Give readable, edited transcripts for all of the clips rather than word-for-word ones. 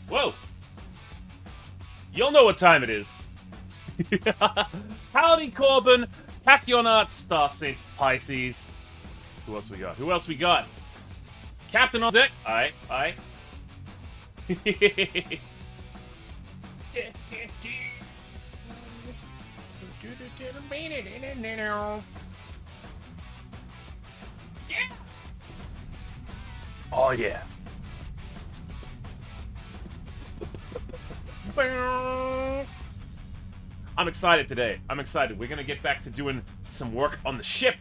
Whoa! You'll know what time it is. Howdy, Corbin. Tachyon Star Saints Pisces. Who else we got? Who else we got? Captain on deck. Aye, aye. Oh yeah. I'm excited today. I'm excited. We're gonna get back to doing some work on the ship.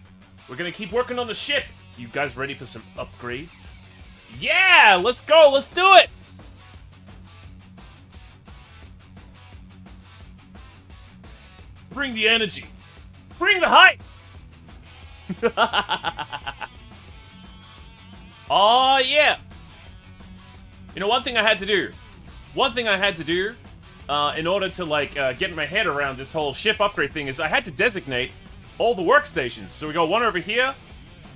We're gonna keep working on the ship. You guys ready for some upgrades? Yeah! Let's go! Let's do it! Bring the energy. Bring the hype! Oh, yeah! You know, one thing I had to do in order to, like, get my head around this whole ship upgrade thing is I had to designate all the workstations. So we got one over here.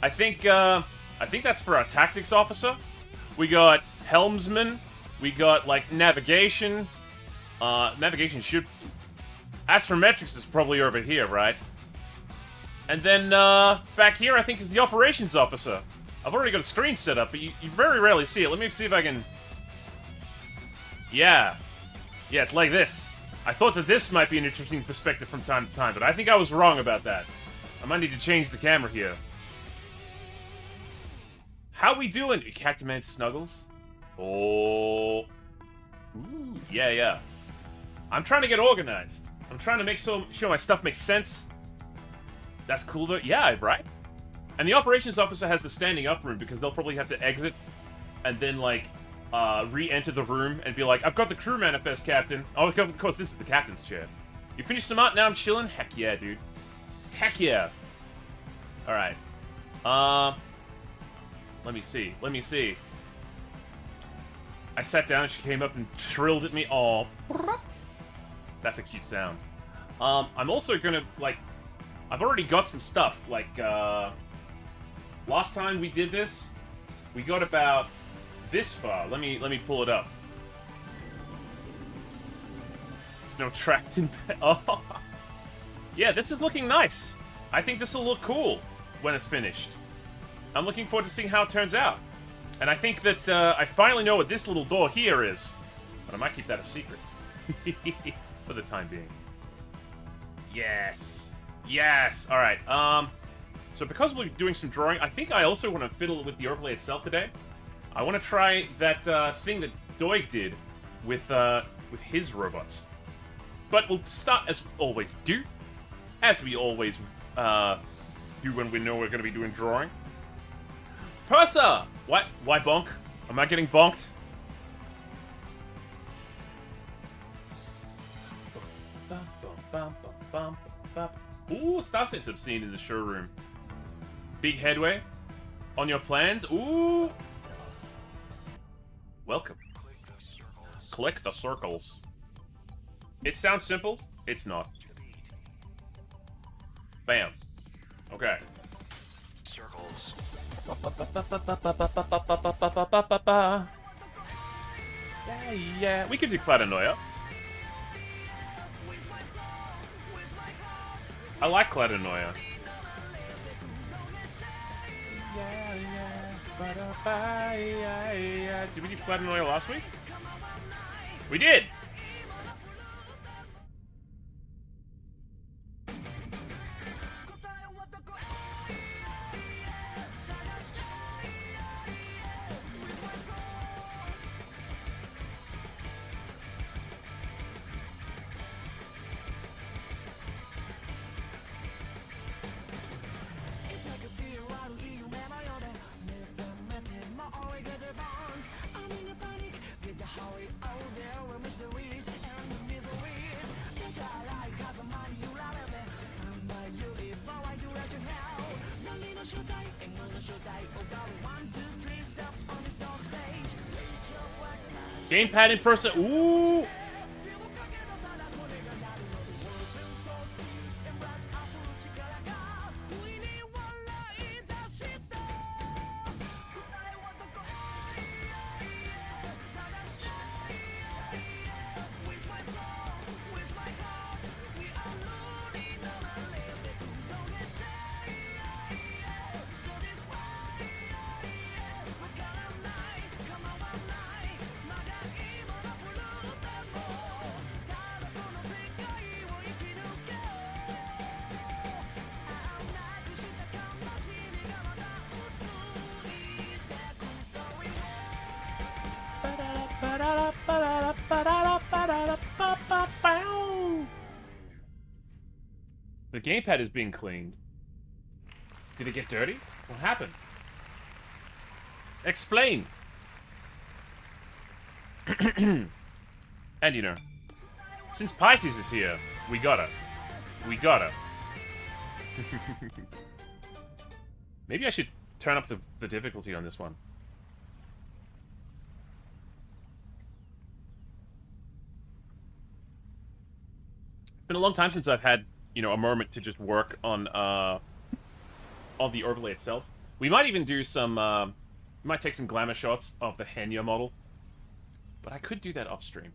I think that's for our tactics officer. We got helmsman. We got, like, navigation. Navigation should... Astrometrics is probably over here, right? And then, back here I think is the operations officer. I've already got a screen set up, but you very rarely see it. Let me see if I can... Yeah. Yeah, it's like this. I thought that this might be an interesting perspective from time to time, but I think I was wrong about that. I might need to change the camera here. How we doing? Captain Man Snuggles? Oh. Ooh, yeah, yeah. I'm trying to get organized. I'm trying to make sure my stuff makes sense. That's cool though. Yeah, right? And the operations officer has the standing up room because they'll probably have to exit and then, like, re-enter the room and be like, I've got the crew manifest, Captain. Oh, of course, this is the captain's chair. You finished some art, now I'm chilling? Heck yeah, dude. Heck yeah. Alright. Let me see. Let me see. I sat down and she came up and shrilled at me. Oh. That's a cute sound. I'm also gonna, like... I've already got some stuff. Like, last time we did this, we got about this far. Let me pull it up. There's no tracked in... Oh. Yeah, this is looking nice. I think this will look cool when it's finished. I'm looking forward to seeing how it turns out. And I think that I finally know what this little door here is. But I might keep that a secret. For the time being. Yes. Yes. Alright. So because we're doing some drawing, I think I also want to fiddle with the overlay itself today. I want to try that thing that Doig did with his robots. But we'll start as we always do. As we always do when we know we're going to be doing drawing. Purser! What? Why bonk? Am I getting bonked? Ooh, Star Saints obscene in the showroom. Big headway on your plans. Ooh. Welcome. Click the circles. It sounds simple. It's not. Bam. Okay. Circles. Yeah. We could do Cladanoia. I like Cladanoia. Did we do Cladanoia last week? We did! Gamepad in person. Ooh. The gamepad is being cleaned. Did it get dirty? What happened? Explain! And you know, since Pisces is here, we gotta. Maybe I should turn up the difficulty on this one. It's been a long time since I've had, you know, a moment to just work on the overlay itself. We might even do some, we might take some glamour shots of the Henya model. But I could do that off stream.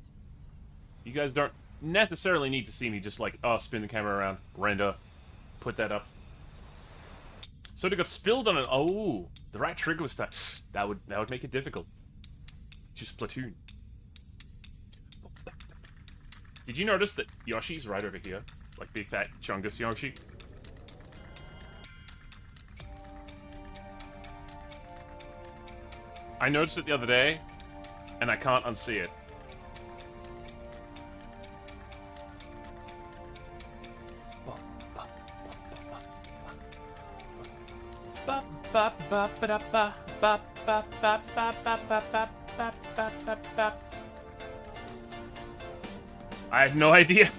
You guys don't necessarily need to see me just like, oh, spin the camera around, render, put that up. So it got spilled on it. Oh, the right trigger was that. That would make it difficult to Splatoon. Did you notice that Yoshi's right over here? Like big fat Chungus Yoshi? I noticed it the other day, and I can't unsee it. I had no idea.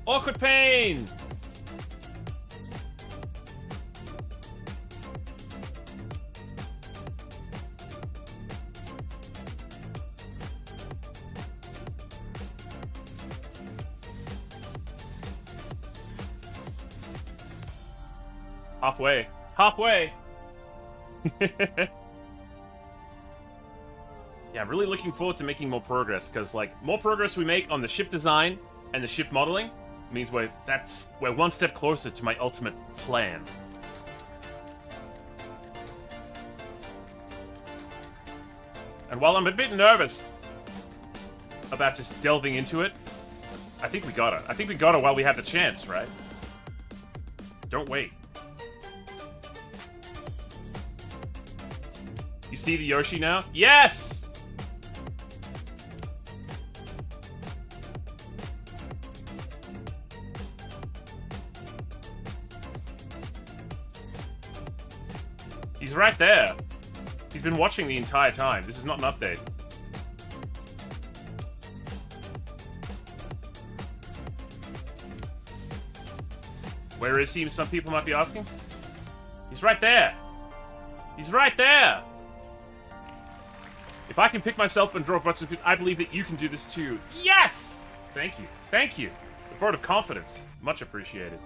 Awkward pain! Halfway. Halfway! Yeah, I'm really looking forward to making more progress, because, like, more progress we make on the ship design and the ship modeling means we're one step closer to my ultimate plan. And while I'm a bit nervous about just delving into it, I think we got it. I think we got it while we had the chance, right? Don't wait. You see the Yoshi now? Yes! He's right there. He's been watching the entire time. This is not an update. Where is he? Some people might be asking. He's right there. He's right there. If I can pick myself and draw butts, I believe that you can do this too. Yes! Thank you. Thank you. A vote of confidence. Much appreciated.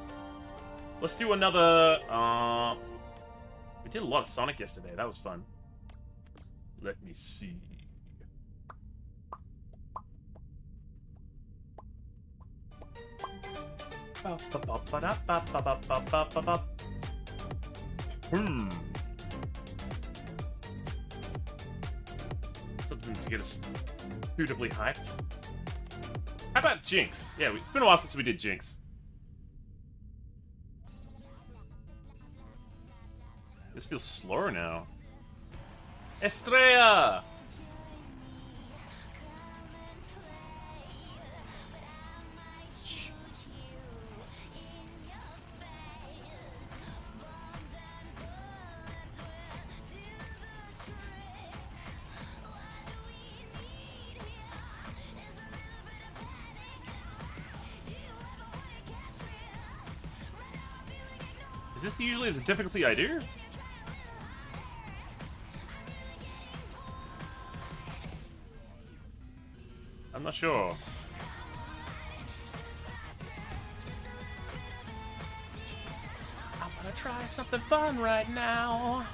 Let's do another, we did a lot of Sonic yesterday. That was fun. Let me see. Something to get us suitably hyped. How about Jinx? Yeah, it's been a while since we did Jinx. This feels slower now. Estrella! this usually the difficulty I do? I'm not sure. I'm gonna try something fun right now.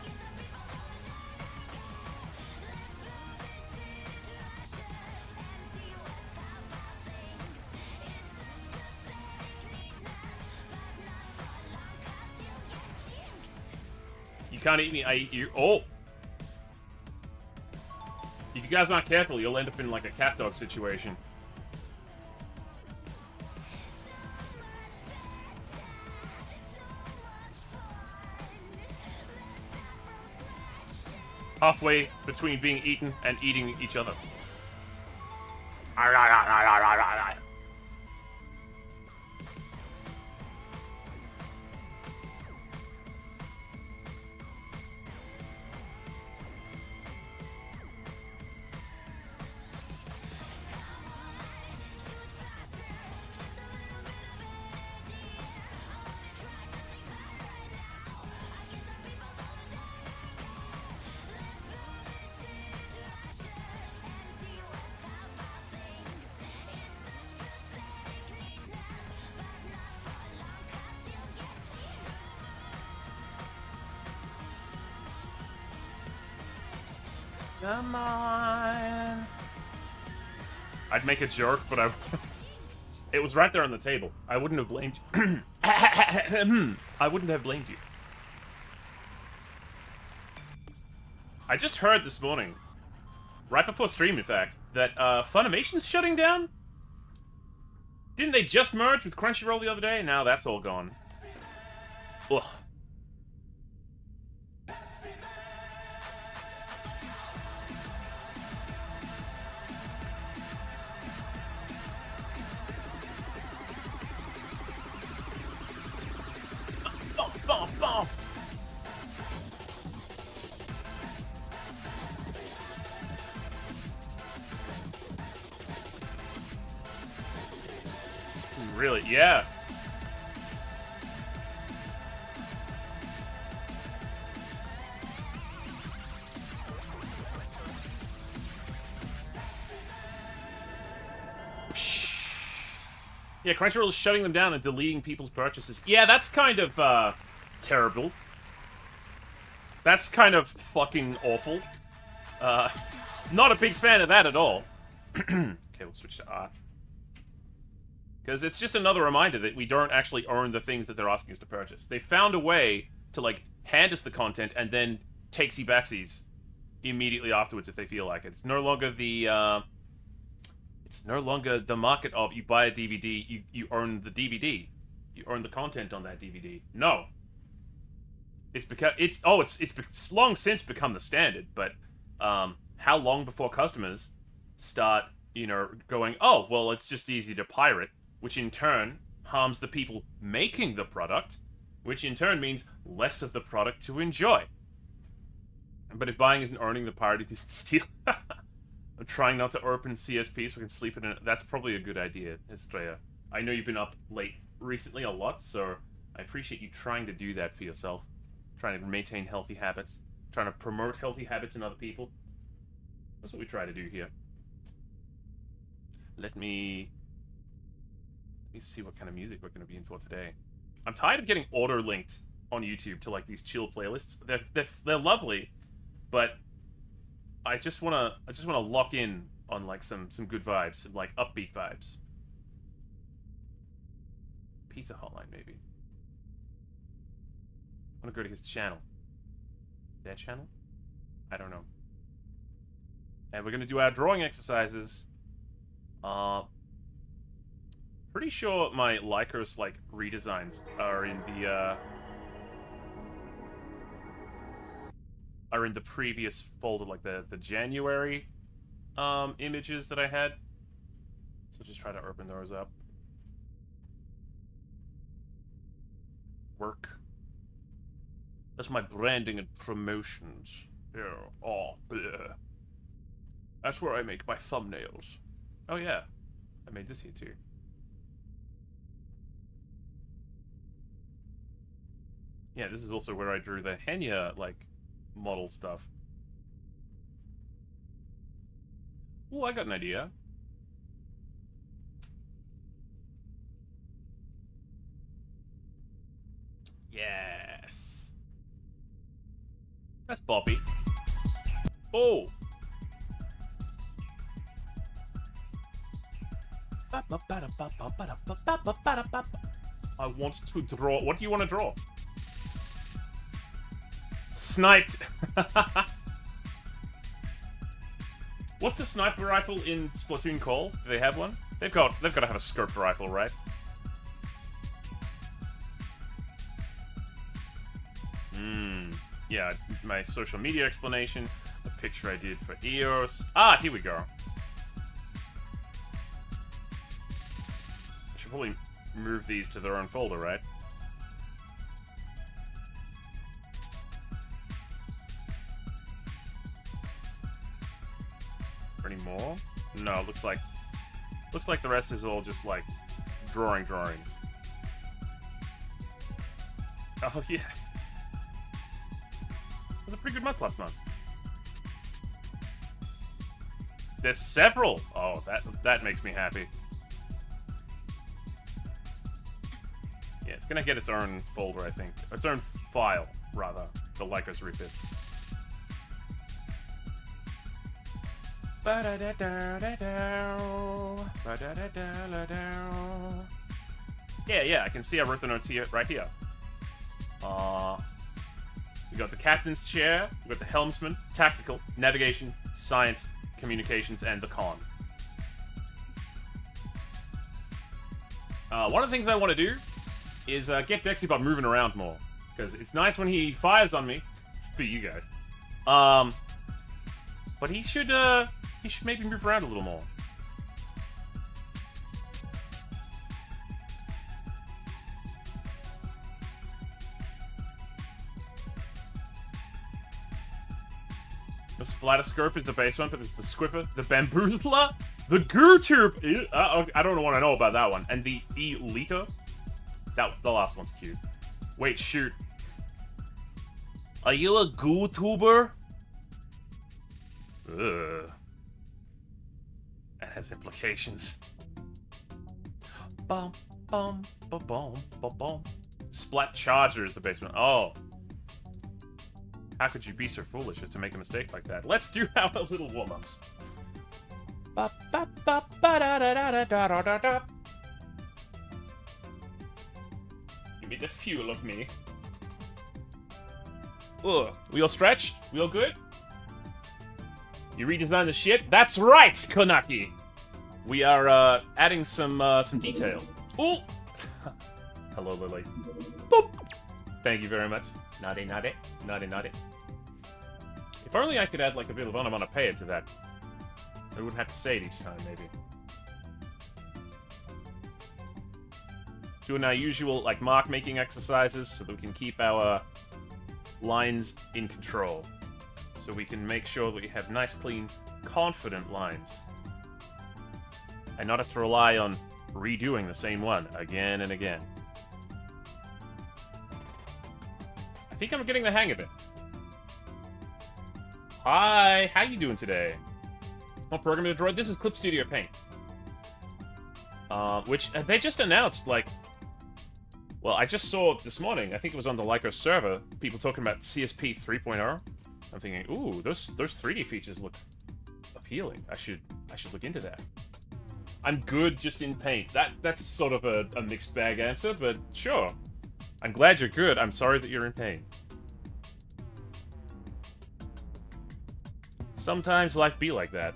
You can't eat me, I eat you. Oh! If you guys aren't careful, you'll end up in like a cat dog situation. Halfway between being eaten and eating each other. Come on. I'd make a joke, but it was right there on the table. I wouldn't have blamed you. I wouldn't have blamed you. I just heard this morning, right before stream, in fact, that Funimation's shutting down? Didn't they just merge with Crunchyroll the other day? Now that's all gone. Ugh. Really? Yeah. Yeah, Crunchyroll is shutting them down and deleting people's purchases. Yeah, that's kind of, terrible. That's kind of fucking awful. Not a big fan of that at all. Okay, we'll switch to art. Because it's just another reminder that we don't actually earn the things that they're asking us to purchase. They found a way to, like, hand us the content and then takesy-backsies immediately afterwards if they feel like it. It's no longer the, it's no longer the market of you buy a DVD, you earn the DVD. You earn the content on that DVD. No. It's because, it's long since become the standard, but, how long before customers start, you know, going, oh, well, it's just easy to pirate, which in turn harms the people making the product, which in turn means less of the product to enjoy. But if buying isn't earning, the pirate is to steal. I'm trying not to open CSP so we can sleep in it. That's probably a good idea, Estrella. I know you've been up late recently a lot, so I appreciate you trying to do that for yourself. Trying to maintain healthy habits. Trying to promote healthy habits in other people. That's what we try to do here. Let me see what kind of music we're going to be in for today. I'm tired of getting auto-linked on YouTube to, like, these chill playlists. They're lovely, but I just wanna lock in on, like, some good vibes, some, like, upbeat vibes. Pizza Hotline, maybe. I wanna go to his channel. That channel? I don't know. And we're gonna do our drawing exercises. Pretty sure my Lykos, like, redesigns are in the previous folder, like the January images that I had. So just try to open those up. Work. That's my branding and promotions. Yeah. Oh, bleh. That's where I make my thumbnails. Oh yeah, I made this here too. Yeah, this is also where I drew the Henya, like, model stuff. Ooh, I got an idea. Yes. That's Boppy. Oh! I want to draw. What do you want to draw? Sniped. What's the sniper rifle in Splatoon called? Do they have one? They've got to have a scoped rifle, right? Yeah, my social media explanation, the picture I did for EOS. Ah, here we go. I should probably move these to their own folder, right? Any more? No, looks like the rest is all just like drawings. Oh yeah. It was a pretty good month last month. There's several. Oh, that makes me happy. Yeah, it's gonna get its own folder, I think. Its own file, rather. The Lykos refits. Yeah, I can see I wrote the notes here, right here. We got the captain's chair, we got the helmsman, tactical, navigation, science, communications, and the con. One of the things I want to do is get Dexybot moving around more, because it's nice when he fires on me, for you guys. But he should maybe move around a little more. The Splatterscope is the base one, but it's the Squipper, the Bamboozler, the Gooturb. I don't want to know about that one. And the Elita. The last one's cute. Wait, shoot. Are you a Gootuber? Ugh. That has implications. Bum, bum, ba bum, ba bum. Splat Charger is the basement. Oh. How could you be so foolish as to make a mistake like that? Let's do our little warm-ups. Give me the fuel of me. Ugh. We all stretched? We all good? You redesigned the shit? That's right, Konaki! We are, adding some detail. Ooh! Hello, Lily. Boop! Thank you very much. Naughty. If only I could add, like, a bit of onomatopoeia to that. I wouldn't have to say it each time, maybe. Doing our usual, like, mark-making exercises so that we can keep our lines in control. So we can make sure that we have nice, clean, confident lines. And not have to rely on redoing the same one again and again. I think I'm getting the hang of it. Hi, how you doing today? What program to droid? This is Clip Studio Paint. Which they just announced, like... Well, I just saw this morning, I think it was on the Lykos server, people talking about CSP 3.0. I'm thinking, ooh, those 3D features look appealing. I should look into that. I'm good just in paint. That's sort of a mixed bag answer, but sure. I'm glad you're good. I'm sorry that you're in pain. Sometimes life be like that.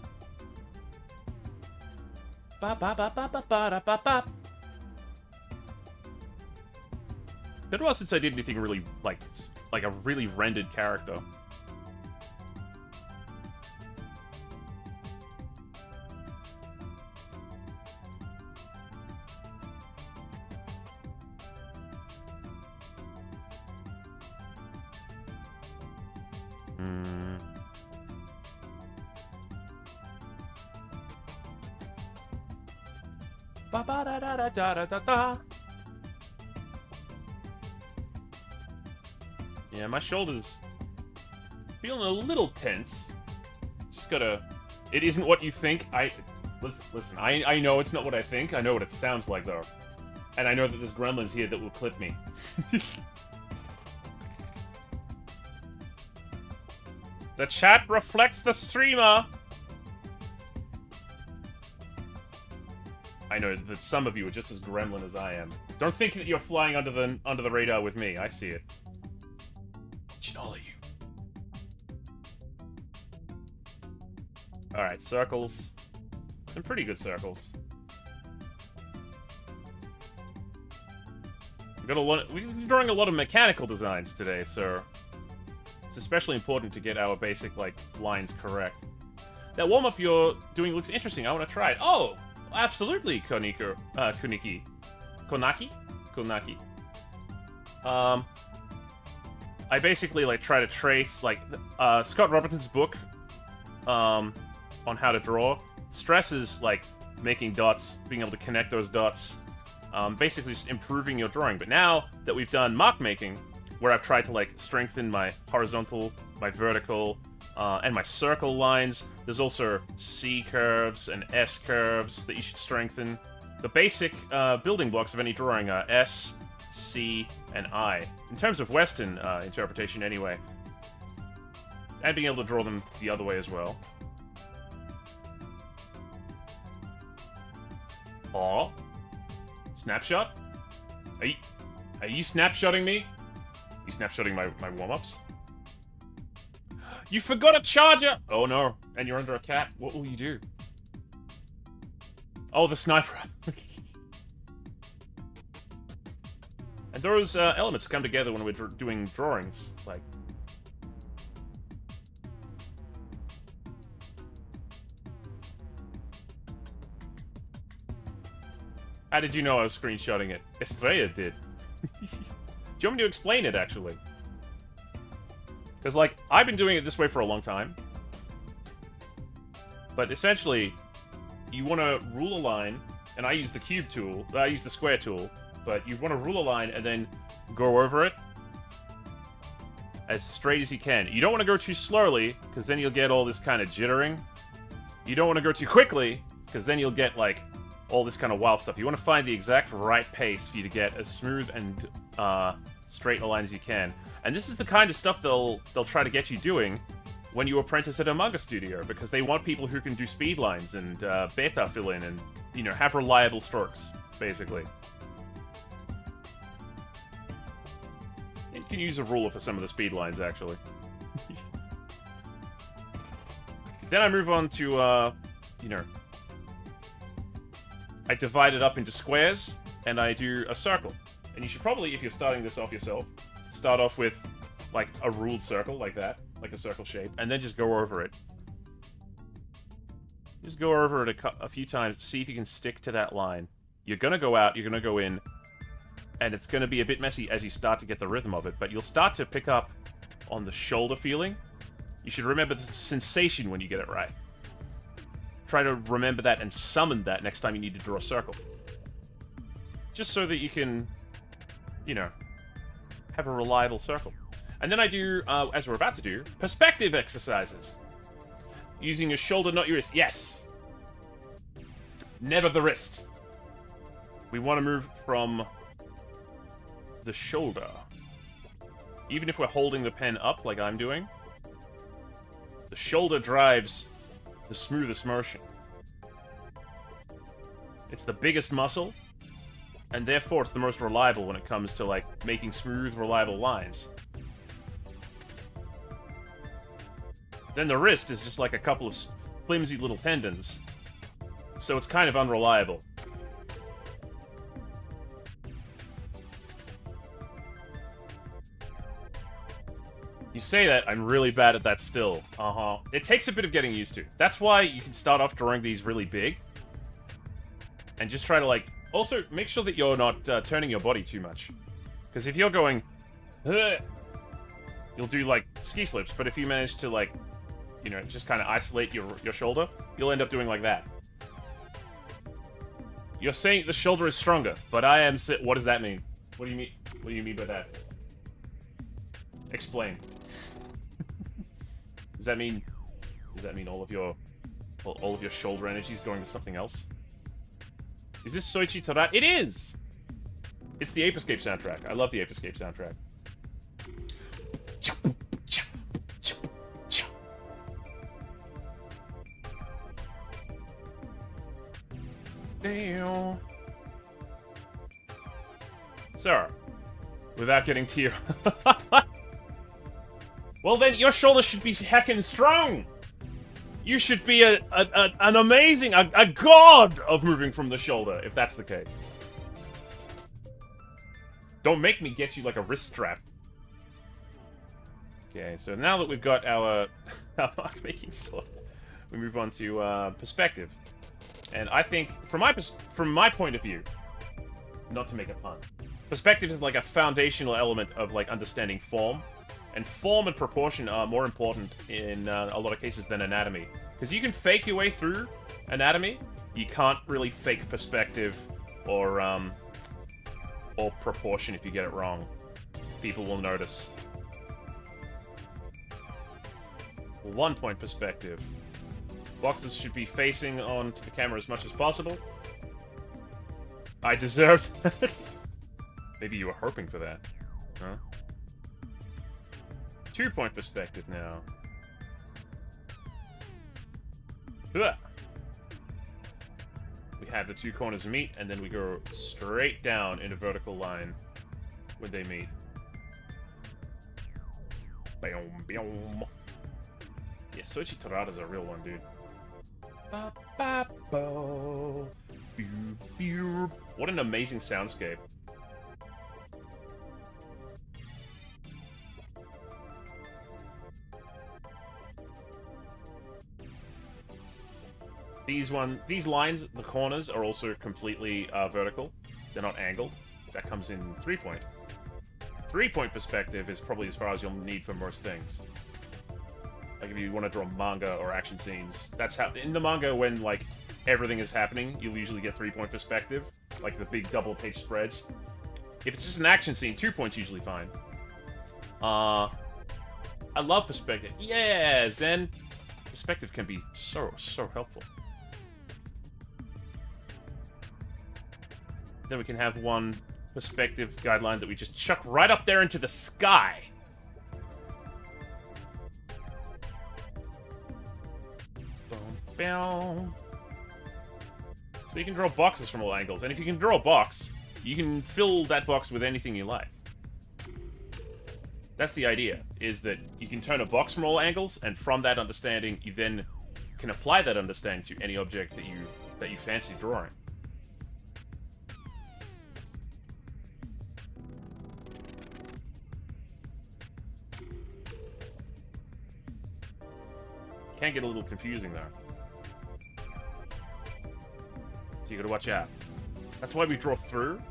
Been a while since I did anything really like a really rendered character. Ba-ba-da-da-da-da-da-da. Yeah, my shoulder's feeling a little tense. Just gotta... It isn't what you think. Listen, I know it's not what I think. I know what it sounds like, though. And I know that there's gremlins here that will clip me. The chat reflects the streamer! I know that some of you are just as gremlin as I am. Don't think that you're flying under the radar with me. I see it. All of you. Alright, circles. Some pretty good circles. We're drawing a lot of mechanical designs today, so it's especially important to get our basic, like, lines correct. That warm-up you're doing looks interesting. I want to try it. Oh! Absolutely, Konaki. I basically, like, try to trace, like, Scott Robertson's book, on how to draw stresses, like, making dots, being able to connect those dots, basically just improving your drawing. But now that we've done mark making, where I've tried to, like, strengthen my horizontal, my vertical, and my circle lines, there's also C curves and S curves that you should strengthen. The basic building blocks of any drawing are S, C, and I. In terms of Western interpretation, anyway. And being able to draw them the other way as well. Aw. Snapshot? Are you snapshotting me? You snapshotting my warm-ups? You forgot a charger! Oh no. And you're under a cat. What will you do? Oh, the sniper. And those elements come together when we're doing drawings. Like... How did you know I was screenshotting it? Estrella did. Do you want me to explain it, actually? Because, like, I've been doing it this way for a long time. But essentially, you want to rule a line, and I use the cube tool, I use the square tool, but you want to rule a line and then go over it as straight as you can. You don't want to go too slowly, because then you'll get all this kind of jittering. You don't want to go too quickly, because then you'll get, like, all this kind of wild stuff. You want to find the exact right pace for you to get as smooth and straight a line as you can. And this is the kind of stuff they'll try to get you doing when you apprentice at a manga studio, because they want people who can do speed lines and beta fill in and, you know, have reliable strokes, basically. You can use a ruler for some of the speed lines, actually. Then I move on to, you know, I divide it up into squares, and I do a circle. And you should probably, if you're starting this off yourself, start off with, like, a ruled circle, like that, like a circle shape, and then just go over it. Just go over it a few times, see if you can stick to that line. You're gonna go out, you're gonna go in, and it's gonna be a bit messy as you start to get the rhythm of it, but you'll start to pick up on the shoulder feeling. You should remember the sensation when you get it right. Try to remember that and summon that next time you need to draw a circle. Just so that you can, you know, have a reliable circle. And then I do, as we're about to do, perspective exercises. Using your shoulder, not your wrist. Yes! Never the wrist. We want to move from the shoulder. Even if we're holding the pen up like I'm doing, the shoulder drives the smoothest motion. It's the biggest muscle, and therefore it's the most reliable when it comes to, like, making smooth, reliable lines. Then the wrist is just like a couple of flimsy little tendons, so it's kind of unreliable. You say that, I'm really bad at that still. It takes a bit of getting used to. That's why you can start off drawing these really big. And just try to, like... Also, make sure that you're not turning your body too much. Because if you're going... you'll do, like, ski slips. But if you manage to, like, you know, just kind of isolate your shoulder, you'll end up doing like that. You're saying the shoulder is stronger, but I am... What does that mean? What do you mean? What do you mean by that? Explain. Does that mean all of your shoulder energy is going to something else? Is this Soichi Tora? It is! It's the Ape Escape soundtrack. I love the Ape Escape soundtrack. Damn. Sir, without getting to you. Well then, your shoulder should be heckin' strong! You should be an amazing, a god of moving from the shoulder, if that's the case. Don't make me get you like a wrist strap. Okay, so now that we've got our mark-making sword, we move on to perspective. And I think, from my point of view, not to make a pun, perspective is like a foundational element of like understanding form. And form and proportion are more important in a lot of cases than anatomy. Because you can fake your way through anatomy, you can't really fake perspective or proportion if you get it wrong. People will notice. 1 point perspective. Boxes should be facing onto the camera as much as possible. I deserve that. Maybe you were hoping for that. Huh? 2 point perspective now. Ugh. We have the 2 corners meet, and then we go straight down in a vertical line when they meet. Boom, boom. Yeah, Soichi Torada's a real one, dude. Ba-ba-bo. Pew, pew. What an amazing soundscape. These lines, the corners, are also completely vertical. They're not angled. That comes in 3 point. 3 point perspective is probably as far as you'll need for most things. Like if you want to draw manga or action scenes, that's how in the manga when like everything is happening, you'll usually get 3 point perspective, like the big double page spreads. If it's just an action scene, 2 points usually fine. I love perspective. Yeah, Zen. Perspective can be so helpful. Then we can have one perspective guideline that we just chuck right up there into the sky. Boom, boom. So you can draw boxes from all angles, and if you can draw a box, you can fill that box with anything you like. That's the idea, is that you can turn a box from all angles, and from that understanding, you then can apply that understanding to any object that you fancy drawing. Can get a little confusing though. So you gotta watch out. That's why we draw through.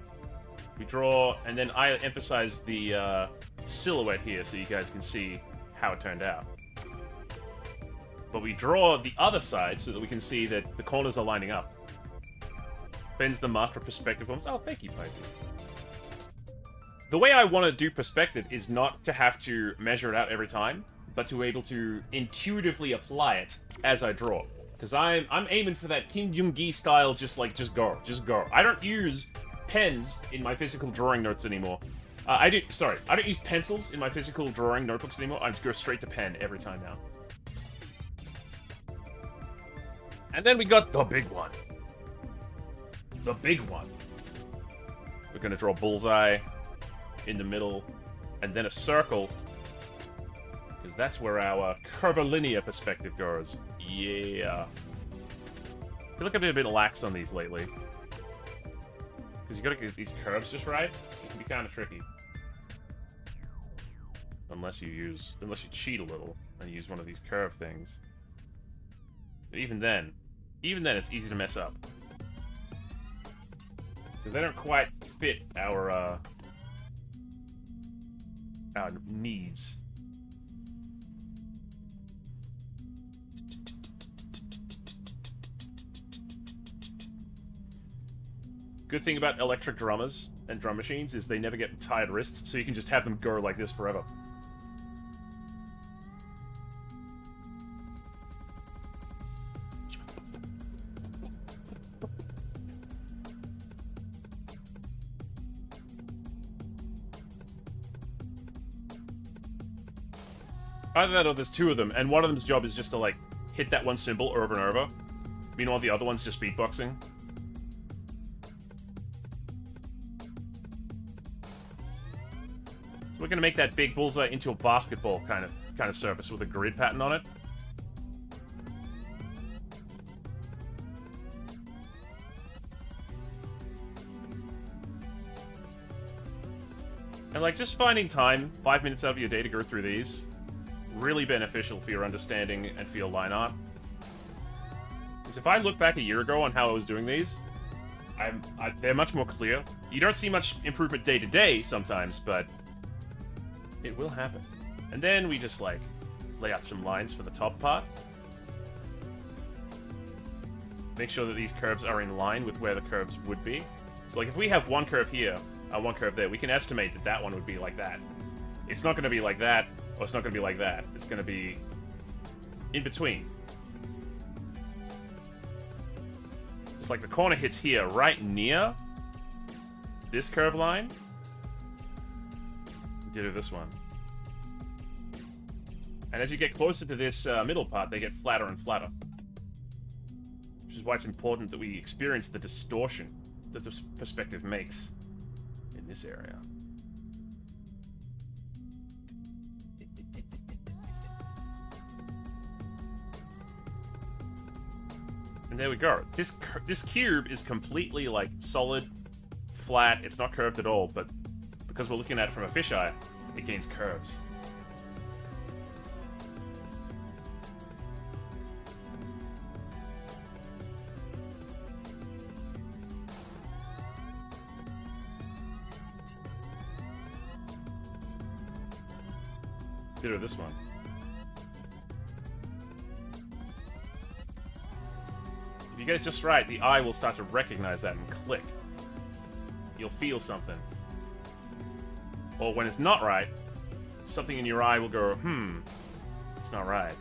We draw, and then I emphasize the silhouette here so you guys can see how it turned out. But we draw the other side so that we can see that the corners are lining up. Ben's the master of perspective forms. Oh, thank you, Pisces. The way I want to do perspective is not to have to measure it out every time, but to be able to intuitively apply it as I draw. Because I'm aiming for that Kim Jung-gi style, just go. I don't use pens in my physical drawing notes anymore. I don't use pencils in my physical drawing notebooks anymore. I go straight to pen every time now. And then we got the big one. The big one. We're gonna draw bullseye in the middle, and then a circle. Because that's where our curvilinear perspective goes. Yeah. I feel like I've been a bit lax on these lately. Because you gotta get these curves just right. It can be kind of tricky. Unless you cheat a little and use one of these curve things. But even then it's easy to mess up. Because they don't quite fit our needs. Good thing about electric drummers and drum machines is they never get tired wrists, so you can just have them go like this forever. Either that or there's two of them, and one of them's job is just to, like, hit that one symbol over and over. Meanwhile, the other one's just beatboxing. So we're gonna make that big bullseye into a basketball kind of surface with a grid pattern on it. And, like, just finding time, 5 minutes out of your day to go through these, really beneficial for your understanding and for your line art. Because if I look back a year ago on how I was doing these, they're much more clear. You don't see much improvement day to day sometimes, but it will happen. And then we just, like, lay out some lines for the top part. Make sure that these curves are in line with where the curves would be. So, like, if we have one curve here, one curve there, we can estimate that that one would be like that. It's not going to be like that, or it's not going to be like that. It's going to be in between. It's like the corner hits here, right near this curve line. Ditto this one. And as you get closer to this middle part, they get flatter and flatter. Which is why it's important that we experience the distortion that this perspective makes in this area. And there we go. This cube is completely, like, solid, flat. It's not curved at all, but because we're looking at it from a fisheye, it gains curves. Ditto this one. If you get it just right, the eye will start to recognize that and click. You'll feel something. Or when it's not right, something in your eye will go, it's not right.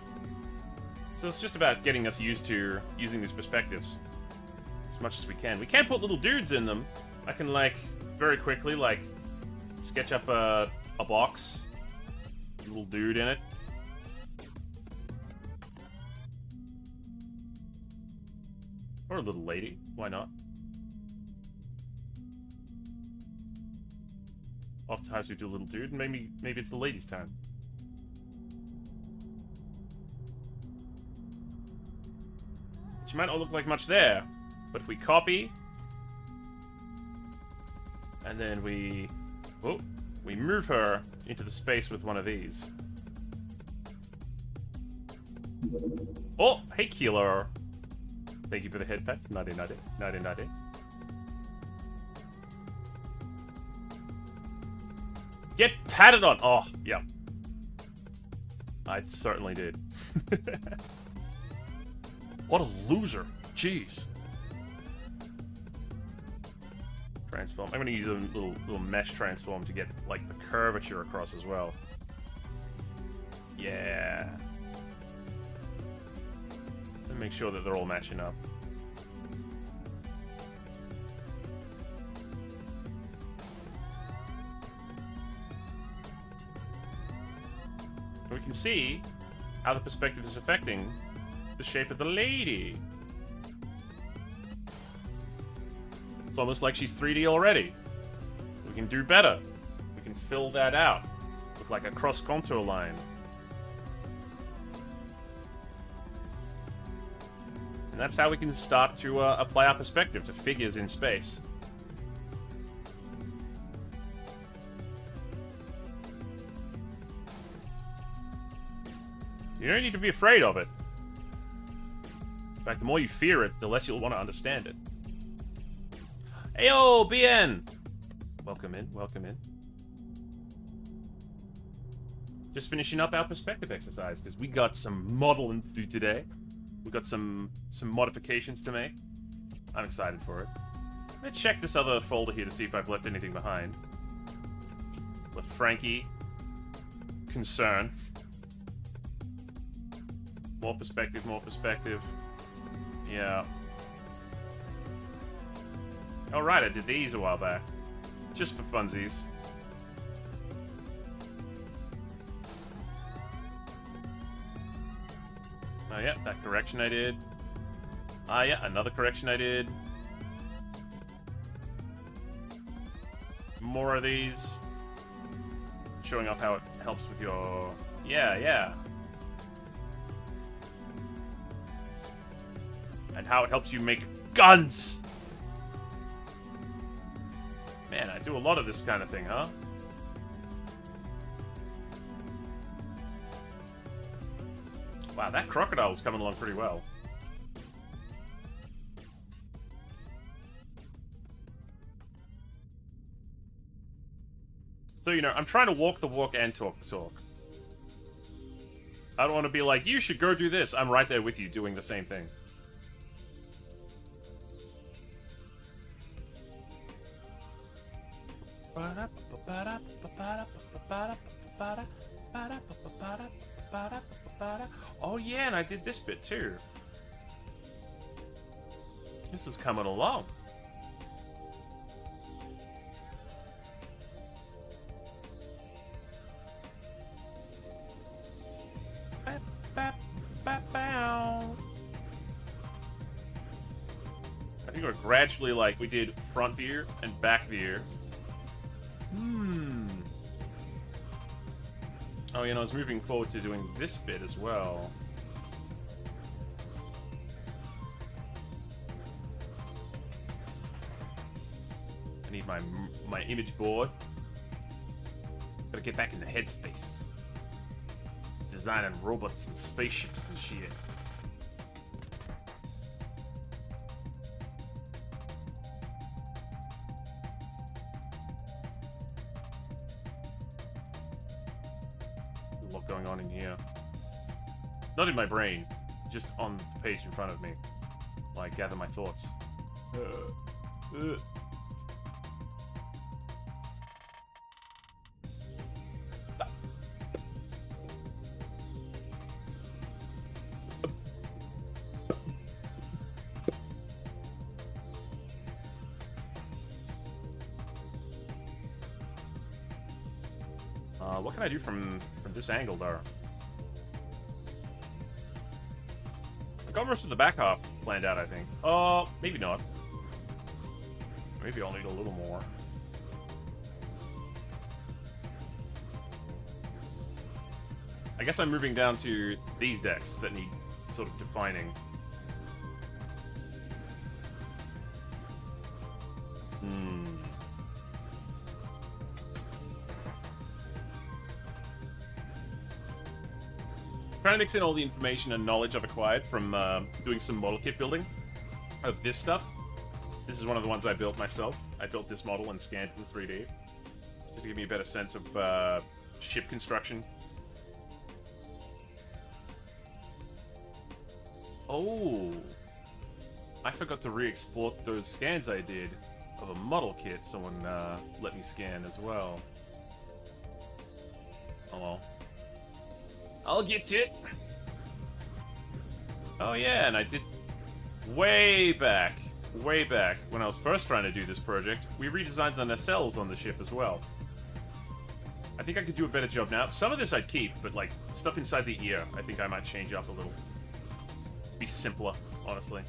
So it's just about getting us used to using these perspectives as much as we can. We can't put little dudes in them. I can, like, very quickly, like, sketch up a box. Little dude in it. Or a little lady. Why not? Oftentimes we do a little dude, and maybe it's the lady's time. She might not look like much there, but if we copy, and then we move her into the space with one of these. Oh, hey, Keeler. Thank you for the head pats. Nutty, nutty, nutty, nutty. Get patted on. Oh, yeah. I certainly did. What a loser. Jeez. Transform. I'm going to use a little mesh transform to get, like, the curvature across as well. Yeah. And make sure that they're all matching up. And we can see how the perspective is affecting the shape of the lady. It's almost like she's 3D already. We can do better. We can fill that out with, like, a cross-contour line. And that's how we can start to apply our perspective to figures in space. You don't need to be afraid of it. In fact, the more you fear it, the less you'll want to understand it. Heyo, BN! Welcome in, welcome in. Just finishing up our perspective exercise, because we got some modeling to do today. We got some modifications to make. I'm excited for it. Let's check this other folder here to see if I've left anything behind. With Frankie. Concern. More perspective, more perspective. Yeah. Alright, I did these a while back. Just for funsies. Oh, yeah, that correction I did. Ah, yeah, another correction I did. More of these. Showing off how it helps with your... Yeah, yeah. And how it helps you make guns! Man, I do a lot of this kind of thing, huh? Wow, that crocodile's coming along pretty well. So, you know, I'm trying to walk the walk and talk the talk. I don't want to be like, you should go do this. I'm right there with you doing the same thing. Oh yeah, and I did this bit too. This is coming along. I think we're gradually like we did front view and back view. Oh, you know, I was moving forward to doing this bit as well. I need my image board. Gotta get back in the headspace. Designing robots and spaceships and shit. A lot going on in here. Not in my brain, just on the page in front of me. While I gather my thoughts. What can I do from this angle, though? I got most of the back half planned out, I think. Oh, maybe not. Maybe I'll need a little more. I guess I'm moving down to these decks that need sort of defining. Trying to mix in all the information and knowledge I've acquired from doing some model kit building of this stuff. This is one of the ones I built myself. I built this model and scanned it in 3D. Just to give me a better sense of ship construction. Oh! I forgot to re-export those scans I did of a model kit. Someone let me scan as well. Oh well. I'll get it. Oh yeah, and I did way back when I was first trying to do this project, we redesigned the nacelles on the ship as well. I think I could do a better job now. Some of this I'd keep, but like stuff inside the ear, I think I might change up a little. Be simpler, honestly.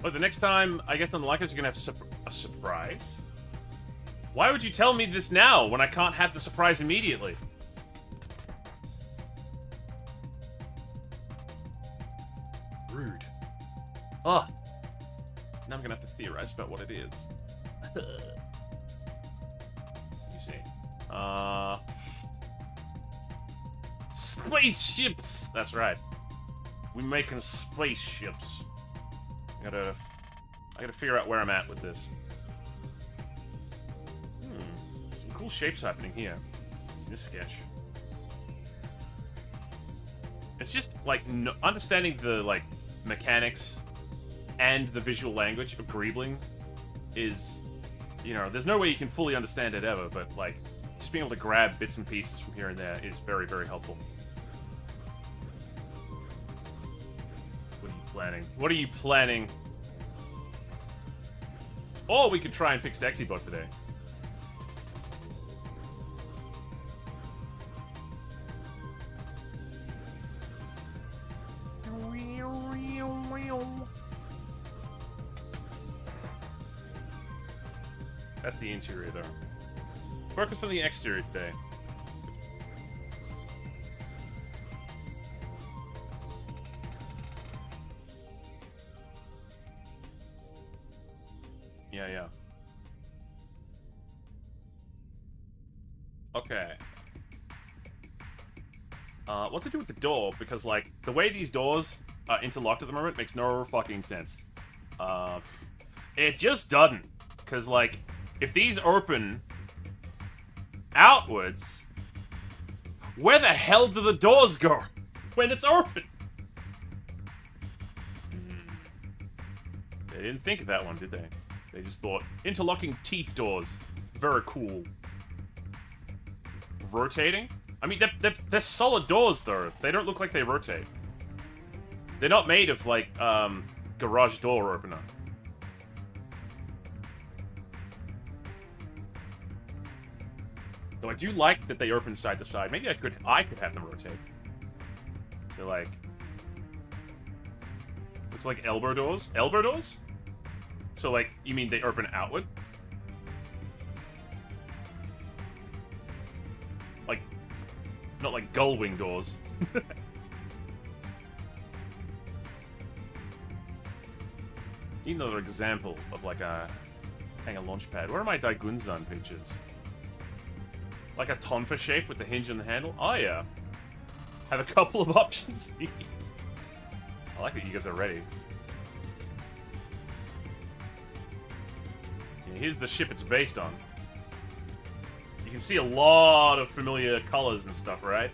But the next time, I guess on the Lykos, you're gonna have a surprise. Why would you tell me this now when I can't have the surprise immediately? Rude. Ugh. Now I'm gonna have to theorize about what it is. Let me see. Spaceships! That's right. We're making spaceships. I gotta figure out where I'm at with this. Cool shapes happening here in this sketch. It's just like understanding the like mechanics and the visual language of greebling is, you know, there's no way you can fully understand it ever, but like just being able to grab bits and pieces from here and there is very, very helpful. What are you planning? What are you planning? Or we could try and fix Dexibot today. That's the interior, though. Focus on the exterior today. Yeah, yeah. Okay. What to do with the door? Because, like, the way these doors are interlocked at the moment makes no fucking sense. It just doesn't. Because, like, if these open outwards, where the hell do the doors go when it's open? They didn't think of that one, did they? They just thought, interlocking teeth doors. Very cool. Rotating? I mean, they're solid doors, though. They don't look like they rotate. They're not made of, like, garage door opener. Though I do like that they open side to side. Maybe I could have them rotate. So, like... looks like elbow doors. Elbow doors? So, like, you mean they open outward? Like, not like gull wing doors. Need another example of, like, a launch pad. Where are my Daigunzan pictures? Like a tonfa shape with the hinge and the handle? Oh, yeah. Have a couple of options. I like that you guys are ready. Yeah, here's the ship it's based on. You can see a lot of familiar colors and stuff, right?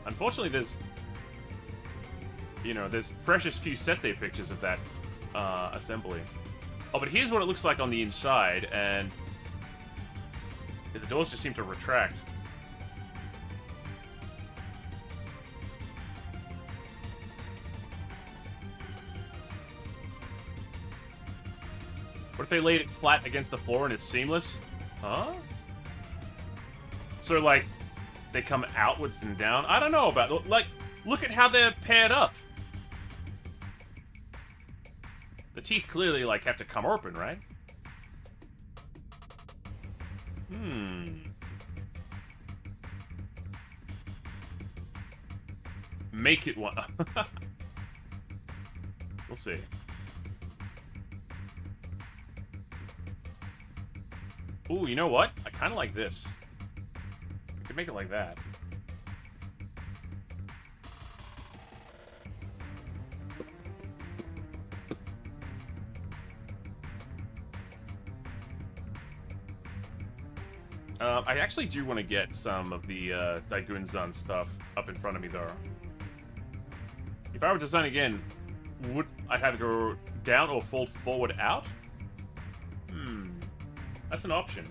Unfortunately, there's... you know, there's precious few set day pictures of that assembly. Oh, but here's what it looks like on the inside, and the doors just seem to retract. What if they laid it flat against the floor and it's seamless? Huh? So, like, they come outwards and down? I don't know about... like, look at how they're paired up. The teeth clearly, like, have to come open, right? Make it one. We'll see. Ooh, you know what? I kind of like this. I could make it like that. I actually do want to get some of the Daigunzan stuff up in front of me, though. If I were to design again, would I have to go down or fold forward out? That's an option.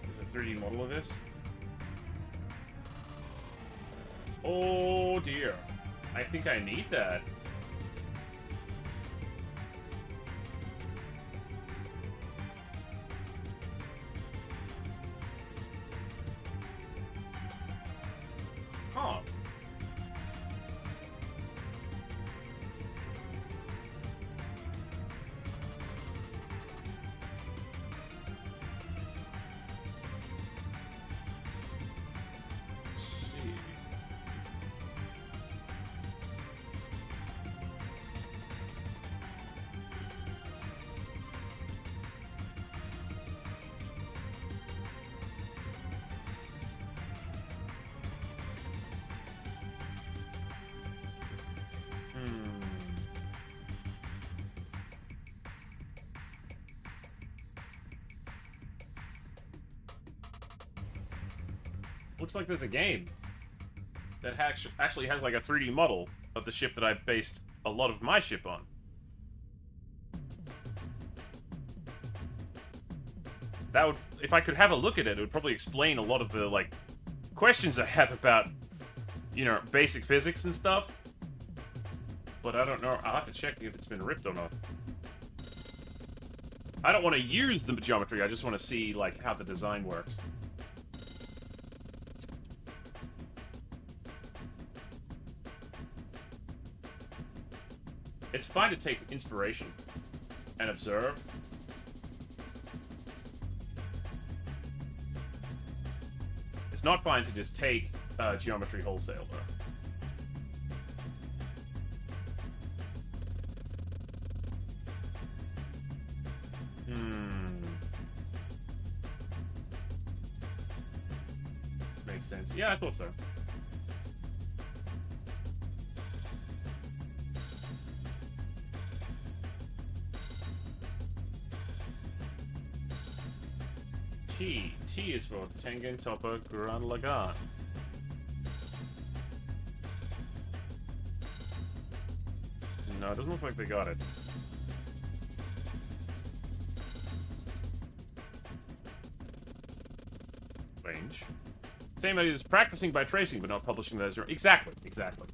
There's a 3D model of this. Oh dear. I think I need that. Huh. Let's see. Looks like there's a game that actually has like a 3D model of the ship that I based a lot of my ship on. That would, if I could have a look at it, it would probably explain a lot of the, like, questions I have about, you know, basic physics and stuff. But I don't know. I'll have to check if it's been ripped or not. I don't want to use the geometry, I just want to see, like, how the design works. It's fine to take inspiration and observe. It's not fine to just take geometry wholesale, though. Makes sense. Yeah, I thought so. T. T is for Tengen Topper Gurren Lagann. No, it doesn't look like they got it. Range. Same idea as practicing by tracing, but not publishing those. Exactly, exactly.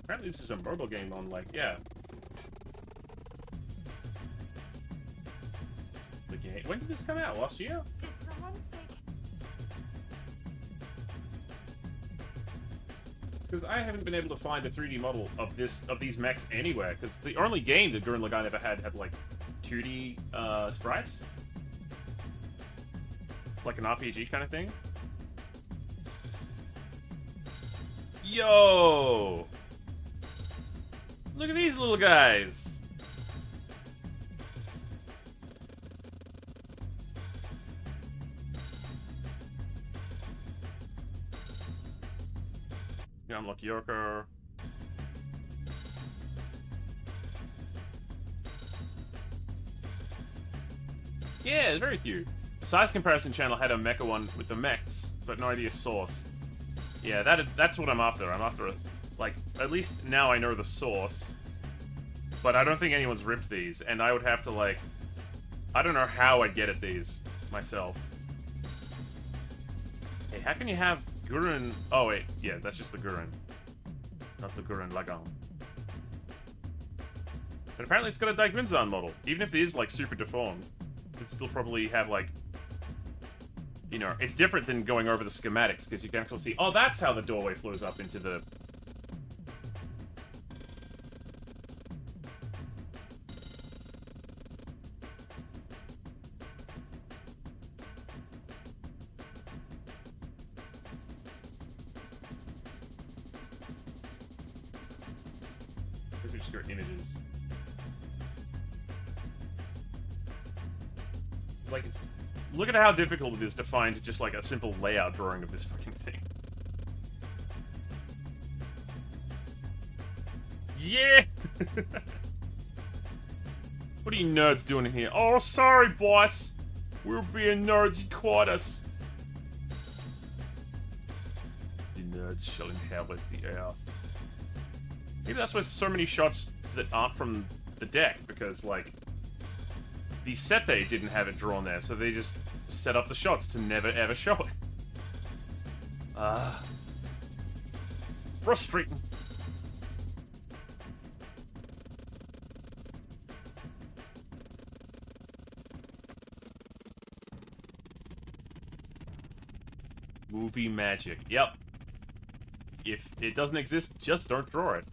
Apparently this is a mobile game on, like, yeah. The game. When did this come out? Last year? Did someone say... Because I haven't been able to find a 3D model of these mechs anywhere. Because the only game that Gurren Lagann ever had like 2D sprites, like an RPG kind of thing. Yo, look at these little guys. Unlock Yorker. Yeah, it's very cute. The size comparison channel had a mecha one with the mechs, but no idea source. Yeah, that's what I'm after. I'm after, like, at least now I know the source. But I don't think anyone's ripped these, and I would have to, like... I don't know how I'd get at these myself. Hey, how can you have... Gurren... Oh, wait. Yeah, that's just the Gurren. Not the Gurren Lagann. But apparently it's got a Daigunzan model. Even if it is, like, super deformed, it'd still probably have, like... You know, it's different than going over the schematics, because you can actually see... Oh, that's how the doorway flows up into the... images. Like, it's, look at how difficult it is to find just like a simple layout drawing of this fucking thing. Yeah! What are you nerds doing in here? Oh, sorry, boss! We're being nerds, you caught us! The nerds shall inhabit the earth. Maybe that's why so many shots that aren't from the deck, because, like, the Sete didn't have it drawn there, so they just set up the shots to never ever show it. Frustrating. Movie magic. Yep. If it doesn't exist, just don't draw it.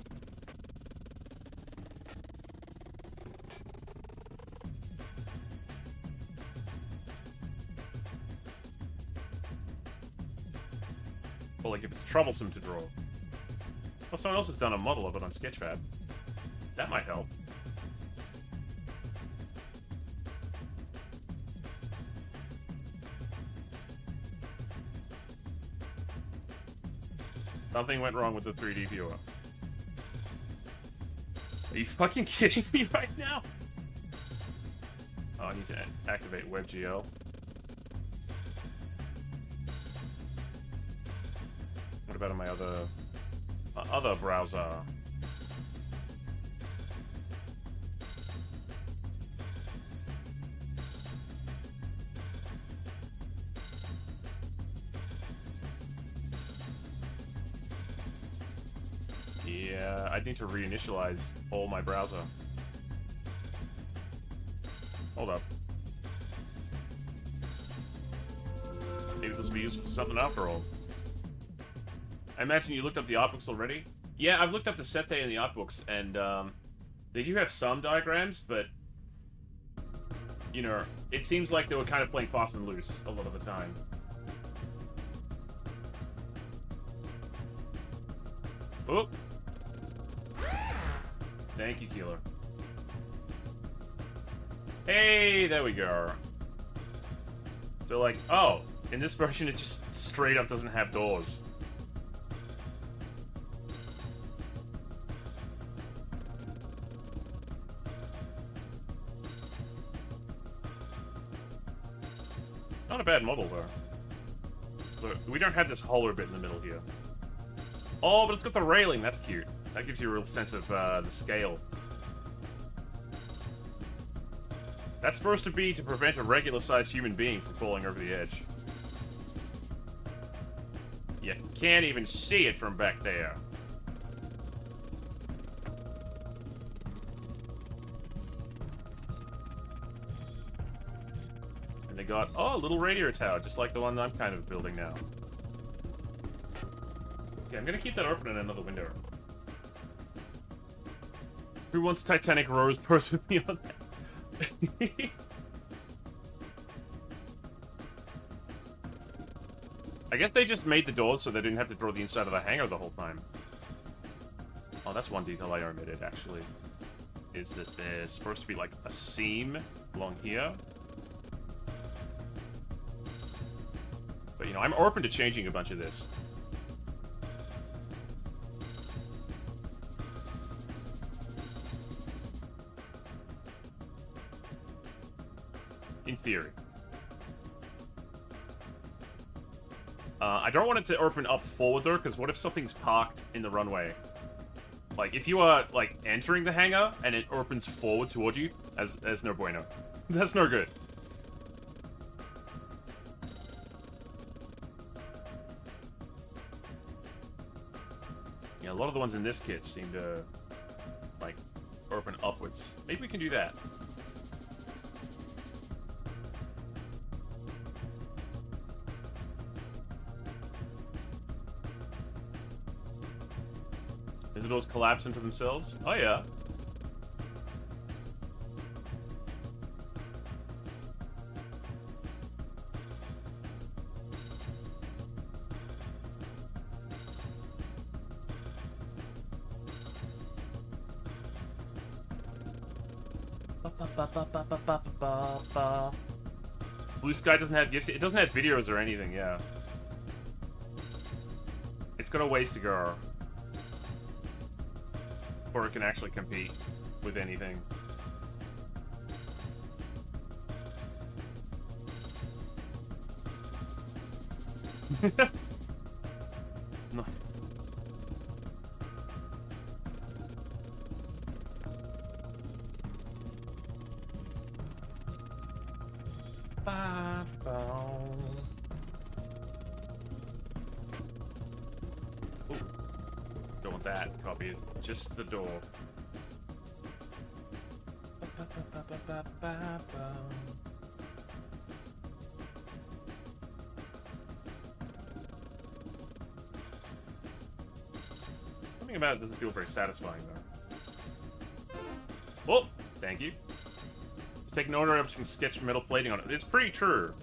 Or, like, if it's troublesome to draw. Well, someone else has done a model of it on Sketchfab. That might help. Something went wrong with the 3D viewer. Are you fucking kidding me right now? Oh, I need to activate WebGL. What about on my other browser? Yeah, I need to reinitialize all my browser. Hold up. Maybe this will be useful for something after all. I imagine you looked up the art books already? Yeah, I've looked up the Sete and the art books, and they do have some diagrams, but you know, it seems like they were kind of playing fast and loose a lot of the time. Oh! Thank you, Keeler. Hey, there we go. So, like, oh, in this version it just straight up doesn't have doors. Not a bad model, though. Look, we don't have this hollow bit in the middle here. Oh, but it's got the railing. That's cute. That gives you a real sense of the scale. That's supposed to be to prevent a regular-sized human being from falling over the edge. You can't even see it from back there. And they got, oh, a little radiator tower, just like the one I'm kind of building now. Okay, I'm gonna keep that open in another window. Who wants Titanic Rose pose with me on that? I guess they just made the doors so they didn't have to draw the inside of the hangar the whole time. Oh, that's one detail I omitted, actually. Is that there's supposed to be, like, a seam along here. But, you know, I'm open to changing a bunch of this. In theory. I don't want it to open up forward, though, because what if something's parked in the runway? Like, if you are, like, entering the hangar, and it opens forward toward you, as no bueno. That's no good. Yeah, a lot of the ones in this kit seem to, like, open upwards. Maybe we can do that. Did the doors collapse into themselves? Oh, yeah. Blue Sky doesn't have gifts. It doesn't have videos or anything, yeah. It's got a ways to go. Before it can actually compete with anything. No. Ooh. Don't want that. Copy it. Just the door. Something about it doesn't feel very satisfying, though. Oh, thank you. Just take note of some sketch metal plating on it. It's pretty true.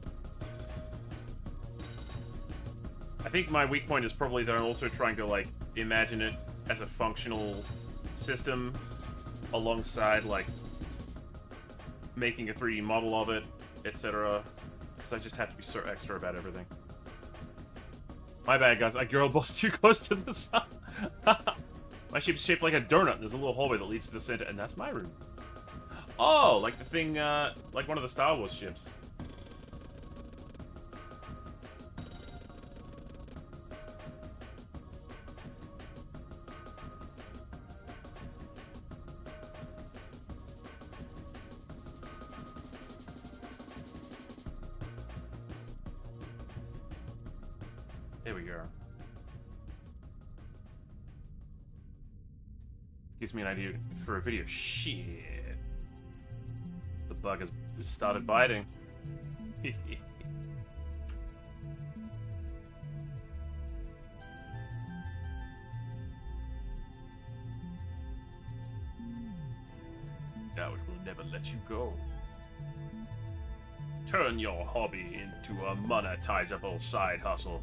I think my weak point is probably that I'm also trying to, like, imagine it as a functional system alongside, like, making a 3D model of it, etc. Because I just have to be so extra about everything. My bad, guys. I girl bossed too close to the sun. My ship's shaped like a donut. There's a little hallway that leads to the center, and that's my room. Oh, like the thing, like one of the Star Wars ships. There we go. Gives me an idea for a video. Shit. The bug has started biting. Now it will never let you go. Turn your hobby into a monetizable side hustle.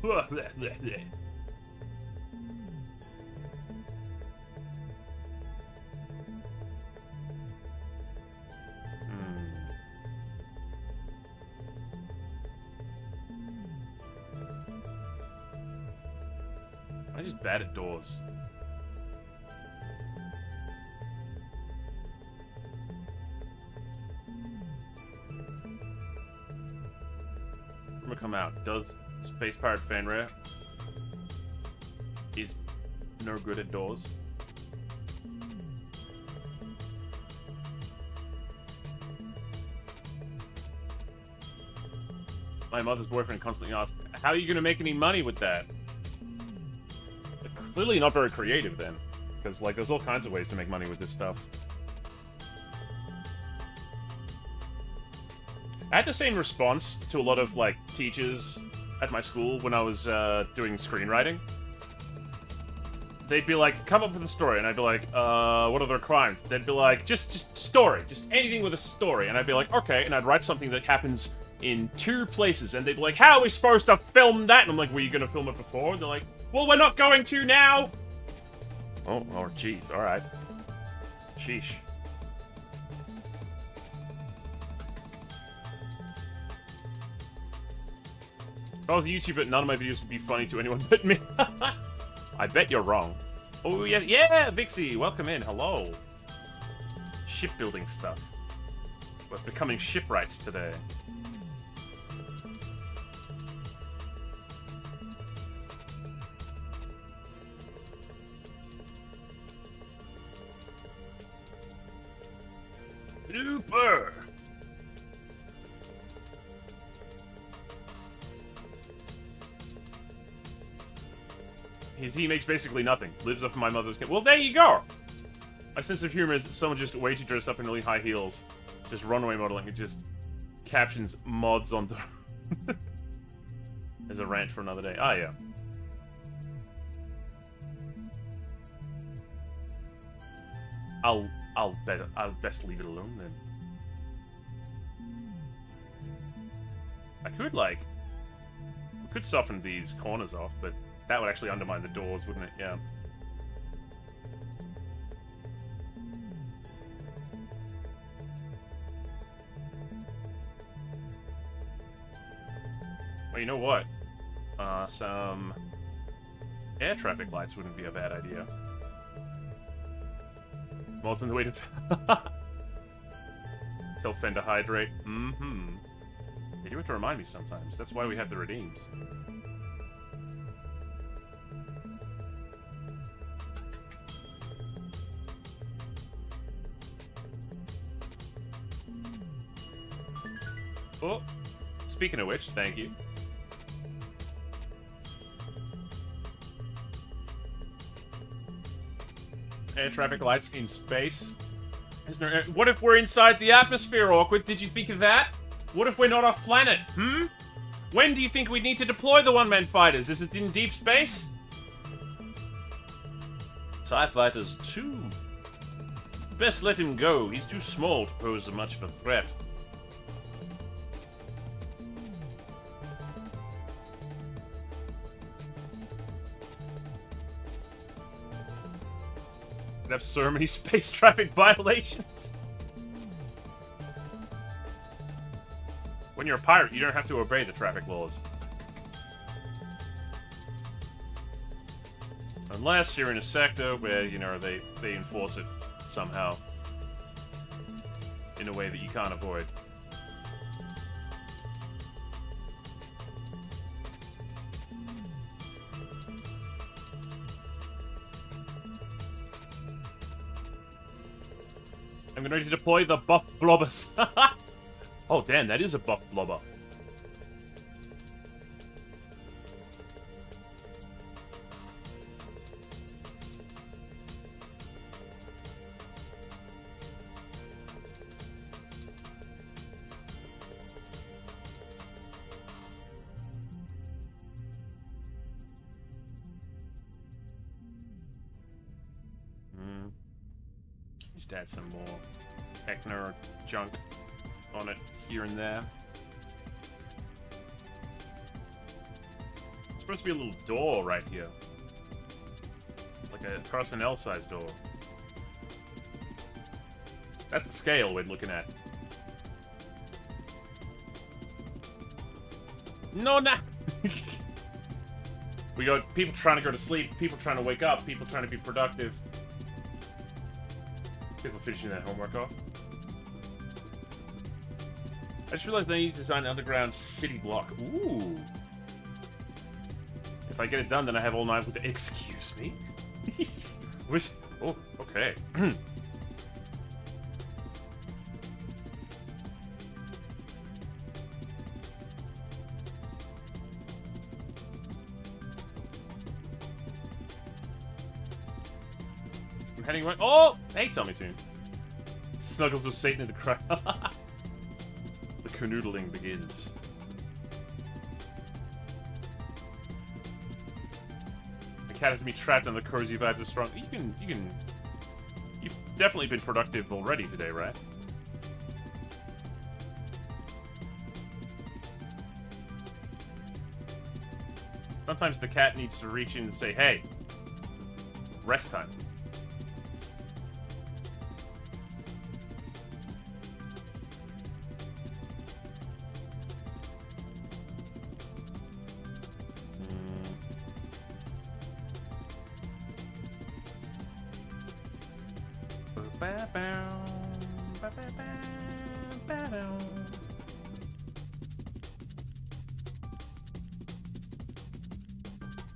I'm just bad at doors. Rumor come out. Does Space Pirate Fenrir is no good at doors? My mother's boyfriend constantly asks, how are you going to make any money with that? Clearly not very creative then. Because, like, there's all kinds of ways to make money with this stuff. I had the same response to a lot of, like, teachers at my school when I was doing screenwriting. They'd be like, come up with a story, and I'd be like, what are the requirements? They'd be like, just story, just anything with a story. And I'd be like, okay, and I'd write something that happens in 2 places, and they'd be like, how are we supposed to film that? And I'm like, were you gonna film it before? And they're like, well, we're not going to now! Oh, jeez, alright. Sheesh. If I was a YouTuber, none of my videos would be funny to anyone but me. I bet you're wrong. Oh, yeah, Vixie, welcome in, hello. Shipbuilding stuff. We're becoming shipwrights today. Super! He makes basically nothing. Lives off of my mother's... Well, there you go! My sense of humor is someone just way too dressed up in really high heels. Just runway modeling. It just captions mods on the... There's a rant for another day. Ah, yeah. I'll best leave it alone then. I could soften these corners off, but that would actually undermine the doors, wouldn't it? Yeah. Well, you know what? Some air traffic lights wouldn't be a bad idea. Most on the way to... Tell Fen to hydrate. Mm-hmm. They do have to remind me sometimes. That's why we have the redeems. Oh, speaking of which, thank you. Air traffic lights in space. What if we're inside the atmosphere, Awkward? Did you think of that? What if we're not off planet? When do you think we need to deploy the one-man fighters? Is it in deep space? TIE fighters, too. Best let him go. He's too small to pose much of a threat. We'd have so many space traffic violations. When you're a pirate, you don't have to obey the traffic laws. Unless you're in a sector where, you know, they enforce it somehow. In a way that you can't avoid. I'm going to deploy the buff blobbers. Oh, damn, that is a buff blobber. Just add some more Ekner junk on it here and there. It's supposed to be a little door right here. Like a cross an L-sized door. That's the scale we're looking at. No, nah! We got people trying to go to sleep, people trying to wake up, people trying to be productive. People finishing that homework off. I just realized I need to design an underground city block. Ooh. If I get it done, then I have all night with the... Excuse me? Which... Oh, okay. I'm heading right... Oh! Hey, Tommy Toon. Snuggles with Satan in the crowd. The canoodling begins. The cat has me trapped on the cozy vibes of strong. You've definitely been productive already today, right? Sometimes the cat needs to reach in and say, hey, rest time.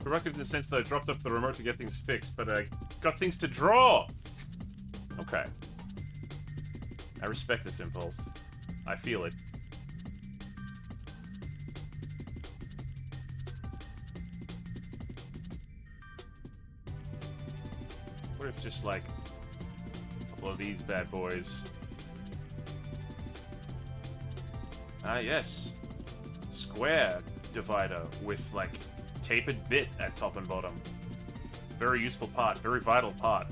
Productive in the sense that I dropped off the remote to get things fixed, but I got things to draw! Okay. I respect this impulse. I feel it. What if just, like, a couple of these bad boys... Ah, yes. Square divider with, like, tapered bit at top and bottom. Very useful part. Very vital part.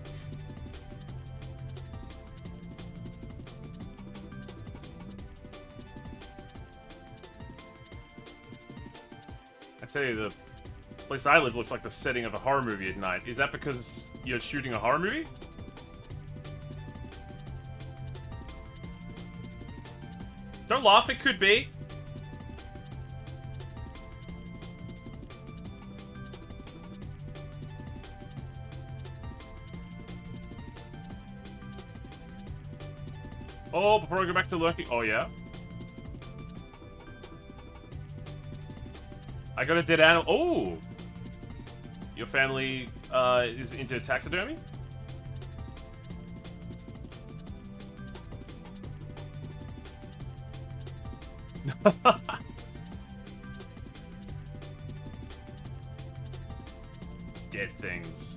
I tell you, the place I live looks like the setting of a horror movie at night. Is that because you're shooting a horror movie? Don't laugh, it could be. Oh, before I go back to lurking... Oh, yeah? I got a dead animal... Oh! Your family, is into taxidermy? Dead things.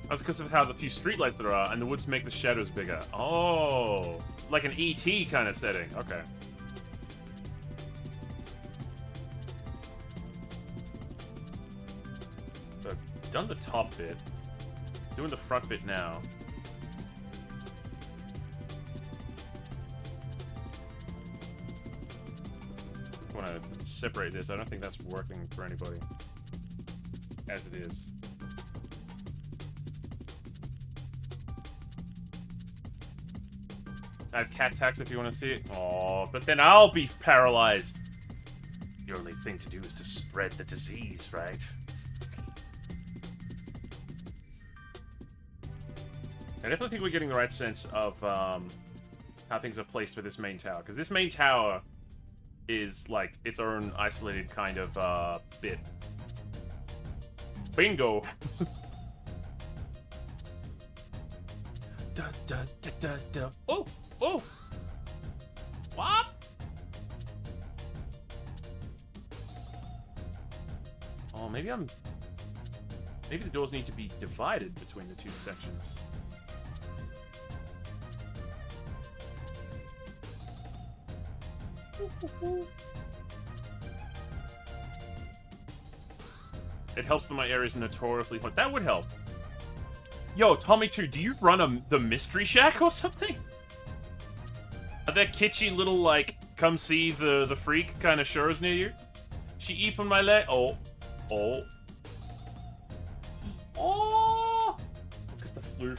That's because of how the few streetlights there are, and the woods make the shadows bigger. Oh, like an ET kind of setting. Okay. So I've done the top bit. Doing the front bit now. I want to separate this. I don't think that's working for anybody. As it is. I have cat tax if you want to see it. Oh, but then I'll be paralyzed. The only thing to do is to spread the disease, right? I definitely think we're getting the right sense of how things are placed for this main tower. Because this main tower is, like, its own isolated kind of bit. Bingo! Da, da, da, da, da. Oh! Oh! What? Oh, maybe I'm Maybe the doors need to be divided between the two sections. It helps that my area is notoriously hot. That would help. Yo, Tommy 2, do you run the Mystery Shack or something? Are there kitschy little, like, come see the freak kind of shows near you? She eat on my leg. Oh. Oh. Oh! Look at the floof.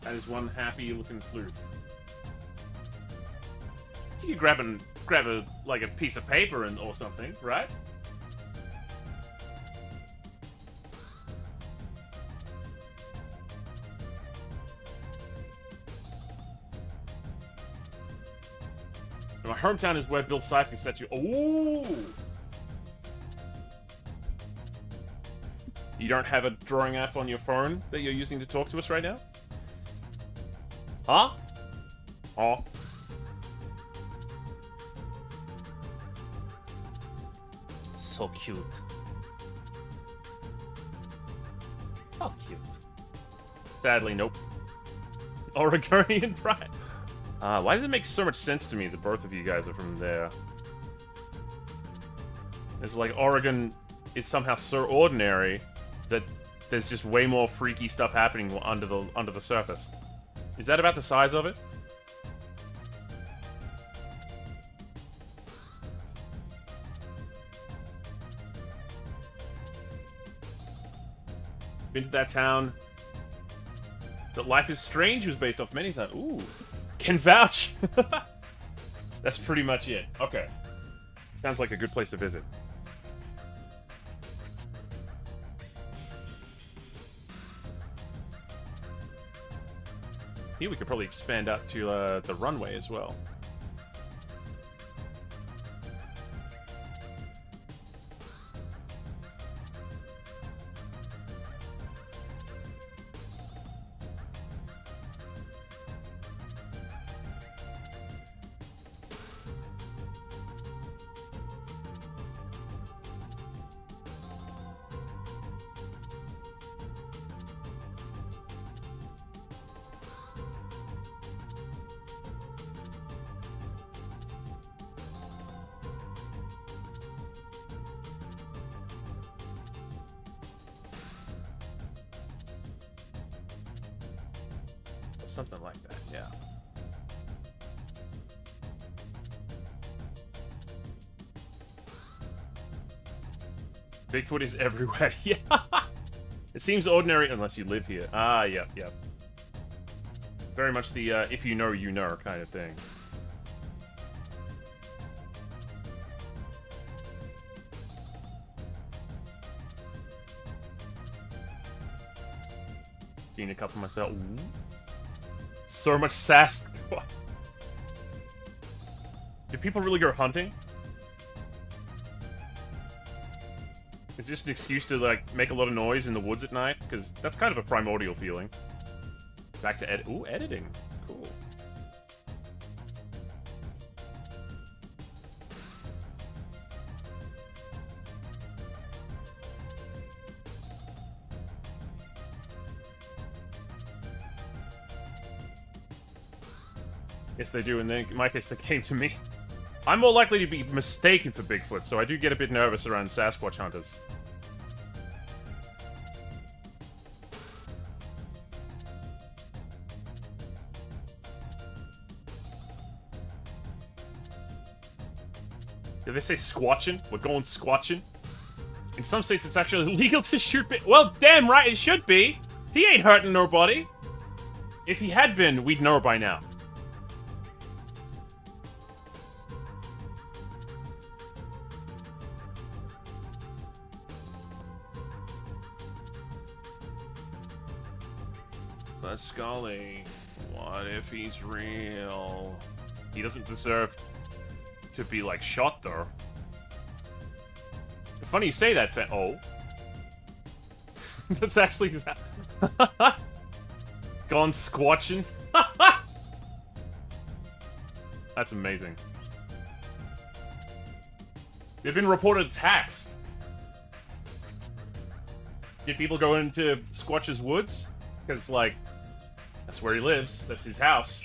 That is one happy-looking floof. You could grab a like a piece of paper or something, right? My hometown is where Bill Siphon set you. Ooh! You don't have a drawing app on your phone that you're using to talk to us right now? Huh? Oh. So cute. How cute. Sadly, nope. Oregonian pride. Why does it make so much sense to me that both of you guys are from there? It's like Oregon is somehow so ordinary that there's just way more freaky stuff happening under the surface. Is that about the size of it? Been to that town. That Life is Strange was based off many times. Ooh. Can vouch! That's pretty much it. Okay. Sounds like a good place to visit. Here we could probably expand out to the runway as well. Something like that, yeah. Bigfoot is everywhere, yeah. It seems ordinary unless you live here. Ah, yep, yep. Very much the if you know, you know kind of thing. Seen a couple myself. Ooh. So much sass. Do people really go hunting? Is this an excuse to, like, make a lot of noise in the woods at night? Because that's kind of a primordial feeling. Back to ooh, editing. Cool. Yes, they do, and then in my case, they came to me. I'm more likely to be mistaken for Bigfoot, so I do get a bit nervous around Sasquatch hunters. Did they say squatching? We're going squatching? In some states, it's actually illegal to shoot well, damn right it should be! He ain't hurting nobody! If he had been, we'd know by now. Scully, what if he's real? He doesn't deserve to be, like, shot, though. Funny you say that, oh. That's actually... Gone squatching? That's amazing. There have been reported attacks. Did people go into Squatch's woods? Because, like, that's where he lives. That's his house.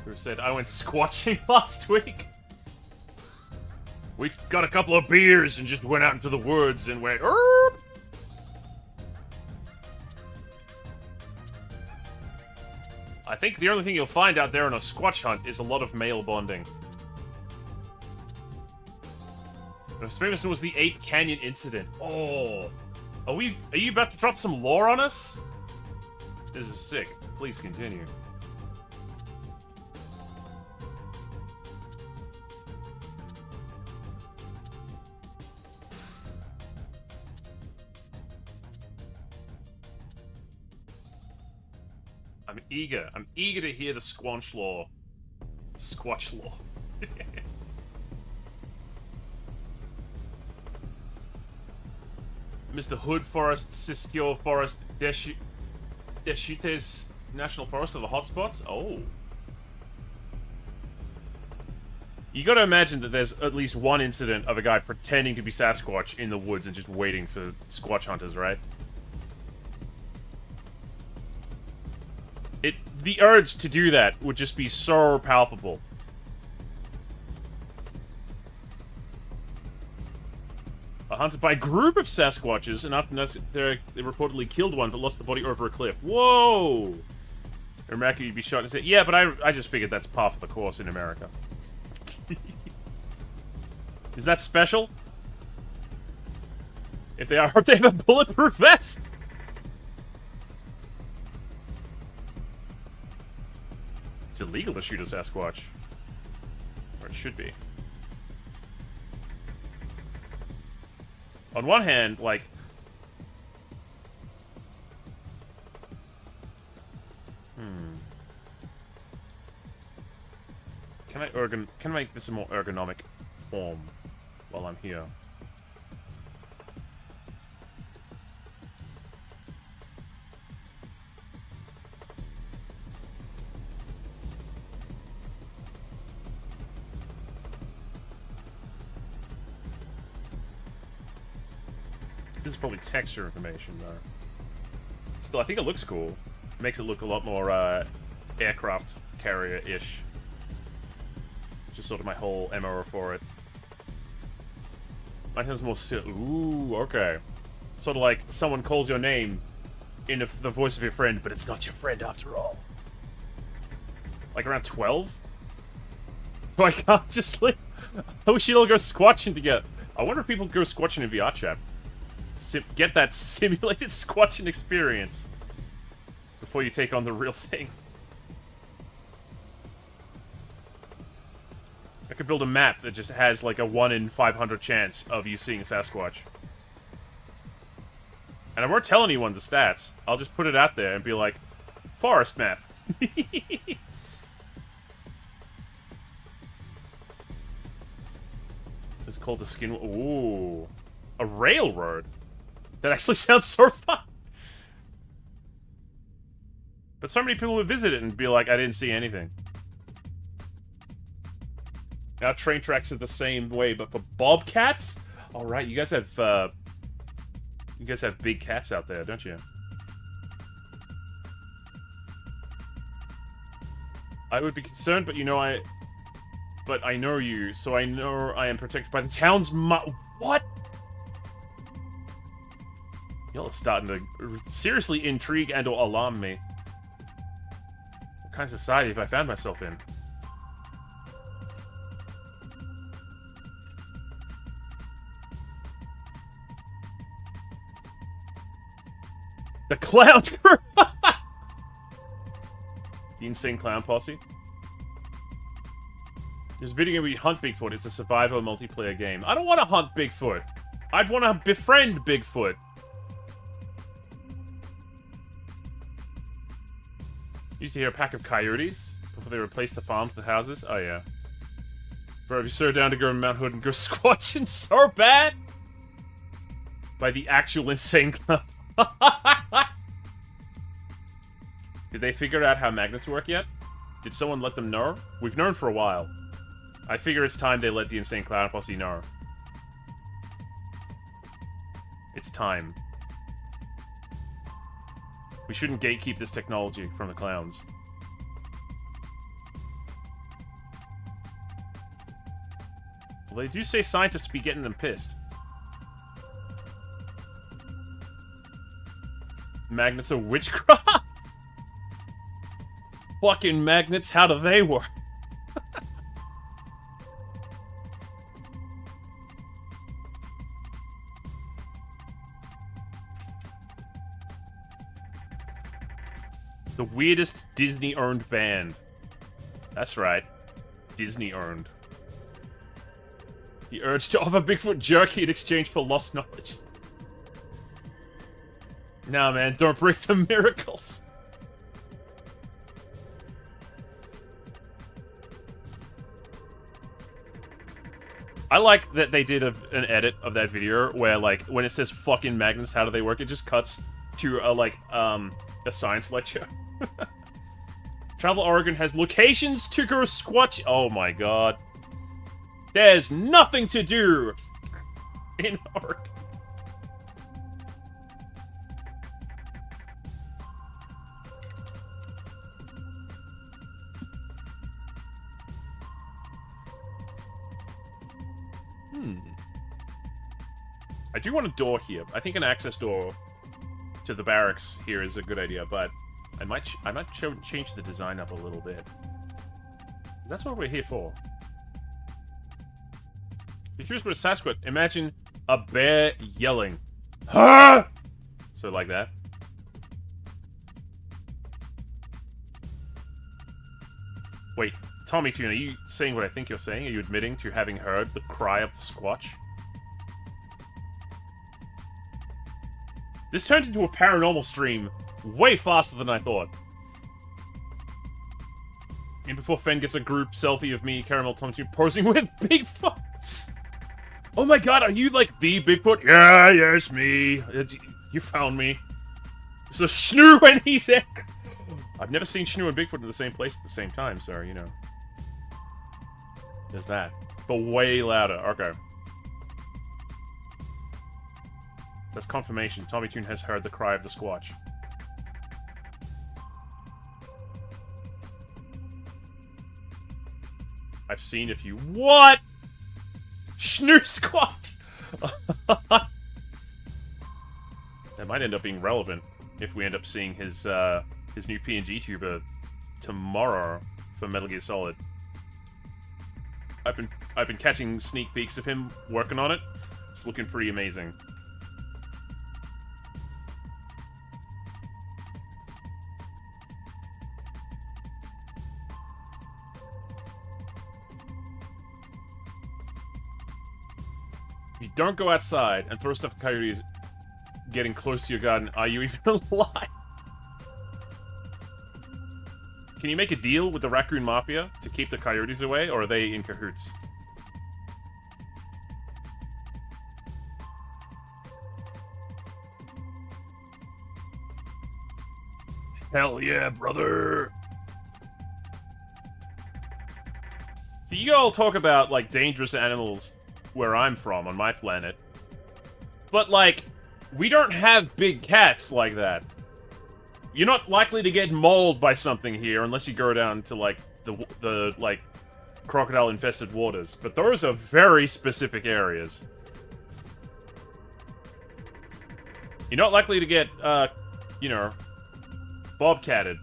Who said, I went squatching last week? We got a couple of beers and just went out into the woods and went, Erp! I think the only thing you'll find out there on a Squatch hunt is a lot of male bonding. The most famous one was the Ape Canyon incident. Oh. Are you about to drop some lore on us? This is sick. Please continue. I'm eager to hear the Squanch lore. Squatch lore. Mr. Hood Forest, Siskiyou Forest, Deschutes National Forest are the hotspots? Oh. You gotta imagine that there's at least one incident of a guy pretending to be Sasquatch in the woods and just waiting for Squatch hunters, right? The urge to do that would just be so palpable. Hunted by a group of Sasquatches, and after that, they reportedly killed one, but lost the body over a cliff. Whoa! In America, you'd be shot and say, yeah, but I just figured that's par for the course in America. Is that special? If they are, hope they have a bulletproof vest! It's illegal to shoot a Sasquatch. Or it should be. On one hand, like... Can I make this a more ergonomic form while I'm here? This is probably texture information, though. Still, I think it looks cool. Makes it look a lot more, aircraft carrier-ish. Just sort of my whole MO for it. Mine has more ooh, okay. Sort of like someone calls your name in the voice of your friend, but it's not your friend after all. Like around 12? So I can't just like... I wish you'd all go squatching together. I wonder if people go squatching in VR chat. Get that simulated squatching experience before you take on the real thing. I could build a map that just has like a 1 in 500 chance of you seeing a Sasquatch. And I won't tell anyone the stats. I'll just put it out there and be like, forest map. It's called the skin... Ooh. A railroad? That actually sounds so fun. But so many people would visit it and be like, I didn't see anything. Now train tracks are the same way, but for bobcats? Alright, you guys have big cats out there, don't you? I would be concerned, but but I know you, so I know I am protected by the town's what? Y'all are starting to seriously intrigue and or alarm me. What kind of society have I found myself in? The clown crew! The insane clown posse. This video game where you hunt Bigfoot. It's a survival multiplayer game. I don't want to hunt Bigfoot. I'd want to befriend Bigfoot. Used to hear a pack of coyotes before they replaced the farms with the houses. Oh yeah. Bro, if you're so down to go to Mount Hood and go squatching so bad by the actual insane clown. Did they figure out how magnets work yet? Did someone let them know? We've known for a while. I figure it's time they let the Insane Clown Posse know. It's time. We shouldn't gatekeep this technology from the clowns. Well, they do say scientists be getting them pissed. Magnets are witchcraft? Fucking magnets, how do they work? The weirdest Disney-owned band. That's right. Disney-owned. The urge to offer Bigfoot jerky in exchange for lost knowledge. Nah, man, don't break the miracles. I like that they did an edit of that video where, like, when it says fucking magnets, how do they work, it just cuts to, a science lecture. Travel Oregon has locations to go squatch. Oh my god. There's nothing to do in Oregon. I do want a door here. I think an access door to the barracks here is a good idea, but I might change the design up a little bit. That's what we're here for. If you're curious what a Sasquatch, imagine a bear yelling, "Huh!" So like that. Wait, Tommy Toon, are you saying what I think you're saying? Are you admitting to having heard the cry of the Squatch? This turned into a paranormal stream way faster than I thought. And before Fen gets a group selfie of me, Caramel Tommy Toon, posing with Bigfoot. Oh my god, are you like the Bigfoot? Yeah, it's me. You found me. So Schnoo and he's there. I've never seen Schnoo and Bigfoot in the same place at the same time, so, you know. There's that. But way louder. Okay. That's confirmation. Tommy Toon has heard the cry of the Squatch. I've seen a few. What? Schnoo Squatch! That might end up being relevant if we end up seeing his new PNG tuber tomorrow for Metal Gear Solid. I've been catching sneak peeks of him working on it. It's looking pretty amazing. You don't go outside and throw stuff at coyotes getting close to your garden. Are you even alive? Can you make a deal with the Raccoon Mafia to keep the coyotes away, or are they in cahoots? Hell yeah, brother! So you all talk about, like, dangerous animals where I'm from, on my planet. But, like, we don't have big cats like that. You're not likely to get mauled by something here unless you go down to, like, the like, crocodile-infested waters. But those are very specific areas. You're not likely to get, you know, bobcatted.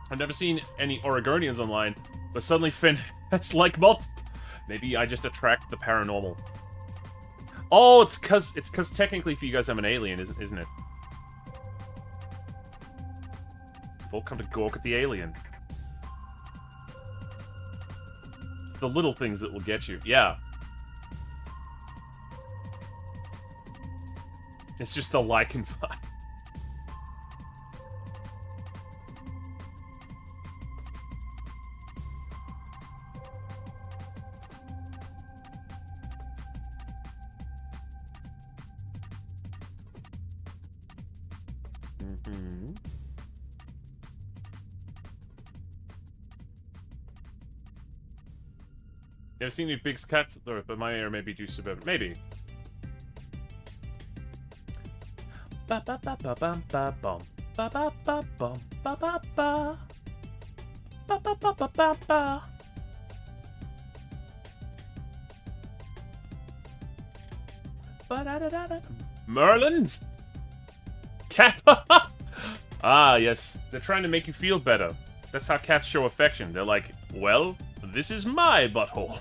I've never seen any Oregonians online, but suddenly Finn has, like, multiple... Maybe I just attract the paranormal. Oh, it's cause technically for you guys I'm an alien, isn't it? We've all come to gawk at the alien. The little things that will get you. Yeah. It's just the Lycan vibe. You ever seen any big cats? But my ear maybe do suburban. Maybe. Ba ba ba ba bum ba bum. Ba ba ba bum ba ba ba. Ba ba ba ba ba ba. Ba da da da da. Merlin? Cat? Ah, yes. They're trying to make you feel better. That's how cats show affection. They're like, well, this is my butthole.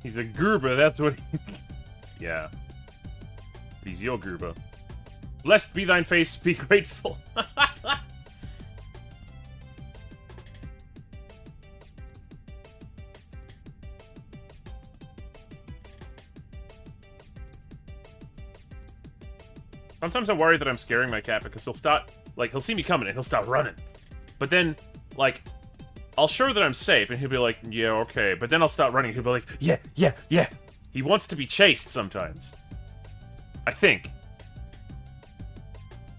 He's a Gerber, that's what he... Yeah. He's your Gerber. Blessed be thine face, be grateful. Sometimes I worry that I'm scaring my cat because he'll start... Like, he'll see me coming and he'll start running. But then, like... I'll show that I'm safe, and he'll be like, yeah, okay. But then I'll start running, and he'll be like, yeah, yeah, yeah. He wants to be chased sometimes. I think.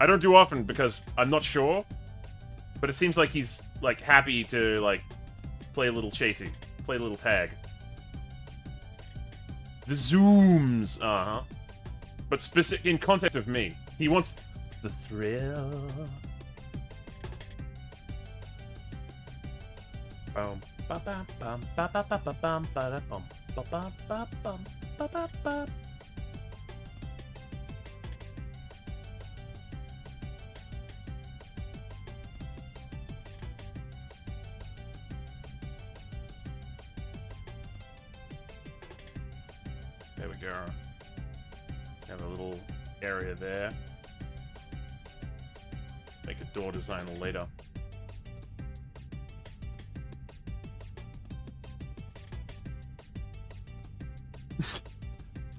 I don't do often because I'm not sure. But it seems like he's, like, happy to, like, play a little chasey. Play a little tag. The zooms. Uh-huh. But specific in context of me. He wants the thrill. Bum ba ba bum ba ba ba ba bum ba da bum ba ba ba bum ba ba ba. There we go. Have a little area there. Make a door design later.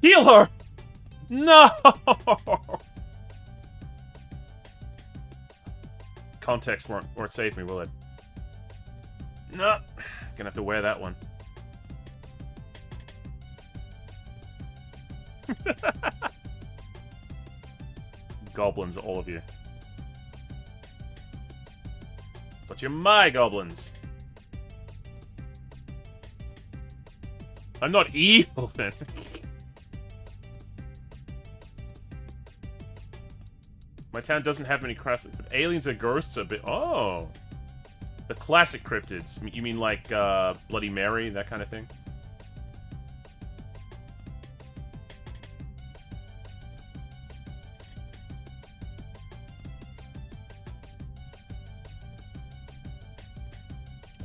Heal her! No! Context won't save me, will it? No. Gonna have to wear that one. Goblins, all of you. But you're my goblins. I'm not evil, then. My town doesn't have many classic, but aliens and ghosts are a bit... Oh! The classic cryptids. You mean like, Bloody Mary, that kind of thing?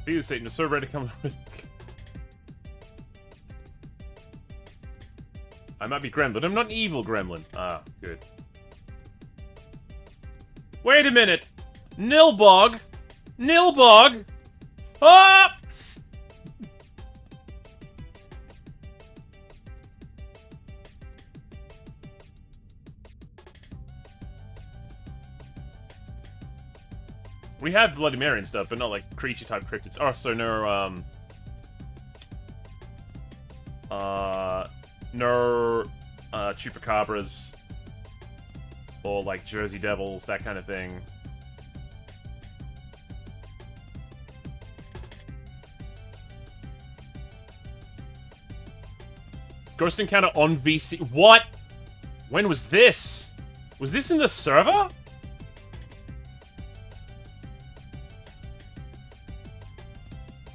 Be the Satan, the server ready to come with... I might be gremlin. I'm not an evil gremlin. Ah, good. Wait a minute! Nilbog! Nilbog! Ah! We have Bloody Mary and stuff, but not like creature-type cryptids. Oh, so no, chupacabras. Or like Jersey Devils, that kind of thing. Ghost encounter on VC. What? When was this? Was this in the server?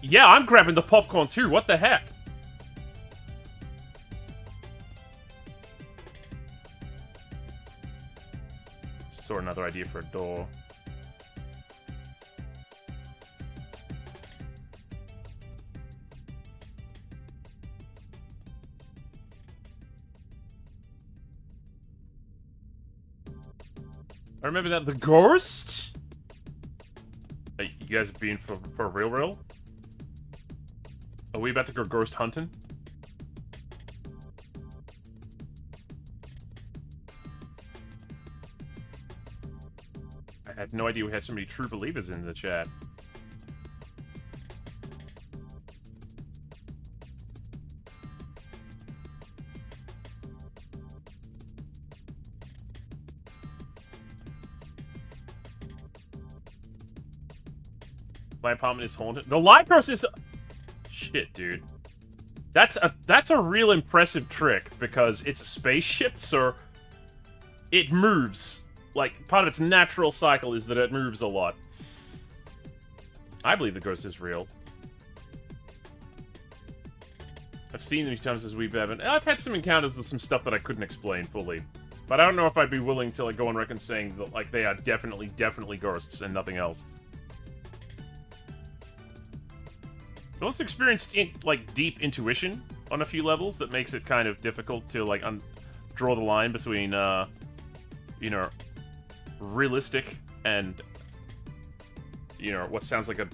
Yeah, I'm grabbing the popcorn too. What the heck? Saw another idea for a door. I remember that. The ghost? Hey, you guys been for real? Are we about to go ghost hunting? I had no idea we had so many true believers in the chat. My apartment is haunted. The Lykos is... Shit, dude. That's a real impressive trick, because it's a spaceship, so it moves. Like, part of its natural cycle is that it moves a lot. I believe the ghost is real. I've seen them as times as we've ever... I've had some encounters with some stuff that I couldn't explain fully. But I don't know if I'd be willing to, like, go on record saying that, like, they are definitely ghosts and nothing else. I've also experienced, like, deep intuition on a few levels that makes it kind of difficult to, like, draw the line between, you know, realistic and, you know, what sounds like a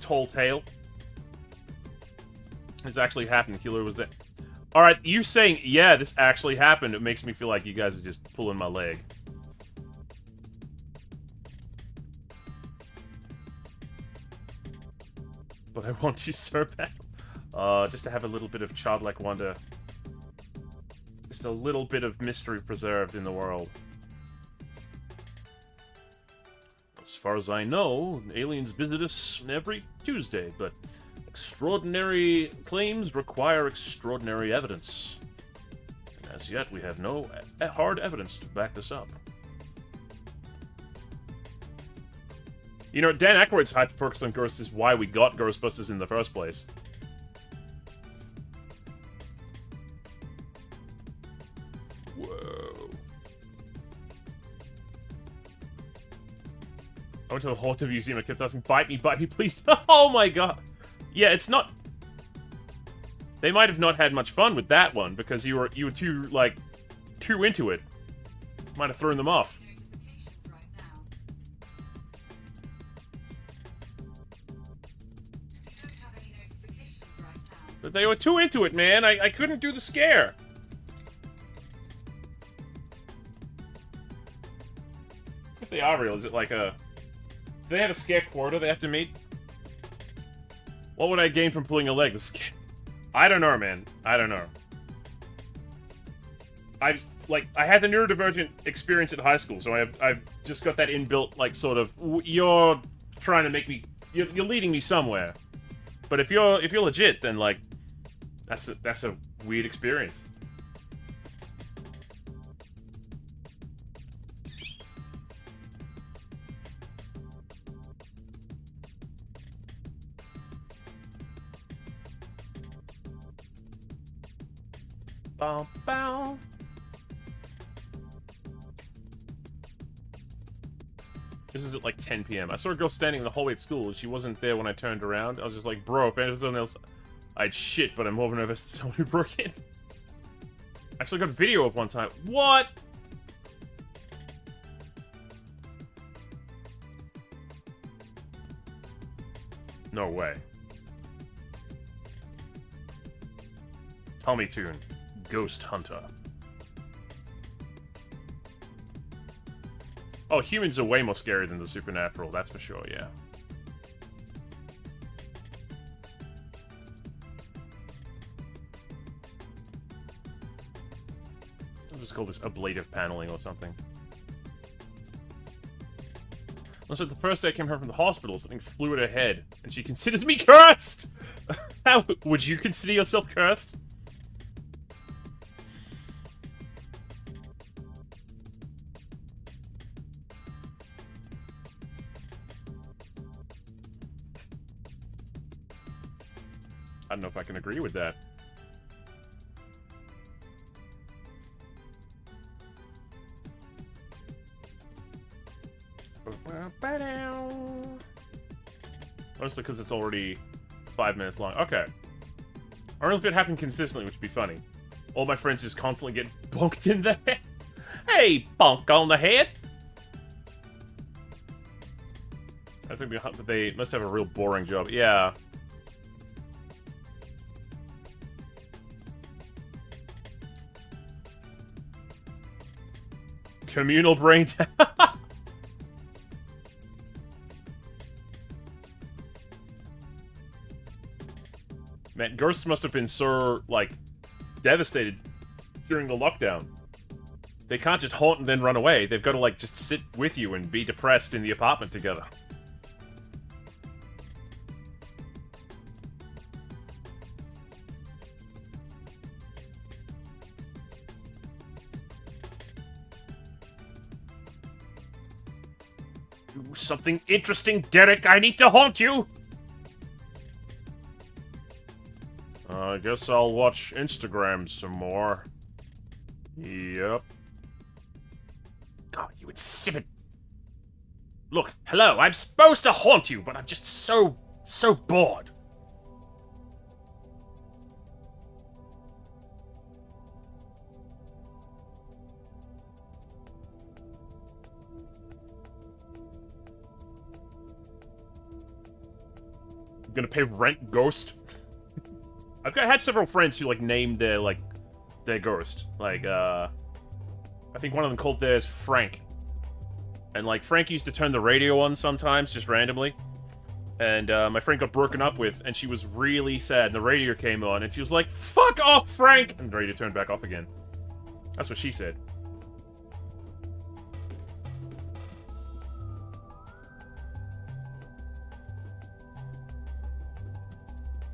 tall tale. This actually happened. Killer was there. Alright, you saying, yeah, this actually happened, it makes me feel like you guys are just pulling my leg. But I want you so bad. Just to have a little bit of childlike wonder. Just a little bit of mystery preserved in the world. As far as I know, aliens visit us every Tuesday, but extraordinary claims require extraordinary evidence. And as yet, we have no hard evidence to back this up. You know, Dan Aykroyd's hyper-focus on ghosts is why we got Ghostbusters in the first place. Whoa. I went to the Haunted Museum and kept asking, bite me, please. Oh my god. Yeah, it's not... They might have not had much fun with that one, because you were too, like, too into it. Might have thrown them off. But they were too into it, man. I couldn't do the scare. If they are real, is it like a... Do they have a scare quota they have to meet? What would I gain from pulling a leg? The scare... I don't know, man. I don't know. I had the neurodivergent experience at high school, so I've just got that inbuilt, like, sort of... You're trying to make me... You're leading me somewhere. But if you're legit, then, like... That's a weird experience. Bow, bow. This is at like 10 p.m. I saw a girl standing in the hallway at school, and she wasn't there when I turned around. I was just like, bro, if there's someone else... I'd shit, but I'm more nervous than someone who broke in. Actually got a video of one time. What? No way. Tommy Toon. Ghost Hunter. Oh, humans are way more scary than the supernatural, that's for sure, yeah. Call this ablative paneling or something. Also, the first day I came home from the hospital, something flew at her head, and she considers me cursed! How would you consider yourself cursed? I don't know if I can agree with that. Mostly because it's already 5 minutes long. Okay. I don't know if it happened consistently, which would be funny. All my friends just constantly get bonked in the head. Hey, bonk on the head! I think they must have a real boring job. Yeah. Communal brain. Man, ghosts must have been so, like, devastated during the lockdown. They can't just haunt and then run away. They've got to, like, just sit with you and be depressed in the apartment together. Do something interesting, Derek. I need to haunt you. I guess I'll watch Instagram some more. Yep. God, you insipid. Look, hello, I'm supposed to haunt you, but I'm just so bored. I'm gonna pay rent, ghost. I've had several friends who, like, named their ghost. Like, I think one of them called theirs Frank. And, like, Frank used to turn the radio on sometimes, just randomly. And, my friend got broken up with, and she was really sad, and the radio came on, and she was like, "Fuck off, Frank!" And the radio turned back off again. That's what she said.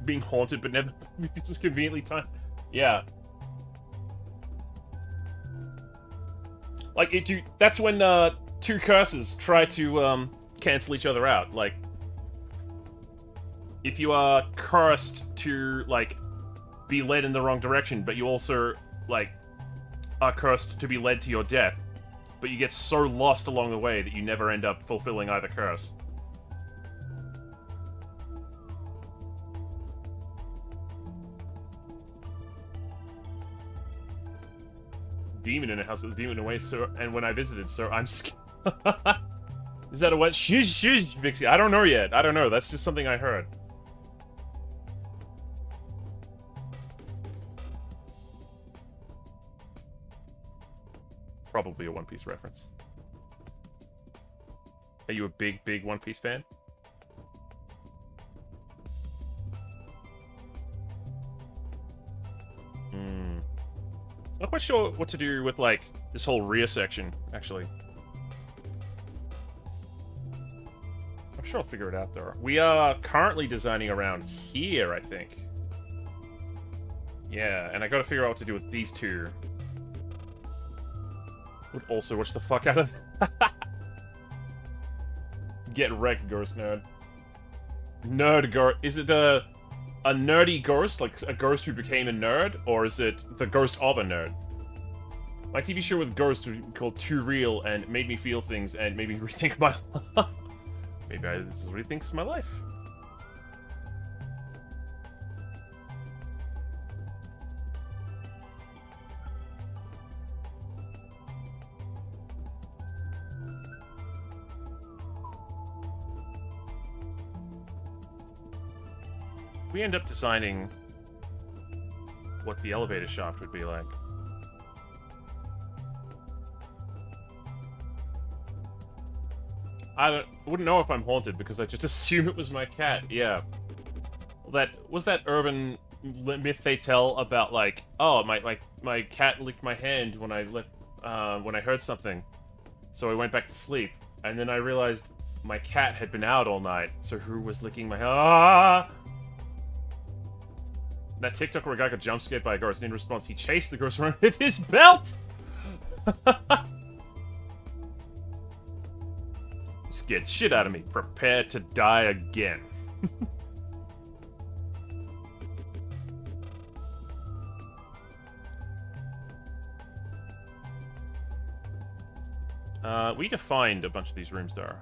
Being haunted, but never just conveniently timed. Yeah. Like, that's when, two curses try to, cancel each other out. Like, if you are cursed to, like, be led in the wrong direction, but you also, like, are cursed to be led to your death, but you get so lost along the way that you never end up fulfilling either curse. Demon in a house with a demon away, so, and when I visited, so I'm scared. Is that a what? Shush, Vixie. I don't know yet. I don't know. That's just something I heard. Probably a One Piece reference. Are you a big One Piece fan? Not quite sure what to do with, like, this whole rear section, actually. I'm sure I'll figure it out, though. We are currently designing around here, I think. Yeah, and I gotta figure out what to do with these two. Would also watch the fuck out of Get wrecked, ghost nerd. Nerd ghost. Is it a nerdy ghost, like a ghost who became a nerd, or is it the ghost of a nerd? My TV show with ghosts was called Too Real, and it made me feel things and made me rethink my life. Maybe this is rethinks my life. We end up designing what the elevator shaft would be like. I wouldn't know if I'm haunted because I just assume it was my cat. Yeah. That urban myth they tell about, like, oh, my cat licked my hand when I heard something. So I went back to sleep, and then I realized my cat had been out all night. So who was licking my hand? That TikTok where a guy got jump scared by a ghost, and in response, he chased the ghost around with his belt! Scared shit out of me. Prepare to die again. We defined a bunch of these rooms there.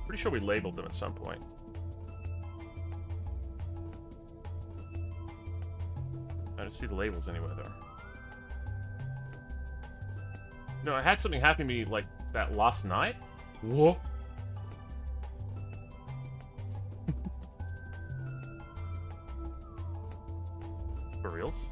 Pretty sure we labeled them at some point. I don't see the labels anywhere, though. No, I had something happen to me, like, that last night. Whoa. materials.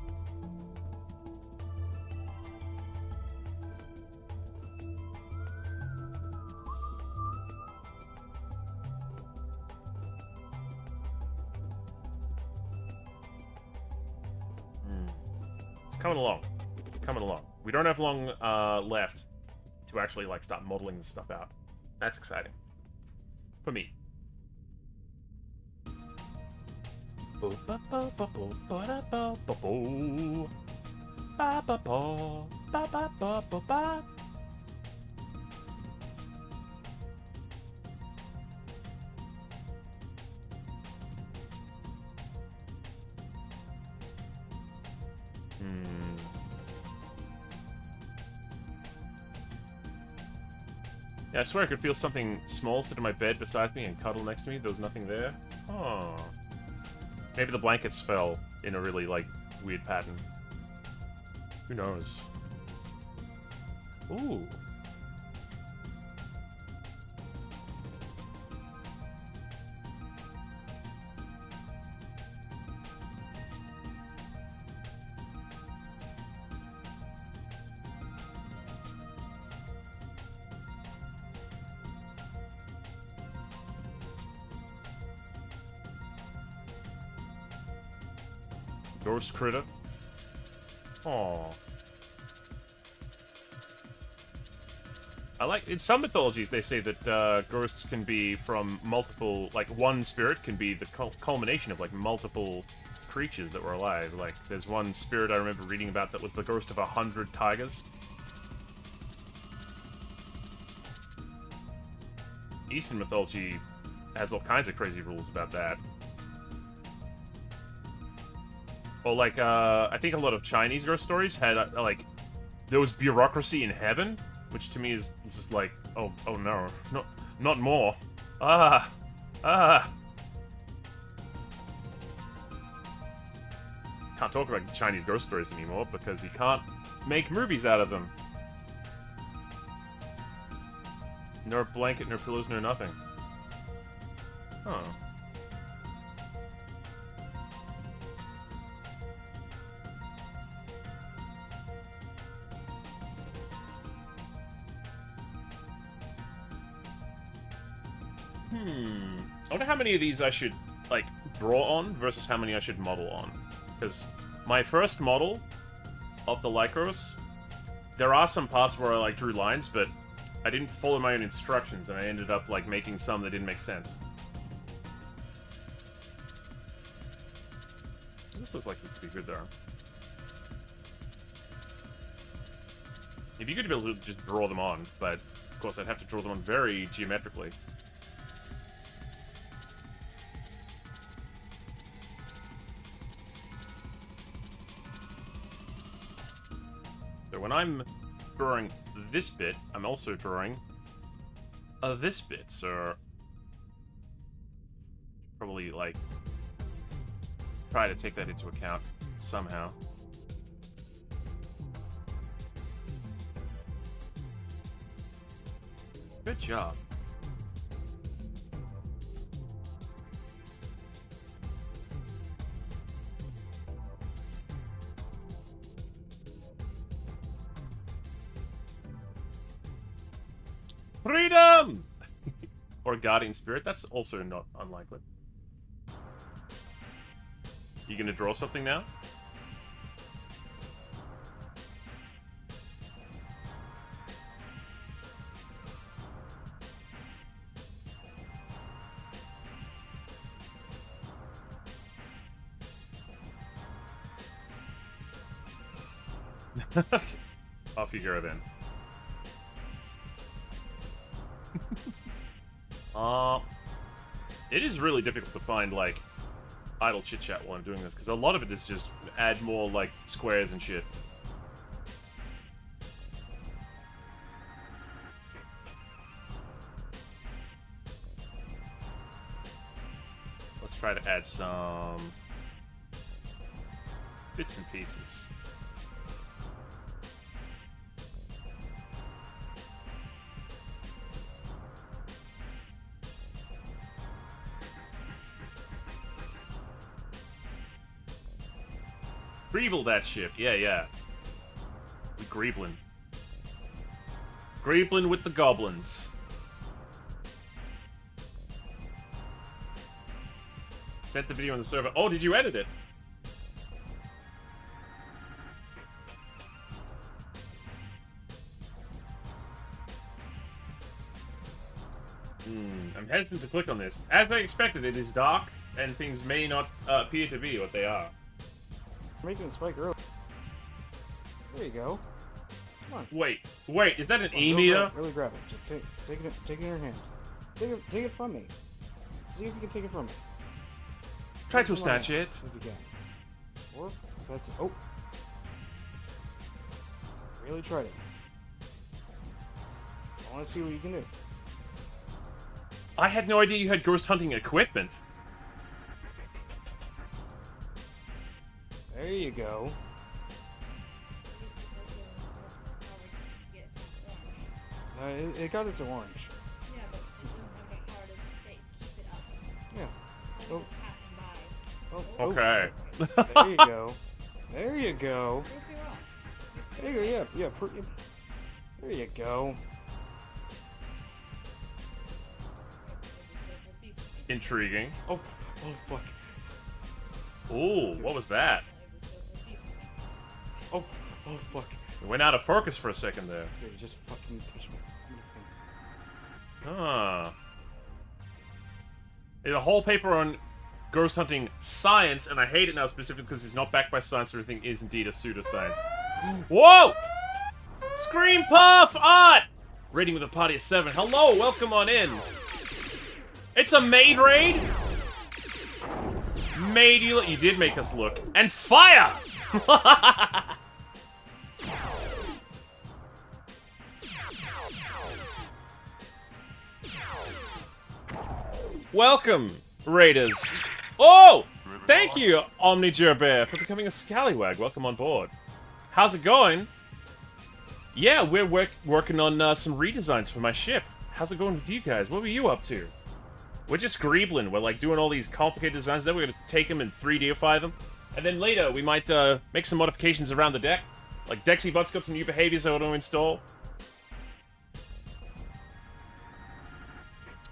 It's coming along. It's coming along. We don't have long left to actually like start modeling this stuff out. That's exciting. For me. Yeah, I swear I could feel something small sit on my bed beside me and cuddle next to me. There was nothing there. Oh. Maybe the blankets fell in a really, like, weird pattern. Who knows? Ooh. Ghost critter. Aww. I like, in some mythologies they say that ghosts can be from multiple, like one spirit can be the culmination of like multiple creatures that were alive. Like there's one spirit I remember reading about that was the ghost of 100 tigers. Eastern mythology has all kinds of crazy rules about that. Or like, I think a lot of Chinese ghost stories had, like, there was bureaucracy in heaven, which to me is just like, oh no, not more. Can't talk about Chinese ghost stories anymore because you can't make movies out of them. No blanket, no pillows, no nothing. Huh. I wonder how many of these I should, like, draw on versus how many I should model on. Because my first model of the Lykos, there are some parts where I, like, drew lines, but I didn't follow my own instructions, and I ended up, like, making some that didn't make sense. This looks like it could be good, though. It'd be good to be able to just draw them on, but, of course, I'd have to draw them on very geometrically. When I'm drawing this bit, I'm also drawing this bit, so probably, like, try to take that into account somehow. Good job. Freedom! Or a guardian spirit, that's also not unlikely. You gonna draw something now? Off you go then. It is really difficult to find, like, idle chit-chat while I'm doing this, because a lot of it is just add more, like, squares and shit. Let's try to add some bits and pieces. Greeble that ship. Yeah, yeah. We Greeblin. Greeblin with the goblins. Sent the video on the server. Oh, did you edit it? I'm hesitant to click on this. As I expected, it is dark, and things may not appear to be what they are. Making it spike early. There you go. Come on. Wait, is that an Come on, E-meter? really grab it. Just take it in your hand. Take it from me. See if you can take it from me. Try to snatch it. If you can. Or if that's really tried it. I want to see what you can do. I had no idea you had ghost hunting equipment. There you go. It got it to orange. Yeah, but it doesn't have the power to stay, keep it up. Yeah. Only Oh. just passing by. Okay. There you go. There you go. Prove me wrong. There you go. Yeah. There you go. Intriguing. Oh fuck. Ooh, what was that? Oh fuck. It went out of focus for a second there. Dude, just fucking touch my finger. Ah. There's a whole paper on ghost hunting science, and I hate it now specifically because it's not backed by science. Everything is indeed a pseudoscience. Whoa! Scream Puff Art! Rating with a party of 7. Hello, welcome on in. It's a maid raid? Maid, you did make us look. And fire! Welcome, Raiders. Oh! Thank you, Omnigerbear, for becoming a scallywag. Welcome on board. How's it going? Yeah, we're working on some redesigns for my ship. How's it going with you guys? What were you up to? We're just greebling. We're like doing all these complicated designs. Then we're gonna take them and 3Dify them, and then later we might make some modifications around the deck, like Dexy Butts got some new behaviors I want to install.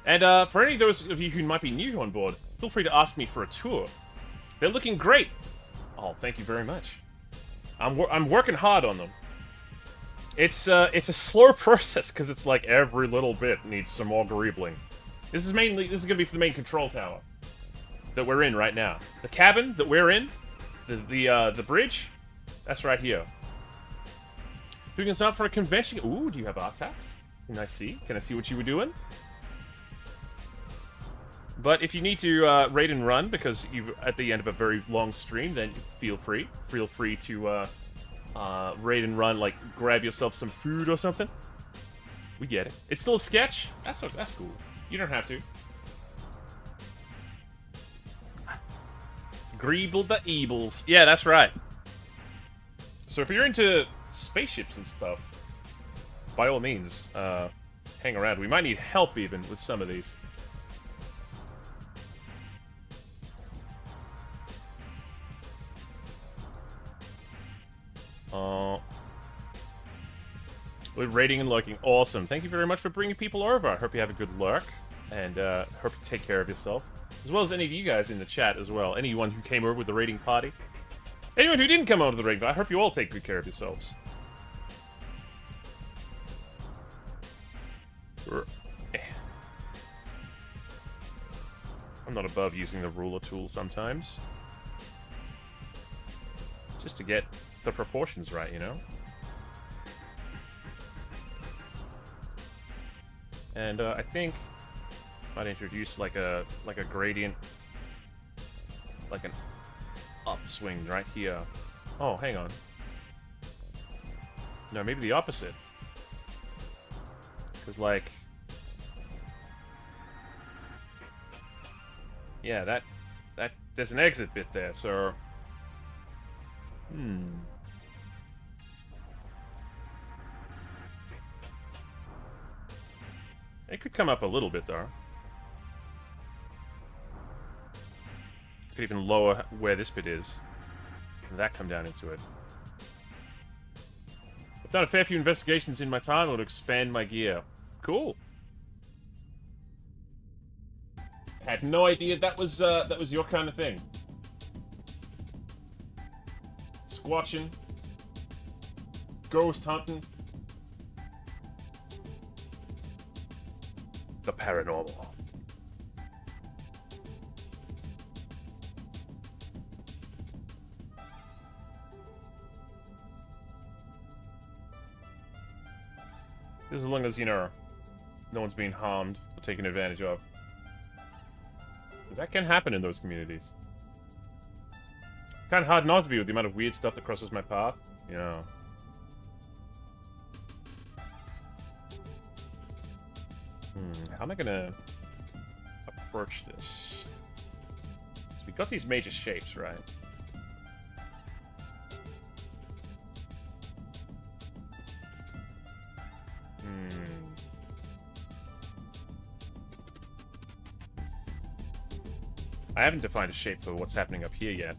And for any of those of you who might be new on board, feel free to ask me for a tour. They're looking great. Oh, thank you very much. I'm working hard on them. It's a slow process because it's like every little bit needs some more greebling. This is gonna be for the main control tower that we're in right now. The cabin that we're in, the bridge, that's right here. Doing this out for a convention. Ooh, do you have Arctax? Can I see? Can I see what you were doing? But if you need to raid and run because you're at the end of a very long stream, then feel free. Feel free to raid and run, like grab yourself some food or something. We get it. It's still a sketch. That's cool. You don't have to. Greeble the Eebles. Yeah, that's right. So if you're into spaceships and stuff, by all means, hang around. We might need help even with some of these. We're raiding and lurking. Awesome. Thank you very much for bringing people over. I hope you have a good lurk, and hope you take care of yourself. As well as any of you guys in the chat as well. Anyone who came over with the raiding party. Anyone who didn't come over to the raiding party, I hope you all take good care of yourselves. I'm not above using the ruler tool sometimes. Just to get the proportions right, you know? And I think I might introduce like a gradient, like an upswing right here. Oh, hang on. No, maybe the opposite. Because like, yeah, that there's an exit bit there, so it could come up a little bit, though. Could even lower where this bit is. that come down into it? I've done a fair few investigations in my time. I would expand my gear. Cool. Had no idea that was your kind of thing. Squatching. Ghost hunting. The paranormal. As long as, you know, no one's being harmed or taken advantage of. But that can happen in those communities. Kind of hard not to be with the amount of weird stuff that crosses my path. Yeah. How am I gonna approach this? So we got these major shapes, right? I haven't defined a shape for what's happening up here yet.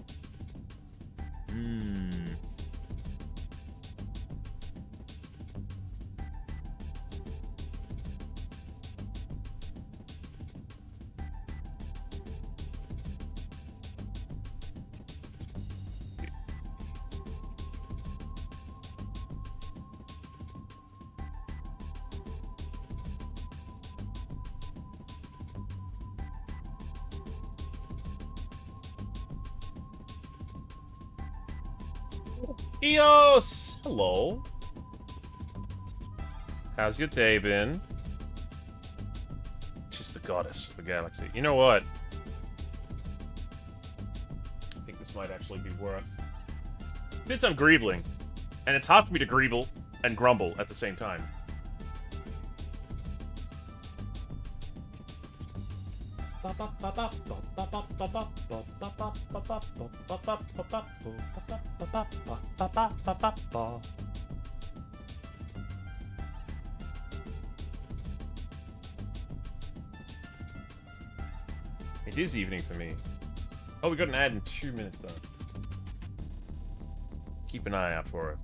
Eos! Hello. How's your day been? Just the goddess of the galaxy. You know what? I think this might actually be worth... Since I'm greebling, and it's hard for me to greeble and grumble at the same time. It is evening for me. Oh, we got an ad in 2 minutes, though. Keep an eye out for it.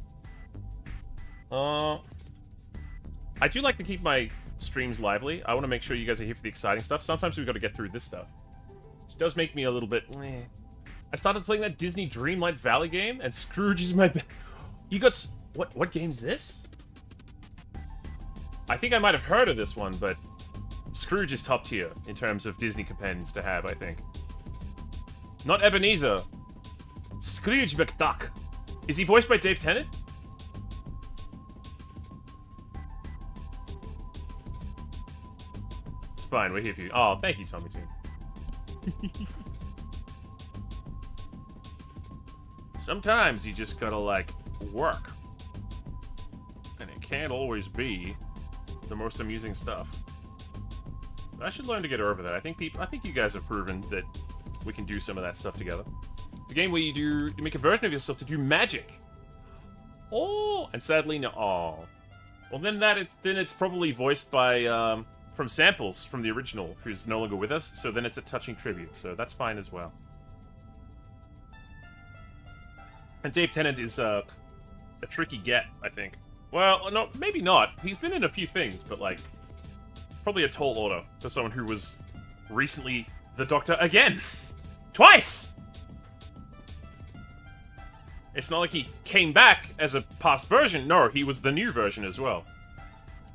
I do like to keep my streams lively. I want to make sure you guys are here for the exciting stuff. Sometimes we've got to get through this stuff. Which does make me a little bit... I started playing that Disney Dreamlight Valley game, and Scrooge is my... You got... What game's this? I think I might have heard of this one, but... Scrooge is top tier in terms of Disney companions to have, I think. Not Ebenezer. Scrooge McDuck. Is he voiced by Dave Tennant? It's fine, we're here for you. Oh, thank you, Tommy Toon. Sometimes you just gotta, like, work. And it can't always be the most amusing stuff. I should learn to get over that. I think you guys have proven that we can do some of that stuff together. It's a game where you make a version of yourself to do magic. Oh, and sadly no. Oh, well then it's probably voiced by from samples from the original, who's no longer with us. So then it's a touching tribute. So that's fine as well. And Dave Tennant is a tricky get, I think. Well, no, maybe not. He's been in a few things, but like. Probably a tall order for someone who was recently the Doctor again. Twice! It's not like he came back as a past version. No, he was the new version as well.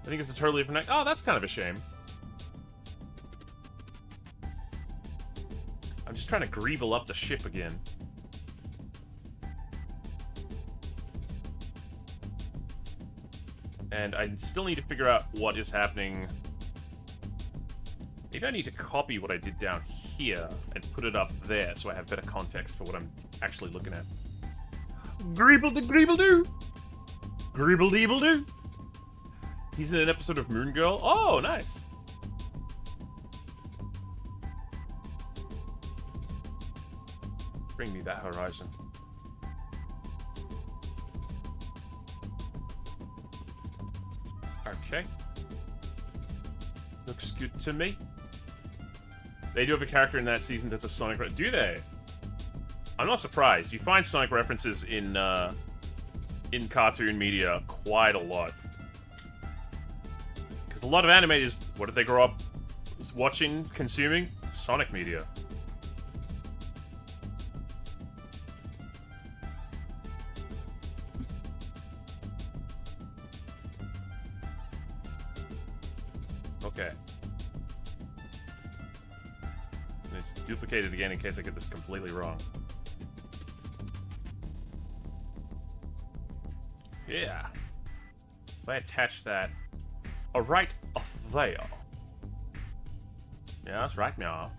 I think it's a totally different... Oh, that's kind of a shame. I'm just trying to greeble up the ship again. And I still need to figure out what is happening... Maybe I need to copy what I did down here and put it up there so I have better context for what I'm actually looking at. Greeble-de-greeble-doo! Greeble-deeble-doo! He's in an episode of Moon Girl. Oh, nice! Bring me that horizon. Okay. Looks good to me. They do have a character in that season that's a Sonic... Do they? I'm not surprised. You find Sonic references in cartoon media quite a lot. Because a lot of animators, what did they grow up watching, consuming? Sonic media. Okay. And it's duplicated again in case I get this completely wrong. Yeah. If I attach that... Oh, right off there. Yeah, that's right now.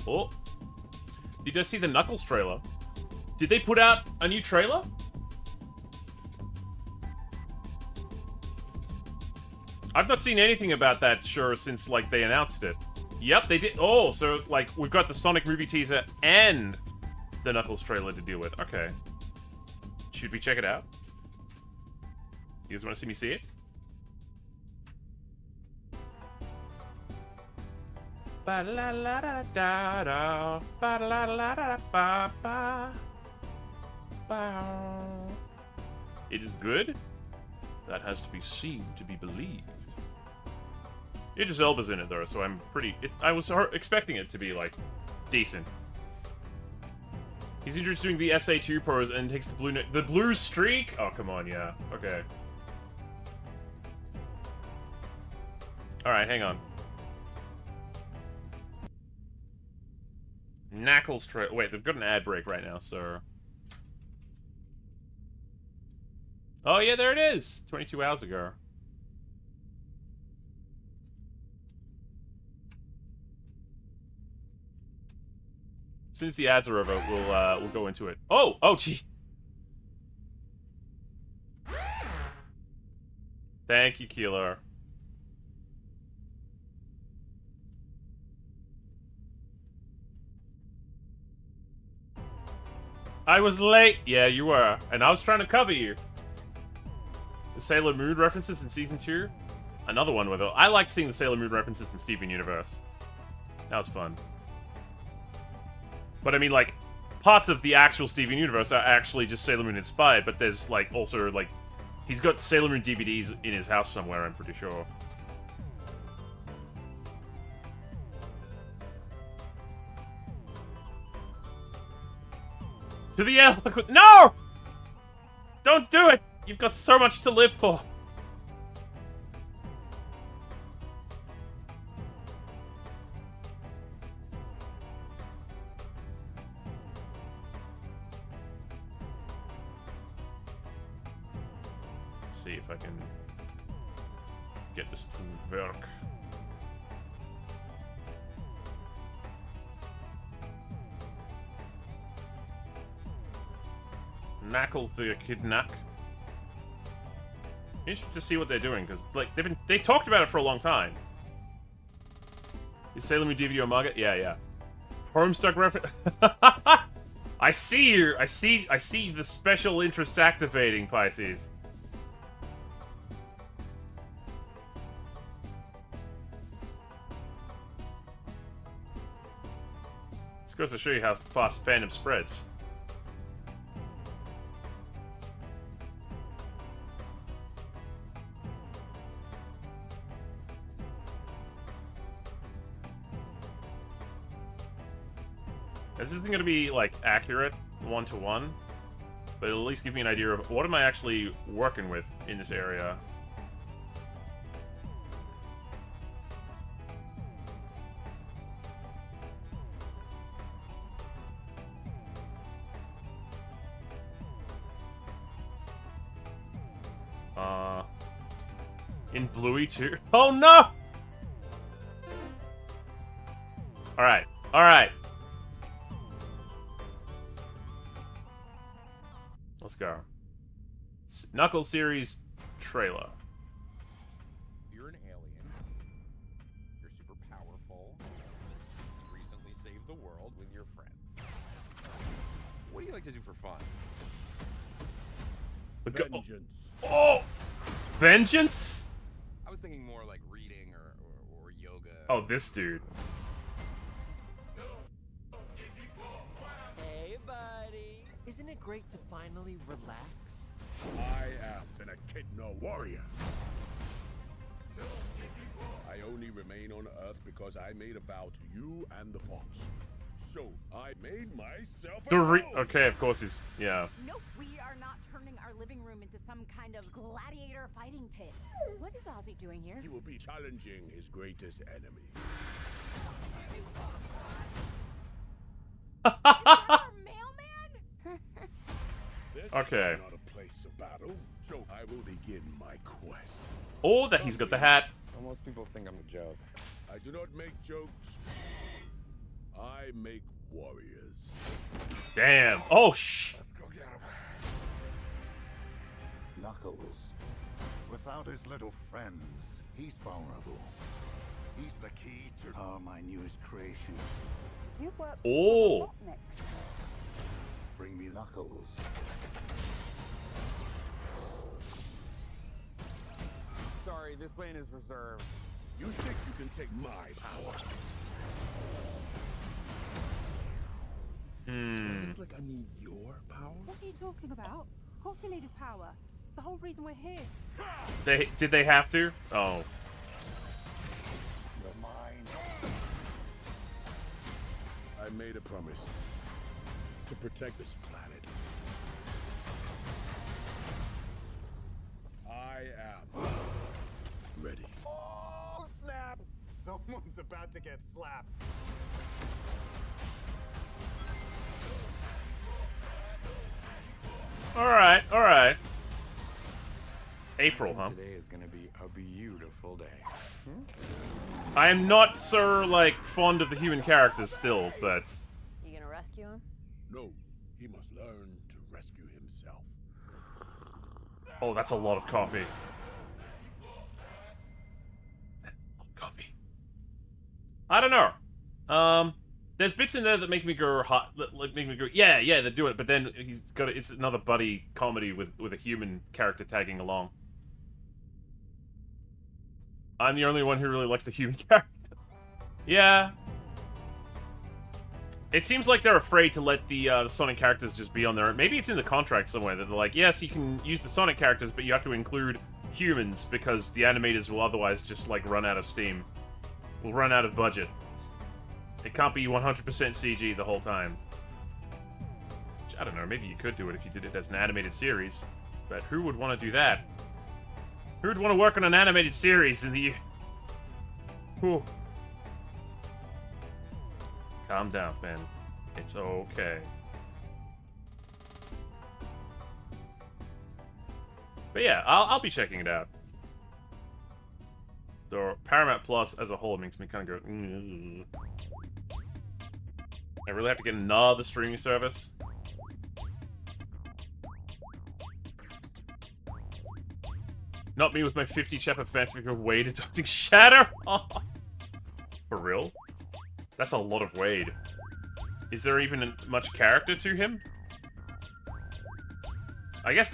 Oh. Did you guys see the Knuckles trailer? Did they put out a new trailer? I've not seen anything about that, sure, since, like, they announced it. Yep, they did. Oh, so, like, we've got the Sonic movie teaser and the Knuckles trailer to deal with. Okay. Should we check it out? You guys want to see me see it? Ba-la-la-da-da-da, ba-la-la-da-da-ba-ba. It is good? That has to be seen to be believed. Idris Elba's in it, though, so I'm pretty... I was expecting it to be, like, decent. He's introducing the SA2 pose and takes the blue streak? Oh, come on, yeah. Okay. Alright, hang on. Knuckles trailer. Wait, they've got an ad break right now, so... Oh, yeah, there it is! 22 hours ago. As soon as the ads are over, we'll go into it. Oh! Oh, gee! Thank you, Keeler. I was late! Yeah, you were. And I was trying to cover you. The Sailor Moon references in Season 2. Another one with it. I liked seeing the Sailor Moon references in Steven Universe. That was fun. But I mean, like, parts of the actual Steven Universe are actually just Sailor Moon inspired, but there's, like, also, like, he's got Sailor Moon DVDs in his house somewhere, I'm pretty sure. To the eloquent— No! Don't do it! You've got so much to live for. Let's see if I can get this to work. Knuckles the Kidnack. Interesting to see what they're doing, because, like, they talked about it for a long time. Is Sailor Moon DVD or manga? Yeah, yeah. Homestuck reference. I see you. I see the special interests activating, Pisces. This goes to show you how fast fandom spreads. This isn't going to be, like, accurate one-to-one, but it'll at least give me an idea of what am I actually working with in this area. In Bluey too? Oh no! Alright, alright. Let's go. Knuckles series trailer. You're an alien. You're super powerful. You recently saved the world with your friends. What do you like to do for fun? Vengeance. Oh! Vengeance? I was thinking more like reading or yoga. Oh, this dude. Hey, buddy. Isn't it great to finally relax? I am an Echidna warrior. I only remain on Earth because I made a vow to you and the Fox. So I made myself a home. Okay, of course he's... Yeah. Nope, we are not turning our living room into some kind of gladiator fighting pit. What is Ozzy doing here? He will be challenging his greatest enemy. Our mailman? This Okay. is not a place of battle, so I will begin my quest. Oh, that he's got the hat. Most people think I'm a joke. I do not make jokes. I make warriors. Damn. Oh, shh. Let's go get him. Lykos. Without his little friends, he's vulnerable. He's the key to my newest creation. You work Oh. next. Bring me Lykos. Sorry, this lane is reserved. You think you can take my power? Hmm. Look like I need your power? What are you talking about? Of course we need his power. It's the whole reason we're here. Did they have to? Oh. You're mine. I made a promise to protect this planet. I am ready. Oh, snap! Someone's about to get slapped. Alright, alright. April, huh? Today is gonna be a beautiful day. I am not so, like, fond of the human characters still, but... You gonna rescue him? No, he must learn to rescue himself. Oh, that's a lot of coffee. Coffee. I don't know. There's bits in there that make me go hot, like make me go, yeah, they're doing it. But then he's got it's another buddy comedy with a human character tagging along. I'm the only one who really likes the human character. Yeah. It seems like they're afraid to let the Sonic characters just be on their own. Maybe it's in the contract somewhere that they're like, yes, you can use the Sonic characters, but you have to include humans because the animators will otherwise just, like, run out of steam. Will run out of budget. It can't be 100% CG the whole time. Which, I don't know, maybe you could do it if you did it as an animated series. But who would want to do that? Who would want to work on an animated series in the... Whew. Calm down, Ben. It's okay. But yeah, I'll be checking it out. So Paramount Plus as a whole makes me kind of go... "Mm." I really have to get another streaming service? Not me with my 50 chapter fanfic of Wade adopting Shadow? Oh. For real? That's a lot of Wade. Is there even much character to him? I guess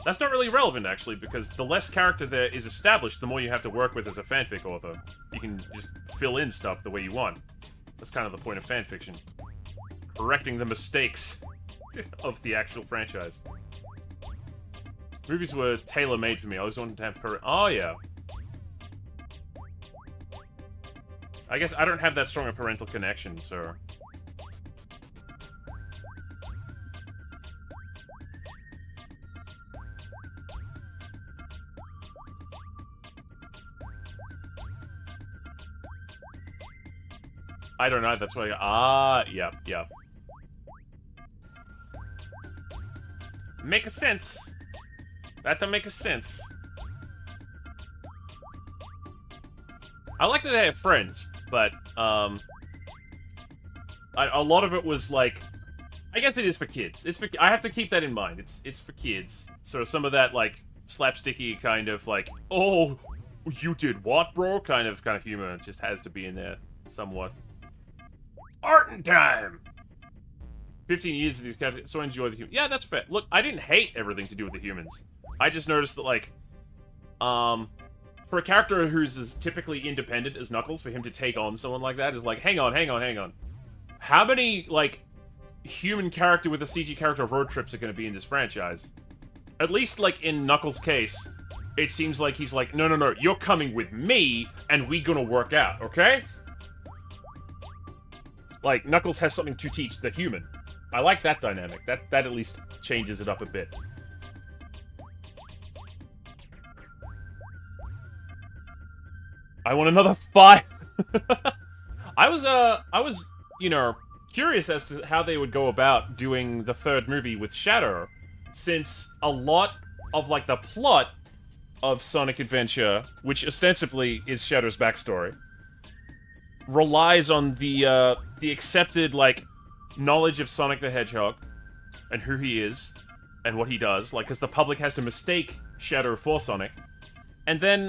that's not really relevant, actually, because the less character there is established, the more you have to work with as a fanfic author. You can just fill in stuff the way you want. That's kind of the point of fanfiction. Correcting the mistakes of the actual franchise. Movies were tailor-made for me. I always wanted to have oh, yeah. I guess I don't have that strong a parental connection, so... I don't know, that's why yep. Make a sense. That make a sense. I like that they have friends, but, a lot of it was like... I guess it is for kids. I have to keep that in mind. It's for kids. So some of that, like, slapsticky kind of, like, oh, you did what, bro? Kind of humor just has to be in there somewhat. Artin time! 15 years of these characters, so I enjoy the humans. Yeah, that's fair. Look, I didn't hate everything to do with the humans. I just noticed that, like, for a character who's as typically independent as Knuckles, for him to take on someone like that is like, hang on. How many, like, human character with a CG character road trips are going to be in this franchise? At least, like, in Knuckles' case, it seems like he's like, no, you're coming with me, and we gonna work out, okay? Like, Knuckles has something to teach the human. I like that dynamic. That at least changes it up a bit. I want another 5. I was, you know, curious as to how they would go about doing the third movie with Shadow, since a lot of, like, the plot of Sonic Adventure, which ostensibly is Shadow's backstory, relies on the accepted, like, knowledge of Sonic the Hedgehog, and who he is, and what he does, like, because the public has to mistake Shadow for Sonic. And then,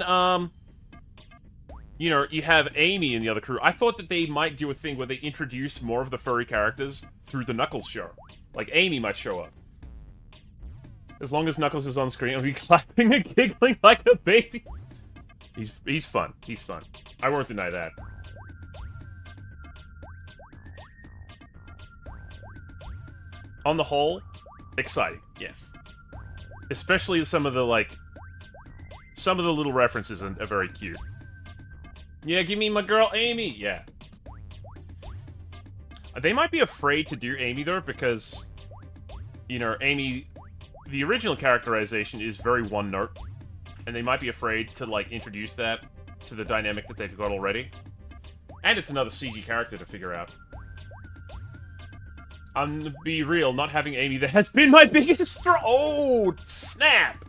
you know, you have Amy and the other crew. I thought that they might do a thing where they introduce more of the furry characters through the Knuckles show. Like, Amy might show up. As long as Knuckles is on screen, I'll be clapping and giggling like a baby. He's fun. He's fun. I won't deny that. On the whole, exciting, yes. Especially some of the, like, some of the little references are very cute. Yeah, give me my girl Amy! Yeah. They might be afraid to do Amy, though, because, you know, Amy, the original characterization is very one-note, and they might be afraid to, like, introduce that to the dynamic that they've got already. And it's another CG character to figure out. I'm gonna be real, not having Amy there has been my biggest oh, snap!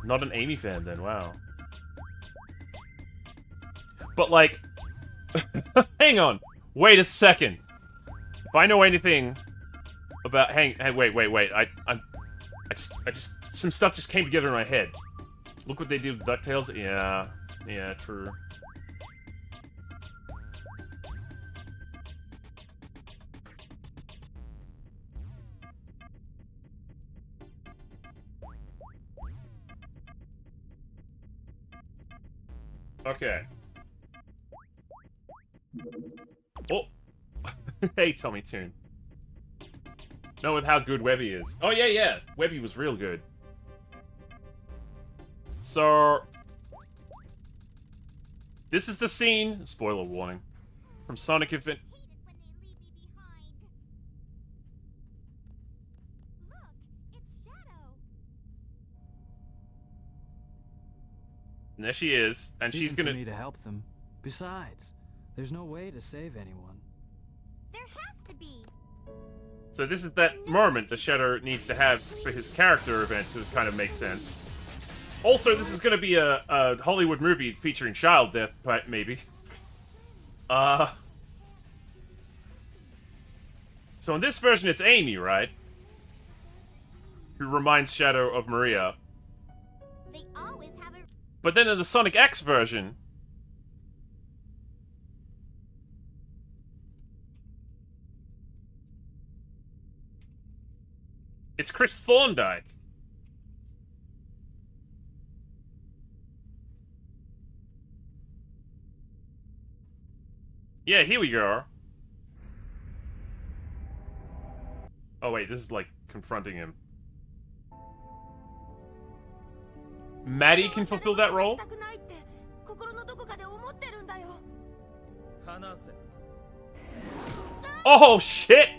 Not an Amy fan, then, wow. But, like, hang on. Wait a second. If I know anything about, hey, wait. I just, some stuff just came together in my head. Look what they did with DuckTales. Yeah, true. Okay. Oh! Hey, Tommy Toon. No, with how good Webby is. Oh, yeah. Webby was real good. So... this is the scene, spoiler warning, from Sonic Adventure. And there she is, and she's gonna... for me to help them. Besides, there's no way to save anyone. There has to be. So this is that moment the Shadow needs to have for his character event to kind of make sense. Also, this is gonna be a Hollywood movie featuring child death, maybe. So in this version, it's Amy, right? Who reminds Shadow of Maria. They always have a... But then in the Sonic X version... it's Chris Thorndike. Yeah, here we go. Oh wait, this is like confronting him. Maddie can fulfill that role? Oh shit!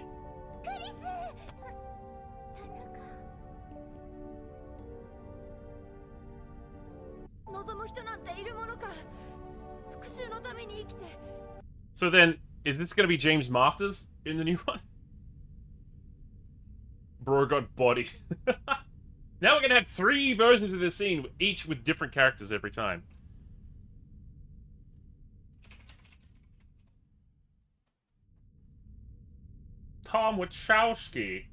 So then, is this gonna be James Masters in the new one? Bro got body. Now we're gonna have 3 versions of this scene, each with different characters every time. Tom Wachowski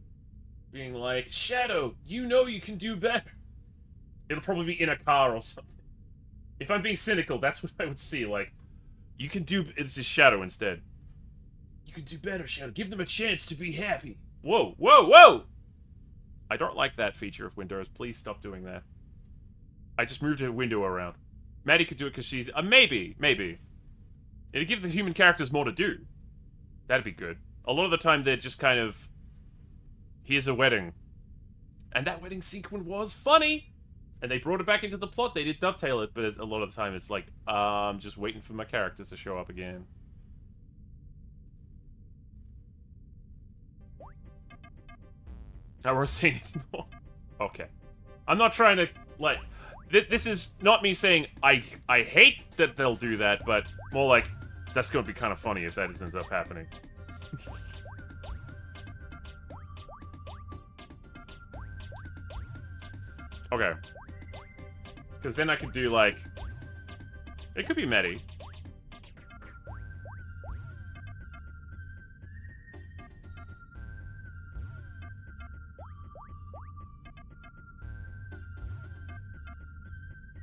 being like, Shadow, you know you can do better. It'll probably be in a car or something. If I'm being cynical, that's what I would see, like, you can do... it's a Shadow instead. could do better, Shadow. Give them a chance to be happy. Whoa, whoa, whoa! I don't like that feature of Windows. Please stop doing that. I just moved a window around. Maddie could do it because she's... maybe. It'd give the human characters more to do. That'd be good. A lot of the time, they're just kind of... Here's a wedding. And that wedding sequence was funny! And they brought it back into the plot. They did dovetail it, but a lot of the time it's like, I'm just waiting for my characters to show up again. Now we're saying anymore. Okay. I'm not trying to, like... This is not me saying I hate that they'll do that, but more like, that's going to be kind of funny if that ends up happening. Okay. Because then I could do, like... It could be Medi.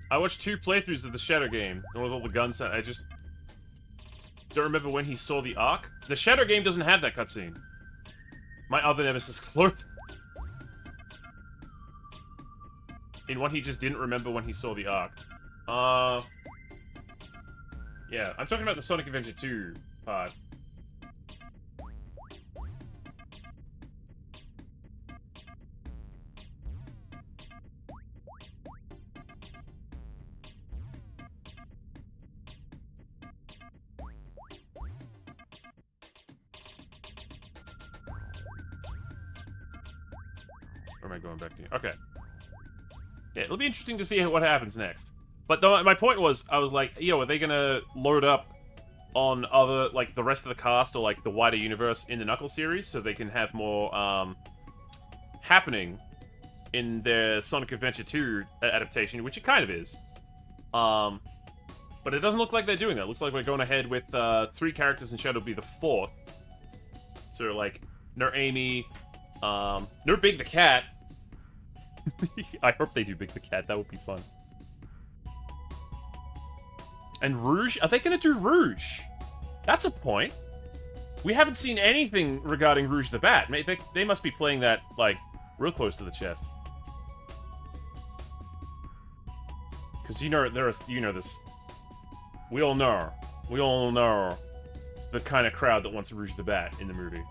I watched 2 playthroughs of the Shadow game, the one with all the guns. I just don't remember when he saw the arc. The Shadow game doesn't have that cutscene. My other nemesis, Clorth. In one he just didn't remember when he saw the arc. Yeah, I'm talking about the Sonic Adventure 2 part. Where am I going back to? Okay. Yeah, it'll be interesting to see what happens next. But my point was, I was like, yo, are they gonna load up on other, like, the rest of the cast or, like, the wider universe in the Knuckles series so they can have more, happening in their Sonic Adventure 2 adaptation, which it kind of is. But it doesn't look like they're doing that. It looks like we're going ahead with, 3 characters and Shadow will be the 4th. So, like, no Amy, no Big the Cat. I hope they do Big the Cat. That would be fun. And Rouge? Are they going to do Rouge? That's a point. We haven't seen anything regarding Rouge the Bat. They must be playing that, like, real close to the chest. Because you know this. We all know the kind of crowd that wants Rouge the Bat in the movie.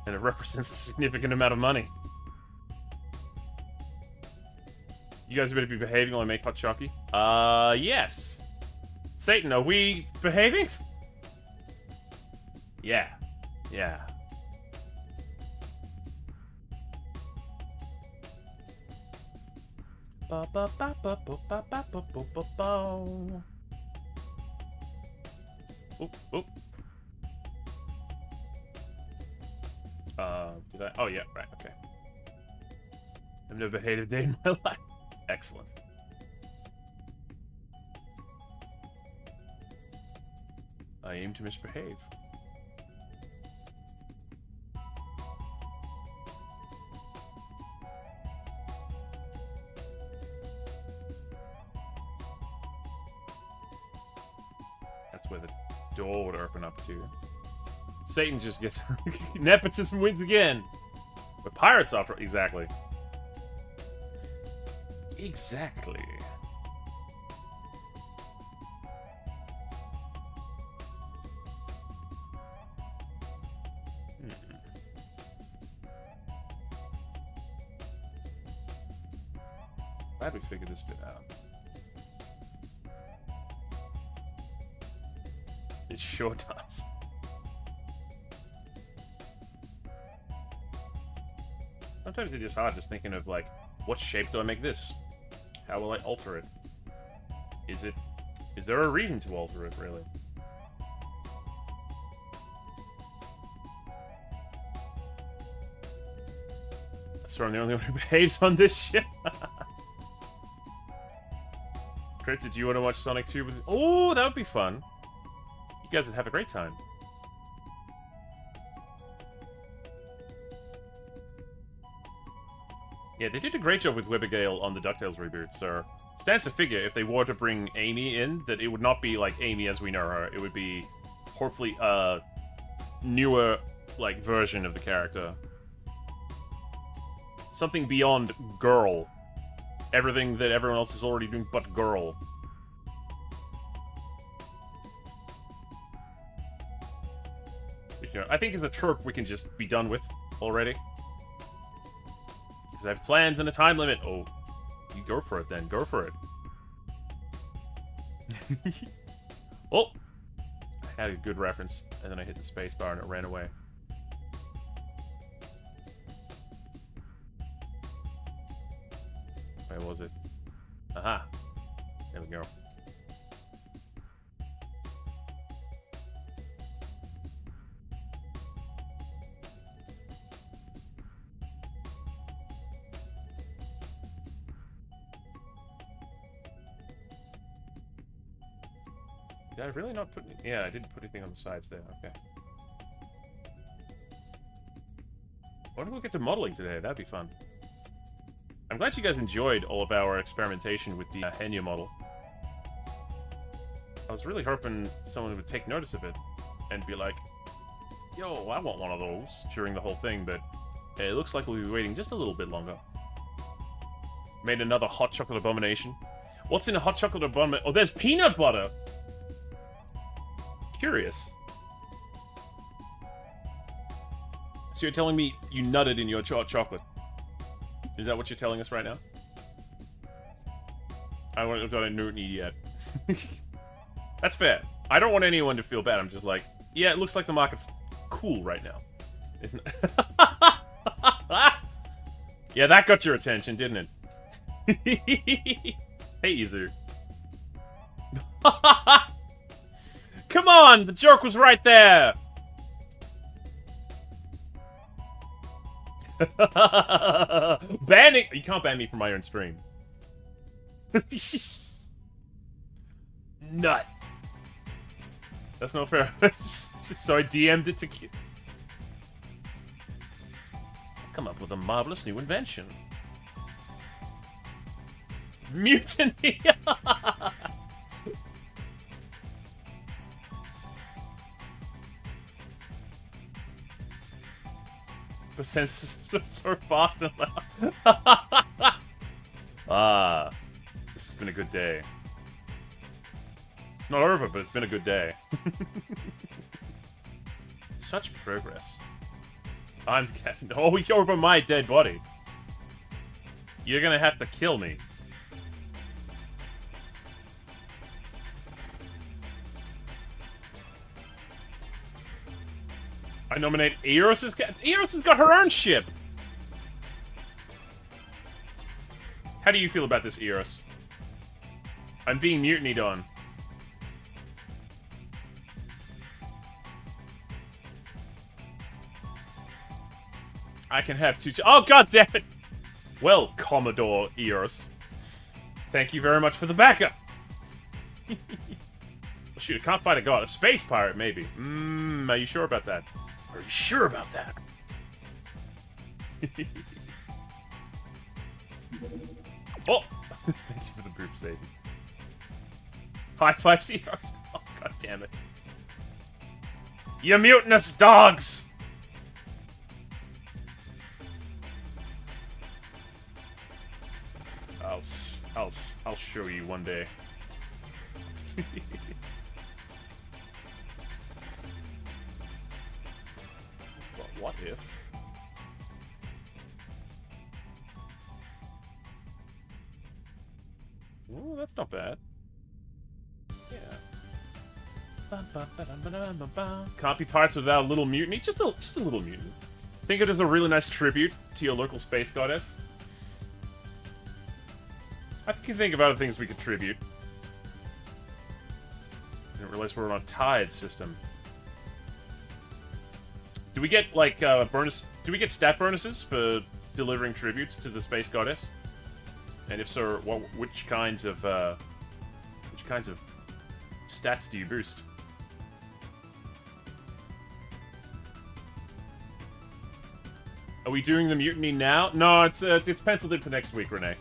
And it represents a significant amount of money. You guys better be behaving while I make hot chocky. Yes. Satan, are we behaving? Yeah. Yeah. Ba ba ba ba ba ba ba ba ba ba ba. Oop, oop. Did I? Oh, yeah, right, okay. I've never hated a day in my life. Excellent. I aim to misbehave. That's where the door would open up to. Satan just gets... Nepotism wins again! But pirates offer... Exactly. Exactly. Glad we figured this bit out. It sure does. Sometimes it's just hard just thinking of, like, what shape do I make this? How will I alter it? Is there a reason to alter it, really? I swear I'm the only one who behaves on this ship. Crit, did you want to watch Sonic 2 with... Oh, that would be fun. You guys would have a great time. Yeah, they did a great job with Webbergale on the DuckTales reboot, so stands to figure if they were to bring Amy in, that it would not be like Amy as we know her. It would be hopefully a newer, like, version of the character. Something beyond girl. Everything that everyone else is already doing but girl. You know, I think it's a trope we can just be done with already. Because I have plans and a time limit. Oh, you go for it then. Go for it. Oh! I had a good reference, and then I hit the spacebar and it ran away. Where was it? Aha! There we go. Did I really not put... Yeah, I didn't put anything on the sides there. Okay. What if we get to modeling today? That'd be fun. I'm glad you guys enjoyed all of our experimentation with the Henya model. I was really hoping someone would take notice of it and be like, yo, I want one of those during the whole thing, but it looks like we'll be waiting just a little bit longer. Made another hot chocolate abomination. What's in a hot chocolate abomination? Oh, there's peanut butter! Curious. So you're telling me you nutted in your chocolate? Is that what you're telling us right now? I haven't got a Newton yet. That's fair. I don't want anyone to feel bad. I'm just like, yeah, it looks like the market's cool right now. Isn't it? Yeah, that got your attention, didn't it? Hey, Izu. Come on! The joke was right there! Banning... You can't ban me from my own stream. Nut. That's not fair. So I DM'd it to... Come up with a marvelous new invention. Mutiny! The sense is so fast and loud. Ah, this has been a good day. It's not over, but it's been a good day. Such progress. I'm getting... Oh, you're over my dead body. You're gonna have to kill me. I nominate Eros' cat. Eros has got her own ship! How do you feel about this, Eros? I'm being mutinied on. I can have two... Oh, god damn it! Well, Commodore Eros. Thank you very much for the backup! Well, shoot, I can't fight a god. A space pirate, maybe. Are you sure about that? Are you sure about that? Oh! Thank you for the group saving. High five, Seahawks. Oh, god damn it. You mutinous dogs! I'll show you one day. But what if? Ooh, that's not bad. Yeah. Can't be pirates without a little mutiny. Just a little mutiny. Think of it as a really nice tribute to your local space goddess. I can think of other things we could tribute. I didn't realize we're on a tithe system. Do we get, like, bonus... Do we get stat bonuses for delivering tributes to the space goddess? And if so, which kinds of stats do you boost? Are we doing the mutiny now? No, it's penciled in for next week, Renee.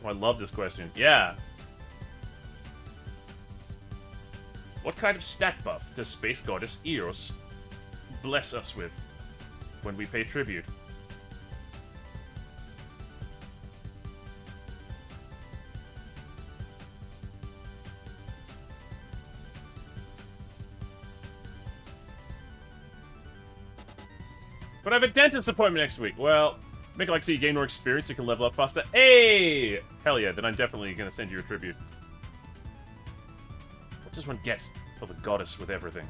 Oh, I love this question. Yeah. What kind of stat buff does Space Goddess Eos bless us with when we pay tribute? But I have a dentist appointment next week. Well, make it like so you gain more experience, you can level up faster. Hey! Hell yeah, then I'm definitely gonna send you a tribute. What does one get for the goddess with everything?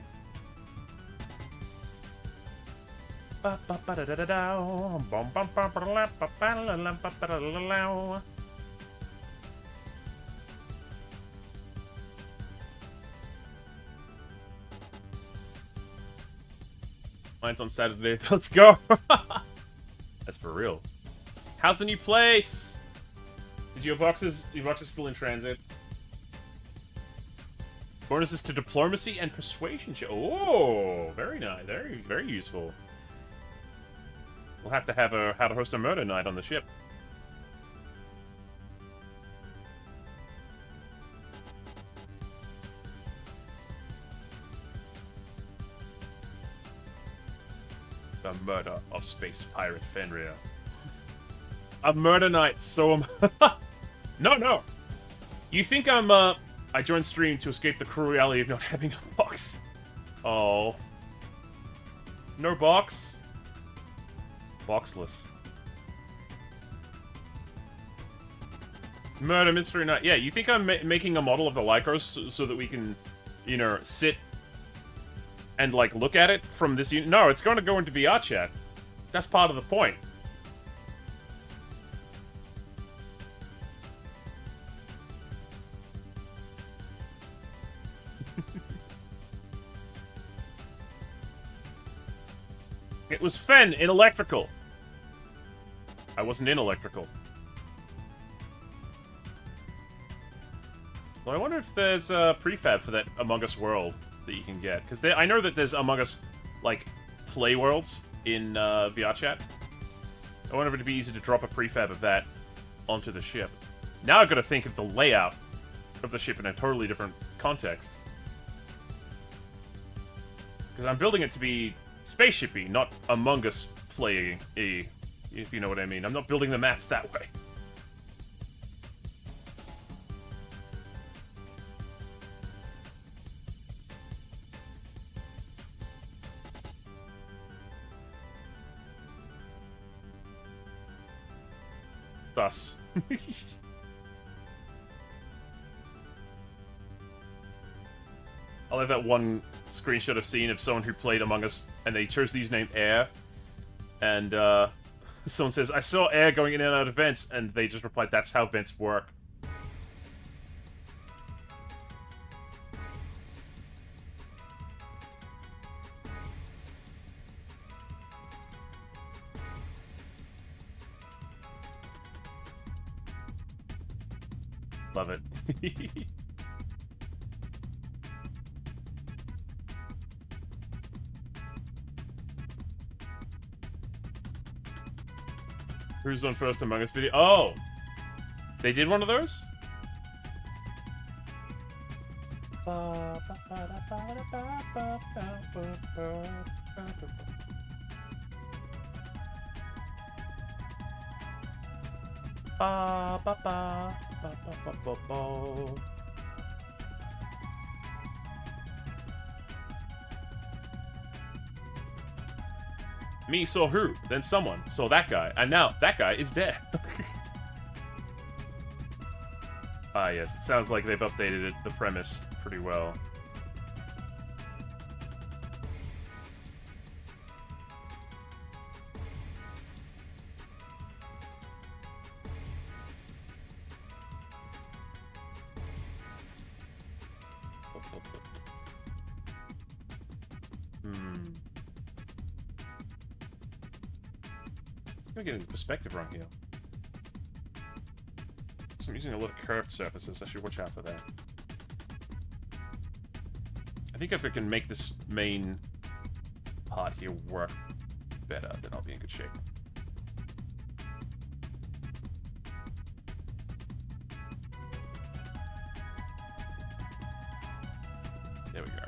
Mine's on Saturday. Let's go. That's for real. How's the new place? Did your boxes still in transit? Bonuses to diplomacy and persuasion. Oh, very nice. Very, very useful. We'll have to have a how to host a murder night on the ship. The murder of space pirate Fenrir. A murder night, so No. You think I'm, I joined stream to escape the cruel reality of not having a box. Oh. No box? Boxless. Murder mystery night. Yeah, you think I'm making a model of the Lykos so that we can, you know, sit and, like, look at it from this unit? No, it's going to go into VR chat. That's part of the point. It was Fen in electrical. I wasn't in electrical. Well, I wonder if there's a prefab for that Among Us world that you can get. Because I know that there's Among Us, like, play worlds in VR chat. I wonder if it'd be easy to drop a prefab of that onto the ship. Now I've got to think of the layout of the ship in a totally different context. Because I'm building it to be spaceshipy, not Among Us playing, if you know what I mean. I'm not building the map that way. Thus. I like that one screenshot I've seen of someone who played Among Us, and they chose the username Air, and someone says, I saw Air going in and out of vents, and they just replied, that's how vents work. Love it. Who's on first Among Us video? Oh! They did one of those? Me saw who, then someone saw that guy, and now that guy is dead. Ah, yes, it sounds like they've updated it, the premise pretty well. I'm getting the perspective wrong here. So I'm using a lot of curved surfaces. I should watch out for that. I think if I can make this main part here work better, then I'll be in good shape. There we go.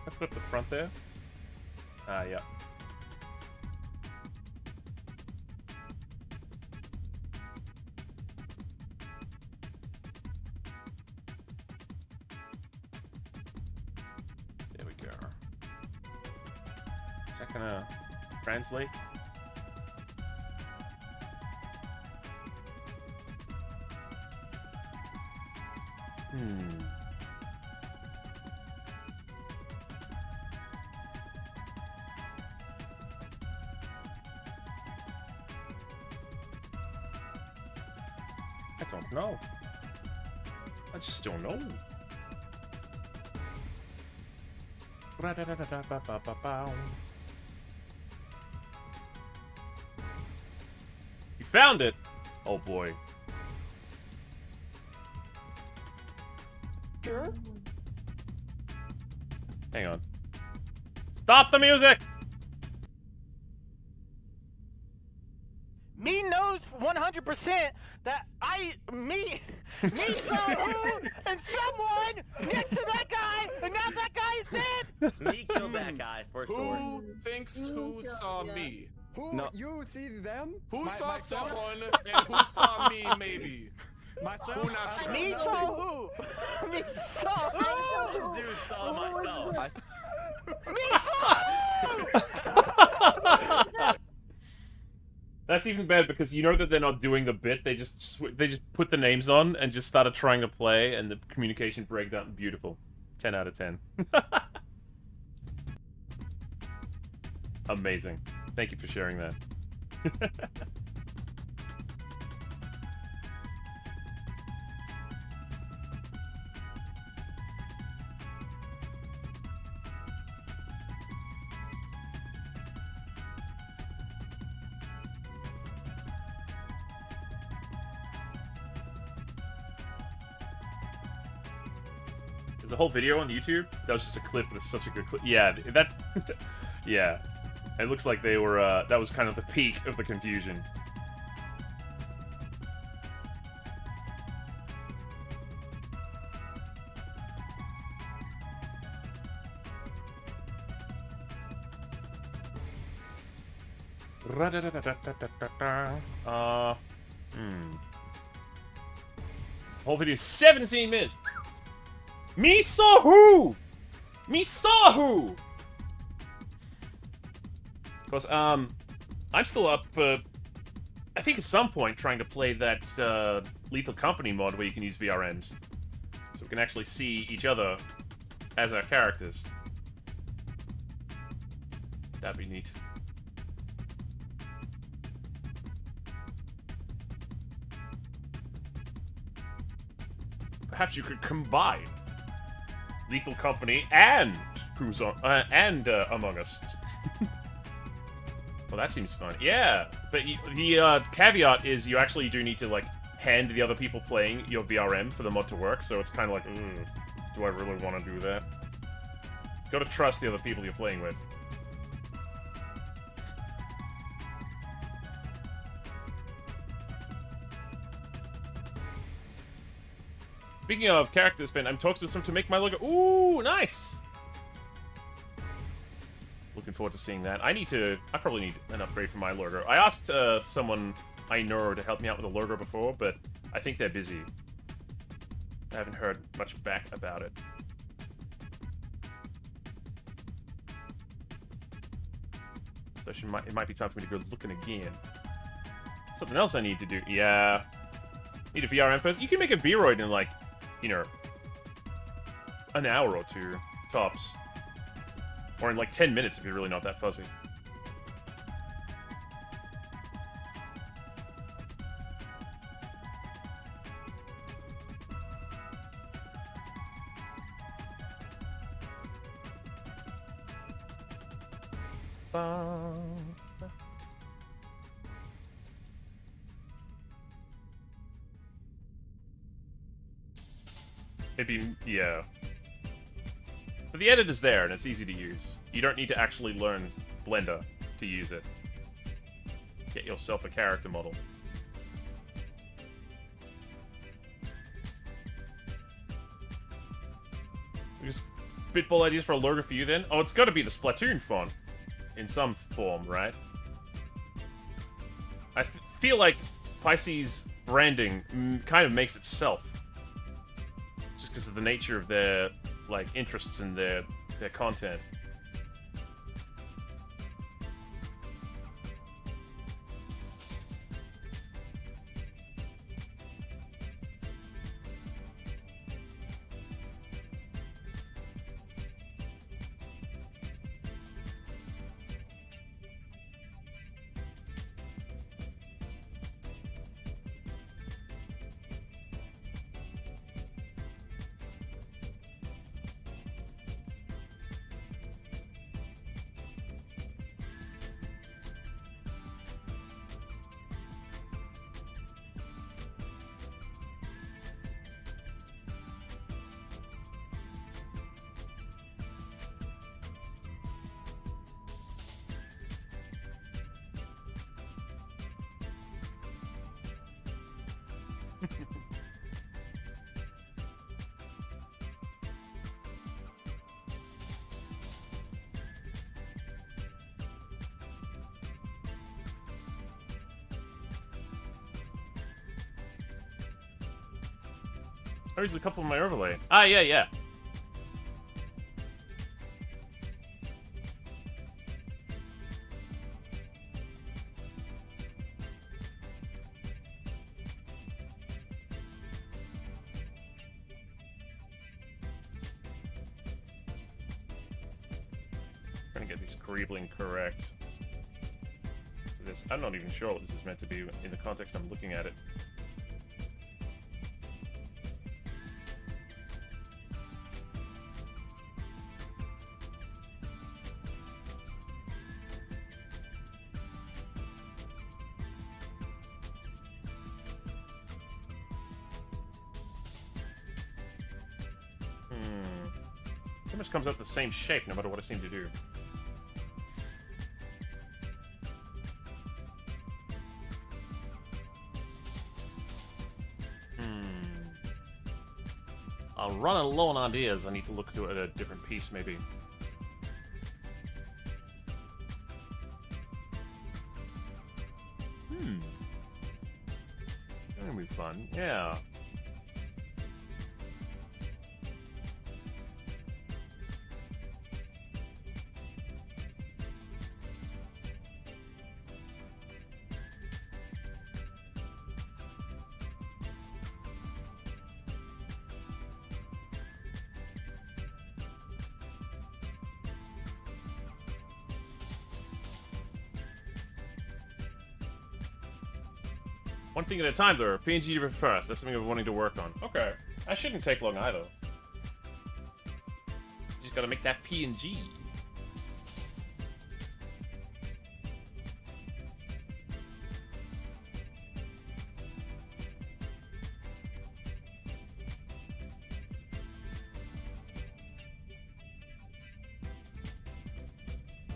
Let's put up the front there. Yeah. There we go. Is that gonna translate? I don't know. I just don't know. You found it! Oh boy. Sure. Hang on. Stop the music! Me knows 100% that me saw who and someone next to that guy, and now that guy is dead. Me killed that guy for sure. Who thinks who saw me? Who? No. You see them? Who saw myself? someone and who saw me maybe? Myself? Who not sure? Me saw who? Me saw who? Dude, saw myself. Me saw who? That's even better because you know that they're not doing the bit. They just put the names on and just started trying to play, and the communication breakdown. Beautiful. 10 out of 10. Amazing. Thank you for sharing that. There's a whole video on YouTube. That was just a clip, but it's such a good clip. Yeah, that... yeah. It looks like they were, that was kind of the peak of the confusion. Whole video is 17 minutes. Me saw who? Me saw who? Because, I'm still up, I think at some point trying to play that, Lethal Company mod where you can use VRMs. So we can actually see each other as our characters. That'd be neat. Perhaps you could combine Lethal Company and Who's on Among Us. Well, that seems fun. Yeah, but the caveat is you actually do need to like hand the other people playing your VRM for the mod to work. So it's kind of like, do I really want to do that? Got to trust the other people you're playing with. Speaking of characters, Finn, I'm talking to some to make my logo. Ooh, nice! Looking forward to seeing that. I probably need an upgrade for my logo. I asked someone I know to help me out with a logo before, but I think they're busy. I haven't heard much back about it. So it might be time for me to go looking again. Something else I need to do. Yeah. Need a VRM first. You can make a V-Roid in like, you know, an hour or two, tops. Or in like 10 minutes if you're really not that fuzzy. Maybe, yeah. But the editor's there, and it's easy to use. You don't need to actually learn Blender to use it. Get yourself a character model. Just spitball ideas for a logo for you then? Oh, it's got to be the Splatoon font. In some form, right? I feel like Pisces branding kind of makes itself. Just because of the nature of their, like, interests in their content. I used a couple of my overlay. Ah, yeah, yeah. Trying to get these greebling correct. I'm not even sure what this is meant to be in the context I'm looking at it. It almost comes out the same shape no matter what I seem to do. I'm running low on ideas. I need to look at a different piece, maybe. That'll be fun. Yeah. One thing at a time, though. PNG first. That's something I'm wanting to work on. Okay. That shouldn't take long either. You just gotta make that PNG.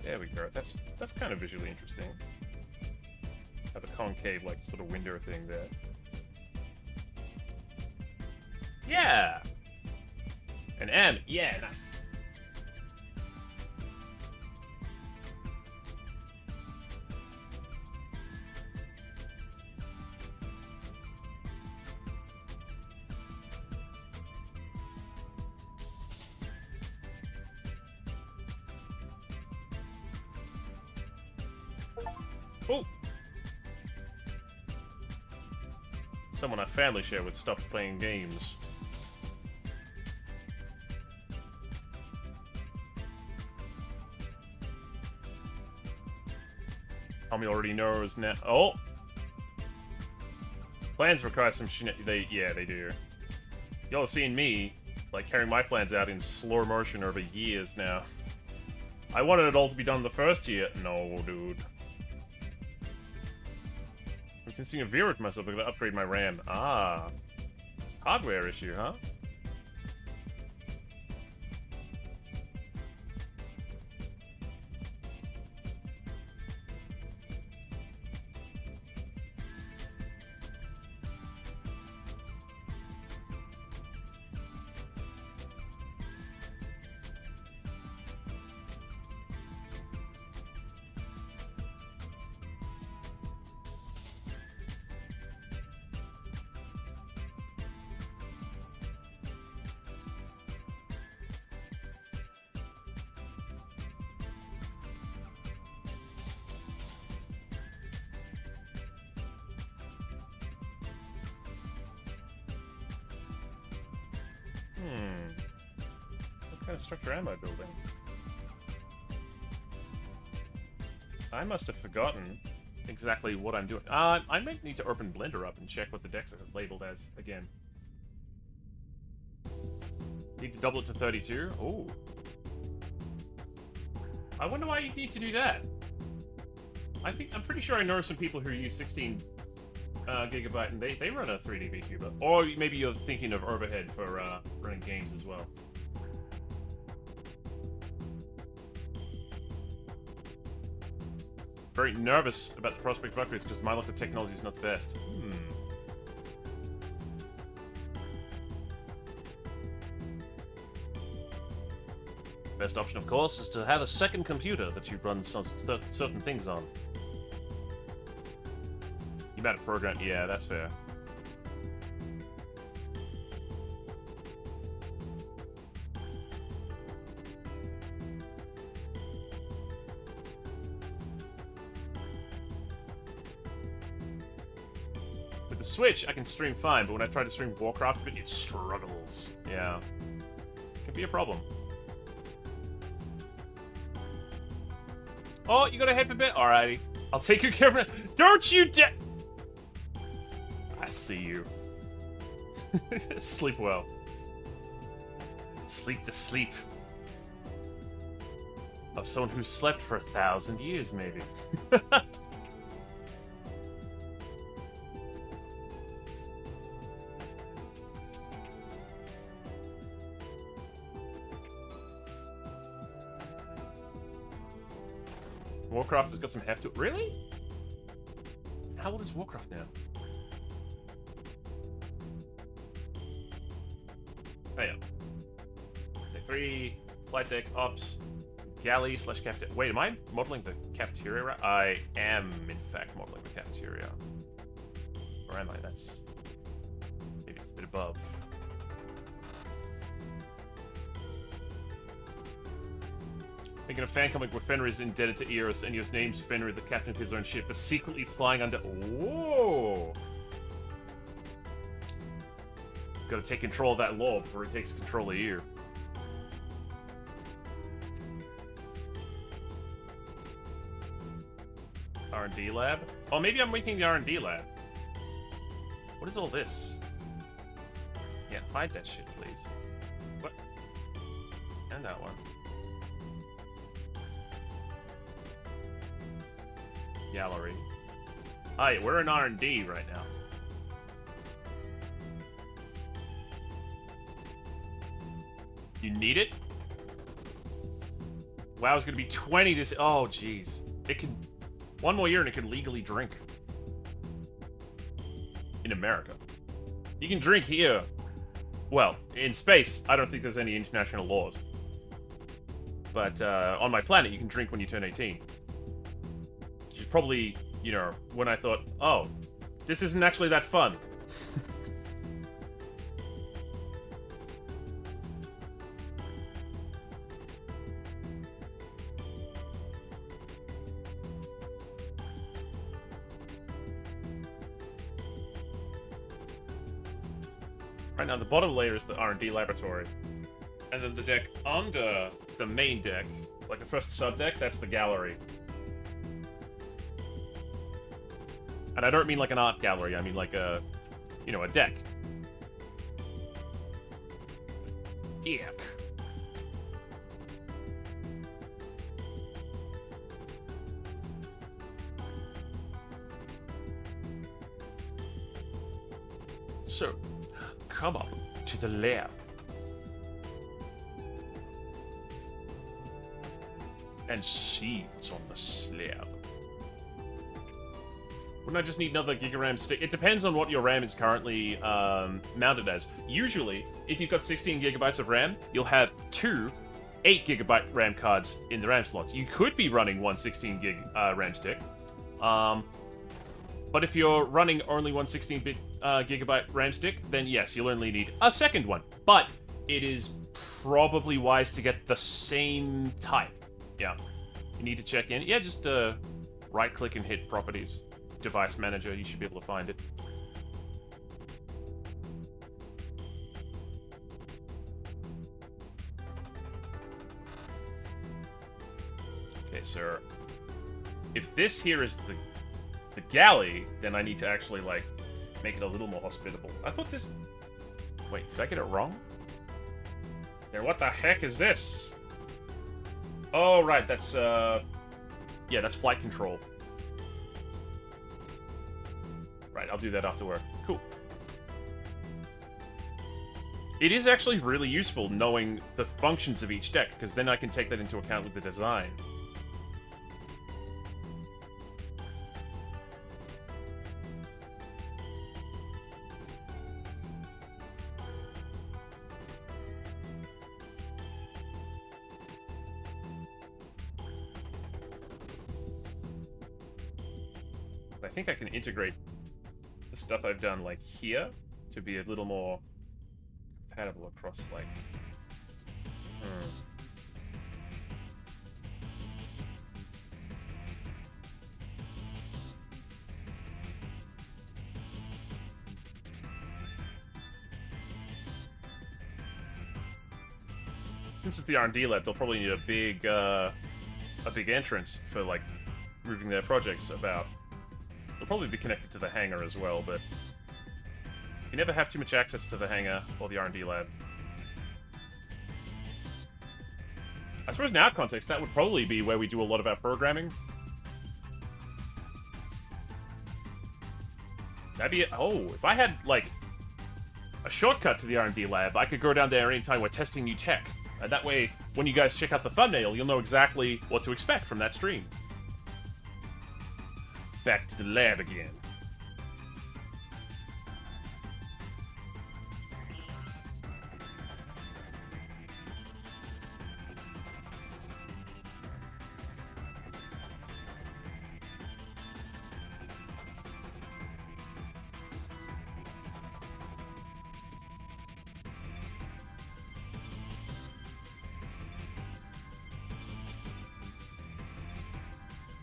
There we go. That's kind of visually interesting. Have a concave, like, sort of window thing there. Yeah! An M. Yeah, nice. Oh! Someone our family share with stopped playing games. Tommy already knows now. Oh! Plans require some yeah, they do. Y'all have seen me, like, carrying my plans out in slow motion over years now. I wanted it all to be done the first year. No, dude. I'm considering a veer with myself. I'm gonna upgrade my RAM. Ah. Hardware issue, huh? What kind of structure am I building? I must have forgotten exactly what I'm doing. I might need to open Blender up and check what the decks are labeled as again. Need to double it to 32? Ooh. I wonder why you need to do that. I'm pretty sure I know some people who use 16 gigabyte and they run a 3D VTuber. Or maybe you're thinking of overhead for running games as well. Very nervous about the prospect of upgrades because my local technology is not the best. Best option, of course, is to have a second computer that you run some certain things on. You better program. Yeah, that's fair. With the Switch, I can stream fine, but when I try to stream Warcraft, it struggles. Yeah. Can be a problem. Oh, you got a head for bit? Alrighty. I'll take your camera. Don't you dare! I see you. Sleep well. Sleep the sleep of someone who slept for 1,000 years, maybe. Warcraft has got some heft to it. Really? How old is Warcraft now? Oh yeah. Deck 3, flight deck, ops, galley / cafeteria. Wait, am I modeling the cafeteria right? I am, in fact, modeling the cafeteria. Or am I? That's... maybe it's a bit above. Making a fan comic where Fenrir is indebted to Eros, and his name's Fenrir, the captain of his own ship, but secretly flying under... Whoa! Gotta take control of that law before he takes control of you. R&D lab? Oh, maybe I'm making the R&D lab. What is all this? Yeah, hide that shit, please. What? And that one. Gallery. Hi, we're in R&D right now. You need it? WoW's gonna be 20 this... Oh, jeez. It can... One more year and it can legally drink. In America. You can drink here. Well, in space, I don't think there's any international laws. But, on my planet, you can drink when you turn 18. Which is probably, you know, when I thought, oh, this isn't actually that fun. Right now, the bottom layer is the R&D laboratory. And then the deck under the main deck, like the first sub-deck, that's the gallery. And I don't mean like an art gallery, I mean like a, you know, a deck. Yuck. So, come up to the lab. And see what's on the slab. Wouldn't I just need another Giga RAM stick? It depends on what your RAM is currently mounted as. Usually, if you've got 16 gigabytes of RAM, you'll have two 8 gigabyte RAM cards in the RAM slots. You could be running one 16 gig RAM stick. But if you're running only one 16 gigabyte RAM stick, then yes, you'll only need a second one. But it is probably wise to get the same type. Yeah. You need to check in. Yeah, just right-click and hit Properties. Device Manager, you should be able to find it. Okay, so if this here is the galley, then I need to actually, like, make it a little more hospitable. I thought this... Wait, did I get it wrong? Yeah, what the heck is this? Oh, right, that's, yeah, that's flight control. Right, I'll do that after work. Cool. It is actually really useful knowing the functions of each deck, because then I can take that into account with the design. I think I can integrate the stuff I've done, like, here, to be a little more compatible across, like... Since it's the R&D lab, they'll probably need a big entrance for, like, moving their projects about. They'll probably be connected to the hangar as well, but you never have too much access to the hangar or the R&D lab. I suppose in our context, that would probably be where we do a lot of our programming. That'd be... Oh, if I had, like, a shortcut to the R&D lab, I could go down there anytime we're testing new tech. And that way, when you guys check out the thumbnail, you'll know exactly what to expect from that stream. Back to the lab again.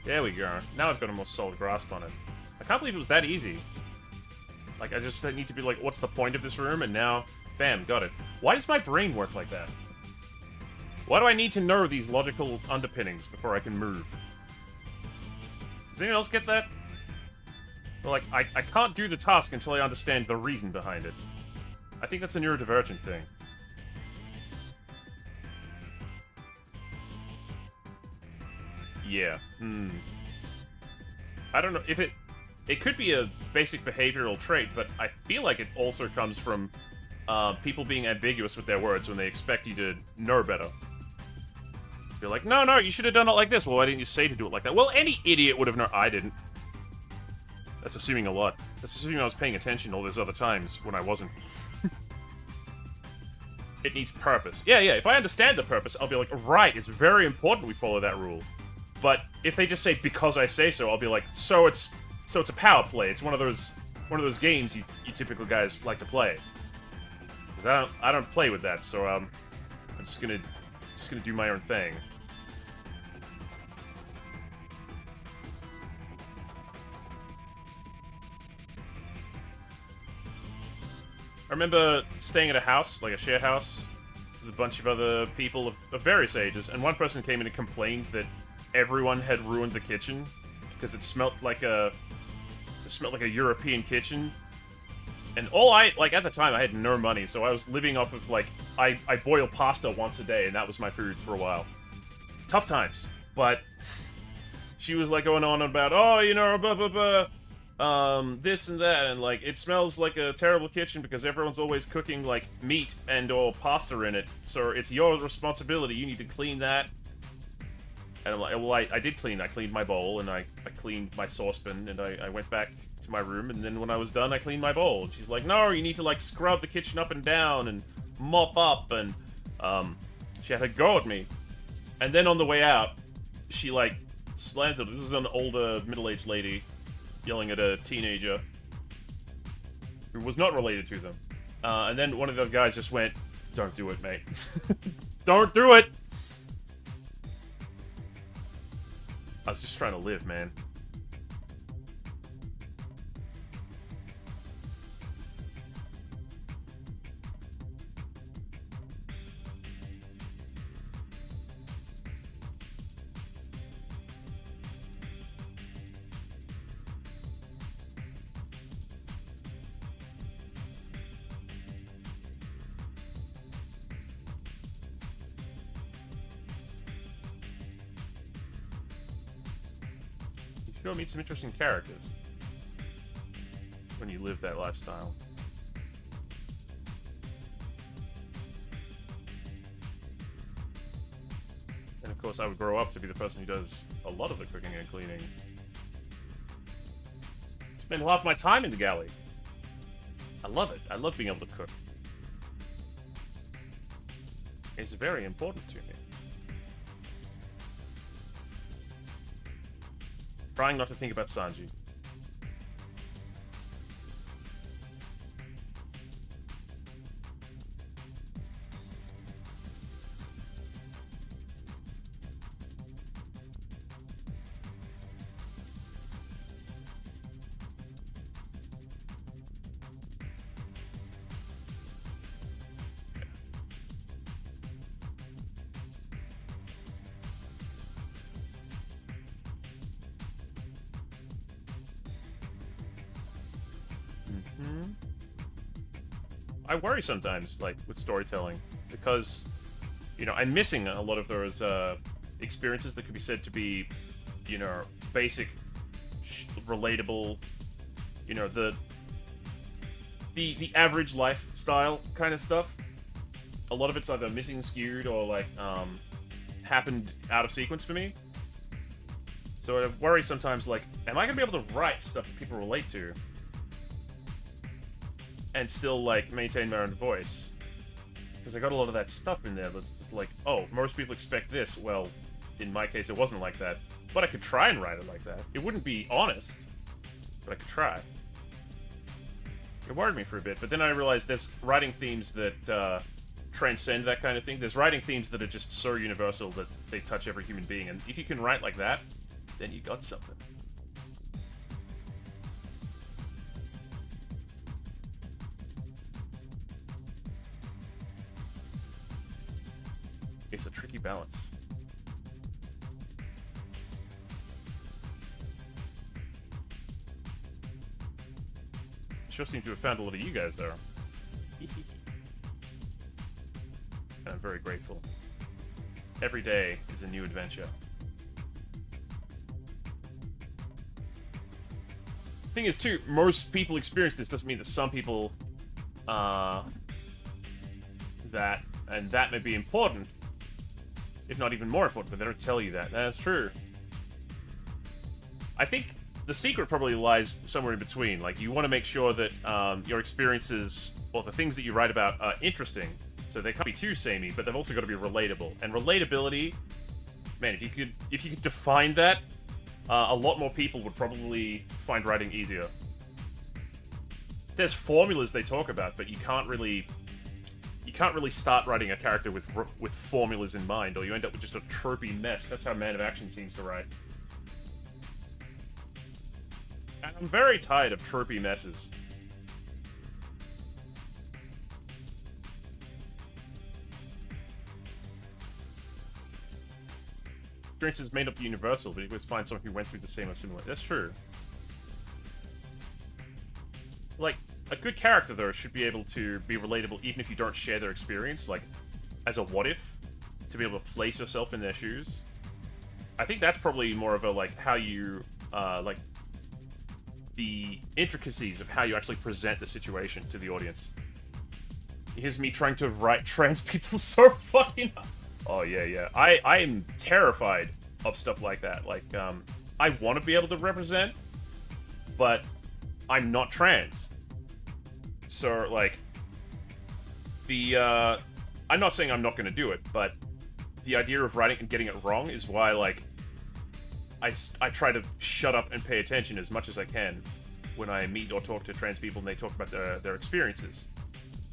There we go. Now I've got a more solid grasp on it. I can't believe it was that easy. Like, I just need to be like, what's the point of this room? And now, bam, got it. Why does my brain work like that? Why do I need to know these logical underpinnings before I can move? Does anyone else get that? Well, like, I can't do the task until I understand the reason behind it. I think that's a neurodivergent thing. Yeah. I don't know if it could be a basic behavioral trait, but I feel like it also comes from people being ambiguous with their words when they expect you to know better. You're like, no, you should have done it like this. Well, why didn't you say to do it like that? Well, any idiot would have known. I didn't. That's assuming a lot. That's assuming I was paying attention all those other times when I wasn't. It needs purpose. Yeah, if I understand the purpose, I'll be like, right, it's very important we follow that rule. But if they just say because I say so, I'll be like, so it's a power play. It's one of those games you typical guys like to play. Because I don't play with that, so I'm just gonna do my own thing. I remember staying at a house, like a share house, with a bunch of other people of various ages, and one person came in and complained that everyone had ruined the kitchen because it smelled like a European kitchen. And at the time I had no money, so I was living off of, like, I boiled pasta once a day and that was my food for a while. Tough times. But she was like going on about, oh, you know, blah blah blah. this and that, and like it smells like a terrible kitchen because everyone's always cooking like meat and or pasta in it. So it's your responsibility. You need to clean that. And I'm like, well, I did clean. I cleaned my bowl and I cleaned my saucepan and I went back to my room, and then when I was done, I cleaned my bowl. And she's like, no, you need to like scrub the kitchen up and down and mop up, and she had a go at me. And then on the way out, she like slammed it. This is an older middle-aged lady yelling at a teenager who was not related to them. And then one of the guys just went, don't do it, mate. Don't do it! I was just trying to live, man. You'll meet some interesting characters when you live that lifestyle. And of course, I would grow up to be the person who does a lot of the cooking and cleaning. Spend half my time in the galley. I love it. I love being able to cook. It's very important to me. Trying not to think about Sanji. I worry sometimes, like, with storytelling, because, you know, I'm missing a lot of those experiences that could be said to be, you know, basic, relatable, you know, the average lifestyle kind of stuff. A lot of it's either missing, skewed, or, like, happened out of sequence for me. So I worry sometimes, like, am I going to be able to write stuff that people relate to? And still, like, maintain my own voice. Because I got a lot of that stuff in there that's just like, oh, most people expect this. Well, in my case, it wasn't like that. But I could try and write it like that. It wouldn't be honest, but I could try. It worried me for a bit, but then I realized there's writing themes that transcend that kind of thing. There's writing themes that are just so universal that they touch every human being. And if you can write like that, then you got something. It's a tricky balance. Sure seem to have found a lot of you guys there. And I'm very grateful. Every day is a new adventure. Thing is, too, most people experience this. Doesn't mean that some people, that may be important, if not even more important, but they don't tell you that. That's true. I think the secret probably lies somewhere in between. Like, you want to make sure that your experiences, or the things that you write about, are interesting. So they can't be too samey, but they've also got to be relatable. And relatability, man, if you could define that, a lot more people would probably find writing easier. There's formulas they talk about, but you can't really start writing a character with formulas in mind, or you end up with just a tropey mess. That's how Man of Action seems to write. And I'm very tired of tropey messes. Experiences may not be universal, but you always find someone who went through the same or similar. That's true. Like, a good character, though, should be able to be relatable even if you don't share their experience, like, as a what-if, to be able to place yourself in their shoes. I think that's probably more of a, like, how you, like, the intricacies of how you actually present the situation to the audience. Here's me trying to write trans people so fucking... Oh, yeah. I am terrified of stuff like that. Like, I want to be able to represent, but I'm not trans. So, like, I'm not saying I'm not going to do it, but the idea of writing and getting it wrong is why, like, I try to shut up and pay attention as much as I can when I meet or talk to trans people and they talk about their experiences.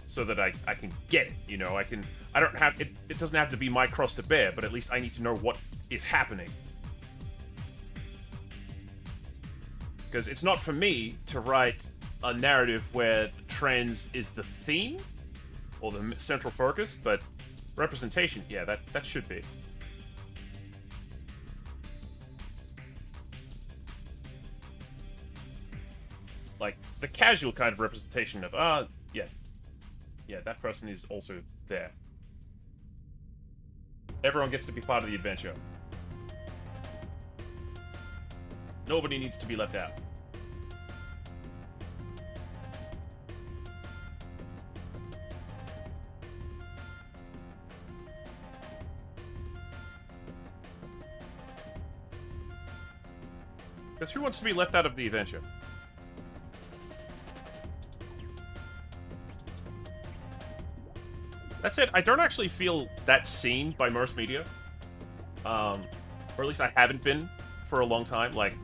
So that I can get it, you know, I don't have, it doesn't have to be my cross to bear, but at least I need to know what is happening. Because it's not for me to write a narrative where trans is the theme, or the central focus, but representation, yeah, that should be. Like, the casual kind of representation of, yeah, that person is also there. Everyone gets to be part of the adventure. Nobody needs to be left out. Because who wants to be left out of the adventure? That said, I don't actually feel that seen by most media. Or at least I haven't been for a long time. Like,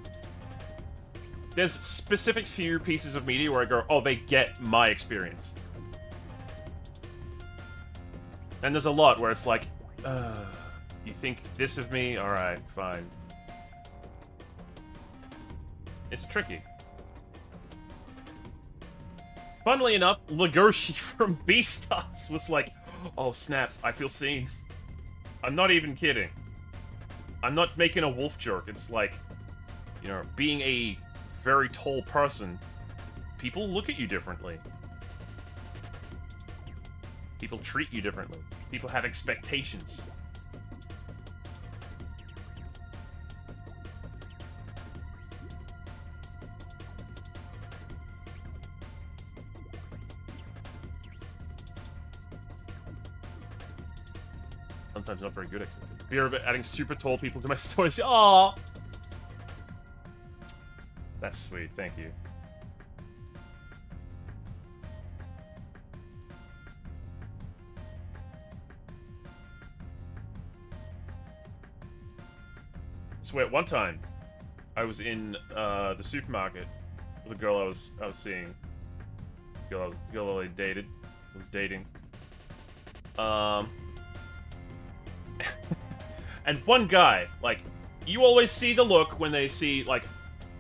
there's specific few pieces of media where I go, oh, they get my experience. And there's a lot where it's like, you think this of me? Alright, fine. It's tricky. Funnily enough, Lykos from Beastars was like, oh snap, I feel seen. I'm not even kidding. I'm not making a wolf joke. It's like, you know, being a very tall person, people look at you differently. People treat you differently. People have expectations. Sometimes not very good expectations. Fear of adding super tall people to my stories. Aww! That's sweet, thank you. So wait, one time, I was in the supermarket with a girl I was seeing. Girl I was dating. And one guy, like, you always see the look when they see, like,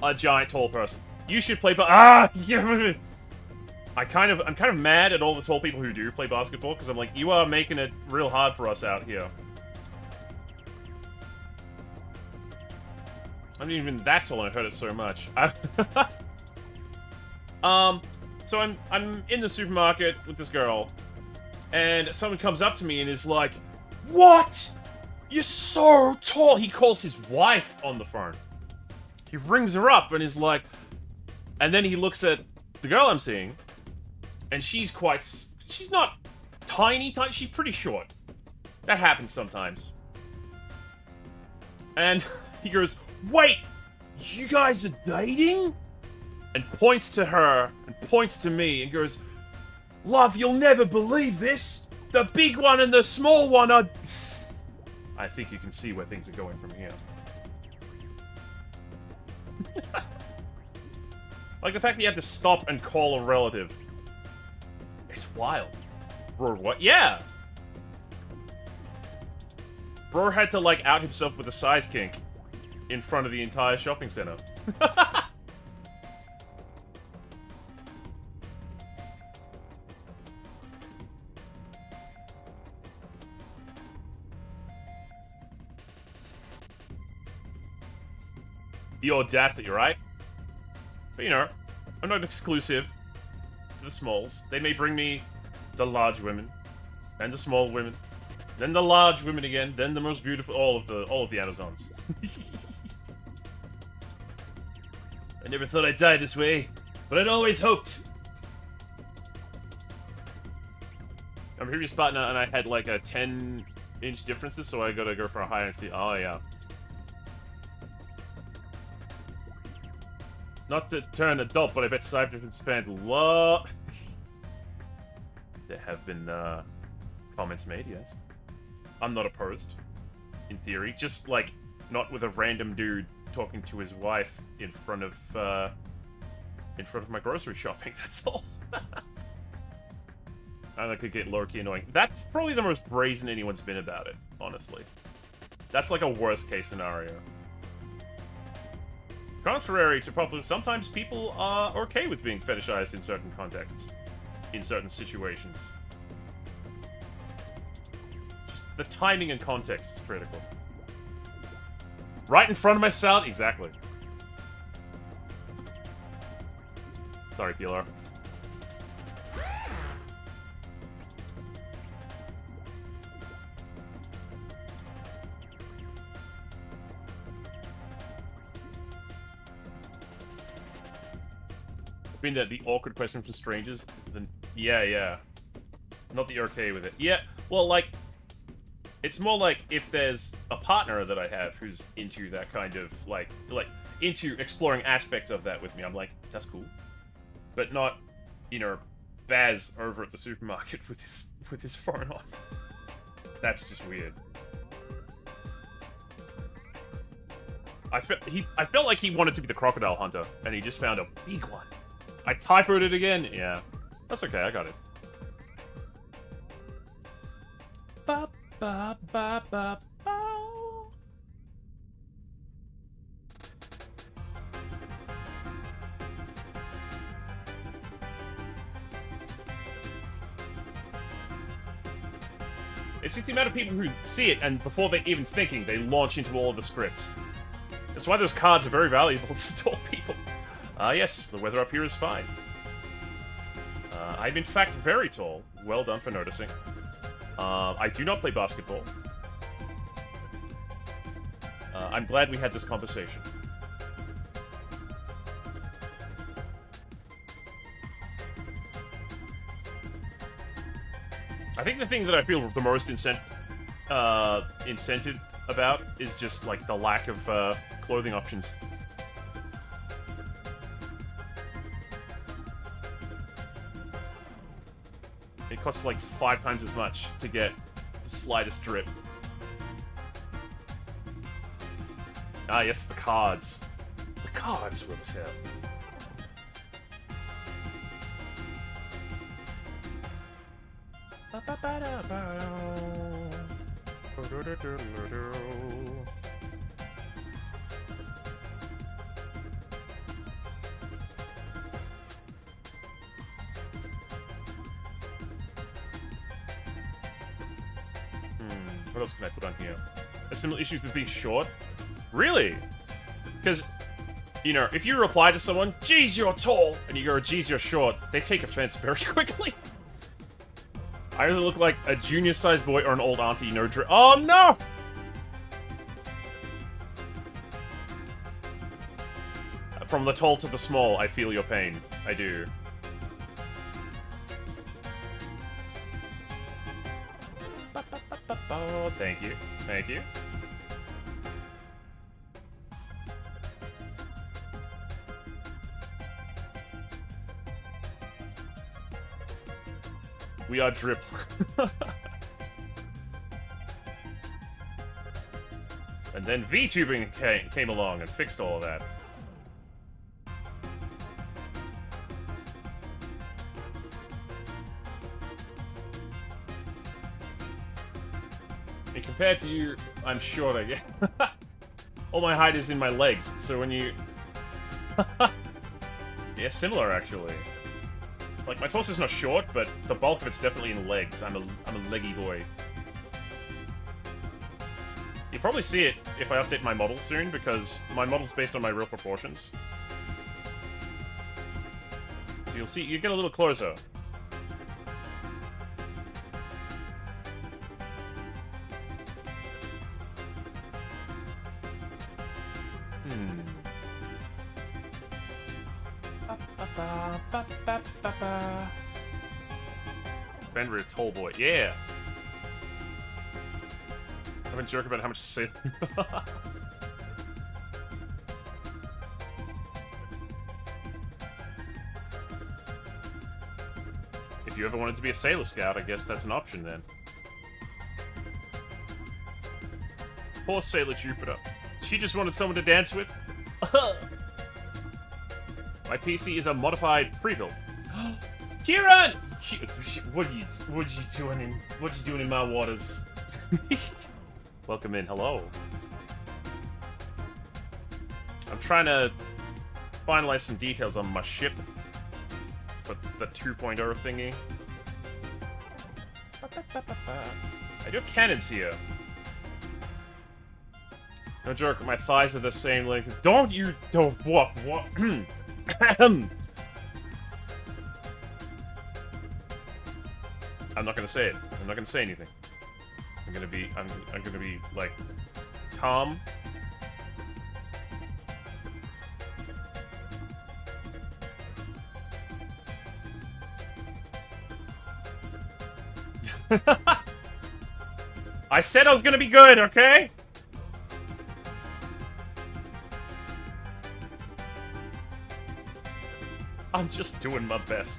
a giant tall person. You should play yeah. I'm kind of mad at all the tall people who do play basketball, because I'm like, you are making it real hard for us out here. I'm not even that tall and I heard it so much. So I'm in the supermarket with this girl, and someone comes up to me and is like, "What? You're so tall!" He calls his wife on the phone. He rings her up and is like... And then he looks at the girl I'm seeing, and she's not tiny, she's pretty short. That happens sometimes. And he goes, "Wait! You guys are dating?" And points to her, and points to me, and goes, "Love, you'll never believe this! The big one and the small one are..." I think you can see where things are going from here. Like the fact that you had to stop and call a relative. It's wild. Bro, what? Yeah! Bro had to, like, out himself with a size kink in front of the entire shopping center. The audacity, right? But, you know, I'm not exclusive to the smalls. They may bring me the large women, and the small women, then the large women again, then the most beautiful, all of the Amazons. And Never thought I'd die this way, but I'd always hoped. I'm a previous partner, and I had like a 10-inch differences, so I gotta go for a higher and see. Oh, yeah. Not to turn adult, but I bet Cyber difference fans love. There have been comments made, yes. I'm not opposed, in theory. Just like not with a random dude talking to his wife in front of my grocery shopping. That's all. And that could get low-key annoying. That's probably the most brazen anyone's been about it, honestly. That's like a worst-case scenario. Contrary to popular, sometimes people are okay with being fetishized in certain contexts, in certain situations. Just the timing and context is critical. Right in front of my salad? Exactly. Sorry, Pilar. Been the awkward question from strangers, then yeah. Not that you're okay with it. Yeah, well, like, it's more like if there's a partner that I have who's into that kind of, like, into exploring aspects of that with me, I'm like, that's cool. But not, you know, Baz over at the supermarket with his phone on. That's just weird. I felt like he wanted to be the crocodile hunter, and he just found a big one. I typoed it again? Yeah. That's okay, I got it. Ba, ba, ba, ba, ba. It's just the amount of people who see it, and before they're even thinking, they launch into all of the scripts. That's why those cards are very valuable to tall people. Yes, the weather up here is fine. I'm in fact very tall. Well done for noticing. I do not play basketball. I'm glad we had this conversation. I think the thing that I feel the most incented about is just, like, the lack of clothing options. It costs like 5 times as much to get the slightest drip. Ah, yes, the cards. The cards will tell. What else can I put on here? There's similar issues with being short? Really? Because, you know, if you reply to someone, geez, you're tall, and you go, geez, you're short, they take offense very quickly. I either look like a junior-sized boy or an old auntie, no drip. Oh, no! From the tall to the small, I feel your pain. I do. Oh, thank you. Thank you. We are dripped. And then VTubing came along and fixed all of that. And compared to you, I'm short, I guess. All my height is in my legs, so when you... Yeah, similar, actually. Like, my torso's not short, but the bulk of it's definitely in legs. I'm a leggy boy. You'll probably see it if I update my model soon, because my model's based on my real proportions. So you'll see, you get a little closer. Fenrir Tollboy, yeah. I've been joking about how much sail. If you ever wanted to be a Sailor Scout, I guess that's an option then. Poor Sailor Jupiter. She just wanted someone to dance with. My PC is a modified pre-built. Kieran! What are you doing in my waters? Welcome in, hello. I'm trying to finalize some details on my ship for the 2.0 thingy. I do have cannons here. No joke, my thighs are the same length. Don't what? I'm not gonna say it. I'm not gonna say anything. I'm gonna be like calm. I said I was gonna be good, okay? I'm just doing my best.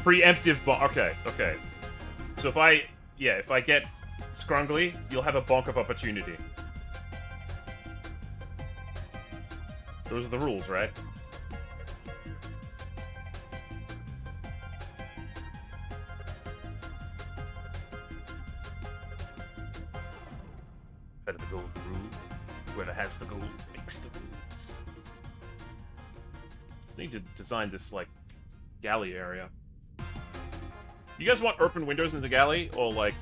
Preemptive bonk. Okay, okay. So if I get scrungly, you'll have a bonk of opportunity. Those are the rules, right? Better the gold rule. Whoever has the gold makes the rules. Just need to design this, like, galley area. You guys want open windows in the galley? Or, like,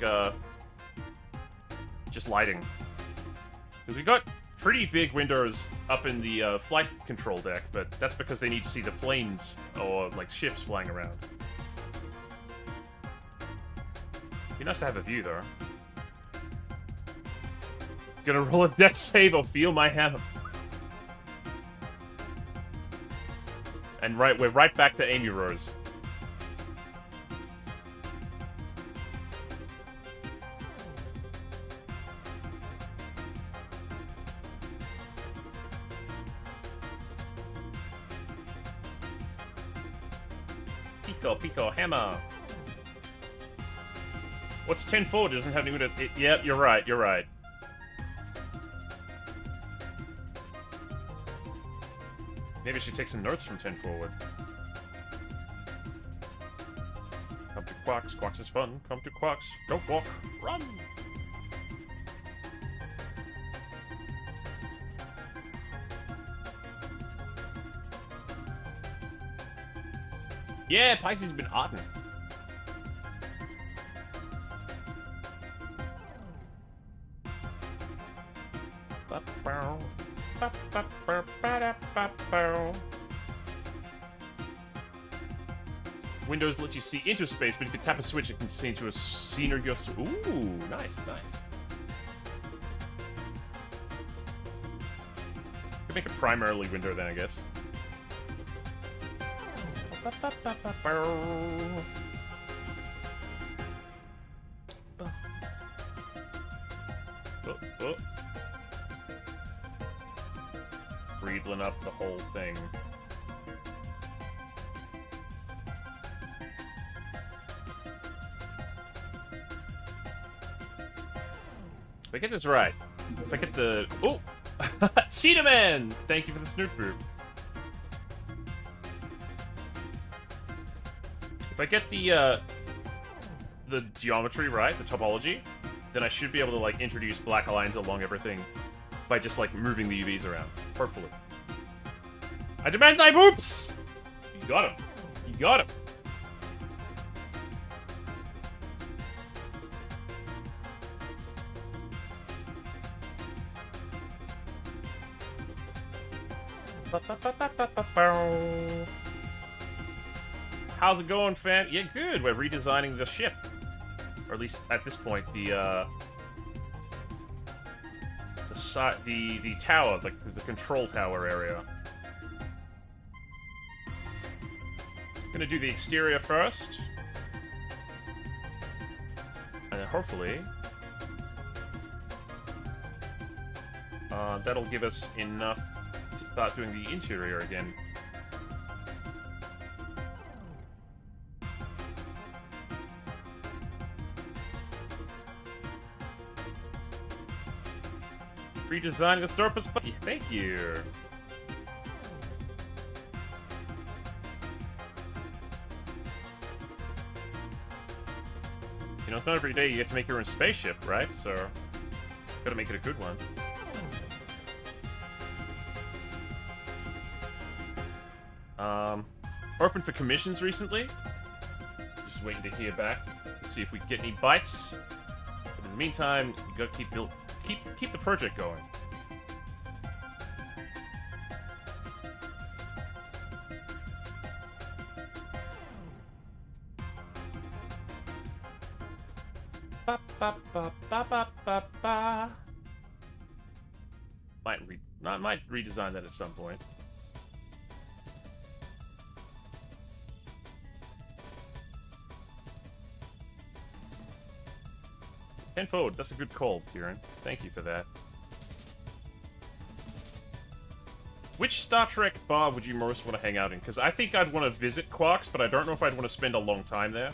just lighting? Because we got pretty big windows up in the flight control deck, but that's because they need to see the planes or, like, ships flying around. Be nice to have a view, though. Gonna roll a deck save or feel my hammer. And we're right back to Amy Rose. Pico, hammer. What's 10-4? Doesn't have any windows. Yeah, you're right, you're right. Maybe I should take some notes from 10 forward. Come to Quacks. Quacks is fun. Come to Quacks. Don't walk. Run! Yeah, Pisces has been arting. Windows lets you see into space, but if you tap a switch, it can see into a scene or your... Ooh, nice, nice. Could make a primarily window then, I guess. Oh. Breedling up the whole thing. If I get this right, if I get the... Oh! Cheetah Man! Thank you for the snoot group. If I get the geometry right, the topology, then I should be able to, like, introduce black lines along everything by just, like, moving the UVs around. Hopefully. I demand thy boops! You got him. You got him. How's it going, fam? Yeah, good. We're redesigning the ship. or at least at this point, the tower, like the control tower area. Gonna do the exterior first. And then hopefully... that'll give us enough to start doing the interior again. Redesigning the store was fun. Thank you. You know, it's not every day you get to make your own spaceship, right? So, gotta make it a good one. Open for commissions recently. Just waiting to hear back. See if we can get any bites. But in the meantime, you gotta keep the project going. Ba ba ba ba ba ba ba. Might redesign that at some point. Forward. That's a good call, Kieran. Thank you for that. Which Star Trek bar would you most want to hang out in? Because I think I'd want to visit Quarks, but I don't know if I'd want to spend a long time there.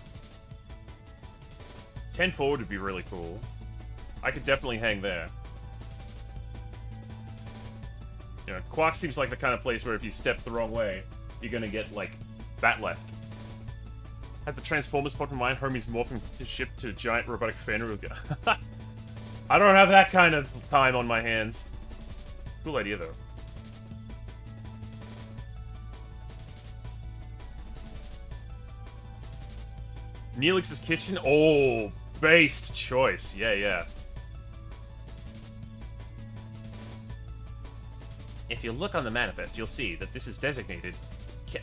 10 Forward would be really cool. I could definitely hang there. You know, Quarks seems like the kind of place where if you step the wrong way, you're gonna get, like, bat left. Had the Transformers pop in mind, homies morphing his ship to a giant robotic Fenergy. I don't have that kind of time on my hands. Cool idea, though. Neelix's kitchen? Oh, based choice. Yeah, yeah. If you look on the manifest, you'll see that this is designated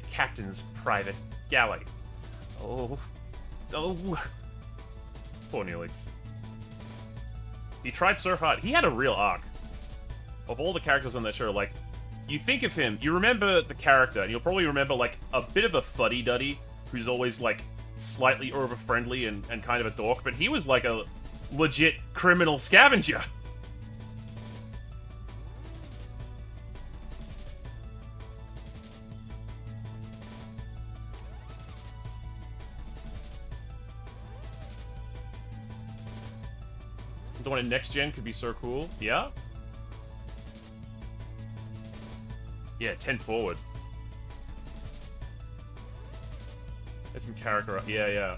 Captain's Private Galley. Oh. Oh. Poor Neelix. He tried so hard. He had a real arc. Of all the characters on that show, like, you think of him, you remember the character, and you'll probably remember, like, a bit of a fuddy-duddy who's always, like, slightly over-friendly and kind of a dork, but he was, like, a legit criminal scavenger. The one in Next Gen could be so cool. Yeah? Yeah, 10 Forward. Get some character arc. Yeah, yeah.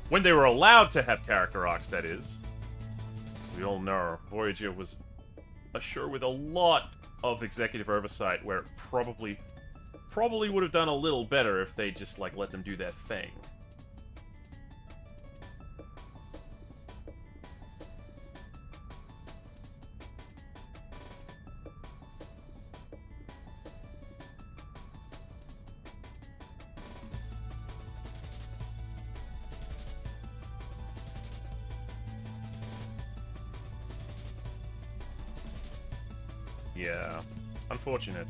When they were allowed to have character arcs, that is. We all know Voyager was a show with a lot of executive oversight where it probably would have done a little better if they just, like, let them do their thing. Yeah, unfortunate.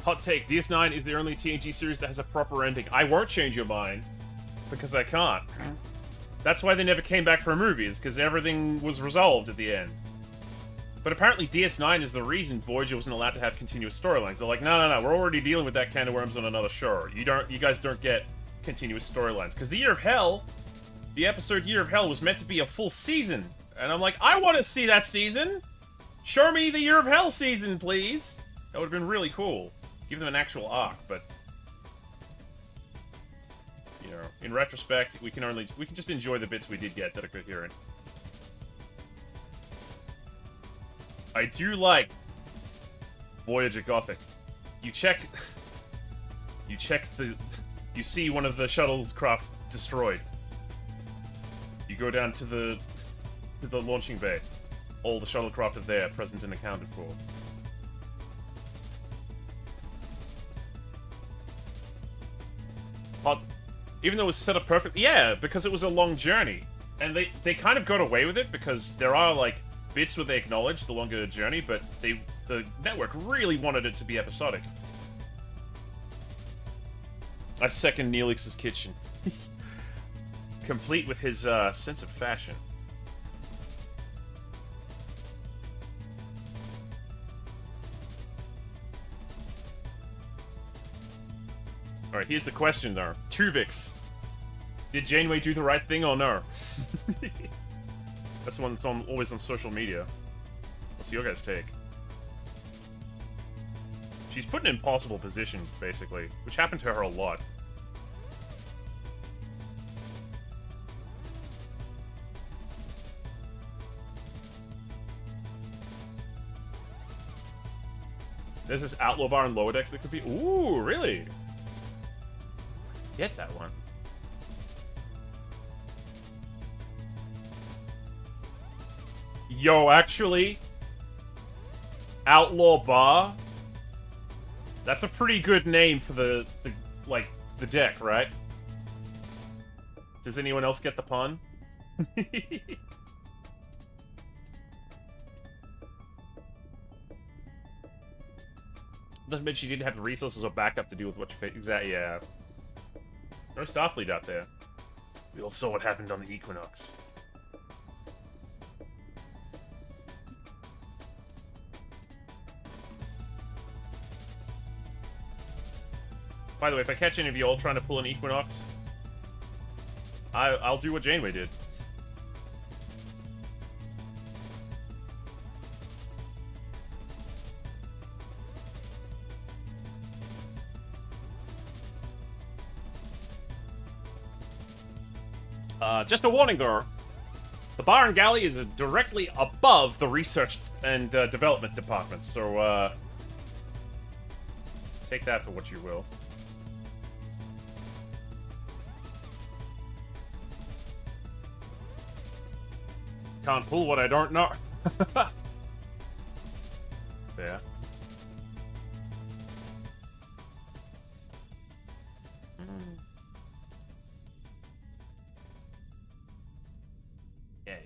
Hot take, DS9 is the only TNG series that has a proper ending. I won't change your mind, because I can't. That's why they never came back for movies, because everything was resolved at the end. But apparently DS9 is the reason Voyager wasn't allowed to have continuous storylines. They're like, no, we're already dealing with that can of worms on another show. You guys don't get continuous storylines. Because the Year of Hell, the episode Year of Hell was meant to be a full season. And I'm like, I want to see that season! Show me the Year of Hell season, please! That would have been really cool. Give them an actual arc, but... You know, in retrospect, we can just enjoy the bits we did get that are coherent. I do like Voyager Gothic. You see one of the shuttlecraft destroyed. You go down to the to the launching bay. All the shuttlecraft are there, present and accounted for. But even though it was set up perfectly, yeah, because it was a long journey. And they kind of got away with it because there are, like, bits where they acknowledge the longer journey, but the network really wanted it to be episodic. I second Neelix's kitchen. Complete with his sense of fashion. Alright, here's the question though. Tuvix. Did Janeway do the right thing or no? That's the one that's always on social media. What's your guys' take? She's put in an impossible position, basically, which happened to her a lot. There's this outlaw bar in Lower Decks that could be... Ooh, really? Get that one. Yo, actually... Outlaw Bar? That's a pretty good name for the deck, right? Does anyone else get the pun? Doesn't mean she didn't have the resources or backup to deal with what you face. Exactly, yeah. No Starfleet out there. We all saw what happened on the Equinox. By the way, if I catch any of you all trying to pull an Equinox, I'll do what Janeway did. Just a warning though. The bar and galley is directly above the research and development department, so take that for what you will. Can't pull what I don't know. Fair.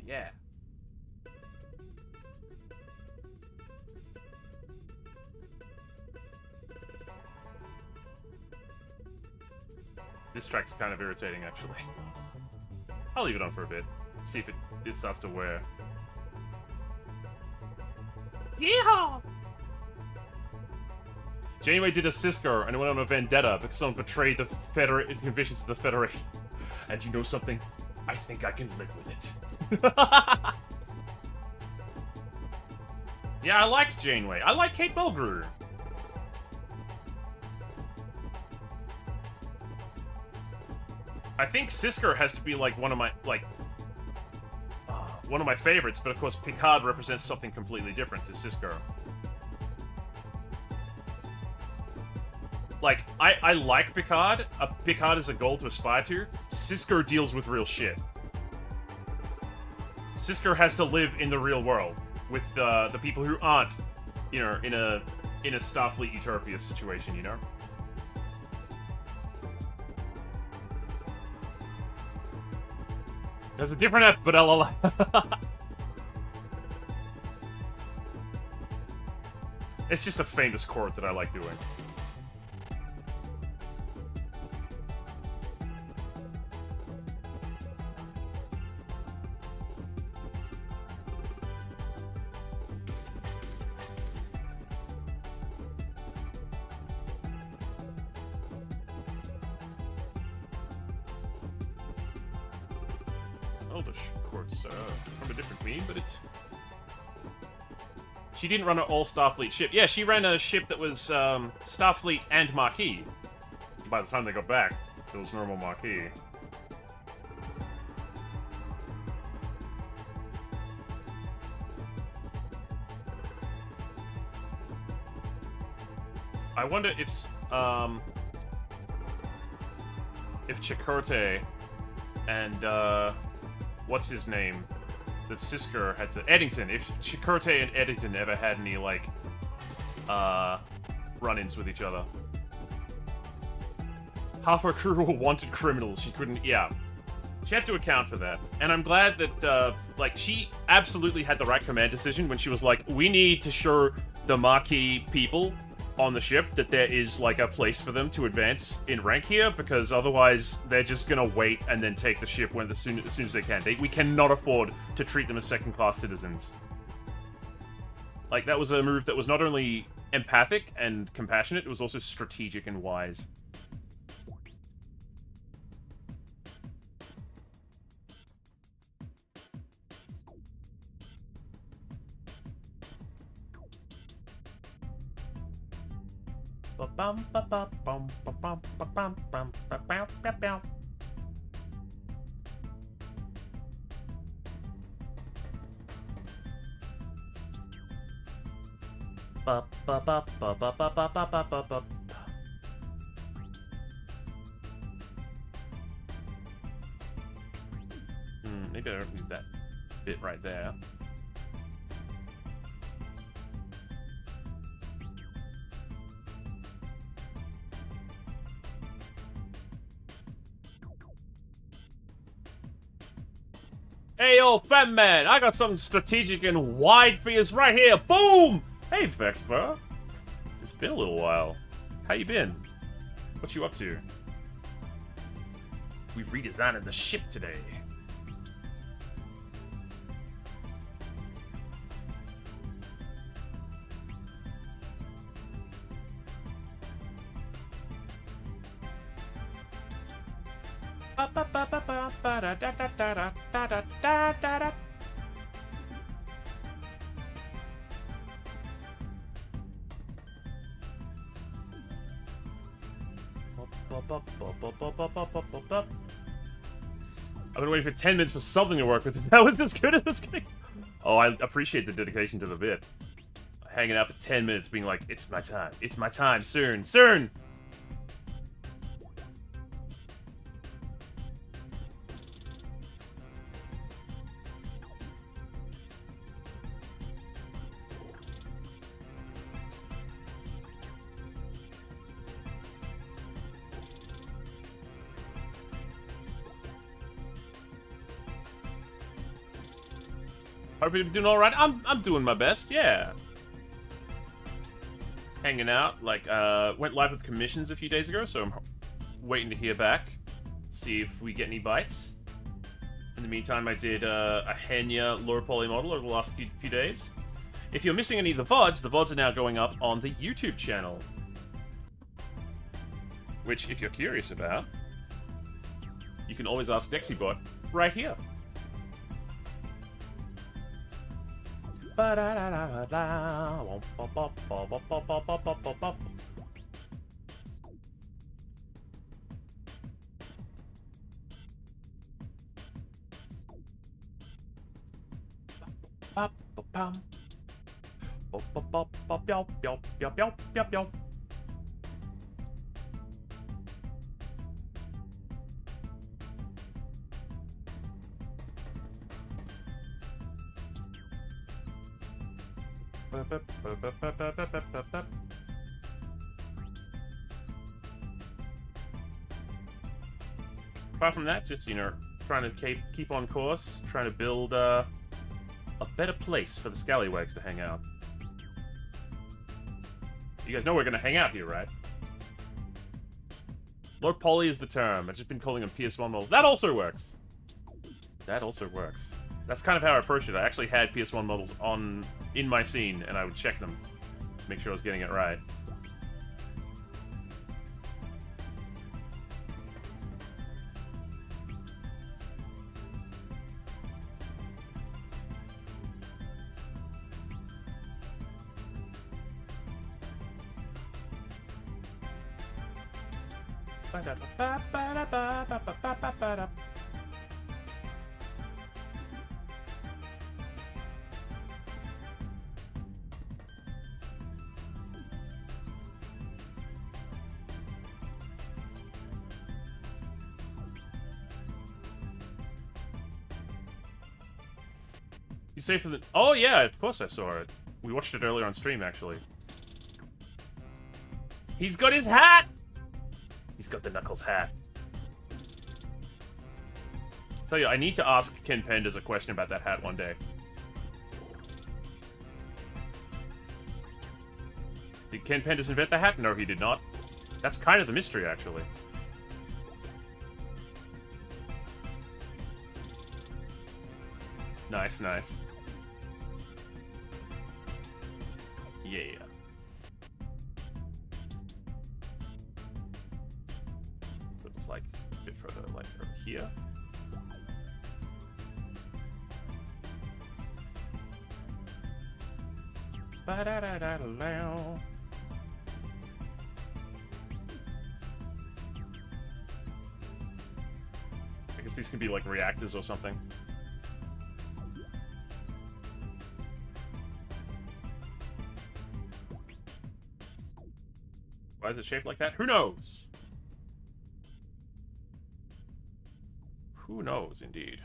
Yeah. This track's kind of irritating, actually. I'll leave it on for a bit. See if it starts to wear. Yeehaw! Janeway did a Cisco and went on a vendetta because someone betrayed the convictions of the Federation. And you know something? I think I can live with it. Yeah, I liked Janeway. I like Kate Mulgrew. I think Sisker has to be like one of my favorites, but of course Picard represents something completely different to Sisker. Like, I like Picard. Picard is a goal to aspire to. Sisker deals with real shit. Sisker has to live in the real world with the people who aren't, you know, in a Starfleet Utopia situation, you know. There's a different F, but LLA. It's just a famous quote that I like doing. From a different queen, but it's... She didn't run an all-Starfleet ship. Yeah, she ran a ship that was Starfleet and Marquis. By the time they got back, it was normal Marquis. I wonder if Chakotay and what's his name that Sisker had to... Eddington. If Chakotay and Eddington ever had any, like, run-ins with each other. Half her crew were wanted criminals. She couldn't... Yeah. She had to account for that. And I'm glad that, like, she absolutely had the right command decision when she was like, we need to show the marquee people on the ship that there is, like, a place for them to advance in rank here, because otherwise they're just gonna wait and then take the ship as soon as they can. We cannot afford to treat them as second-class citizens. Like, that was a move that was not only empathic and compassionate, it was also strategic and wise. Maybe I don't need that bit right there. Hey, old fat man, I got something strategic and wide for you right here. Boom! Hey, Vexper. It's been a little while. How you been? What you up to? We've redesigned the ship today. I've been waiting for 10 minutes for something to work with it. That was as good as it's getting. Oh, I appreciate the dedication to the bit. Hanging out for 10 minutes being like, it's my time. It's my time. Soon. Soon! Hope you're doing alright. I'm doing my best, yeah. Hanging out, like, went live with commissions a few days ago, so I'm waiting to hear back. See if we get any bites. In the meantime, I did a Henya low poly model over the last few days. If you're missing any of the VODs are now going up on the YouTube channel. Which, if you're curious about, you can always ask Dexybot right here. Apart from that, just, you know, trying to keep on course, trying to build a better place for the scallywags to hang out. You guys know we're gonna hang out here, right? Low poly is the term. I've just been calling them PS1 models. That also works. That also works. That's kind of how I approached it. I actually had PS1 models in my scene, and I would check them to make sure I was getting it right. You say for the... Oh, yeah, of course I saw it. We watched it earlier on stream, actually. He's got his hat! He's got the Knuckles hat. Tell you, I need to ask Ken Penders a question about that hat one day. Did Ken Penders invent the hat? No, he did not. That's kind of the mystery, actually. Nice, nice. Yeah. It was like a bit further, like over here. Ba-da-da-da-da-low. I guess these can be like reactors or something. Why is it shaped like that? Who knows? Who knows, indeed.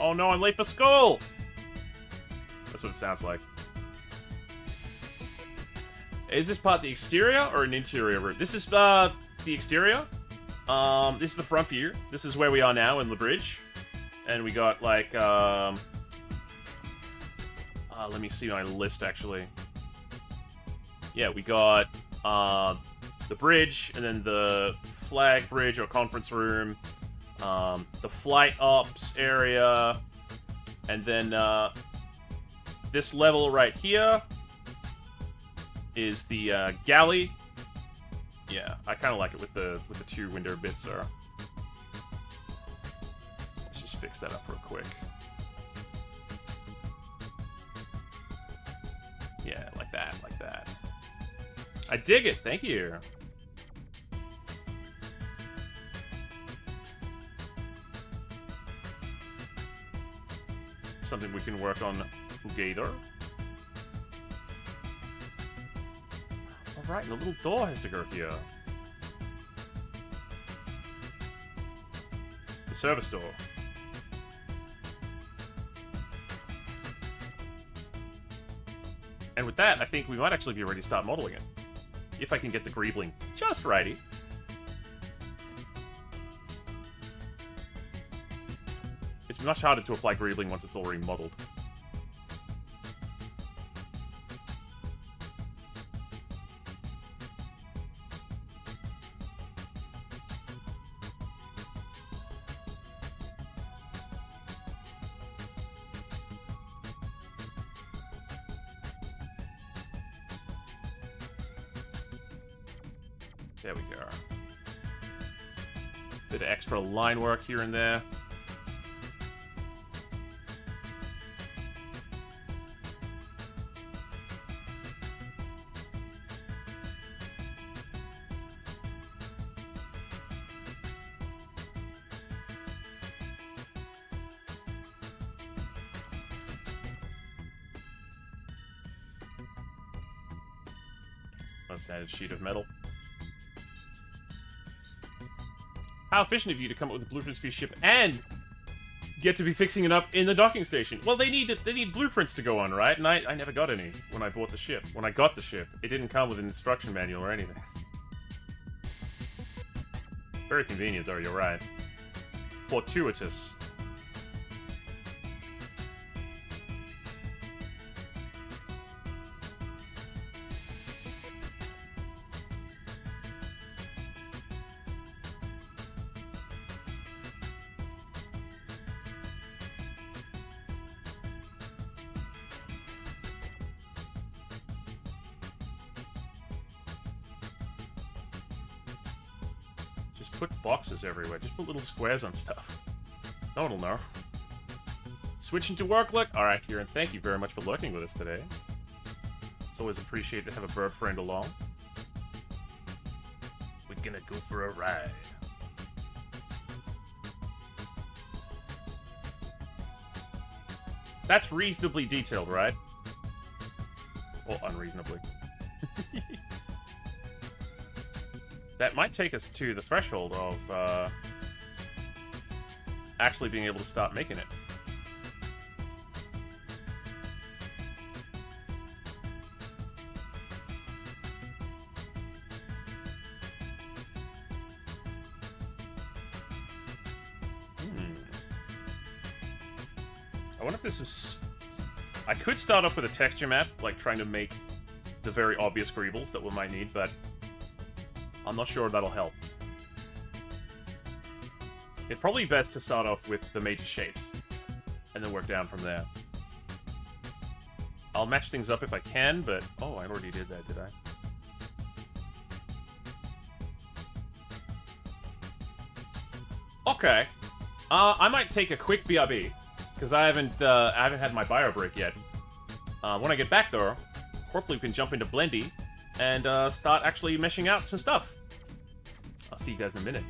Oh no, I'm late for school! That's what it sounds like. Is this part the exterior or an interior room? This is the exterior. This is the front view. This is where we are now in the bridge. And we got like let me see my list actually. Yeah, we got the bridge and then the flag bridge or conference room, the flight ops area, and then this level right here is the galley. Yeah, I kind of like it with the two window bits there. Let's just fix that up real quick. Yeah, like that, like that. I dig it. Thank you. Something we can work on together. Alright, the little door has to go here. The service door. And with that, I think we might actually be ready to start modeling it. If I can get the greebling just righty. It's much harder to apply greebling once it's already modeled. There we go. Bit of extra line work here and there. A standard sheet of metal. How efficient of you to come up with the blueprints for your ship and get to be fixing it up in the docking station. Well, they need blueprints to go on, right? And I never got any when I bought the ship. When I got the ship, it didn't come with an instruction manual or anything. Very convenient, though, you're right. Fortuitous. Put boxes everywhere. Just put little squares on stuff. No one will know. Switching to work look. Alright, Kieran, thank you very much for lurking with us today. It's always appreciated to have a bird friend along. We're gonna go for a ride. That's reasonably detailed, right? Or unreasonably. That might take us to the threshold of actually being able to start making it. I wonder if this is... I could start off with a texture map, like trying to make the very obvious greebles that we might need, but I'm not sure that'll help. It'd probably be best to start off with the major shapes, and then work down from there. I'll match things up if I can, but... Oh, I already did that, did I? Okay. I might take a quick BRB, because I haven't had my bio break yet. When I get back, though, hopefully we can jump into Blendy and start actually meshing out some stuff. I'll see you guys in a minute.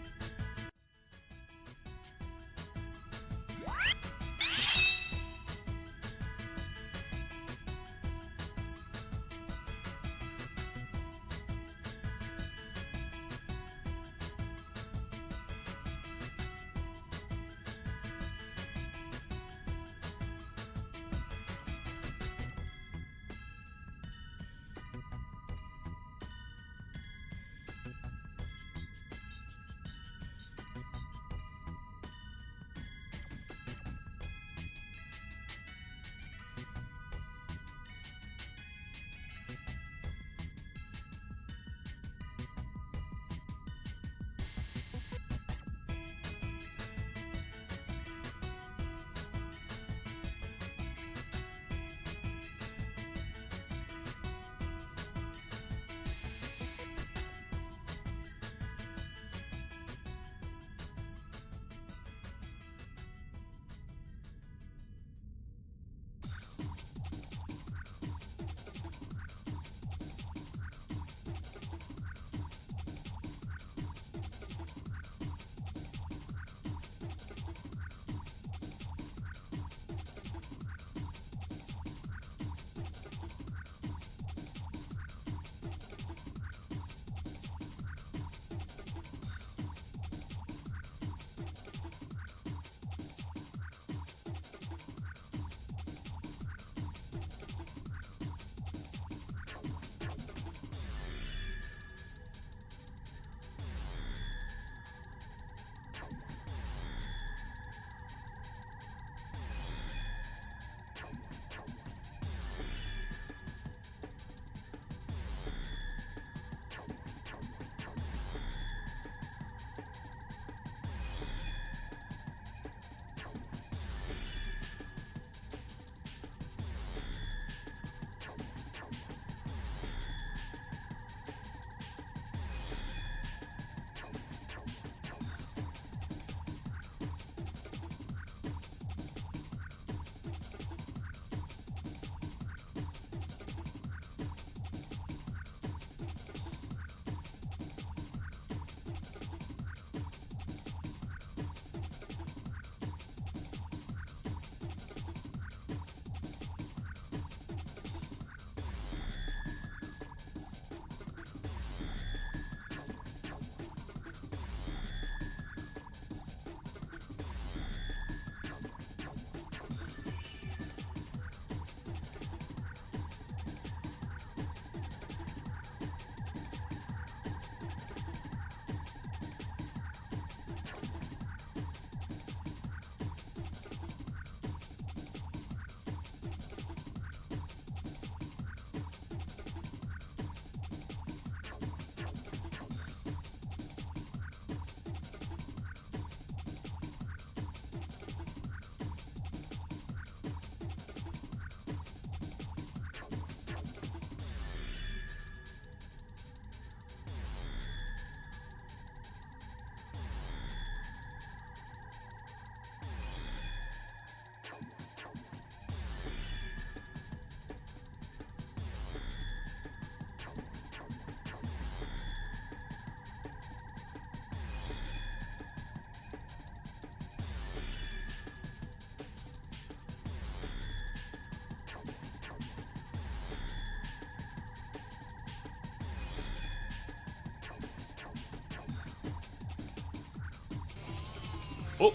Oh!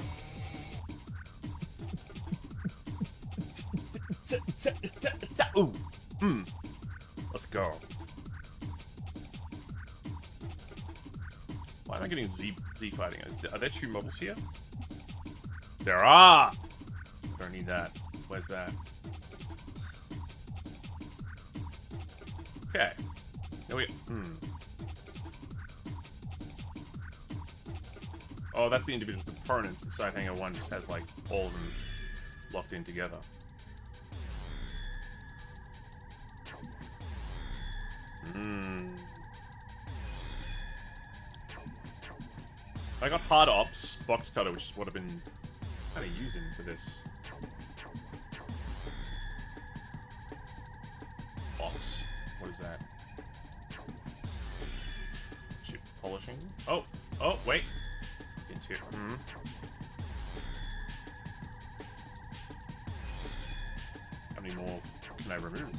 Ooh! Let's go. Why am I getting Z fighting? Are there 2 models here? There are! I don't need that. Where's that? Okay. There we go. Oh, that's the individual components. Inside Hangar 1 just has, like, all of them locked in together. I got hard ops, box cutter, which is what I've been kind of using for this. Box. What is that? Chip polishing. Oh, wait. Into. How many more can I remove?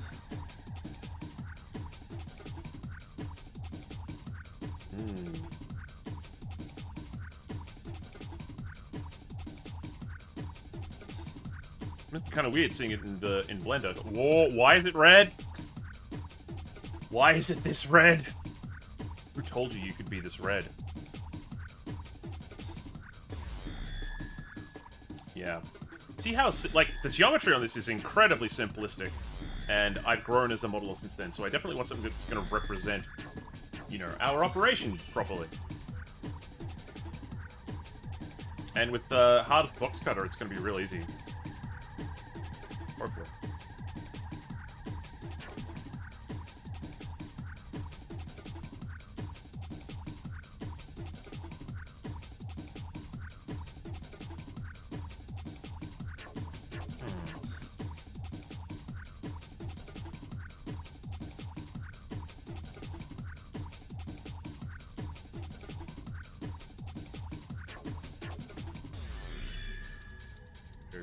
It's kind of weird seeing it in Blender. Whoa, why is it red? Why is it this red? Who told you could be this red? Yeah. See how, like, the geometry on this is incredibly simplistic, and I've grown as a modeler since then, so I definitely want something that's going to represent, you know, our operation properly. And with the hard box cutter, it's going to be real easy. Hopefully.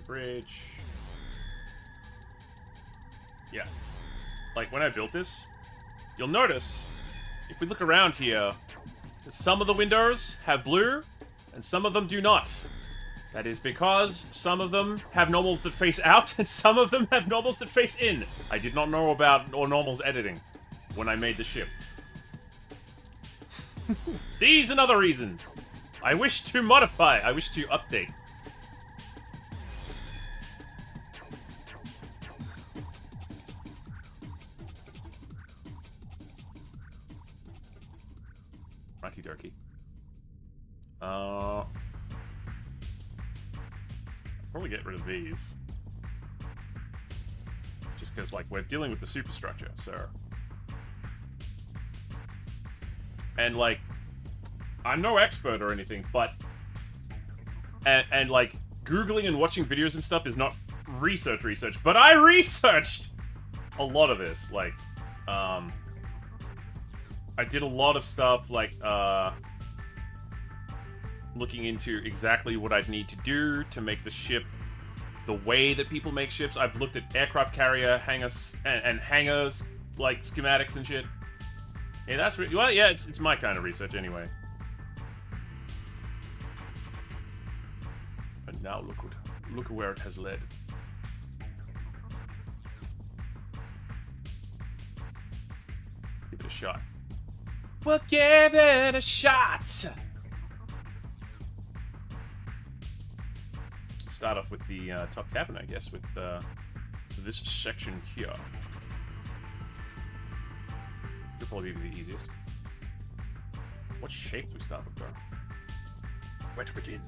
Bridge. Yeah. Like, when I built this, you'll notice, if we look around here, that some of the windows have blue, and some of them do not. That is because some of them have normals that face out, and some of them have normals that face in. I did not know about normals editing when I made the ship. These and other reasons. I wish to modify. I wish to update. Righty Durkey. I'll probably get rid of these. Just because, like, we're dealing with the superstructure, so... And, like, I'm no expert or anything, but... And like, Googling and watching videos and stuff is not research, but I researched a lot of this, like, I did a lot of stuff, like, looking into exactly what I'd need to do to make the ship the way that people make ships. I've looked at aircraft carrier hangars and hangars, like, schematics and shit. Yeah, that's really... Well, yeah, it's my kind of research anyway. And now look at where it has led. Give it a shot. We'll give it a shot! Start off with the top cabin, I guess, with this section here. Could probably be the easiest. What shape do we start with, though? Where to begin?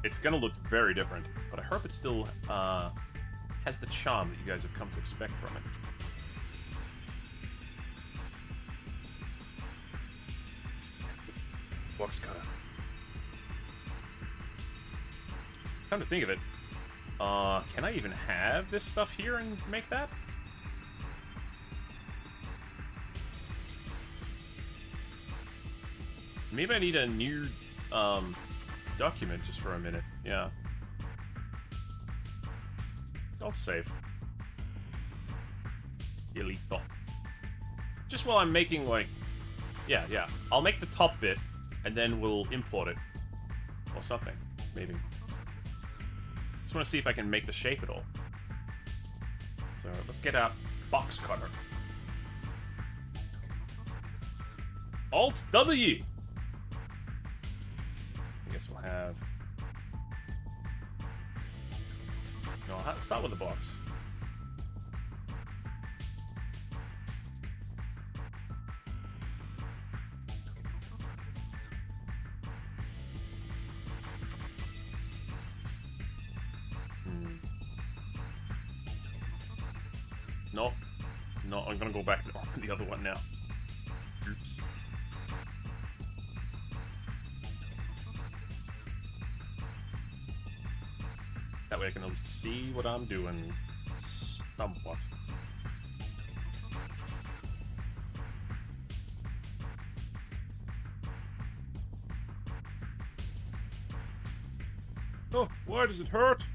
It's gonna look very different, but I hope it still has the charm that you guys have come to expect from it. Box cutter. Come to think of it, can I even have this stuff here and make that? Maybe I need a new document just for a minute. Yeah. Don't save. Elito. Just while I'm making, like... Yeah. I'll make the top bit, and then we'll import it. Or something, maybe. Just want to see if I can make the shape at all. So, let's get out box cutter. Alt-W! I guess we'll have... No, I'll start with the box. No, I'm gonna go back to the other one now. Oops. That way I can at least see what I'm doing somewhat. Oh, why does it hurt?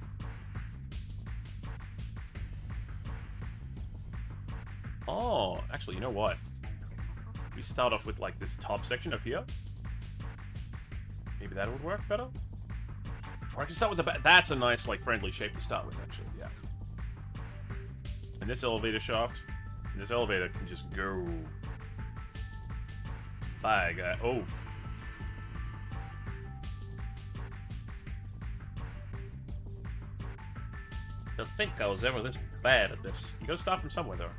Oh, actually, you know what? We start off with, like, this top section up here. Maybe that would work better? Or I can start with the back. That's a nice, like, friendly shape to start with, actually, yeah. And this elevator shaft, and this elevator can just go. Like, oh. To think I was ever this bad at this. You gotta start from somewhere, though.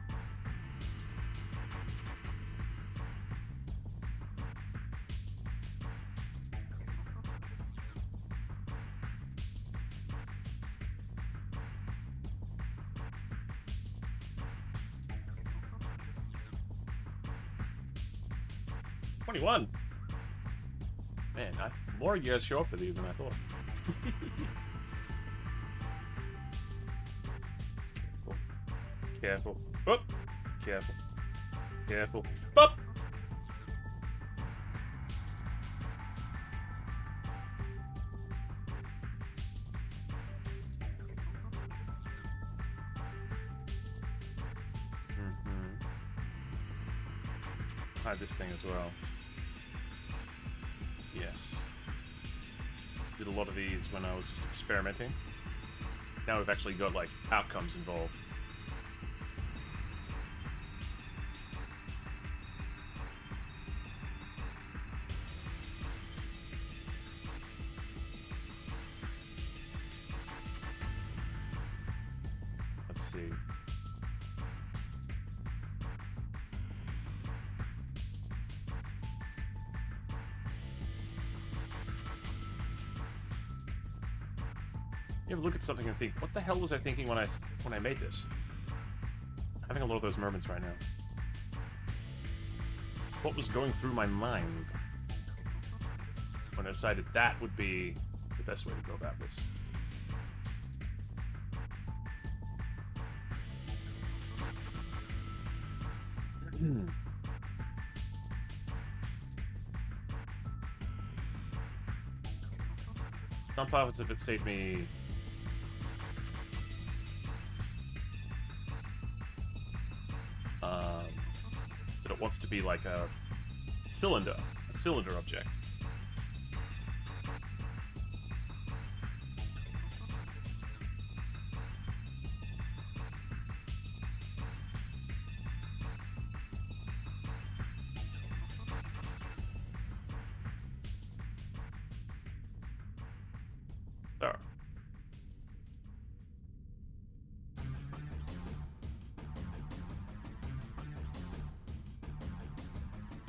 Man, more of you guys show up for these than I thought. Careful. Oh! Careful. Careful. Oh! Hide this thing as well. Yes. Did a lot of these when I was just experimenting. Now we've actually got, like, outcomes involved. Let's see. You ever look at something and think, what the hell was I thinking when I made this? I'm having a lot of those moments right now. What was going through my mind when I decided that would be the best way to go about this? Some profits if it saved me. But it wants to be like a cylinder object. There.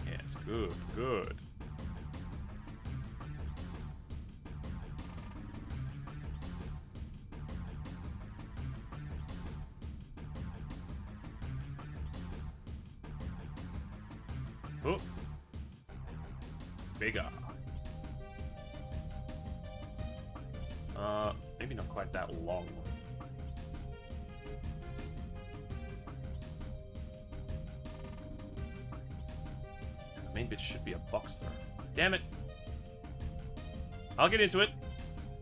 Yes, good, good. Oh. Bigger. Maybe not quite that long. The main bit should be a box there. Damn it! I'll get into it.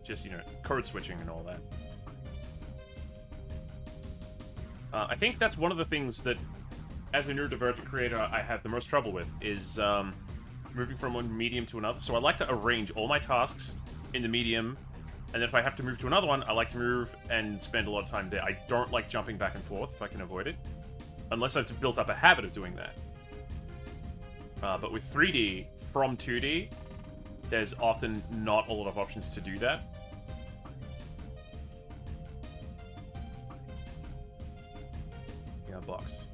Just, you know, code switching and all that. I think that's one of the things that as a neurodivergent creator, I have the most trouble with is moving from one medium to another. So I like to arrange all my tasks in the medium, and then if I have to move to another one, I like to move and spend a lot of time there. I don't like jumping back and forth if I can avoid it, unless I've built up a habit of doing that. But with 3D from 2D, there's often not a lot of options to do that. Yeah, box.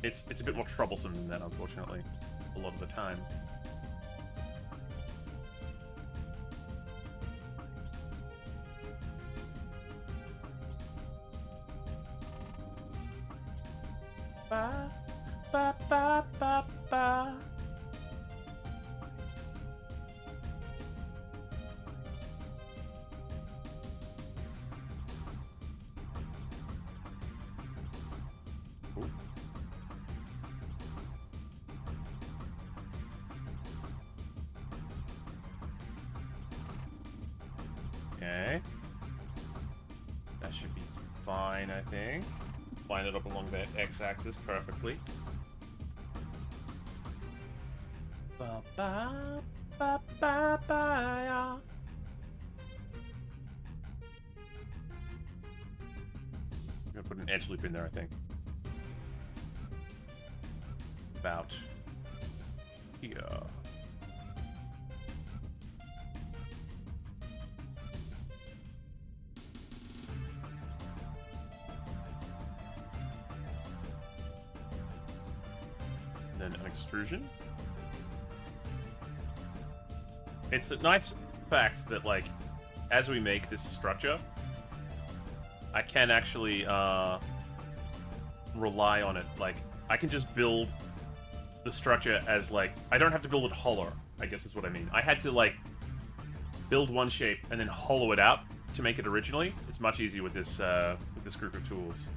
It's a bit more troublesome than that, unfortunately, a lot of the time. Ba, ba, ba, ba, ba. Ooh. Okay. That should be fine, I think. Line it up along that x-axis perfectly. Ba ba ba ba ba ya. I'm gonna put an edge loop in there, I think. About here. Then an extrusion. It's a nice fact that, like, as we make this structure, I can actually rely on it. Like, I can just build the structure as, like, I don't have to build it hollow, I guess is what I mean. I had to, like, build one shape and then hollow it out to make it originally. It's much easier with this group of tools.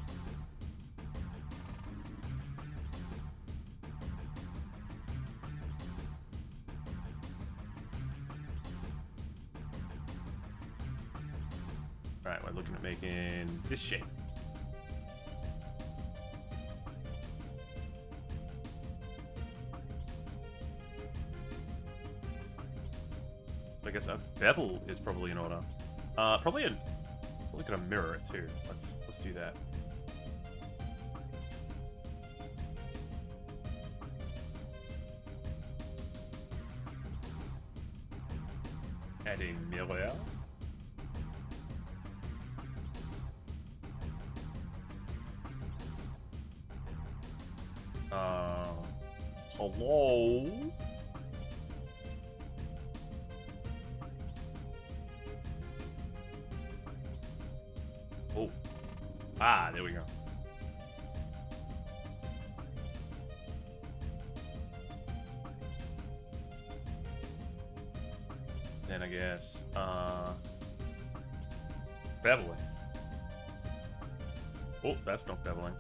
Alright, we're looking at making this shape. So I guess a bevel is probably in order. Probably gonna mirror it too. Let's do that. Add a mirror. Hello? Oh. Ah, there we go. Then I guess, beveling. Oh, that's not beveling.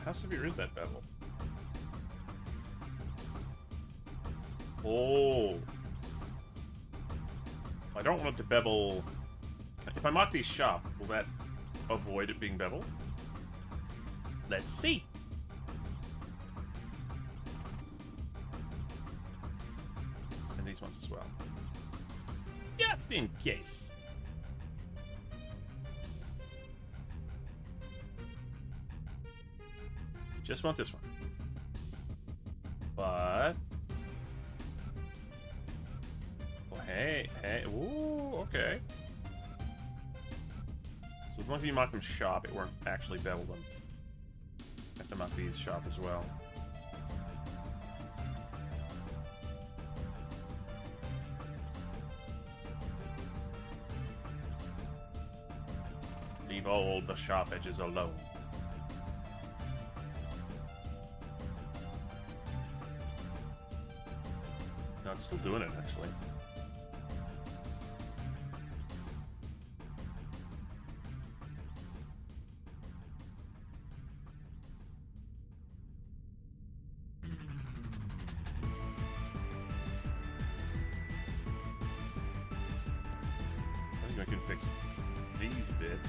How severe is that bevel? Oh. I don't want it to bevel. If I mark these sharp, will that avoid it being beveled? Let's see. And these ones as well. Just in case. Just want this one. But... oh, hey. Ooh, okay. So as long as you mark them sharp, it won't actually bevel them. Have to mark these sharp as well. Leave all the sharp edges alone. No, it's still doing it, actually. I can fix these bits.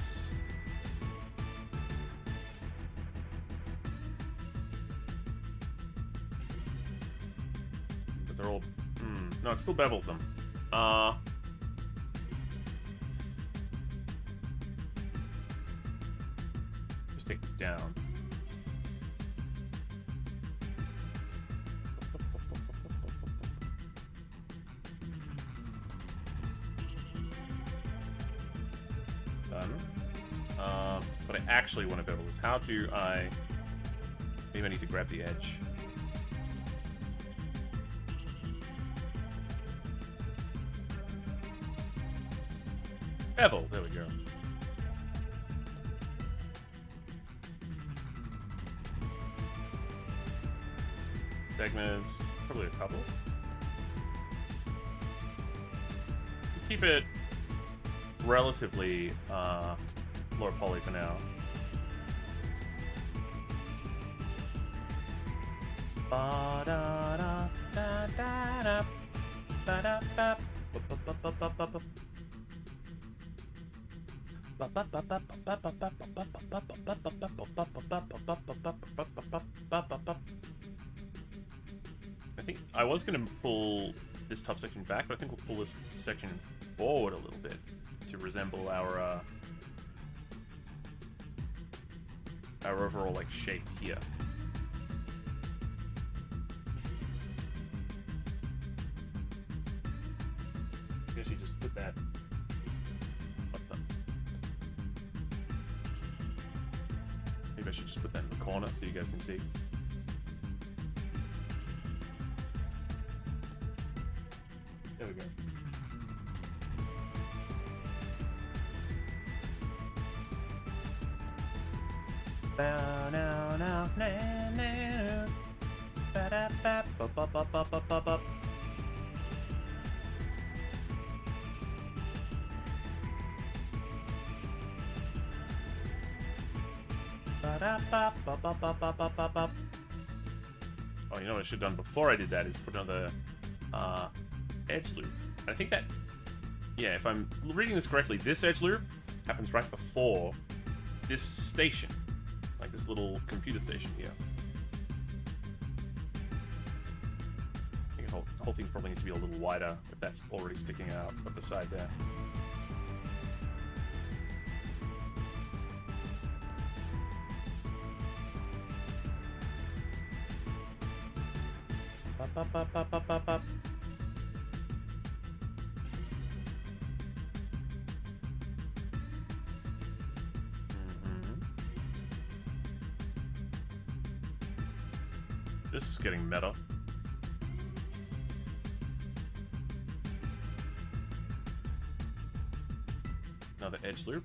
But they're all... no, it still bevels them. Just take this down. But I actually want to bevel this. How do I... Maybe I need to grab the edge. Bevel, there we go. Segments, probably a couple. Keep it relatively lower poly for now. I think I was going to pull this top section back, but I think we'll pull this section forward a little bit to resemble our overall like shape here. I guess you just put that. What the? Maybe I should just put that in the corner so you guys can see. There we go. Oh, you know what I should have done before I did that is put another edge loop. And I think that, yeah, if I'm reading this correctly, this edge loop happens right before this station. Like this little computer station here. I think the whole thing probably needs to be a little wider if that's already sticking out of the side there. Up. This is getting meta. Another edge loop.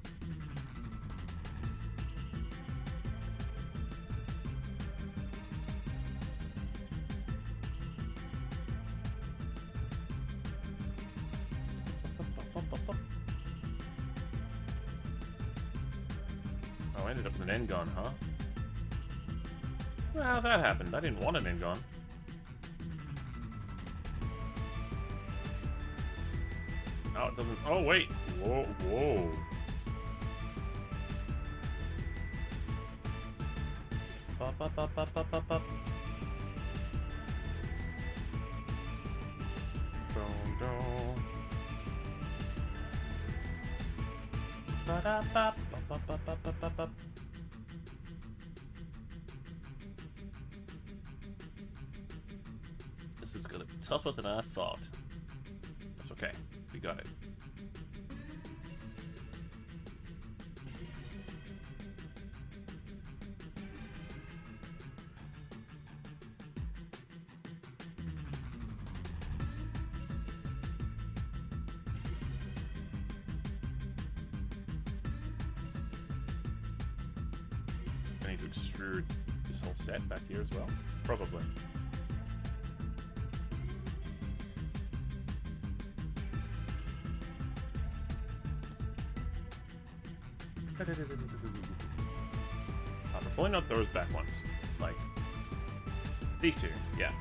Oh, I ended up with an end gun, huh? Well, that happened. I didn't want an end gun. Oh, it doesn't. Oh, wait. Whoa, whoa. Up. This is gonna be tougher than I thought. That's okay. We got it. I need to extrude this whole set back here as well. Probably. We're pulling out those back ones. Like, these two, yeah.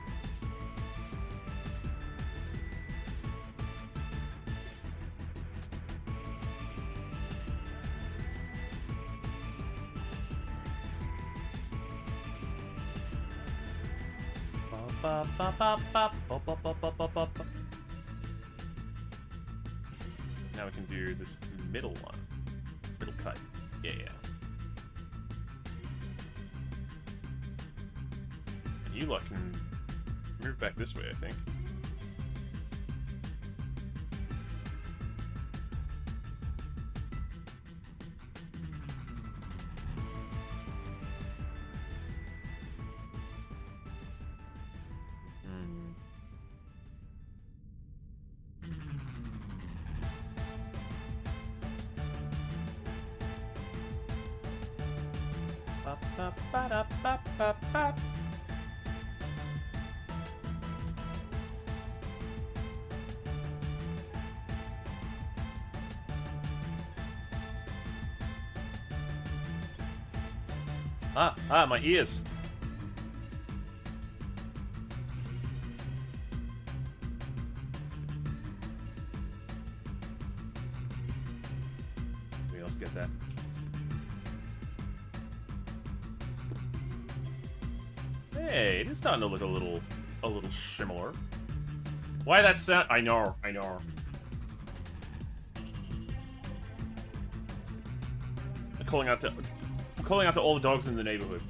Now we can do this middle one. Middle cut. Yeah. And you lot can move back this way, I think. My ears. Anybody else get that? Hey, it is starting to look a little similar. Why that sound? I know. I'm calling out to all the dogs in the neighborhood.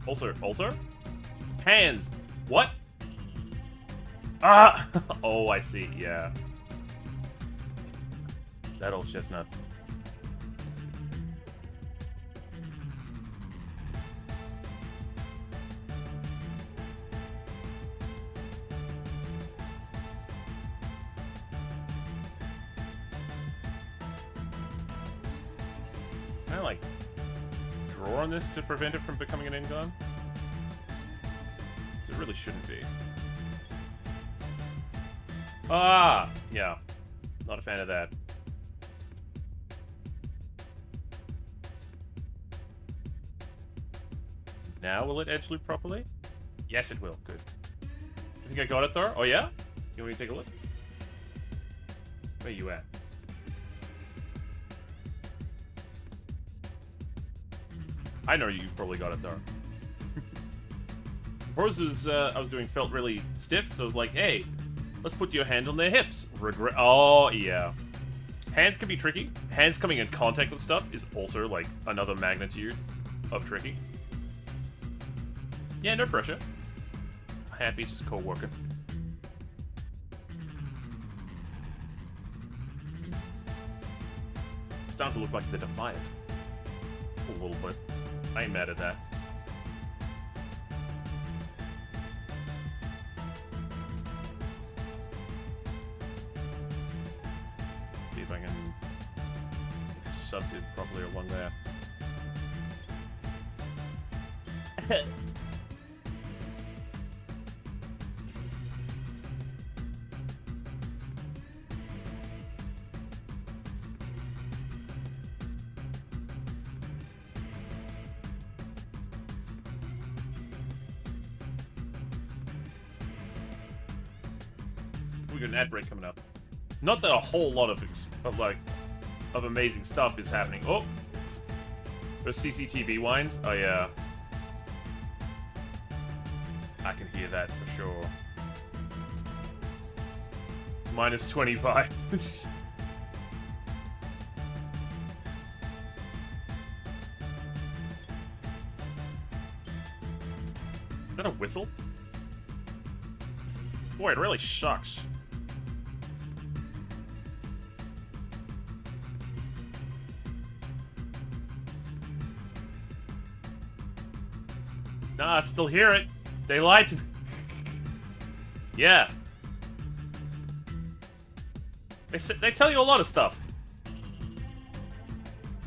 Also, hands. What? Ah! Oh, I see. Yeah. That old chestnut. Can I, like, draw on this to prevent it from becoming an end gun? 'Cause it really shouldn't be. Ah! Yeah. Not a fan of that. Now will it edge loop properly? Yes, it will. Good. I think I got it, though. Oh, yeah? You want me to take a look? Where you at? I know you probably got it, though. Suppose I was doing felt really stiff, so I was like, hey, let's put your hand on their hips. Regret. Oh, yeah. Hands can be tricky. Hands coming in contact with stuff is also, like, another magnitude of tricky. Yeah, no pressure. Happy, just co-working. It's starting to look like the Defiant. A little bit. I ain't mad at that. See if I can sub it properly along there. We got an ad break coming up. Not that a whole lot of amazing stuff is happening. Oh, there's CCTV whines. Oh yeah, I can hear that for sure. Minus 25. Is that a whistle? Boy, it really sucks. Nah, I still hear it. They lied to me. Yeah. They tell you a lot of stuff.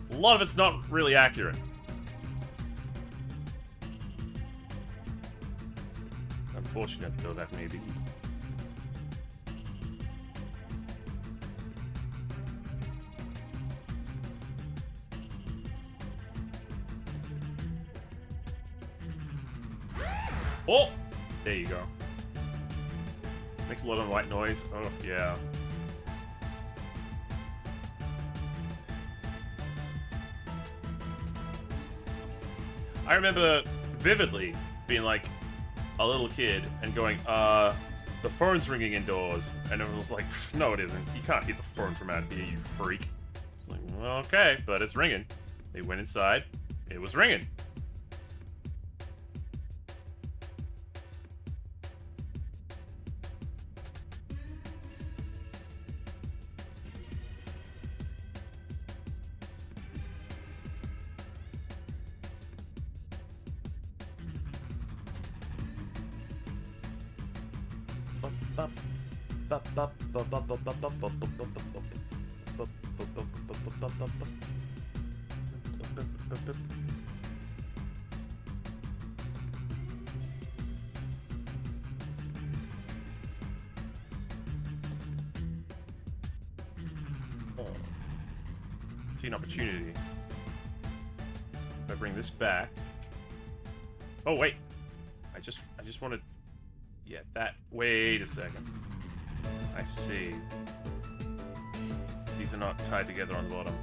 A lot of it's not really accurate. Unfortunate, though that may be. Oh! There you go. Makes a lot of white noise. Oh, yeah. I remember vividly being like, a little kid and going, the phone's ringing indoors. And everyone was like, no, it isn't. You can't hear the phone from out here, you freak. It's like, well, okay, but it's ringing. They went inside. It was ringing. See an opportunity. If I bring this back. Oh wait, I just wanted. Yeah, that. Wait a second. I see. These are not tied together on the bottom.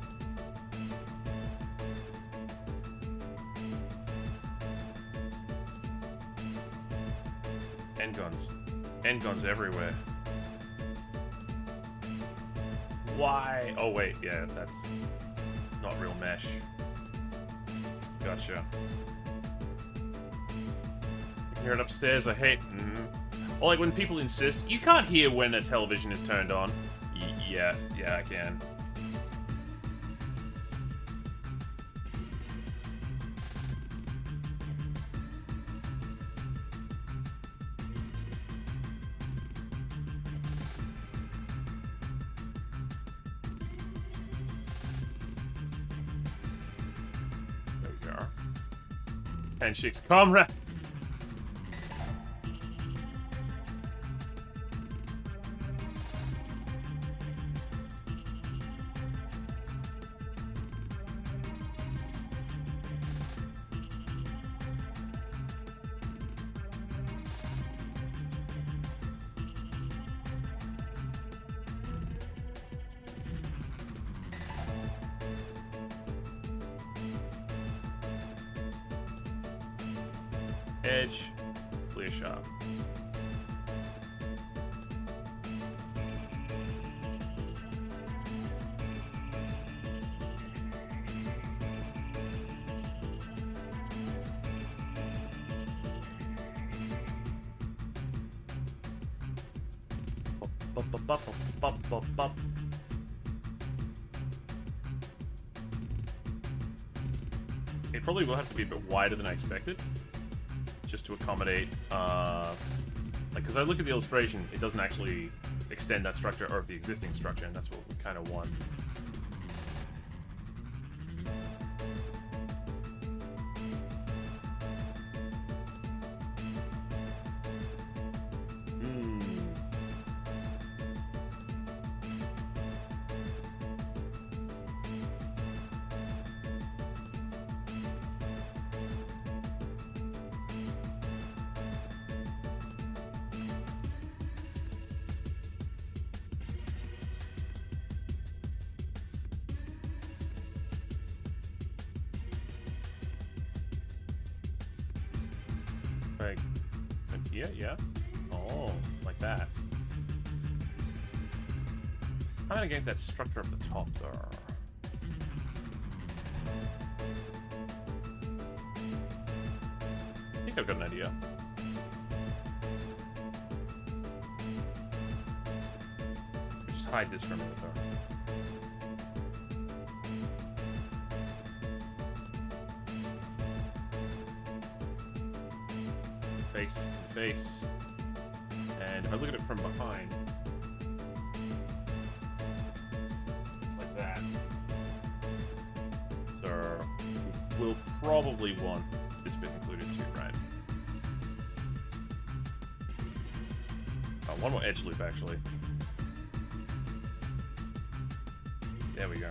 End guns. End guns everywhere. Why? Oh wait, yeah, that's not real mesh. Gotcha. You can hear it upstairs. I hate. Or like when people insist, you can't hear when a television is turned on. Yeah, I can. There we go. Handshakes, comrade. Edge, clear shot. It probably will have to be a bit wider than I expected. Just to accommodate, like, because I look at the illustration, it doesn't actually extend that structure or the existing structure, and that's what we kind of want. Like here, yeah. Oh, like that. I'm gonna get that structure up the top there. I think I've got an idea. Just hide this for a minute though. Face, and if I look at it from behind, it's like that. So we'll probably want this bit included too, right? Oh, one more edge loop actually. There we go.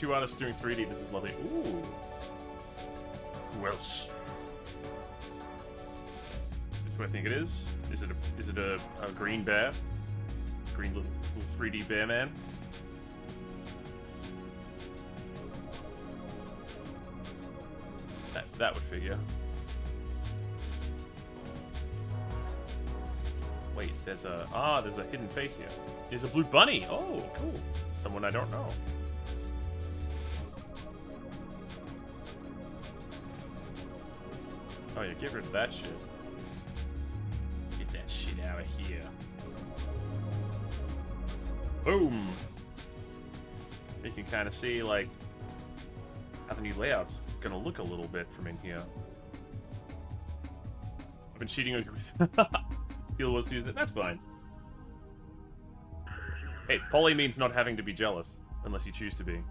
2 artists doing 3D. This is lovely. Ooh. Who else? Is it who I think it is? Is it a green bear? Green little 3D bear man? That would figure. Wait, there's a hidden face here. There's a blue bunny. Oh, cool. Someone I don't know. Oh yeah, get rid of that shit. Get that shit out of here. Boom. You can kind of see like how the new layout's gonna look a little bit from in here. I've been cheating on your Heal was to use it. That's fine. Hey, poly means not having to be jealous, unless you choose to be.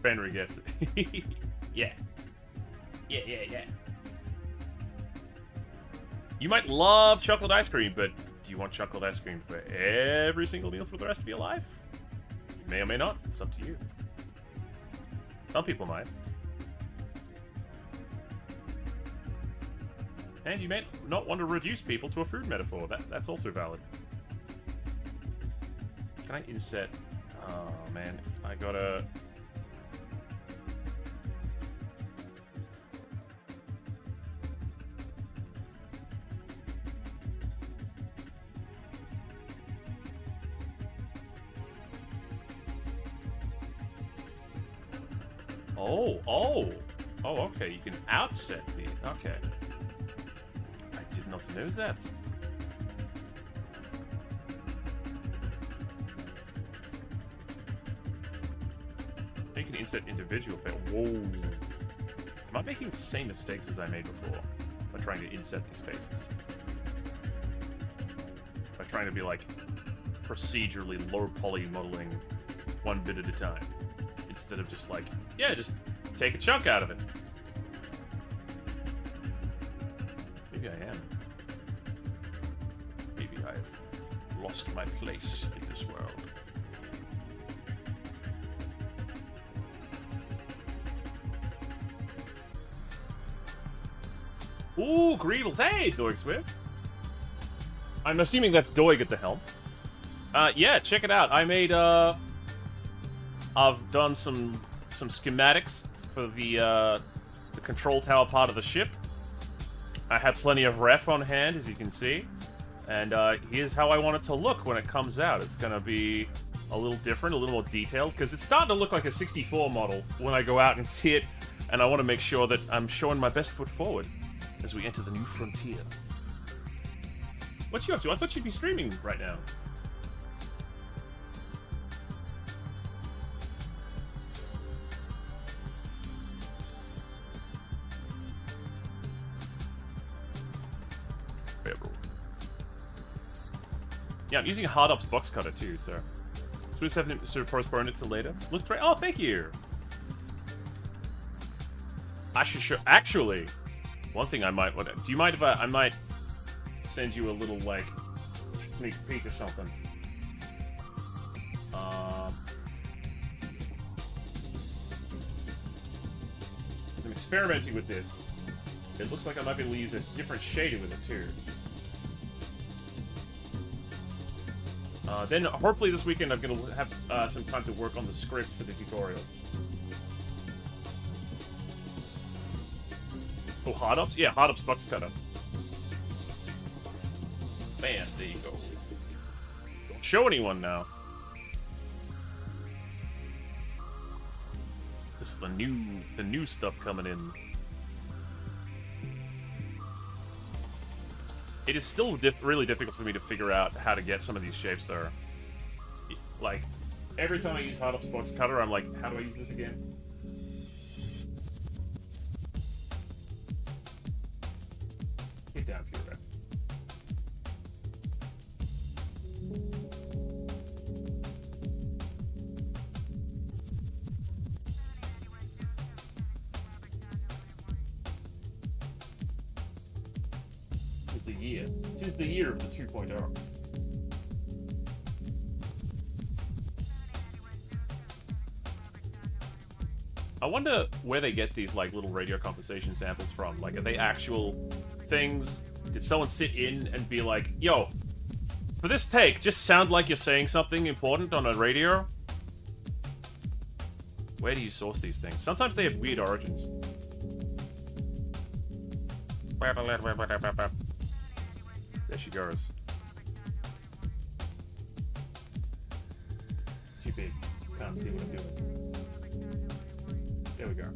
Fenergy gets it. Yeah. Yeah. You might love chocolate ice cream, but do you want chocolate ice cream for every single meal for the rest of your life? You may or may not. It's up to you. Some people might. And you may not want to reduce people to a food metaphor. That's also valid. Can I inset? Oh, man. I gotta... Oh, okay, you can outset the... Okay. I did not know that. You can inset individual... Whoa. Am I making the same mistakes as I made before by trying to inset these faces? By trying to be, like, procedurally low-poly modeling one bit at a time. Instead of just like, yeah, just take a chunk out of it. Maybe I am. Maybe I've lost my place in this world. Ooh, Greevils. Hey, Doig Swift. I'm assuming that's Doig at the helm. Yeah, check it out. I made, I've done some schematics for the control tower part of the ship. I had plenty of ref on hand, as you can see. And here's how I want it to look when it comes out. It's going to be a little different, a little more detailed, because it's starting to look like a 64 model when I go out and see it. And I want to make sure that I'm showing my best foot forward as we enter the new frontier. What you up to? I thought you'd be streaming right now. Yeah, I'm using a Hard Ops box cutter too, so. So we just haven't sort of postponed it till later. Looks great. Oh, thank you! I should show. Actually, one thing I might want to. Do you mind if I might send you a little, like, sneak peek or something? I'm experimenting with this. It looks like I might be able to use a different shader with it too. Then hopefully this weekend I'm gonna have some time to work on the script for the tutorial. Oh, Hard Ops? Yeah, Hard Ops box cutter. Bam, there you go. Don't show anyone now. This is the new stuff coming in. It is still really difficult for me to figure out how to get some of these shapes there. Like, every time I use Hard Ops box cutter, I'm like, how do I use this again? Get down, Pure Ref. the year. 'Tis the year of the 2.0. I wonder where they get these like little radio conversation samples from. Like, are they actual things? Did someone sit in and be like, yo, for this take, just sound like you're saying something important on a radio? Where do you source these things? Sometimes they have weird origins. There she goes. It's too big. Can't see what I'm doing. There we go.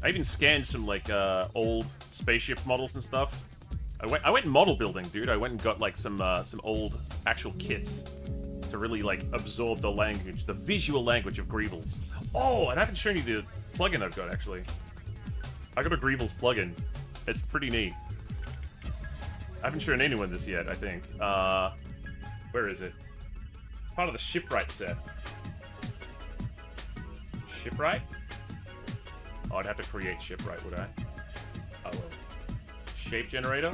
I even scanned some like old spaceship models and stuff. I went model building, dude. I went and got like some old actual kits to really like absorb the language, the visual language of Greebles. Oh, and I haven't shown you the plugin I've got actually. I got a Greebles plugin. It's pretty neat. I haven't shown anyone this yet, I think. Where is it? It's part of the Shipwright set. Shipwright? Oh, I'd have to create Shipwright, would I? Oh, well. Shape generator?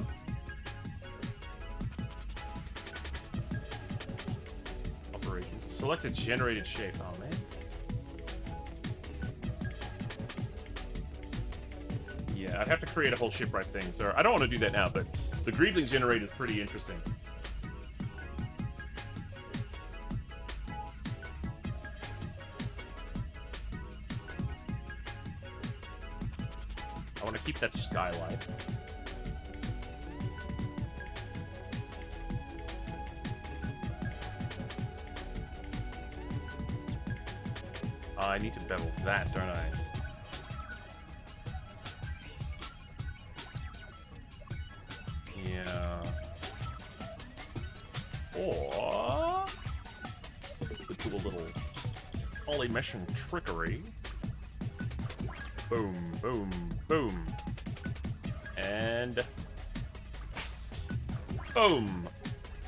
Operations. Select a generated shape. Oh, man. Yeah, I'd have to create a whole Shipwright thing, so I don't want to do that now, but the Greebling generator is pretty interesting. I want to keep that skylight. I need to bevel that, don't I? Yeah. Or we do a little polymesh trickery. Boom, boom, boom. And boom.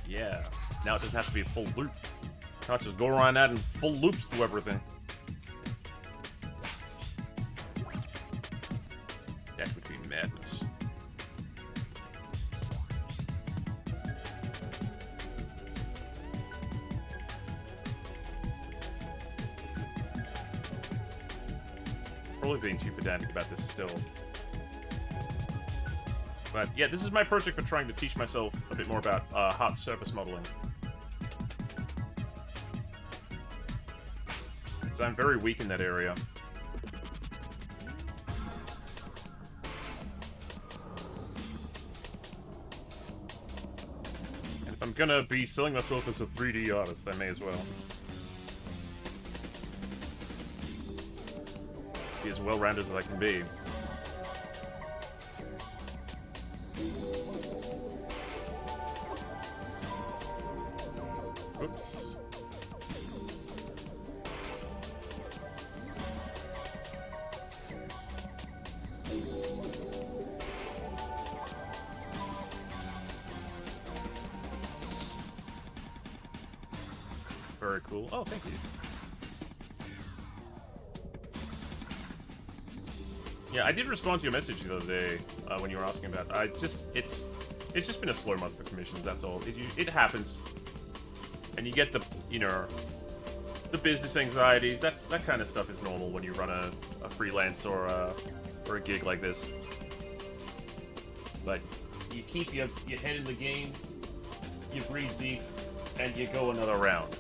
Yeah. Now it doesn't have to be a full loop. Can't just go around adding full loops to everything. That would be madness. Probably being too pedantic about this still. But yeah, this is my project for trying to teach myself a bit more about hard surface modeling. So I'm very weak in that area. And if I'm gonna be selling myself as a 3D artist, I may as well. Be as well-rounded as I can be. Oops. Very cool. Oh, thank you. Yeah, I did respond to your message the other day when you were asking about. It's just been a slow month for commissions. That's all. It happens, and you get the the business anxieties. That kind of stuff is normal when you run a freelance or a gig like this. But you keep your head in the game, you breathe deep, and you go another round.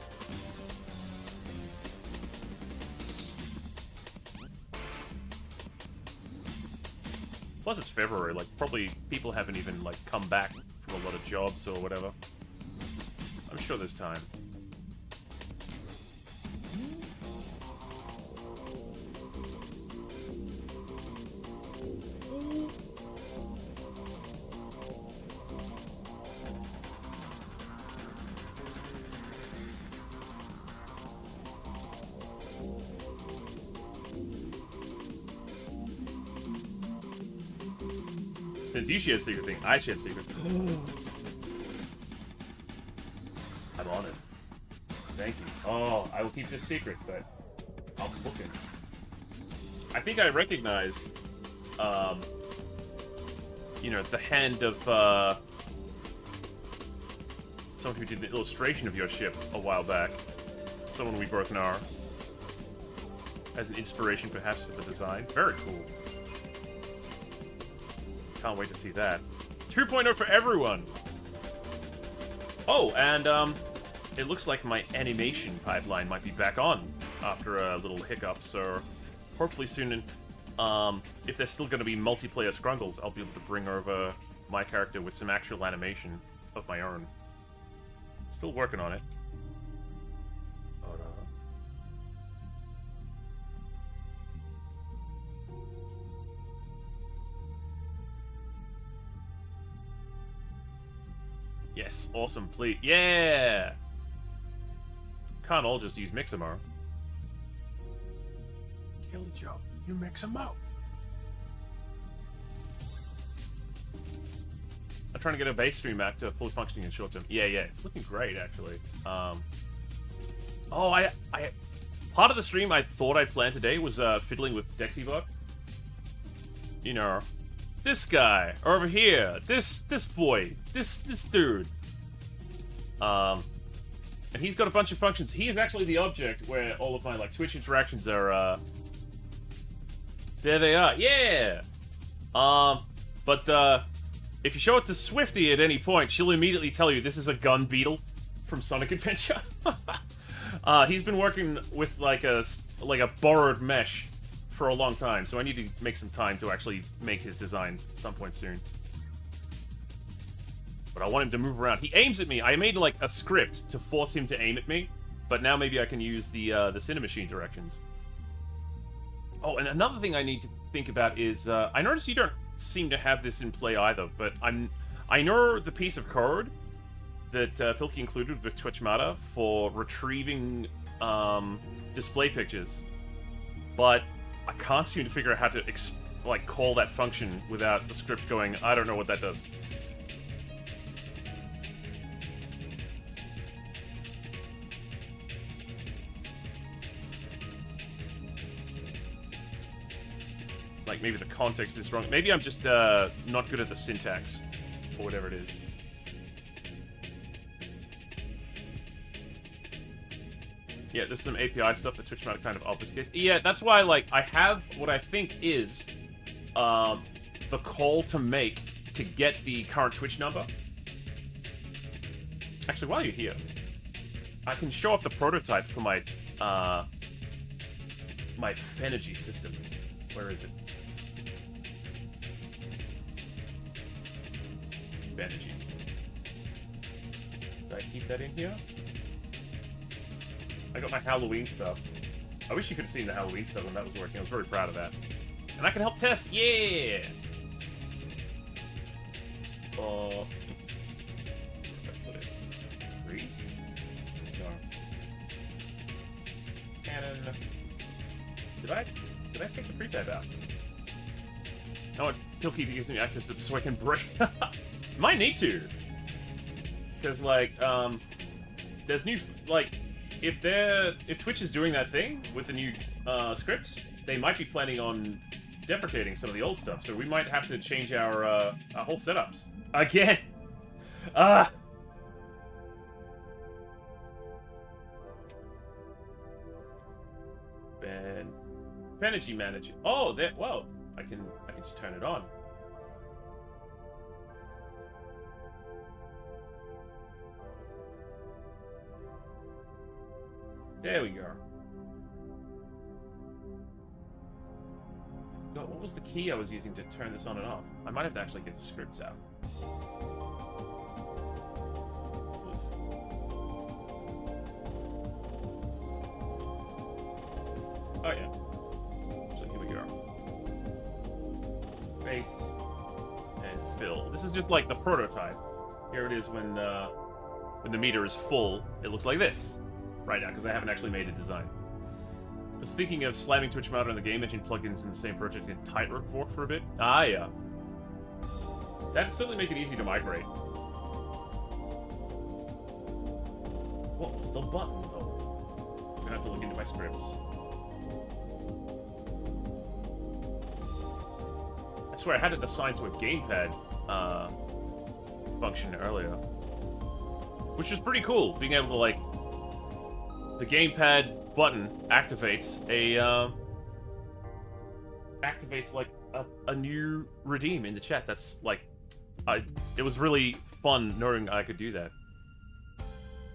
Plus it's February, like, probably people haven't even, like, come back from a lot of jobs or whatever. I'm sure there's time. Since you shared secret thing, I shared secret thing. I'm on it. Thank you. Oh, I will keep this secret, but I'm looking. I think I recognize you know, the hand of, someone who did an illustration of your ship a while back. Someone we both know. As an inspiration, perhaps, for the design. Very cool. Can't wait to see that. 2.0 for everyone! Oh, and, it looks like my animation pipeline might be back on after a little hiccup, so hopefully soon, if there's still going to be multiplayer scrungles, I'll be able to bring over my character with some actual animation of my own. Still working on it. Hold on. Yes, awesome, please. Yeah! Can't all just use Mixamo. Kill Joe, you mix them up. I'm trying to get a base stream back to fully functioning in short term. Yeah, it's looking great, actually. Oh, I part of the stream I thought I planned today was fiddling with Dexybot. You know, this guy over here, this boy, this dude. And he's got a bunch of functions. He is actually the object where all of my like Twitch interactions are. There they are. Yeah. But if you show it to Swifty at any point, she'll immediately tell you this is a gun beetle from Sonic Adventure. He's been working with like a borrowed mesh for a long time, so I need to make some time to actually make his design at some point soon. But I want him to move around. He aims at me. I made like a script to force him to aim at me, but now maybe I can use the Cinemachine directions. Oh, and another thing I need to think about is I noticed you don't seem to have this in play either, but I know the piece of code that Pilkey included with Twitchmata for retrieving display pictures, but I can't seem to figure out how to like call that function without the script going, I don't know what that does. Like, maybe the context is wrong. Maybe I'm just not good at the syntax, or whatever it is. Yeah, there's some API stuff that Twitchmata kind of obfuscates. Yeah, that's why, like, I have what I think is the call to make to get the current Twitch number. Actually, while you're here, I can show off the prototype for my my Fenergy system. Where is it? Fenergy. Did I keep that in here? I got my Halloween stuff. I wish you could have seen the Halloween stuff when that was working. I was very proud of that. And I can help test. Yeah! Where did I put it? Freeze? No. Cannon. Did I take the prefab out? I want Pilkey gives me access to so I can break. Might need to. Because, like, there's new, like, if Twitch is doing that thing with the new scripts, they might be planning on deprecating some of the old stuff, so we might have to change our whole setups. Again! Fenergy Manager. Oh, there. Well, I can just turn it on. There we go. God, what was the key I was using to turn this on and off? I might have to actually get the scripts out. Oh yeah. So here we go. Base and fill. This is just like the prototype. Here it is when the meter is full. It looks like this right now because I haven't actually made a design. I was thinking of slamming Twitchmata and the game engine plugins in the same project in Tightrope fork for a bit. Ah yeah. That'd certainly make it easy to migrate. What was the button though? I'm gonna have to look into my scripts. I swear I had it assigned to a gamepad function earlier. Which is pretty cool, being able to, like, the gamepad button activates like a new redeem in the chat. That's like, it was really fun knowing I could do that.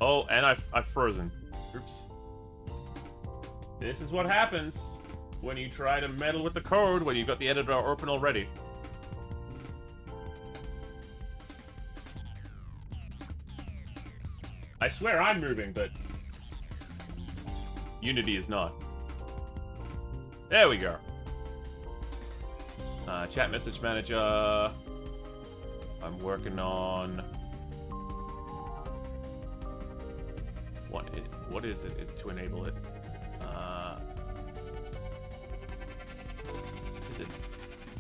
Oh, and I've frozen. Oops. This is what happens when you try to meddle with the code when you've got the editor open already. I swear I'm moving, but Unity is not. There we go. Chat message manager. I'm working on... What is it to enable it?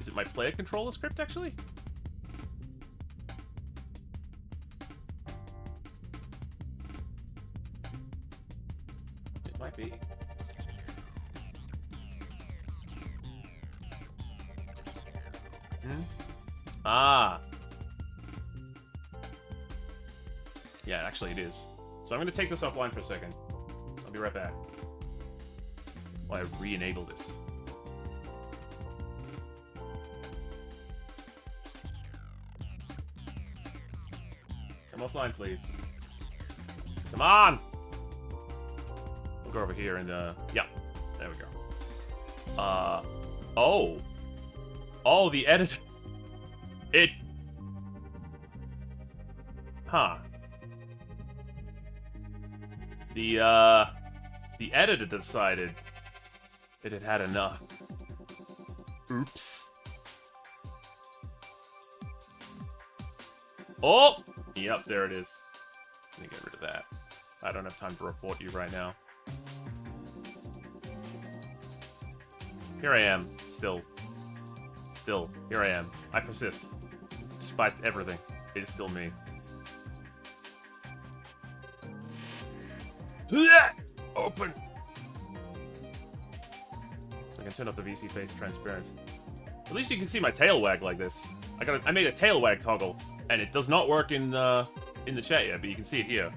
Is it my player controller script, actually? It might be. Ah. Yeah, actually it is. So I'm going to take this offline for a second. I'll be right back. While I re-enable this. Come offline, please. Come on! We'll go over here and, yeah. There we go. Oh. Oh, the editor. It... Huh. The editor decided that it had enough. Oops. Oh! Yep, there it is. Let me get rid of that. I don't have time to report you right now. Here I am. Still, here I am. I persist. Despite everything, it is still me. Open! I can turn up the VC face transparency. At least you can see my tail wag like this. I made a tail wag toggle, and it does not work in the chat yet, but you can see it here.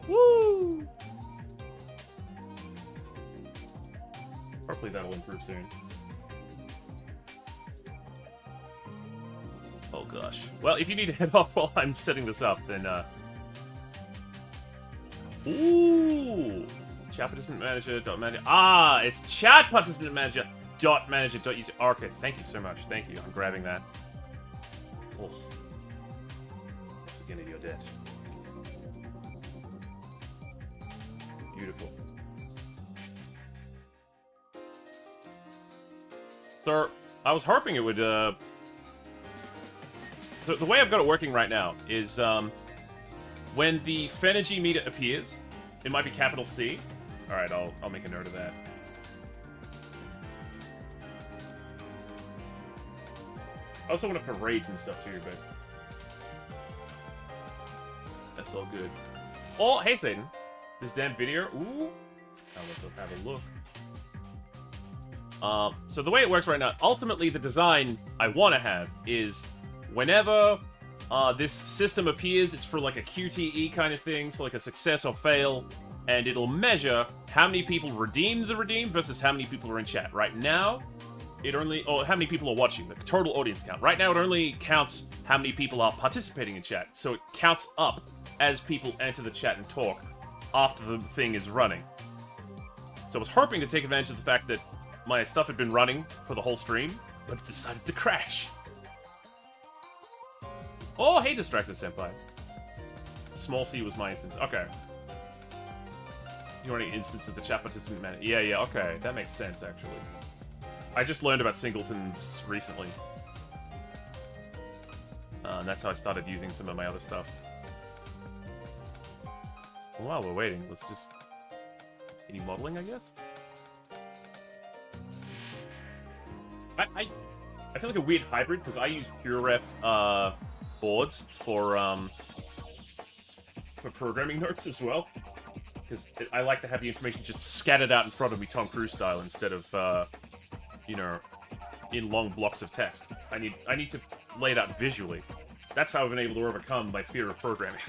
Woo! Hopefully that'll improve soon. Oh gosh. Well, if you need to head off while I'm setting this up, then ooh! Chat participant manager dot manager. Ah, it's chat participant manager dot manager dot user. Okay, thank you so much. Thank you. I'm grabbing that. Oh, that's again of your debt. Beautiful. So I was hoping it would. The way I've got it working right now is when the Fenergy meter appears, it might be capital C. All right, I'll make a note of that. I also want it for raids and stuff too, but that's all good. Oh, hey Satan, this damn video. Ooh, I'll have a look. So the way it works right now, ultimately the design I want to have is whenever this system appears, it's for like a QTE kind of thing, so like a success or fail, and it'll measure how many people redeemed the redeem versus how many people are in chat. Right now, it only, or how many people are watching, the total audience count. Right now, it only counts how many people are participating in chat, so it counts up as people enter the chat and talk after the thing is running. So I was hoping to take advantage of the fact that my stuff had been running for the whole stream, but it decided to crash. Oh, hey, Distracted Senpai. Small C was my instance. Okay. You want an instance of the chat participant manager? Yeah, okay. That makes sense, actually. I just learned about singletons recently. And that's how I started using some of my other stuff. While we're waiting, let's just... Any modeling, I guess? I feel like a weird hybrid, because I use PureRef, boards for programming notes as well. Because I like to have the information just scattered out in front of me, Tom Cruise style, instead of, you know, in long blocks of text. I need to laid out visually. That's how I've been able to overcome my fear of programming.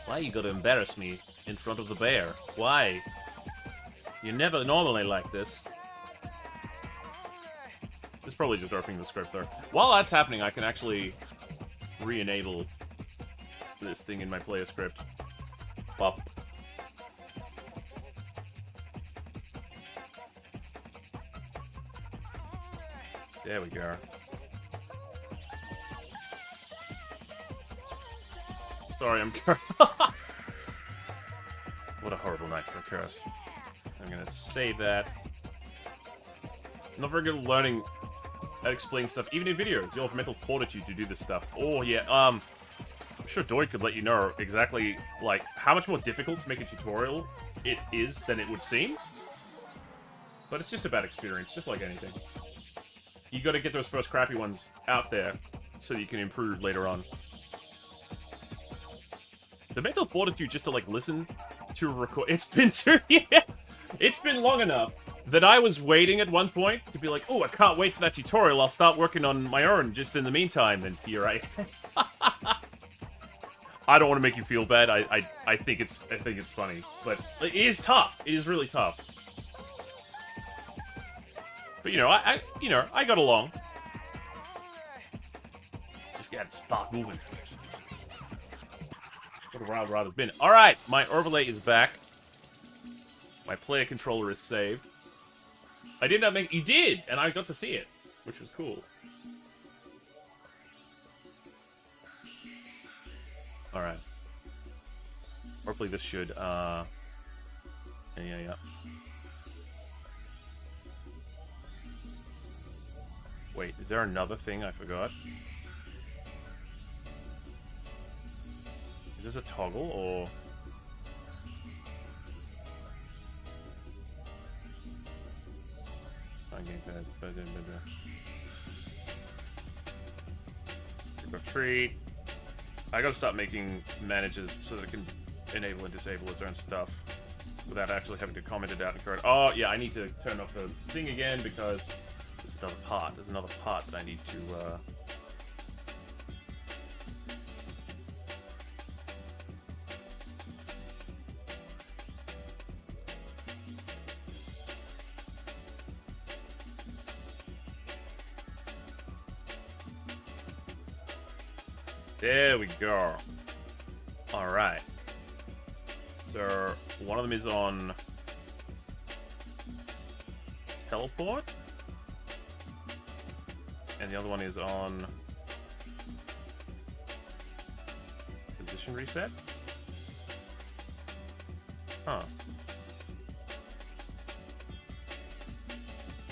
Why you gotta embarrass me in front of the bear? Why? You're never normally like this. It's probably just opening the script there. While that's happening, I can actually re-enable this thing in my player script. Pop. There we go. Sorry, I'm What a horrible night for a curse. I'm gonna save that. I'm not very good at learning how to explain stuff, even in videos. You have mental fortitude to do this stuff. Oh, yeah, I'm sure Doid could let you know exactly, like, how much more difficult to make a tutorial it is than it would seem. But it's just about experience, just like anything. You gotta get those first crappy ones out there so you can improve later on. The mental fortitude just to, like, listen to a record. It's been it's been long enough that I was waiting at one point to be like, oh, I can't wait for that tutorial. I'll start working on my own just in the meantime. And here I I don't want to make you feel bad. I think it's funny, but it is tough. It is really tough. But you know, I got along. Just gotta start moving. What a wild ride it's been. All right, my overlay is back. My player controller is saved. I did not make... You did! And I got to see it, which was cool. Alright. Hopefully this should, yeah. Wait, is there another thing I forgot? Is this a toggle, or... Treat. I gotta stop making managers so that it can enable and disable its own stuff without actually having to comment it out and correct. Oh, yeah, I need to turn off the thing again because there's another part. There's another part that I need to, There we go. Alright. So, one of them is on... teleport? And the other one is on... position reset? Huh.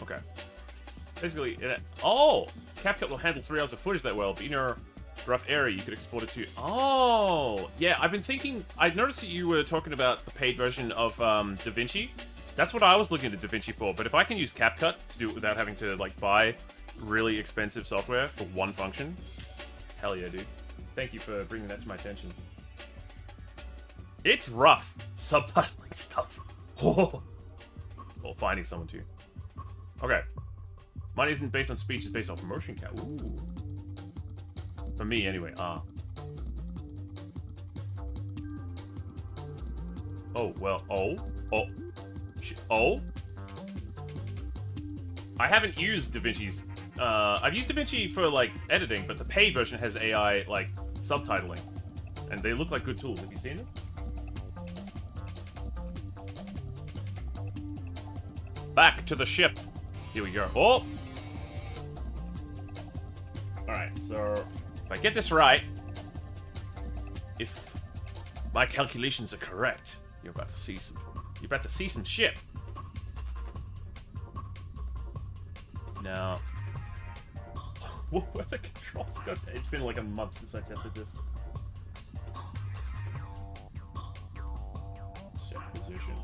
Okay. Basically, oh! CapCut will handle 3 hours of footage that well, but you know... rough area, you could export it to... Oh! Yeah, I've been thinking... I noticed that you were talking about the paid version of DaVinci. That's what I was looking at DaVinci for, but if I can use CapCut to do it without having to, like, buy really expensive software for one function... Hell yeah, dude. Thank you for bringing that to my attention. It's rough, subtitling stuff. Or finding someone to. Okay. Mine isn't based on speech, it's based on motion cap. Ooh. For me, anyway. Oh, well. Oh. I haven't used DaVinci's. I've used DaVinci for, like, editing, but the paid version has AI, like, subtitling. And they look like good tools. Have you seen them? Back to the ship. Here we go. Oh! Alright, so... if I get this right, if my calculations are correct, you're about to see some shit. Now, what were the controls? It's been like a month since I tested this. Set position.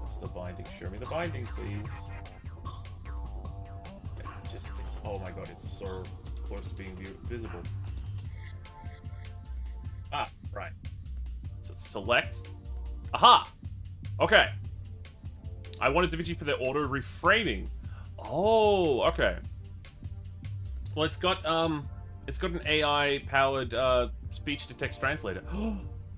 What's the binding? Show me the binding, please. Oh my god, it's so close to being visible. Ah, right. So select Aha! Okay. I wanted DaVinci for the auto reframing. Oh, okay. Well, it's got an AI powered speech to text translator.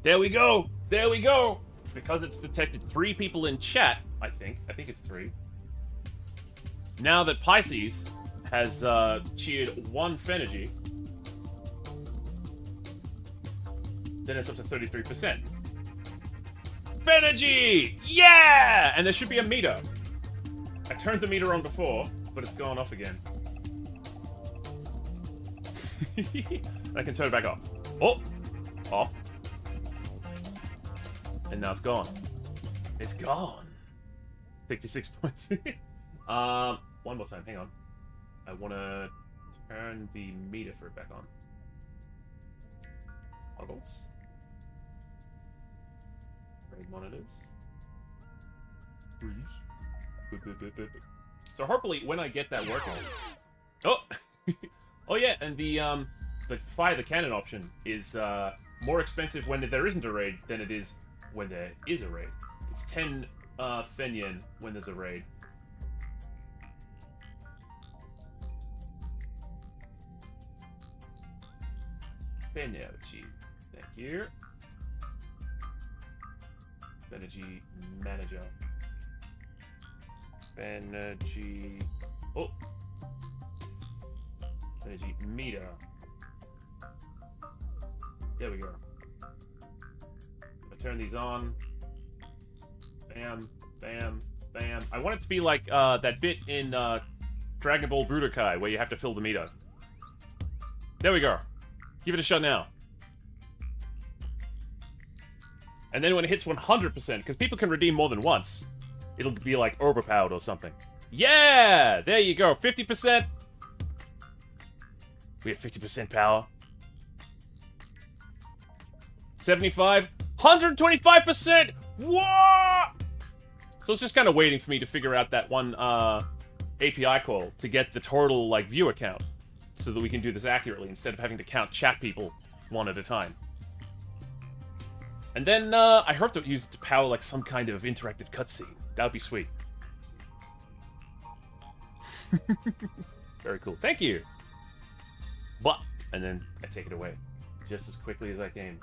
There we go. There we go. Because it's detected 3 people in chat, I think it's 3. Now that Pisces has cheered 1 Fenergy, then it's up to 33%. Fenergy! Yeah! And there should be a meter. I turned the meter on before, but it's gone off again. I can turn it back off. Oh! Off. And now it's gone. It's gone. 66 points. One more time. Hang on. I want to turn the meter for it back on. Toggles. Red monitors. Freeze. Boop, boop, boop, boop. So hopefully when I get that working... Oh! Oh yeah, and the fire the cannon option is more expensive when there isn't a raid than it is when there is a raid. It's 10 Fen Yen when there's a raid. Fenergy. Thank you. Fenergy manager. Fenergy. Oh! Fenergy meter. There we go. I turn these on. Bam, bam, bam. I want it to be like that bit in Dragon Ball Budokai where you have to fill the meter. There we go. Give it a shot now. And then when it hits 100%, because people can redeem more than once, it'll be like overpowered or something. Yeah! There you go. 50%. We have 50% power. 75. 125%! What? So it's just kind of waiting for me to figure out that one API call to get the total like viewer count, so that we can do this accurately instead of having to count chat people one at a time. And then I hope to use it to power like some kind of interactive cutscene. That would be sweet. Very cool. Thank you. But and then I take it away just as quickly as I came.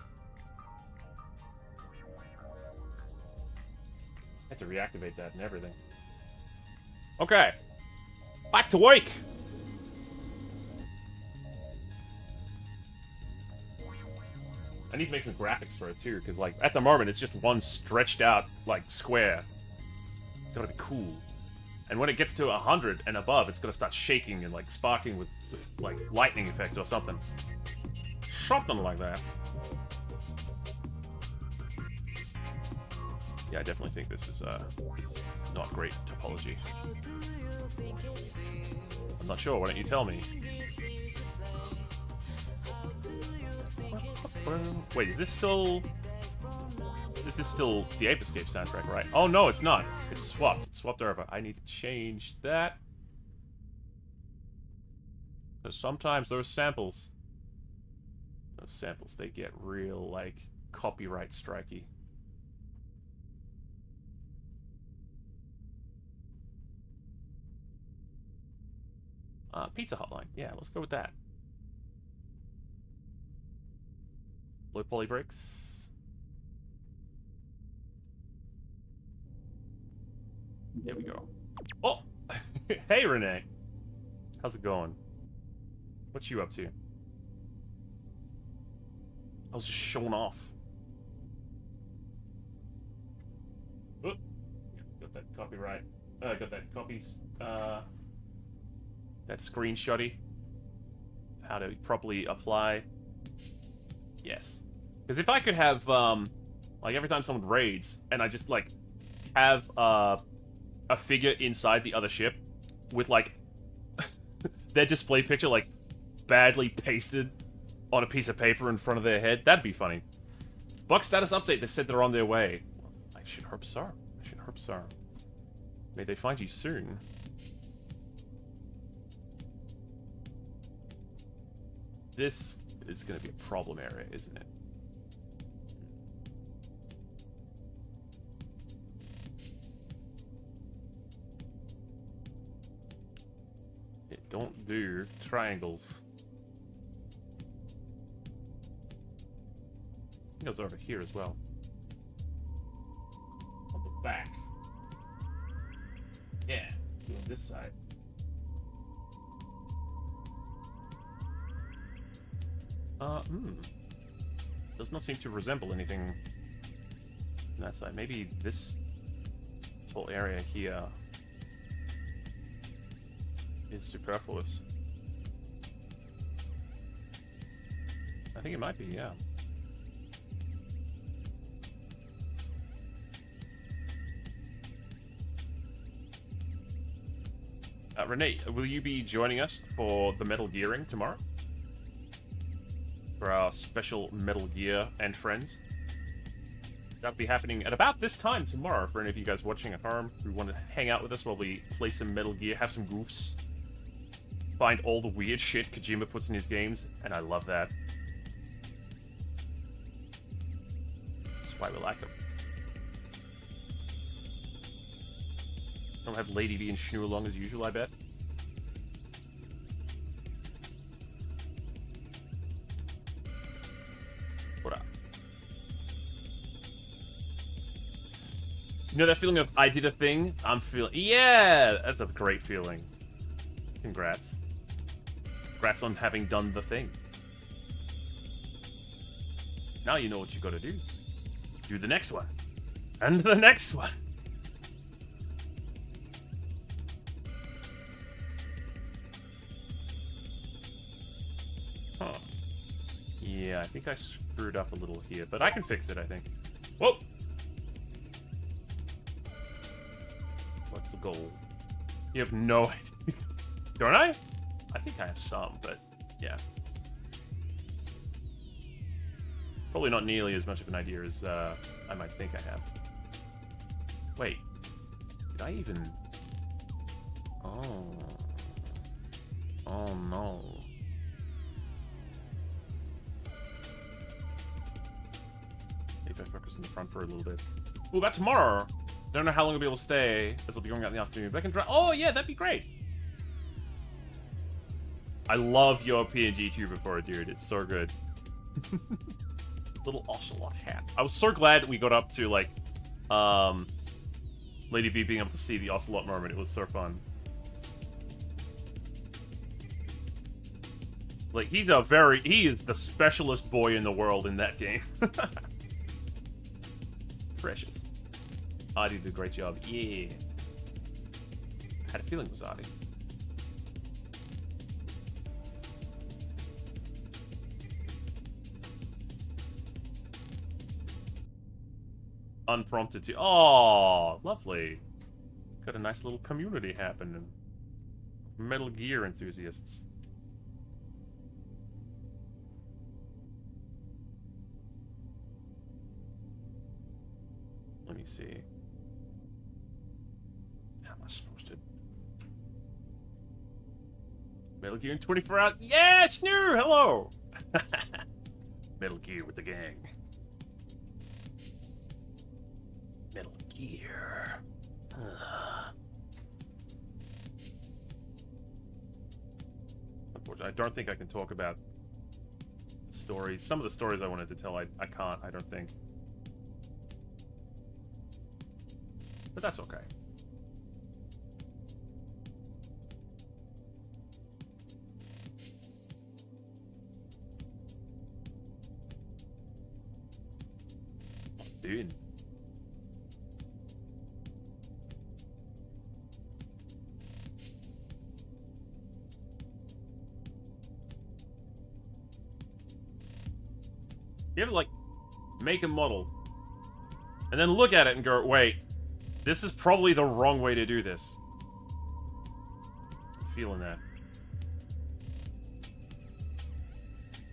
I had to reactivate that and everything. Okay. Back to work. I need to make some graphics for it too, because like at the moment it's just one stretched out like square. It's gotta be cool. And when it gets to 100 and above, it's gonna start shaking and like sparking with like lightning effects or something. Something like that. Yeah, I definitely think this is not great topology. I'm not sure. Why don't you tell me? Wait, is this still... This is still the Ape Escape soundtrack, right? Oh, no, it's not. It's swapped. It's swapped over. I need to change that. Because sometimes those samples, they get real, like, copyright strikey. Pizza Hotline. Yeah, let's go with that. Low poly bricks. There we go. Oh! Hey, Renee! How's it going? What you up to? I was just showing off. Oh! Got that copyright. Got that copies. That screenshotty. How to properly apply. Yes. Because if I could have, like every time someone raids, and I just, like, have, a figure inside the other ship with, like, their display picture, like, badly pasted on a piece of paper in front of their head, that'd be funny. Bug status update, they said they're on their way. I should hope so. I should hope so. May they find you soon. This is going to be a problem area, isn't it? don't do triangles. It goes over here as well. On the back. Yeah, doing this side. Does not seem to resemble anything on that side. Maybe this whole area here is superfluous. I think it might be, yeah. Renee, will you be joining us for the Metal Gearing tomorrow? For our special Metal Gear and Friends? That'll be happening at about this time tomorrow for any of you guys watching at home who want to hang out with us while we play some Metal Gear, have some goofs, find all the weird shit Kojima puts in his games, and I love that. That's why we like them. Don't have Lady B and Schnoo along as usual, I bet. What up? You know that feeling of, I did a thing? I'm feeling... Yeah! That's a great feeling. Congrats. Congrats on having done the thing. Now you know what you gotta do. Do the next one. And the next one. Huh. Yeah, I think I screwed up a little here, but I can fix it, I think. Whoa! What's the goal? You have no idea. Don't I? I think I have some, but yeah. Probably not nearly as much of an idea as I might think I have. Wait. Did I even... Oh. Oh no. Maybe I focus in the front for a little bit. Well, about tomorrow. Don't know how long I'll be able to stay, as I'll be going out in the afternoon. But I can drive. Oh yeah, that'd be great. I love your PNG tuber for it, dude. It's so good. Little ocelot hat. I was so glad we got up to like, Lady B being able to see the ocelot moment. It was so fun. Like, he is the specialist boy in the world in that game. Precious. Artie did a great job. Yeah. Had a feeling it was Artie. Unprompted to. Oh, lovely. Got a nice little community happening. Metal Gear enthusiasts. Let me see. How am I supposed to... Metal Gear in 24 hours. Yeah, Snoo! Hello! Metal Gear with the gang. Metal Gear. Unfortunately, I don't think I can talk about stories. Some of the stories I wanted to tell, I can't, I don't think. But that's okay. Dude. You ever, like, make a model, and then look at it and go, wait, this is probably the wrong way to do this. I'm feeling that.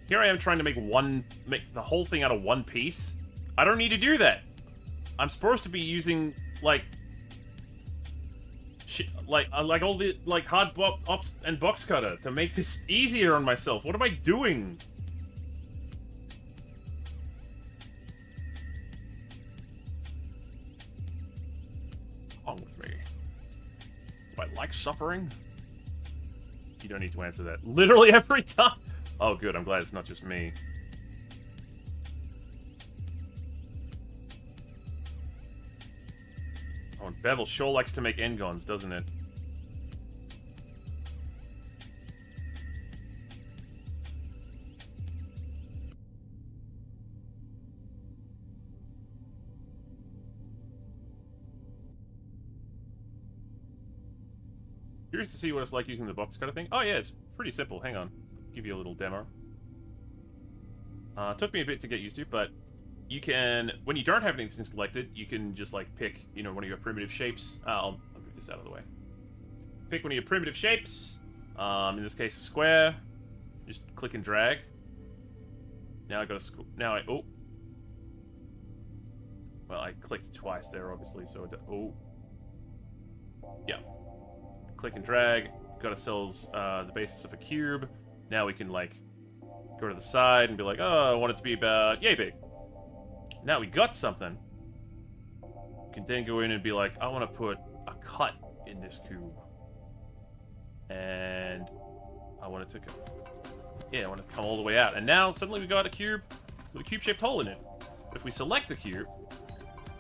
Here I am trying to make the whole thing out of one piece. I don't need to do that. I'm supposed to be using, like, like all the, like, hard ops and box cutter to make this easier on myself. What am I doing? With me. Do I like suffering? You don't need to answer that. Literally every time. Oh, good. I'm glad it's not just me. Oh, and Bevel sure likes to make Engons, doesn't it? Curious to see what it's like using the box cutter thing. Oh yeah, it's pretty simple. Hang on. Give you a little demo. Took me a bit to get used to, but you can, when you don't have anything selected, you can just like pick, you know, one of your primitive shapes. I'll move this out of the way. Pick one of your primitive shapes. In this case, a square. Just click and drag. Now I got a oh. Well, I clicked twice there, obviously, so oh. Yeah. Click and drag. Got ourselves the basis of a cube. Now we can like go to the side and be like, oh, I want it to be about yay big. Now we got something. You can then go in and be like, I want to put a cut in this cube, and I want it to go. Yeah, I want it to come all the way out. And now suddenly we got a cube with a cube-shaped hole in it. But if we select the cube,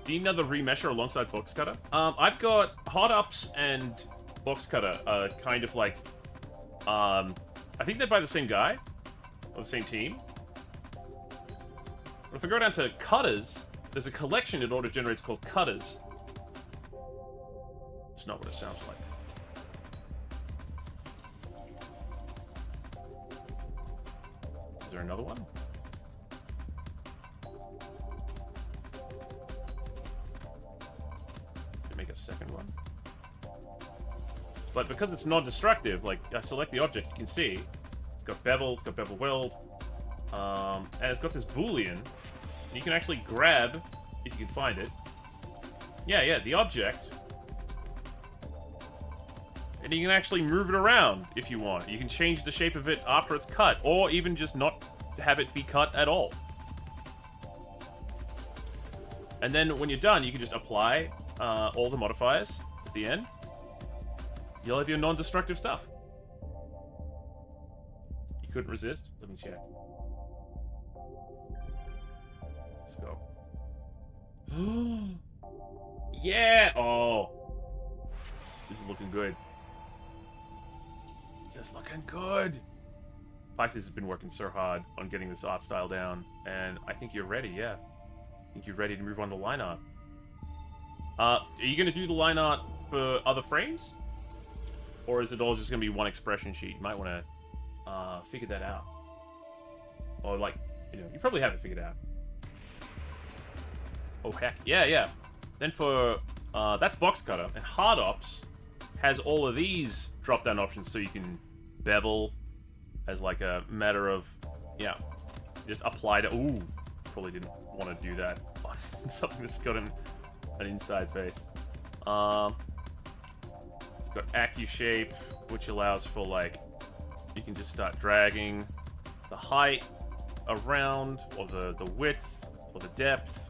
do you need another remesher alongside box cutter? I've got hot ups and box cutter, kind of like, I think they're by the same guy, or the same team. But if I go down to cutters, there's a collection it auto-generates called cutters. It's not what it sounds like. Is there another one? To make a second one. But because it's non-destructive, like, I select the object, you can see it's got bevel weld, and it's got this boolean. And you can actually grab, if you can find it. Yeah, the object. And you can actually move it around if you want. You can change the shape of it after it's cut, or even just not have it be cut at all. And then when you're done, you can just apply all the modifiers at the end. You'll have your non-destructive stuff. You couldn't resist? Let me check. Let's go. Yeah! Oh. This is looking good. Just looking good. Pisces has been working so hard on getting this art style down, and I think you're ready, yeah. I think you're ready to move on to line art. Are you going to do the line art for other frames? Or is it all just going to be one expression sheet? You might want to figure that out. Or, like, you know, you probably have it figured out. Oh, heck. Yeah. Then for, that's box cutter. And hard ops has all of these drop-down options so you can bevel as, like, a matter of, yeah, just apply to, ooh, probably didn't want to do that on something that's got an inside face. It's got AccuShape, which allows for, like, you can just start dragging the height around, or the width, or the depth.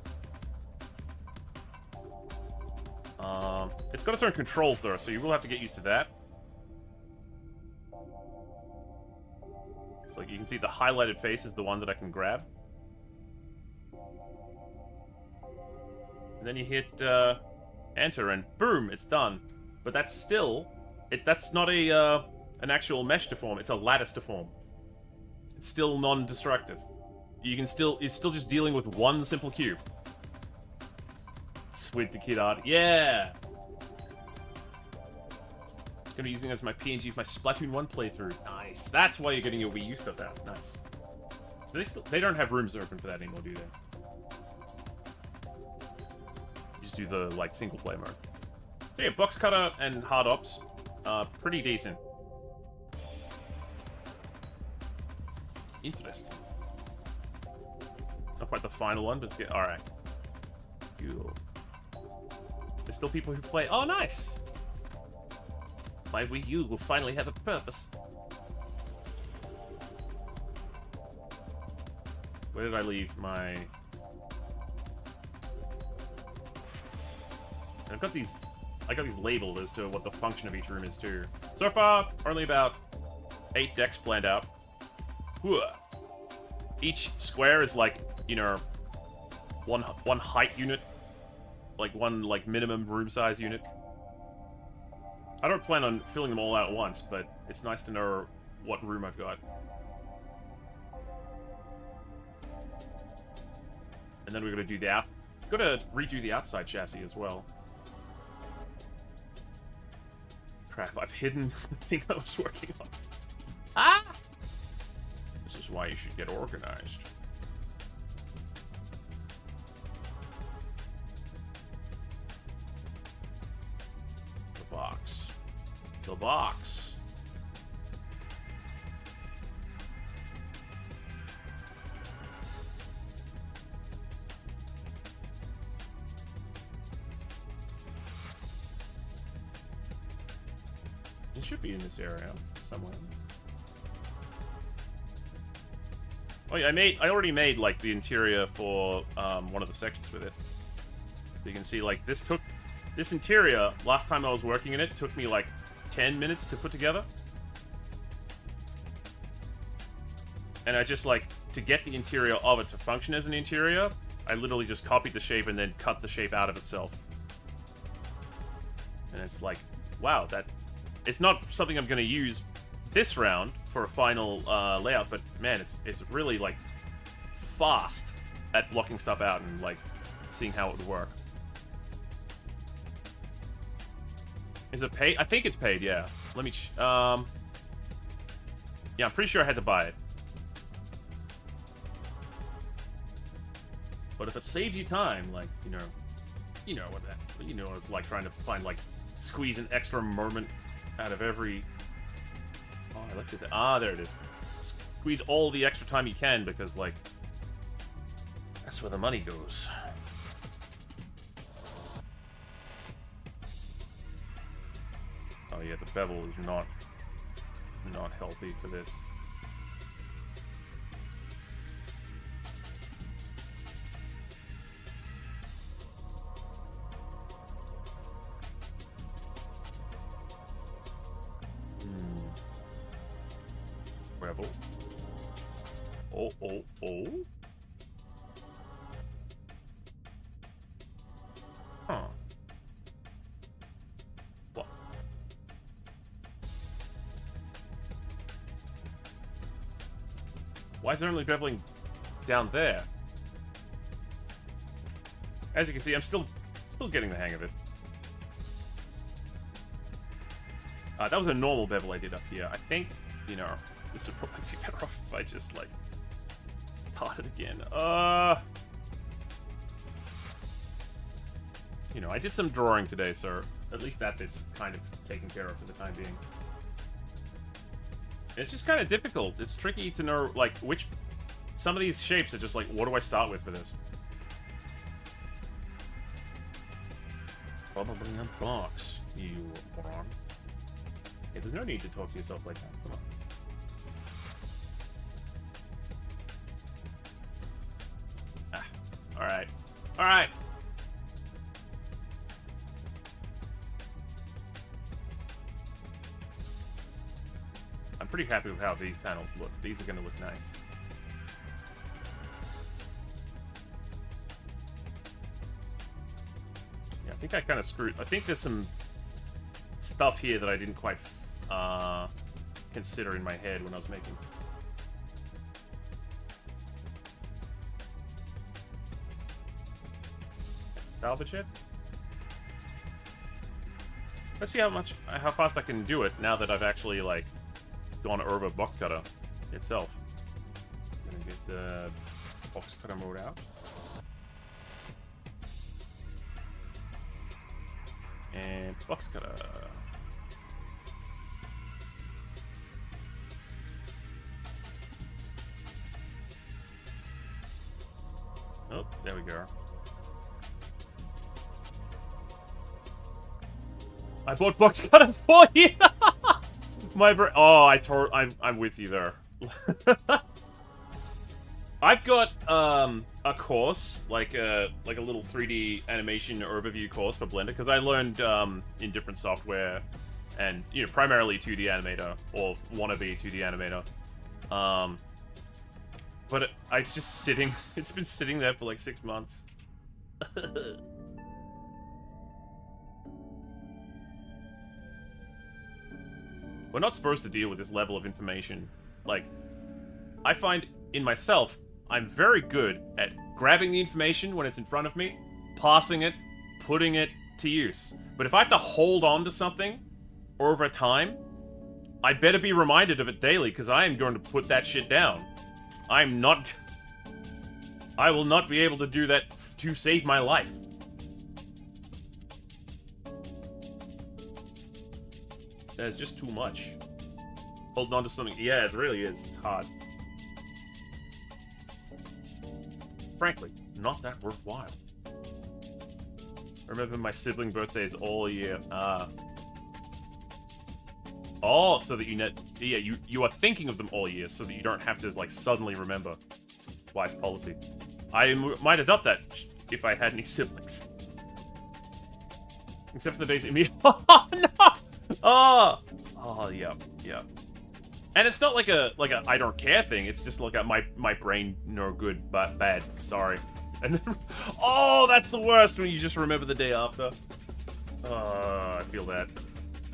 It's got its own controls, though, so you will have to get used to that. So, like, you can see the highlighted face is the one that I can grab. And then you hit enter, and boom, it's done. But that's still, that's not a an actual mesh deform. It's a lattice deform. It's still non-destructive. You can still, it's still just dealing with one simple cube. Squid to kid art, yeah. It's gonna be using it as my PNG for my Splatoon 1 playthrough. Nice. That's why you're getting your Wii U stuff out. Nice. They don't have rooms open for that anymore, do they? You just do the like single play mode. So yeah, box cutter and hard ops, pretty decent. Interesting. Not quite the final one, but it's good. Alright. Cool. There's still people who play. Oh, nice! My Wii U will finally have a purpose. Where did I leave my... I've got these... I got these labeled as to what the function of each room is, too. So far, only about 8 decks planned out. Whew. Each square is like, you know, one height unit, like one like minimum room size unit. I don't plan on filling them all out at once, but it's nice to know what room I've got. And then we're gonna do the gotta redo the outside chassis as well. Crap, I've hidden the thing I was working on. Ah! This is why you should get organized. The box. The box. It should be in this area somewhere. Oh yeah, I already made like the interior for one of the sections with it. So you can see like this interior last time I was working in it took me like 10 minutes to put together. And I just like to get the interior of it to function as an interior, I literally just copied the shape and then cut the shape out of itself. And it's like, wow, it's not something I'm going to use this round for a final layout, but man, it's really like fast at blocking stuff out and like seeing how it would work. Is it paid? I think it's paid, yeah. Let me yeah, I'm pretty sure I had to buy it. But if it saves you time, like, you know what it's like trying to find like squeeze an extra moment out of every... Oh, I looked at that. Ah, there it is. Squeeze all the extra time you can, because, like, that's where the money goes. Oh, yeah, the bevel is not healthy for this. Rebel. Oh. Huh. What? Why is there only beveling down there? As you can see, I'm still getting the hang of it. That was a normal bevel I did up here. I think, this would probably be better off if I just, like, started again. I did some drawing today, so at least that bit's kind of taken care of for the time being. It's just kind of difficult. It's tricky to know, like, some of these shapes are just like, what do I start with for this? Probably a box, you moron. Hey, there's no need to talk to yourself like that. Come on. Alright. Alright! I'm pretty happy with how these panels look. These are going to look nice. Yeah, I think I kind of screwed... I think there's some stuff here that I didn't quite consider in my head when I was making. Salvage it. Let's see how fast I can do it now that I've actually like gone over box cutter itself. I'm gonna get the box cutter mode out. And box cutter. Oh, there we go. I bought box cutter for you. I'm with you there. I've got a course, like a little 3D animation overview course for Blender, because I learned in different software and you know, primarily 2D animator or wannabe 2D animator. But it's just sitting. It's been sitting there for like 6 months. We're not supposed to deal with this level of information. Like, I find in myself, I'm very good at grabbing the information when it's in front of me, passing it, putting it to use. But if I have to hold on to something over time, I better be reminded of it daily, because I am going to put that shit down. I will not be able to do that to save my life. There's just too much. Holding on to something. Yeah, it really is. It's hard. Frankly, not that worthwhile. I remember my sibling birthdays all year. Oh, so that you are thinking of them all year, so that you don't have to like suddenly remember. It's wise policy. I might adopt that if I had any siblings. Except for the days immediately. Oh no! Oh yeah. And it's not like a I don't care thing. It's just like my brain no good but bad. Sorry. And then, oh, that's the worst when you just remember the day after. I feel that.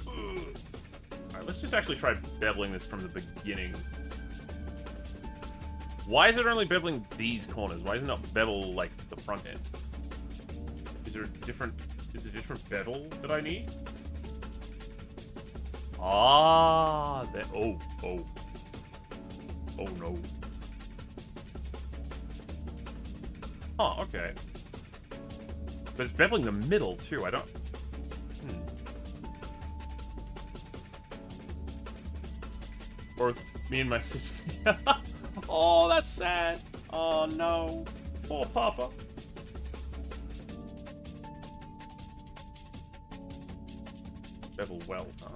Alright, let's just actually try beveling this from the beginning. Why is it only beveling these corners? Why isn't it bevel like the front end? Is there a different bevel that I need? Ah, that. Oh no. Oh, okay. But it's beveling the middle too. I don't. Or me and my sister. Oh, that's sad. Oh no. Poor Papa. Bevel well, huh?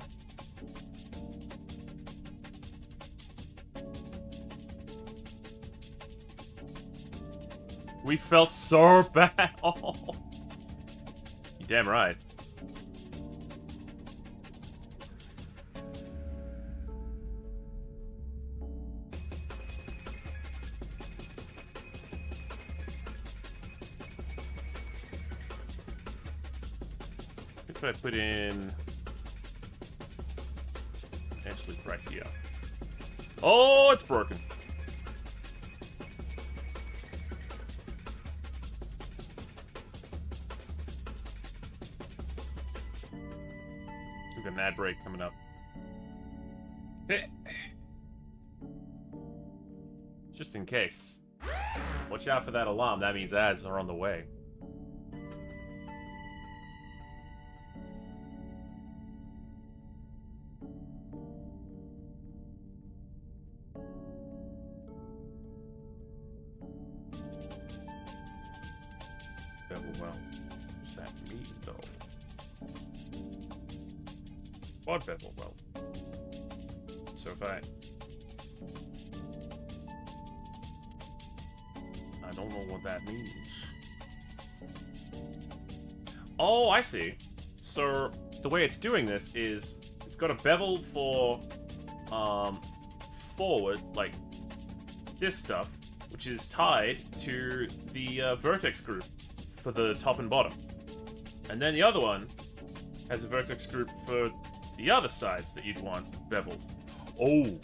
We felt so bad. Oh. You're damn right. What I put in? Actually, right here. Oh, it's broken. We've got an ad break coming up. Just in case. Watch out for that alarm. That means ads are on the way. Well, what's that mean, though? Quad bevel well. So if I don't know what that means. Oh, I see. So the way it's doing this is it's got a bevel for forward, like this stuff, which is tied to the vertex group for the top and bottom. And then the other one has a vertex group for the other sides that you'd want beveled. Oh,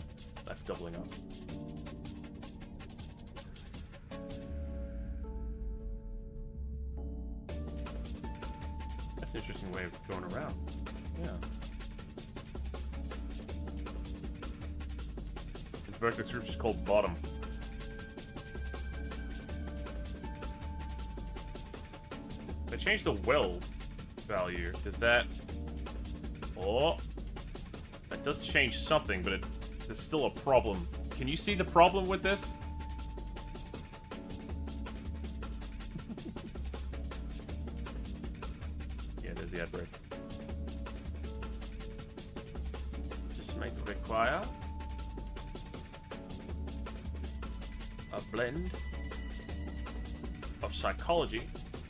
that's doubling up. That's an interesting way of going around. Yeah. The vertex group is called bottom. If I change the weld value, does that... Oh! That does change something, but there's still a problem. Can you see the problem with this? Yeah, there's the ad break. Just might require a blend of psychology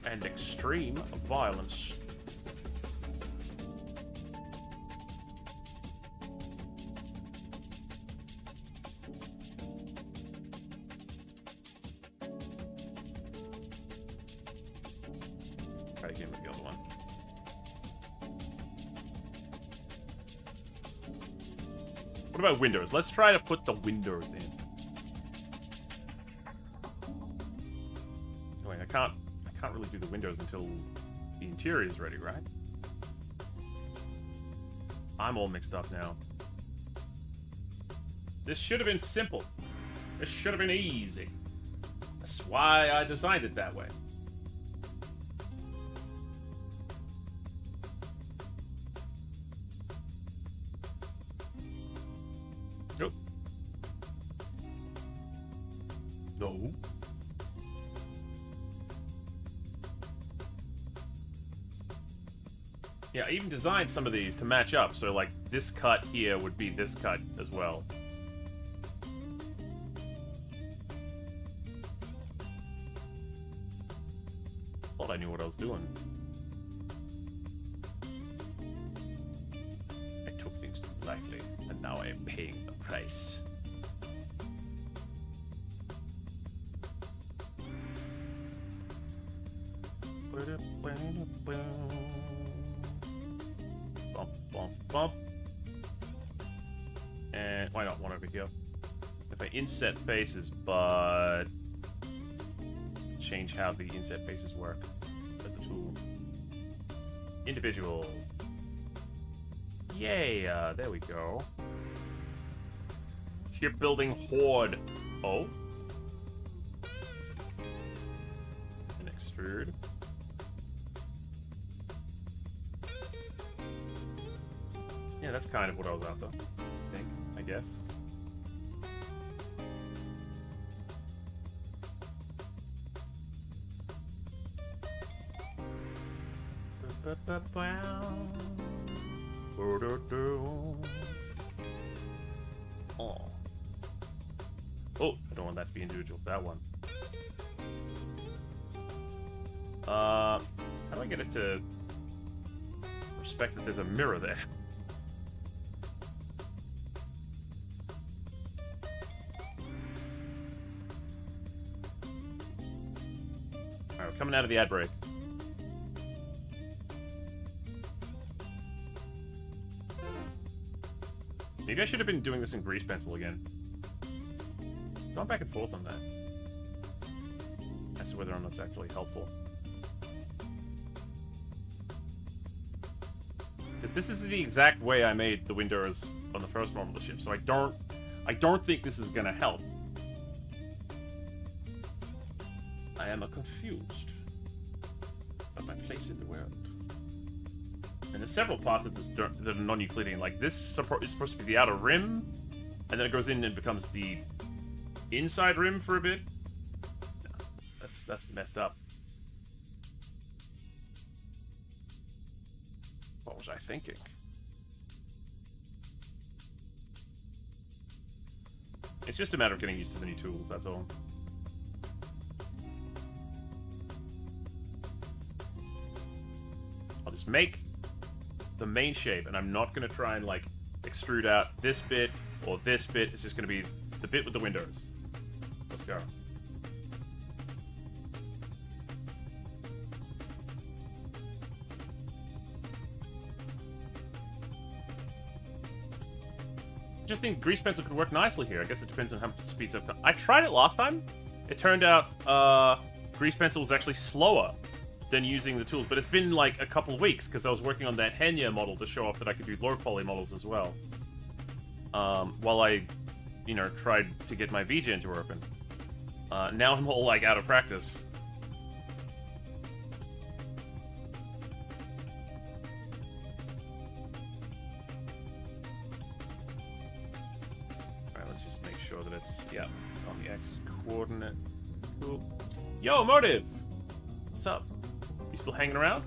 and extreme violence. try again with the other one. What about windows? Let's try to put the windows in. Oh, wait, I can't really do the windows until the interior is ready, right? I'm all mixed up now. This should have been simple. This should have been easy. That's why I designed it that way. Nope. No. Yeah, I even designed some of these to match up, so like this cut here would be this cut as well. Thought I knew what I was doing. I took things too lightly, and now I am paying the price. Bump, bump, bump. And why not one over here? If I inset faces, but change how the inset faces work as the tool. Individual. Yay, there we go. Shipbuilding horde. Oh. And extrude. Yeah, that's kind of what I was after, I guess. Oh. Oh, I don't want that to be individual. That one. How do I get it to respect that there's a mirror there? Alright, we're coming out of the ad break. Maybe I should have been doing this in grease pencil again. Going back and forth on that. As to whether or not it's actually helpful. Because this is the exact way I made the windows on the first model of the ship, so I don't think this is gonna help. I am confused about my place in the world. And there's several parts of this that are non-Euclidean. Like, this is supposed to be the outer rim, and then it goes in and becomes the inside rim for a bit. No, that's messed up. What was I thinking? It's just a matter of getting used to the new tools, that's all. I'll just make the main shape, and I'm not going to try and, like, extrude out this bit or this bit. It's just going to be the bit with the windows. Let's go. I just think grease pencil could work nicely here. I guess it depends on how much it speeds up. I tried it last time. It turned out grease pencil was actually slower than using the tools, but it's been like a couple of weeks because I was working on that Henya model to show off that I could do low poly models as well. While I, you know, tried to get my VGen to open. Now I'm all like out of practice. Alright, let's just make sure that it's, yeah, on the X coordinate. Cool. Yo, Motive! What's up? You still hanging around?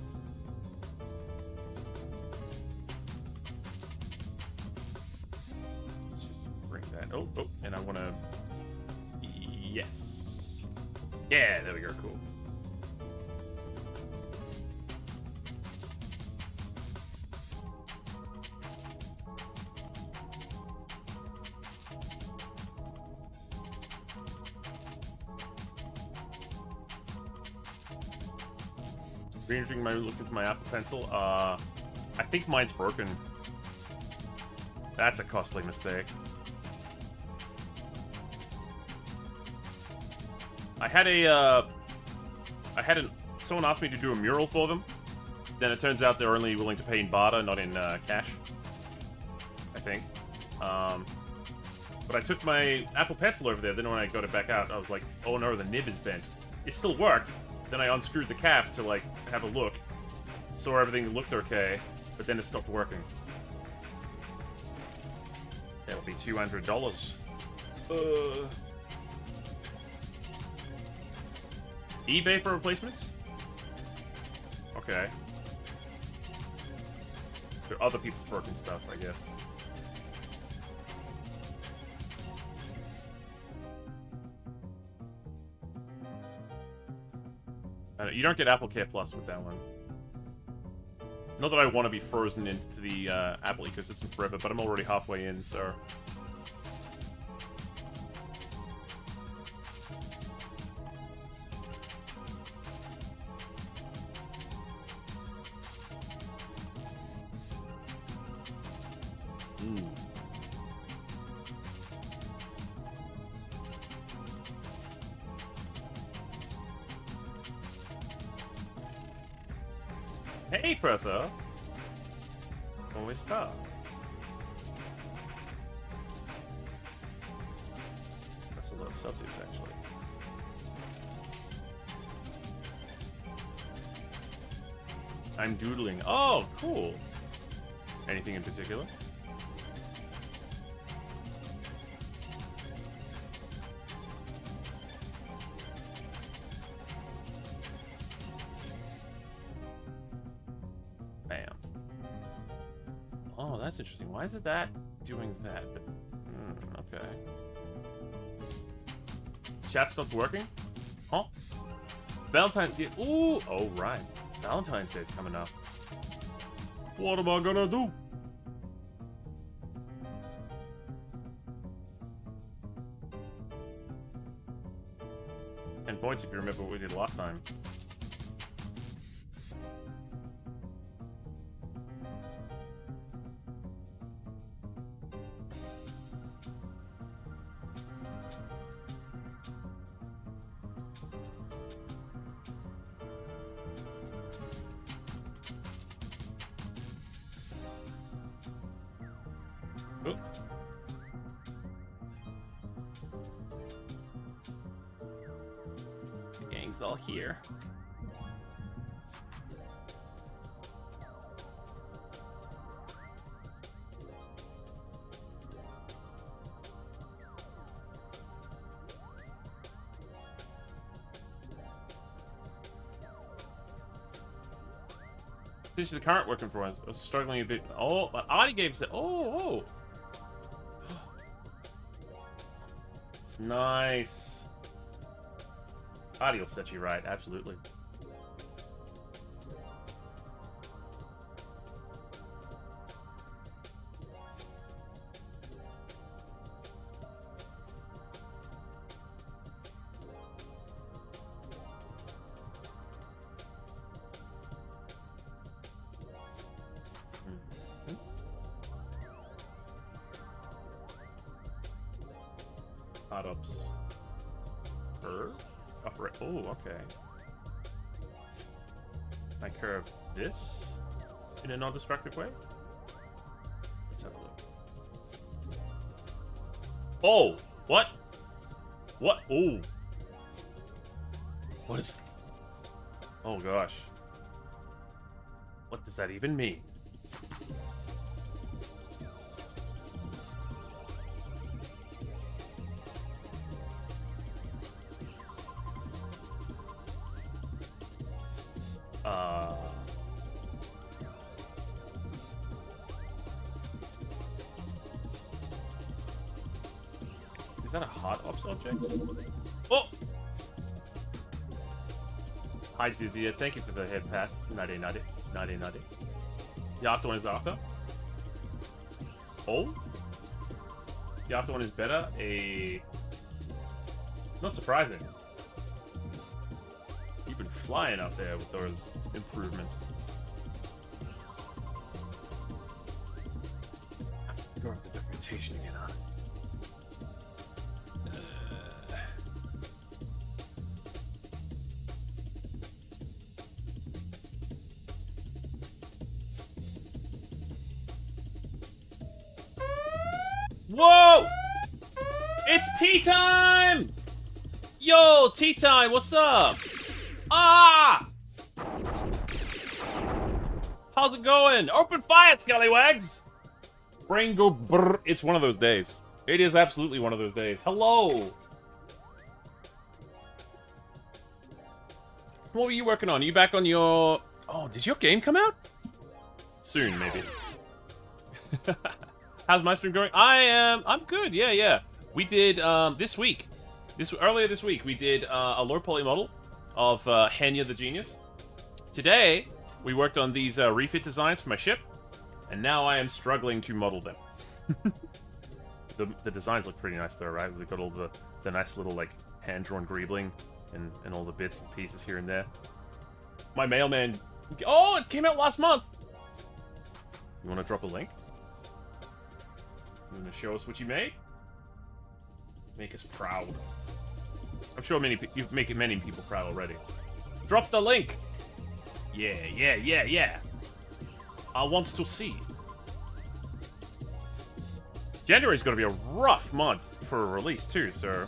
Let's just bring that. Oh, and I want to. Yes. Yeah, there we go. Cool. Ranging my looking for my Apple Pencil. I think mine's broken. That's a costly mistake. Someone asked me to do a mural for them. Then it turns out they're only willing to pay in barter, not in cash. I think. But I took my Apple Pencil over there. Then when I got it back out, I was like, oh no, the nib is bent. It still worked. Then I unscrewed the cap to, like, have a look. Saw everything looked okay, but then it stopped working. That'll be $200. eBay for replacements? Okay. For other people's broken stuff, I guess. You don't get AppleCare Plus with that one. Not that I want to be frozen into the Apple ecosystem forever, but I'm already halfway in, so... Ooh. Hey, Presser! ¿Cómo está? That's a lot of subjects, actually. I'm doodling. Oh, cool! Anything in particular? Bam. Oh, that's interesting. Why is it that doing that? But, okay. Chat stopped working? Huh? Valentine's Day. Ooh! Oh, right. Valentine's Day is coming up. What am I gonna do? 10 points if you remember what we did last time. Oop. The gang's all here. Finish the current working for us. I was struggling a bit. Oh, but Artie gave us it. Oh. Nice. Artie will set you right, absolutely. Hot ups. Upper. Oh, okay. I curve this in a non-destructive way. Let's have a look. Oh, what? What? Oh. What is? Oh gosh. What does that even mean? Is that a hot ops object? Oh! Hi, Dizzy. Thank you for the head pass. Nade. The after one is after. Oh? The after one is better. Not surprising. You've been flying up there with those improvements. Go with the documentation again, huh? Whoa! It's tea time! Yo, tea time, what's up? Ah! How's it going? Open fire, scallywags! Brain go brrr. It's one of those days. It is absolutely one of those days. Hello! What were you working on? Are you back on your... Oh, did your game come out? Soon, maybe. How's my stream going? I'm good, yeah. We did, earlier this week, we did a low poly model of Henya the Genius. Today, we worked on these refit designs for my ship, and now I am struggling to model them. The designs look pretty nice though, right? We've got all the nice little, like, hand-drawn greebling and all the bits and pieces here and there. My mailman... Oh, it came out last month! You want to drop a link? You want to show us what you made? Make us proud. I'm sure you've made many people proud already. Drop the link! Yeah. I want to see. January's going to be a rough month for a release too, so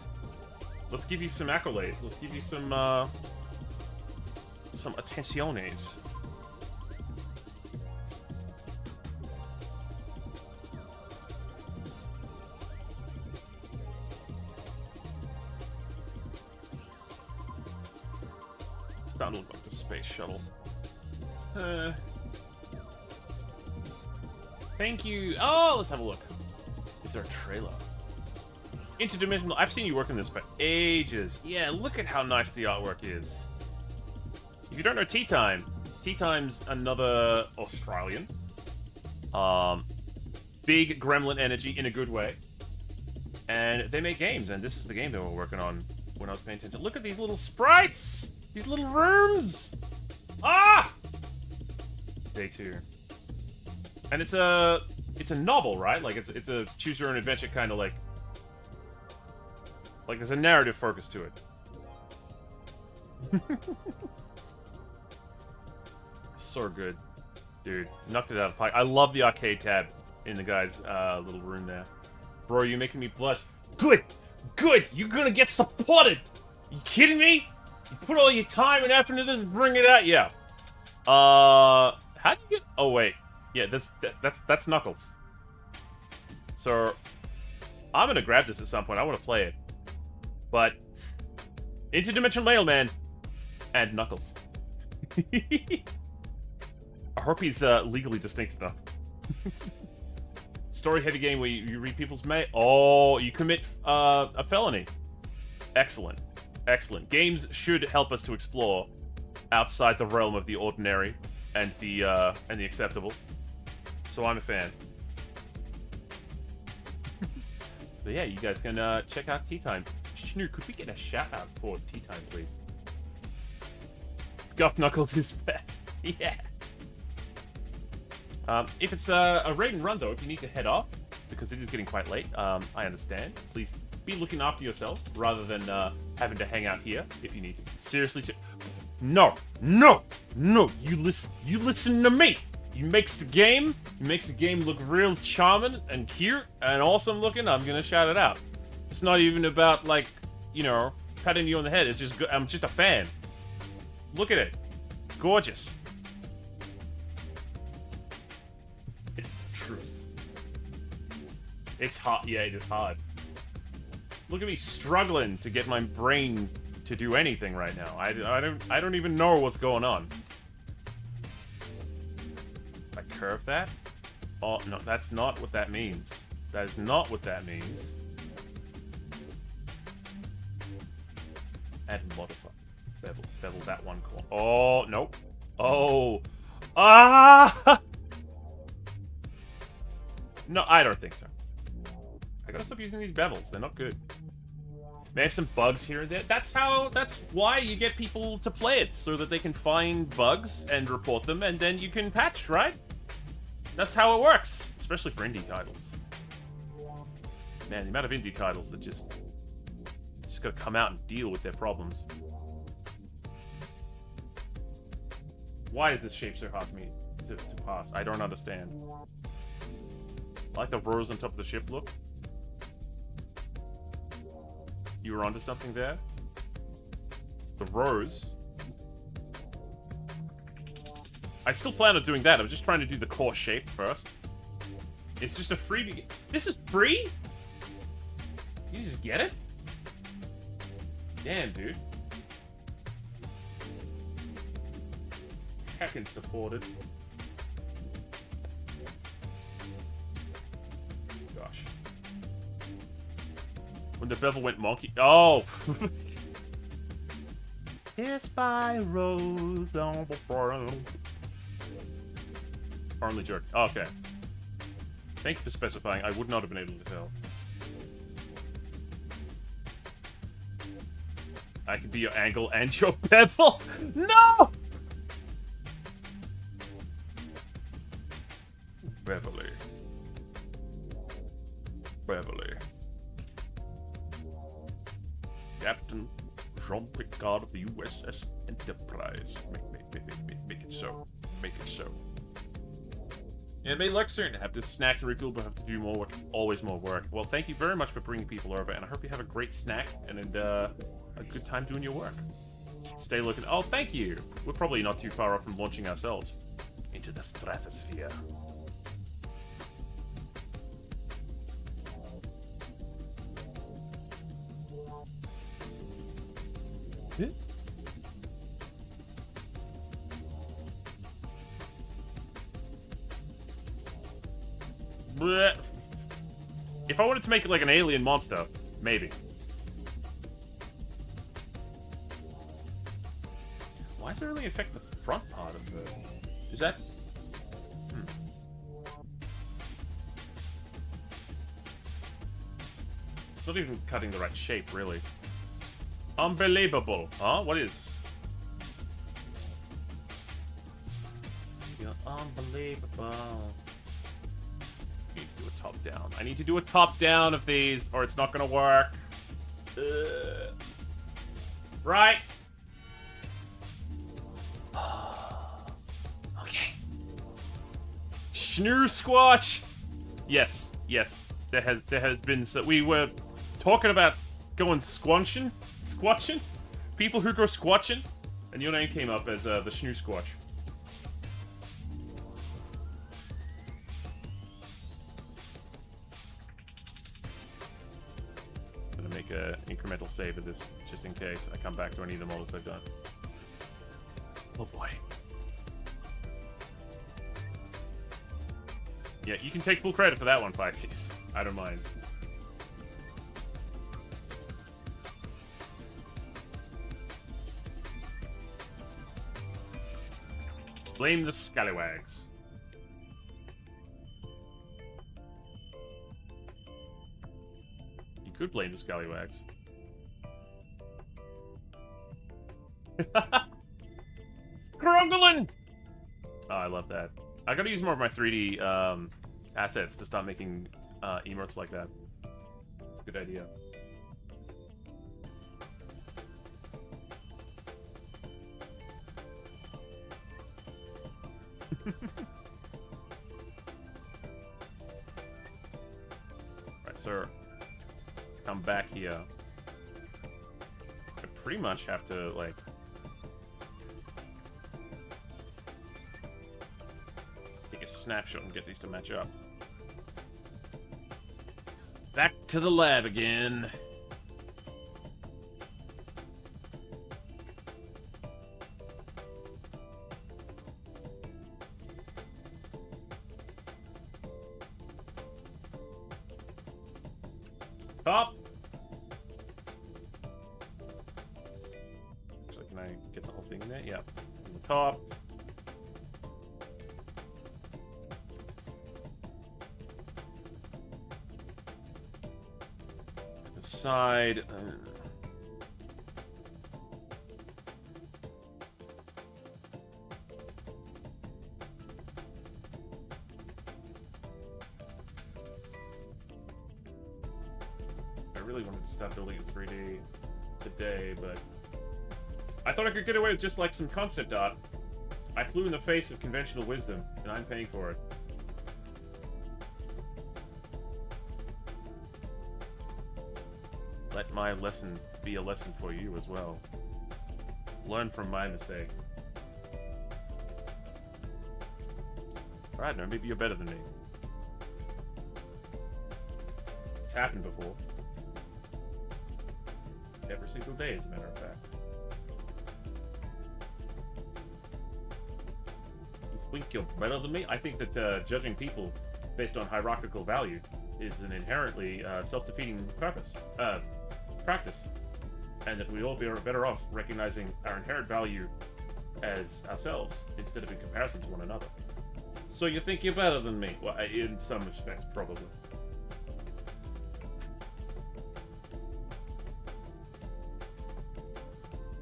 let's give you some accolades. Let's give you some attenciones. Starting to look like the space shuttle. Thank you. Oh, let's have a look. Is there a trailer? Interdimensional. I've seen you work on this for ages. Yeah, look at how nice the artwork is. If you don't know Tea Time's another Australian. Big gremlin energy in a good way. And they make games, and this is the game they were working on when I was paying attention. Look at these little sprites! These little rooms! Ah! Day 2. And it's a novel, right? Like it's a choose your own adventure kind of like there's a narrative focus to it. So good. Dude, knocked it out of the park. I love the arcade tab in the guy's little room there. Bro, you're making me blush. Good! You're gonna get supported! You kidding me? You put all your time and effort into this, bring it out, yeah. How do you get... Oh, wait. Yeah, that's Knuckles. So, I'm gonna grab this at some point. I want to play it. But, Interdimensional Mailman and Knuckles. I hope he's legally distinct enough. Story-heavy game where you read people's mail. Oh, you commit a felony. Excellent. Games should help us to explore outside the realm of the ordinary and the acceptable. So I'm a fan. But yeah, you guys can check out Tea Time. Schnoo, could we get a shout out for Tea Time, please? Guff Knuckles is best. Yeah. If it's a raid and run though, if you need to head off because it is getting quite late, I understand. Please be looking after yourself rather than having to hang out here if you need to. Seriously, no. You listen to me. You makes the game look real charming and cute and awesome looking. I'm gonna shout it out. It's not even about like, you know, patting you on the head. It's just I'm just a fan. Look at it. It's gorgeous. It's the truth. It's hard. Yeah, it is hard. Look at me struggling to get my brain to do anything right now. I don't even know what's going on. I curve that? Oh, no, that's not what that means. That is not what that means. Add modify. Bevel that one corner. Oh, nope. Oh. Ah! No, I don't think so. I gotta stop using these bevels. They're not good. May have some bugs here and there. That's why you get people to play it, so that they can find bugs and report them, and then you can patch, right? That's how it works, especially for indie titles. Man, the amount of indie titles that just gotta come out and deal with their problems. Why is this shape so hard for me to pass? I don't understand. I like the rows on top of the ship look. You were onto something there? The rows. I still plan on doing that. I'm just trying to do the core shape first. It's just a freebie. This is free? You just get it? Damn, dude. Heckin' supported. Gosh. When the bevel went monkey. Oh! It's by Rose on the front. Only jerk. Oh, okay. Thank you for specifying. I would not have been able to tell. I could be your angle and your bevel. No! Beverly. Beverly. Captain Jean Picard of the USS Enterprise. Make it so. Make it so. Yeah, it may look soon. Have to snack to refuel, but have to do more work. Always more work. Well, thank you very much for bringing people over, and I hope you have a great snack and a good time doing your work. Stay looking. Oh, thank you. We're probably not too far off from launching ourselves into the stratosphere. Blech. If I wanted to make it like an alien monster, maybe. Why does it really affect the front part of the... Is that... It's not even cutting the right shape, really. Unbelievable. Huh? What is? You're unbelievable. I need to do a top down. I need to do a top down of these, or it's not gonna work. Right. Okay. Schnoo Squatch. Yes, yes. There has been. So we were talking about going squatching. People who go squatching, and your name came up as the Schnoo Squatch. Make an incremental save of this, just in case I come back to any of the models I've done. Oh boy. Yeah, you can take full credit for that one, Pisces. I don't mind. Blame the scallywags. Could blame the scallywags. Scrungling! Oh, I love that. I gotta use more of my 3D assets to start making emotes like that. It's a good idea. Right, sir. Come back here. I pretty much have to, like... take a snapshot and get these to match up. Back to the lab again. Top. So can I get the whole thing in there? Yeah. On the top. The side. really wanted to start building in 3D today, but I thought I could get away with just like some concept art. I flew in the face of conventional wisdom, and I'm paying for it. Let my lesson be a lesson for you as well. Learn from my mistake. Alright, no, maybe you're better than me. It's happened before. Every single day, as a matter of fact. You think you're better than me? I think that judging people based on hierarchical value is an inherently self-defeating practice. And that we'd all be better off recognizing our inherent value as ourselves instead of in comparison to one another. So you think you're better than me? Well, in some respects, probably.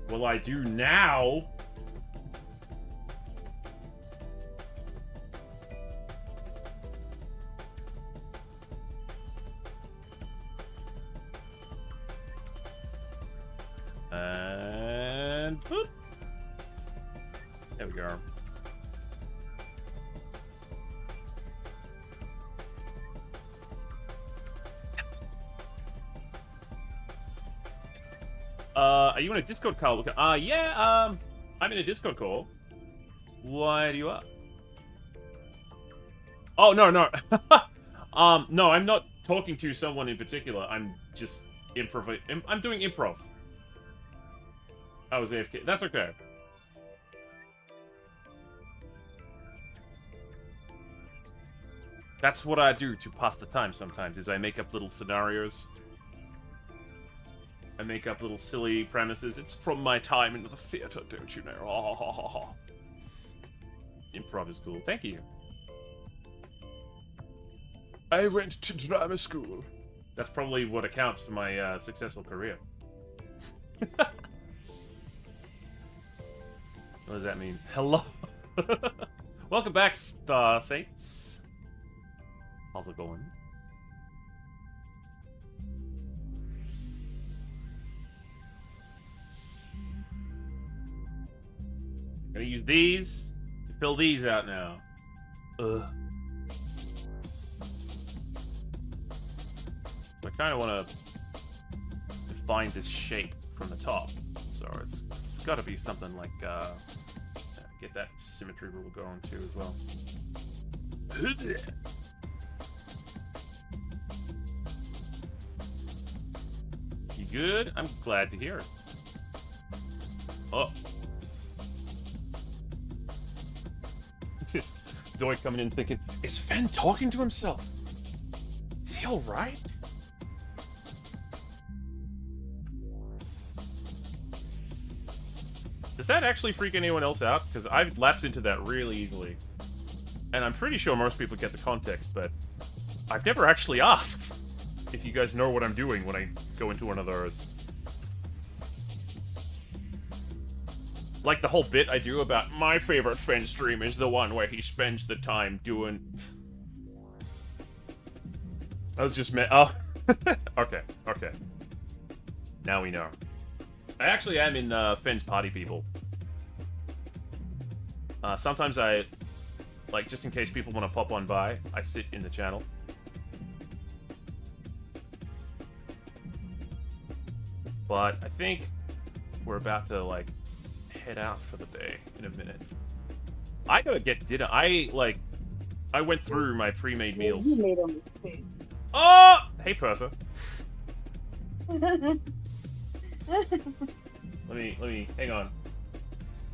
Well, I do now. And boop. There we go. Are you in a Discord call? Yeah, I'm in a Discord call. Why do you up? Oh, no. No, I'm not talking to someone in particular. I'm just I'm doing improv. I was AFK. That's okay. That's what I do to pass the time sometimes, is I make up little scenarios. I make up little silly premises. It's from my time in the theater, don't you know? Oh, ha, ha, ha. Improv is cool. Thank you. I went to drama school. That's probably what accounts for my successful career. What does that mean? Hello. Welcome back, Star Saints. How's it going? Gonna use these to fill these out now. Ugh. So I kind of want to define this shape from the top. So it's got to be something like get that symmetry rule going too as well. You good? I'm glad to hear it. Oh. Just Doy coming in thinking, is Fen talking to himself? Is he alright? Does that actually freak anyone else out? Because I've lapsed into that really easily. And I'm pretty sure most people get the context, but I've never actually asked if you guys know what I'm doing when I go into one of those. Like the whole bit I do about my favorite Fen stream is the one where he spends the time doing... I was just oh. Okay. Now we know. I actually am in Fen's party people. Sometimes I, like, just in case people want to pop on by, I sit in the channel. But I think we're about to, like, head out for the day in a minute. I gotta get dinner. I went through my pre-made meals. You made a mistake. Oh! Hey, Persa. Let me, hang on.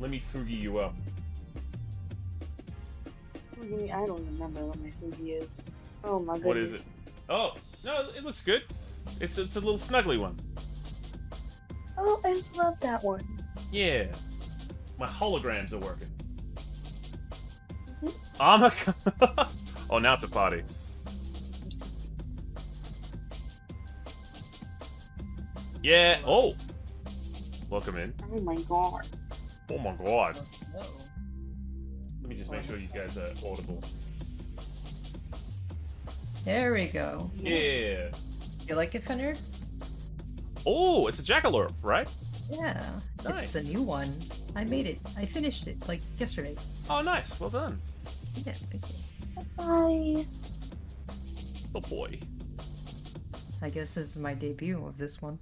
Let me Fugi you up. I don't remember what my Fugi is. Oh my goodness. What is it? Oh, no, it looks good. It's a little snuggly one. Oh, I love that one. Yeah. My holograms are working. Armor. Oh, now it's a party. Yeah. Oh. Welcome in. Oh my god. Oh my god. Let me just make sure you guys are audible. There we go. Yeah. You like it, Fender? Oh, it's a jackalope, right? Yeah, Nice. it's the new one. I made it. I finished it like yesterday. Oh, nice. Well done. Yeah, thank you. Bye. Oh boy. I guess this is my debut of this one.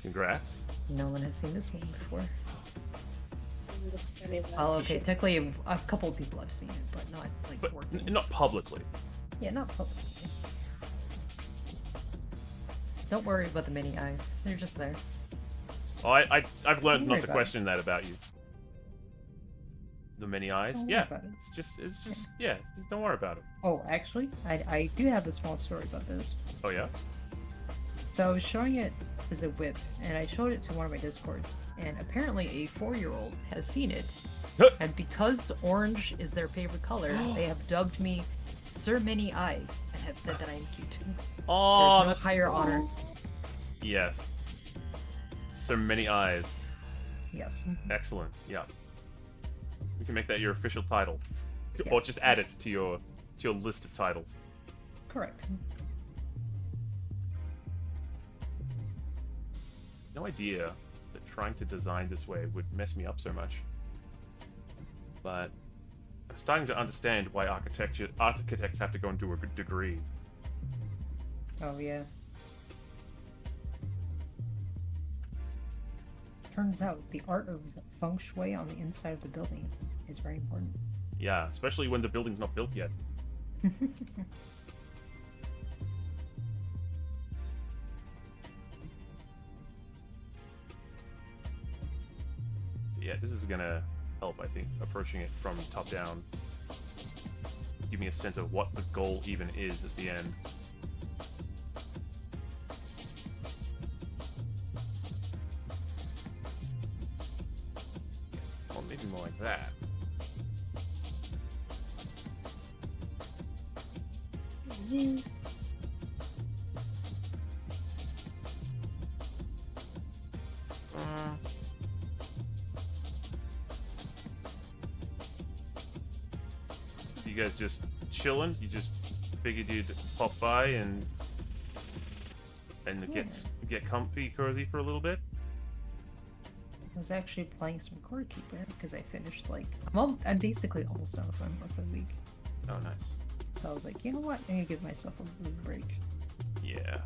Congrats. No one has seen this one before. I'm just kidding. Oh, okay. Technically, a couple of people have seen it, but not like But working. not publicly. Yeah, not publicly. Don't worry about the mini eyes. They're just there. Oh, I've learned Don't not worry to about question that about you. The many eyes? Don't worry Yeah. about it. It's just, yeah, just don't worry about it. Oh, actually, I do have a small story about this. Oh, yeah? So I was showing it as a whip, and I showed it to one of my discords, and apparently a 4-year-old has seen it, and because orange is their favorite color, they have dubbed me Sir Many Eyes, and have said that I am cute. Oh, There's no that's higher honor. Yes. So many eyes. Yes. Excellent. Yeah. You can make that your official title. Or Yes. just add it to your list of titles. Correct. No idea that trying to design this way would mess me up so much. But I'm starting to understand why architects have to go and do a good degree. Oh, yeah. Turns out the art of feng shui on the inside of the building is very important. Yeah, especially when the building's not built yet. Yeah, this is gonna help, I think, approaching it from top down. Give me a sense of what the goal even is at the end. Or maybe more like that. So you guys just chilling? You just figured you'd pop by and get comfy, cozy for a little bit? I was actually playing some Core Keeper because I finished like I'm basically almost done with my monthly week. Oh, nice. So I was like, you know what? I need to give myself a little break. Yeah.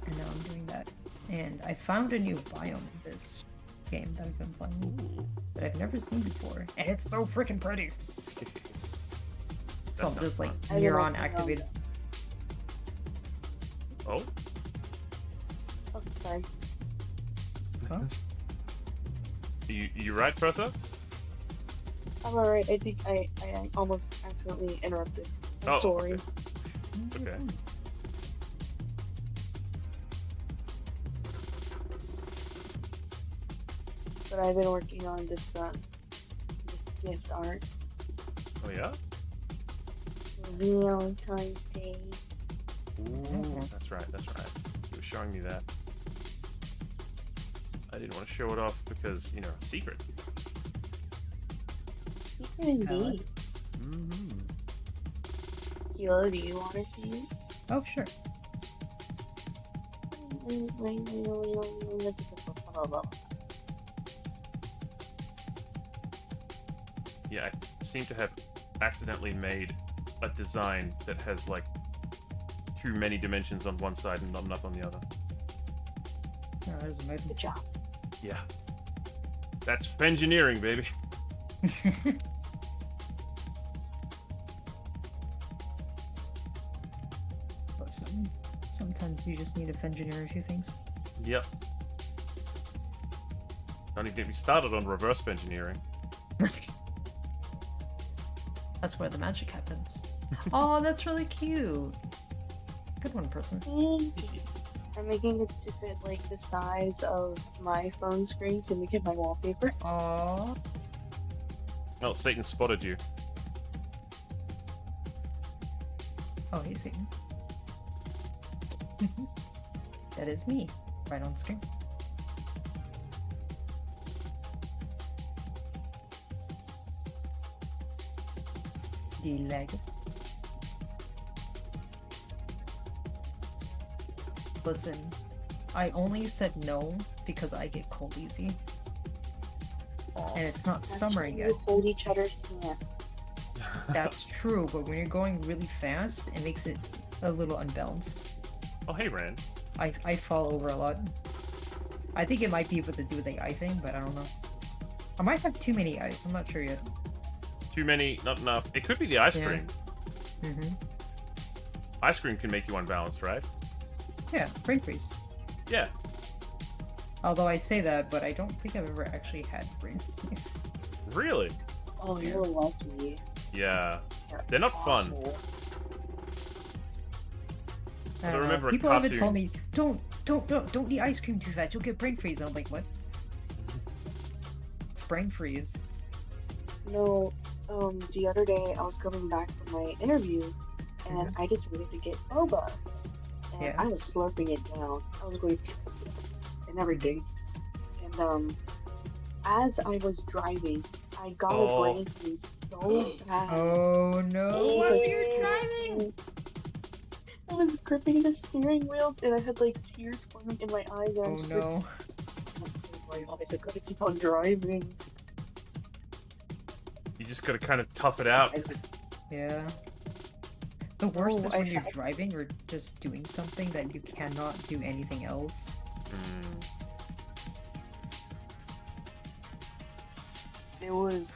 And now I'm doing that. And I found a new biome in this game that I've been playing that I've never seen before, and it's so freaking pretty. So I'm just like neuron activated. Oh. Oh, sorry. Huh? You right, Tressa? I'm alright. I think I almost accidentally interrupted. I'm sorry. Okay. But I've been working on this gift art. Oh yeah? Valentine's Day. Ooh, that's right, that's right. You were showing me that. I didn't want to show it off because, you know, secret. Secret indeed. Kilo, do you want to see it? Oh, sure. Yeah, I seem to have accidentally made a design that has, like, too many dimensions on one side and not enough on the other. Oh, there's a Good job. Yeah. That's engineering, baby. Listen, sometimes you just need to engineer a few things. Yep. Don't even get me started on reverse engineering. That's where the magic happens. Oh, that's really cute. Good one, person. Thank you. I'm making it to fit like the size of my phone screen to make it my wallpaper. Aww. Oh, Satan spotted you. Oh, hey, Satan. That is me, right on screen. Do you like it? Listen, I only said no because I get cold easy. And it's not summer when yet. you hold each other's hand. That's true, but when you're going really fast, it makes it a little unbalanced. Oh, hey, Rand. I fall over a lot. I think it might be able to do with the eye thing, but I don't know. I might have too many eyes. I'm not sure yet. Too many, not enough. It could be the ice Yeah. cream. Mm-hmm. Ice cream can make you unbalanced, right? Yeah, brain freeze. Yeah. Although I say that, but I don't think I've ever actually had brain freeze. Really? Oh, you're lucky. Yeah. They're not fun. I I don't know. remember a People have cartoon. told me, don't eat ice cream too fast. You'll get brain freeze. And I'm like, what? It's brain freeze. No, the other day I was coming back from my interview, and I decided to get boba. And Yeah. I was slurping it down. I was going and everything. And as I was driving, I got a brain freeze so bad. Oh no! While you're driving. I was gripping the steering wheel, and I had like tears forming in my eyes. And I was Oh no! like, I just gotta keep on driving. You just gotta kind of tough it out. Yeah. The worst Oh, is I when you're had- driving or just doing something that you cannot do anything else. It was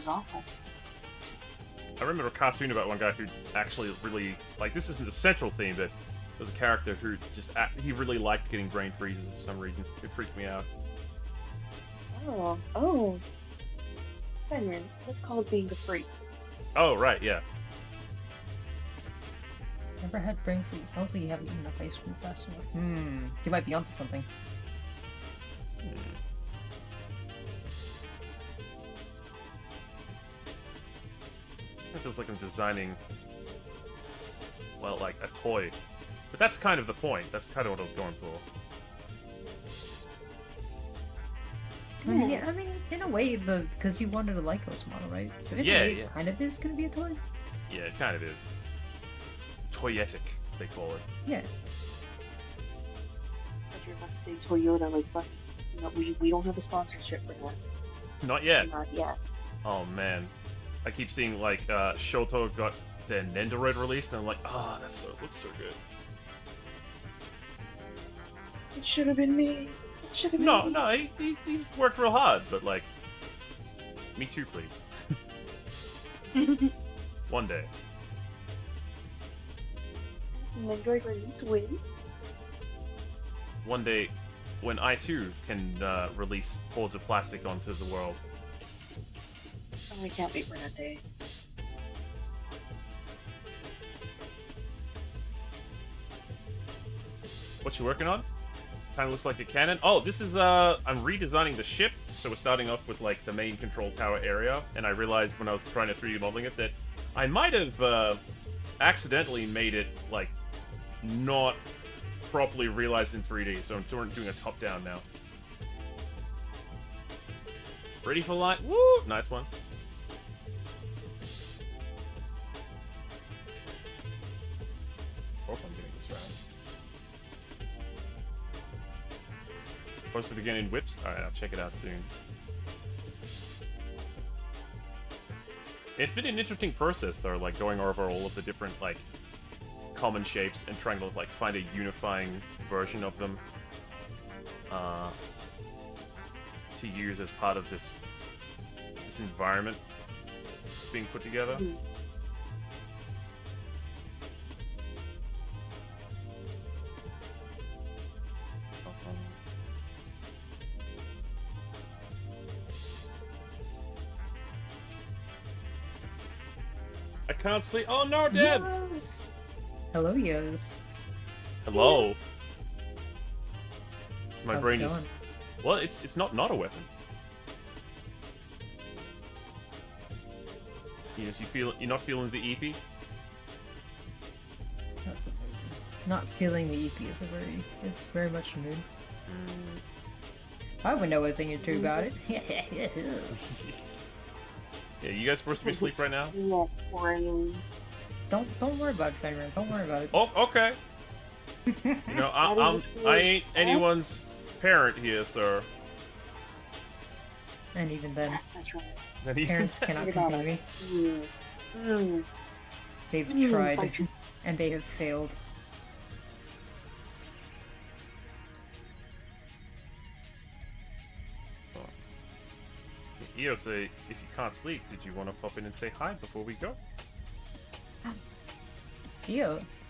awful. I remember a cartoon about one guy who actually really, like, this isn't the central theme, but there was a character who just, he really liked getting brain freezes for some reason. It freaked me out. Oh. Henry, let's call it being a freak. Oh, right, yeah. Never had brain freeze. Sounds like you haven't eaten enough ice cream fast enough. You might be onto something. It feels like I'm designing, well, like a toy. But that's kind of the point. That's kind of what I was going for. Yeah, I mean, in a way, because you wanted a Lykos model, right? So in Yeah, a way, yeah. it kind of is gonna be a toy. Yeah, it kind of is. Toyetic, they call it. Yeah. If you're about to say Toyota, like, but no, we don't have a sponsorship for that. Not yet. Not yet. Oh, man. I keep seeing, like, Shoto got their Nendoroid released, and I'm like, ah, that looks so good. It should have been me. It should have been No, me. no, he's worked real hard, but, like, me too, please. One day. Android release win. One day, when I too can release hordes of plastic onto the world. Oh, I can't wait for that day. What you working on? Kind of looks like a cannon. Oh, this is, I'm redesigning the ship. So we're starting off with, like, the main control tower area. And I realized when I was trying to 3D modeling it that I might have, accidentally made it, like, not properly realized in 3D. So I'm doing a top-down now. Ready for light? Woo! Nice one. Hope I'm getting this round. Supposed to begin in whips? Alright, I'll check it out soon. It's been an interesting process, though, like, going over all of the different, like, common shapes and trying to, like, find a unifying version of them to use as part of this environment being put together. I can't sleep. Oh no, Deb! Yes. Hello, Yos. Hello. My How's brain it is. going? Well, it's not a weapon. Yes, you're not feeling the EP? That's a mood. Not feeling the EP is it's very much a mood. I would know a thing or two about it. Yeah, you guys supposed to be asleep right now? Not for you. Don't worry about it, Fenrir. Don't worry about it. Oh, okay. You know, I ain't anyone's parent here, sir. And even then, That's right. parents cannot compare me. They've tried, and they have failed. Io say, if you can't sleep, did you want to pop in and say hi before we go? Eos.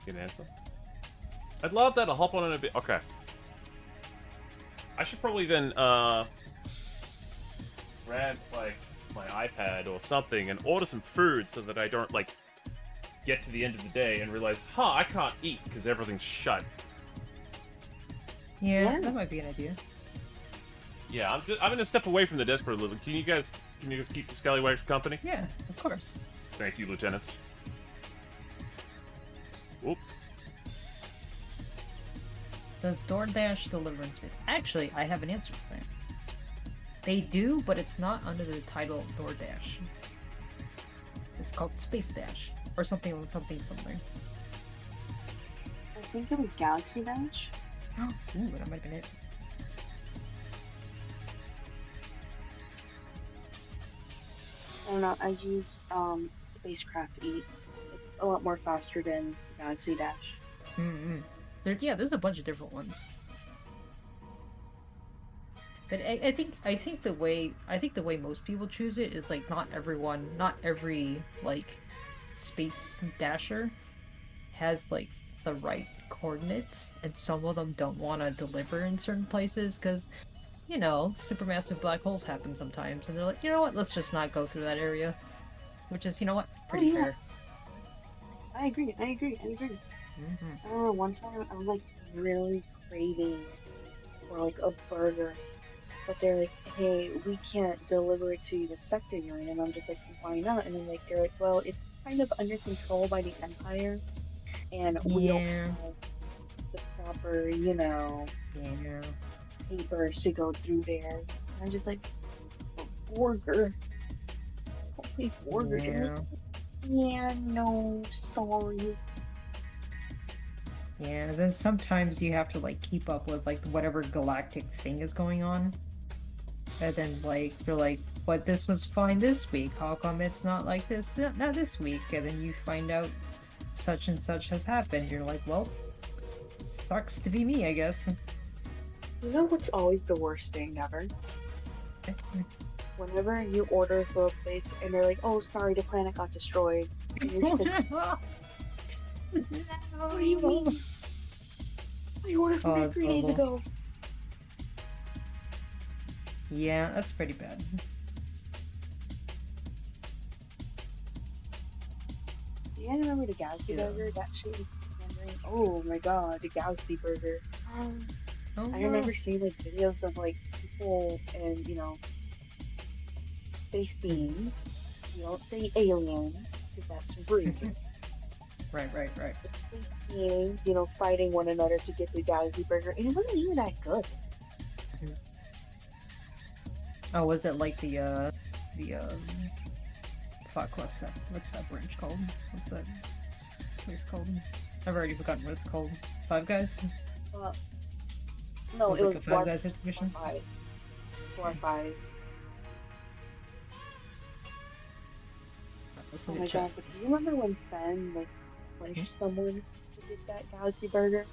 Good answer. I'd love that. I'll hop on in a bit. Okay. I should probably then, grab, like, my iPad or something and order some food so that I don't, like, get to the end of the day and realize, I can't eat because everything's shut. Yeah, that might be an idea. Yeah, I'm gonna step away from the desk for a little. Can you guys keep the Scallywags company? Yeah, of course. Thank you, lieutenants. Oop. Does DoorDash deliver in space? Actually, I have an answer for that. They do, but it's not under the title DoorDash. It's called Space Dash. Or something. I think it was Galaxy Dash. Ooh, that might have been it. I don't know, I use Spacecraft Eats. It's a lot more faster than Galaxy Dash. There's a bunch of different ones. But I think the way most people choose it is like not every like space dasher has like the right coordinates, and some of them don't want to deliver in certain places because, you know, supermassive black holes happen sometimes, and they're like, you know what, let's just not go through that area, which is, you know what, pretty fair. I agree. I remember one time I was like really craving for like a burger, but they're like, hey, we can't deliver it to you the sector you're in, and I'm just like, why not? And then like they're like, well, it's kind of under control by the Empire, and we don't have the proper, you know, papers to go through there. And I'm just like, a burger. Hopefully burger. Yeah, no, sorry. Yeah, and then sometimes you have to like keep up with like whatever galactic thing is going on. And then like you're like, but this was fine this week, how come it's not like this not this week? And then you find out such and such has happened. You're like, well, sucks to be me, I guess. You know what's always the worst thing ever? Whenever you order for a place and they're like, oh, sorry, the planet got destroyed. And you're just like, what do you mean? I ordered from there 3 days ago. Yeah, that's pretty bad. Yeah, I remember the Galaxy Burger. That shit was remembering. Oh my god, the Galaxy Burger. I remember seeing like videos of like people and, you know, space beings. We don't say aliens because that's rude. Right. Space beings, you know, fighting one another to get the Galaxy Burger, and it wasn't even that good. Oh, was it like the fuck, what's that branch called? What's that place called? I've already forgotten what it's called. Five Guys? No, it was like a Five Guys situation? Four Guys. Oh my god, but do you remember when Fen, like, punched someone to get that Galaxy Burger?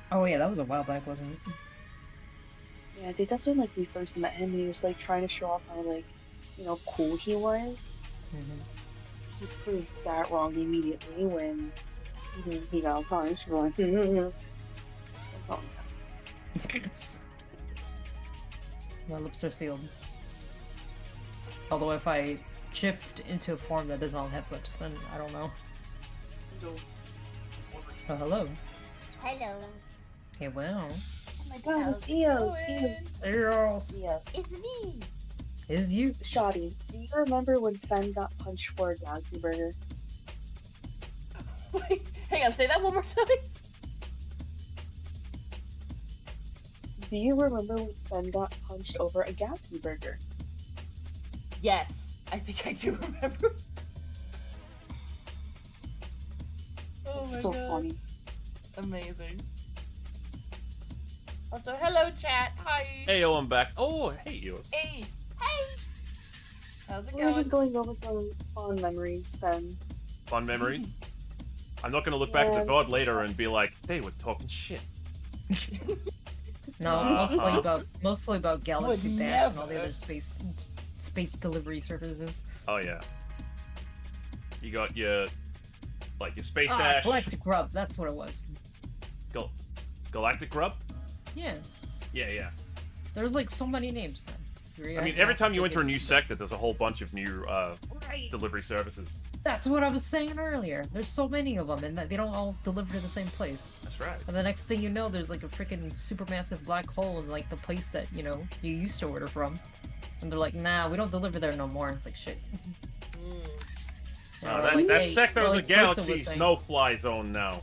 Oh yeah, that was a while back, wasn't it? Yeah, dude, that's when, like, we first met him, and he was, like, trying to show off how, like, you know, cool he was. He proved that wrong immediately when he got punched. My lips are sealed. Although if I shift into a form that doesn't have lips, then I don't know. Oh, hello. Hello. Hey, wow. Oh my god, it's Eos. Eos. It's me. Is you? Shoddy, do you remember when Fen got punched for a Galaxy Burger? Hey, Hang on, say that one more time. Do you remember when Ben got punched over a Gatsby burger? Yes, I think I do remember. Oh my So god. funny. Amazing. Also, hello chat. Hi. Hey, yo, I'm back. Oh, hey, you. Hey. Hey. How's it We're going? just going over some fond memories, Ben. Fun memories. I'm not gonna look back at the VOD later and be like, they were talking shit. No, mostly about Galaxy Would Dash and all the never. other space delivery services. Oh yeah. You got your space Ah, dash. Galactic Grub, that's what it was. Galactic Grub? Yeah. Yeah. There's like so many names then. I mean, every time you enter a new sector, there's a whole bunch of new delivery services. That's what I was saying earlier. There's so many of them, and they don't all deliver to the same place. That's right. And the next thing you know, there's like a freaking supermassive black hole in like the place that, you know, you used to order from. And they're like, nah, we don't deliver there no more. It's like, shit. Wow, Or that hey, sector or of the like Persa was galaxy's saying- no-fly zone now.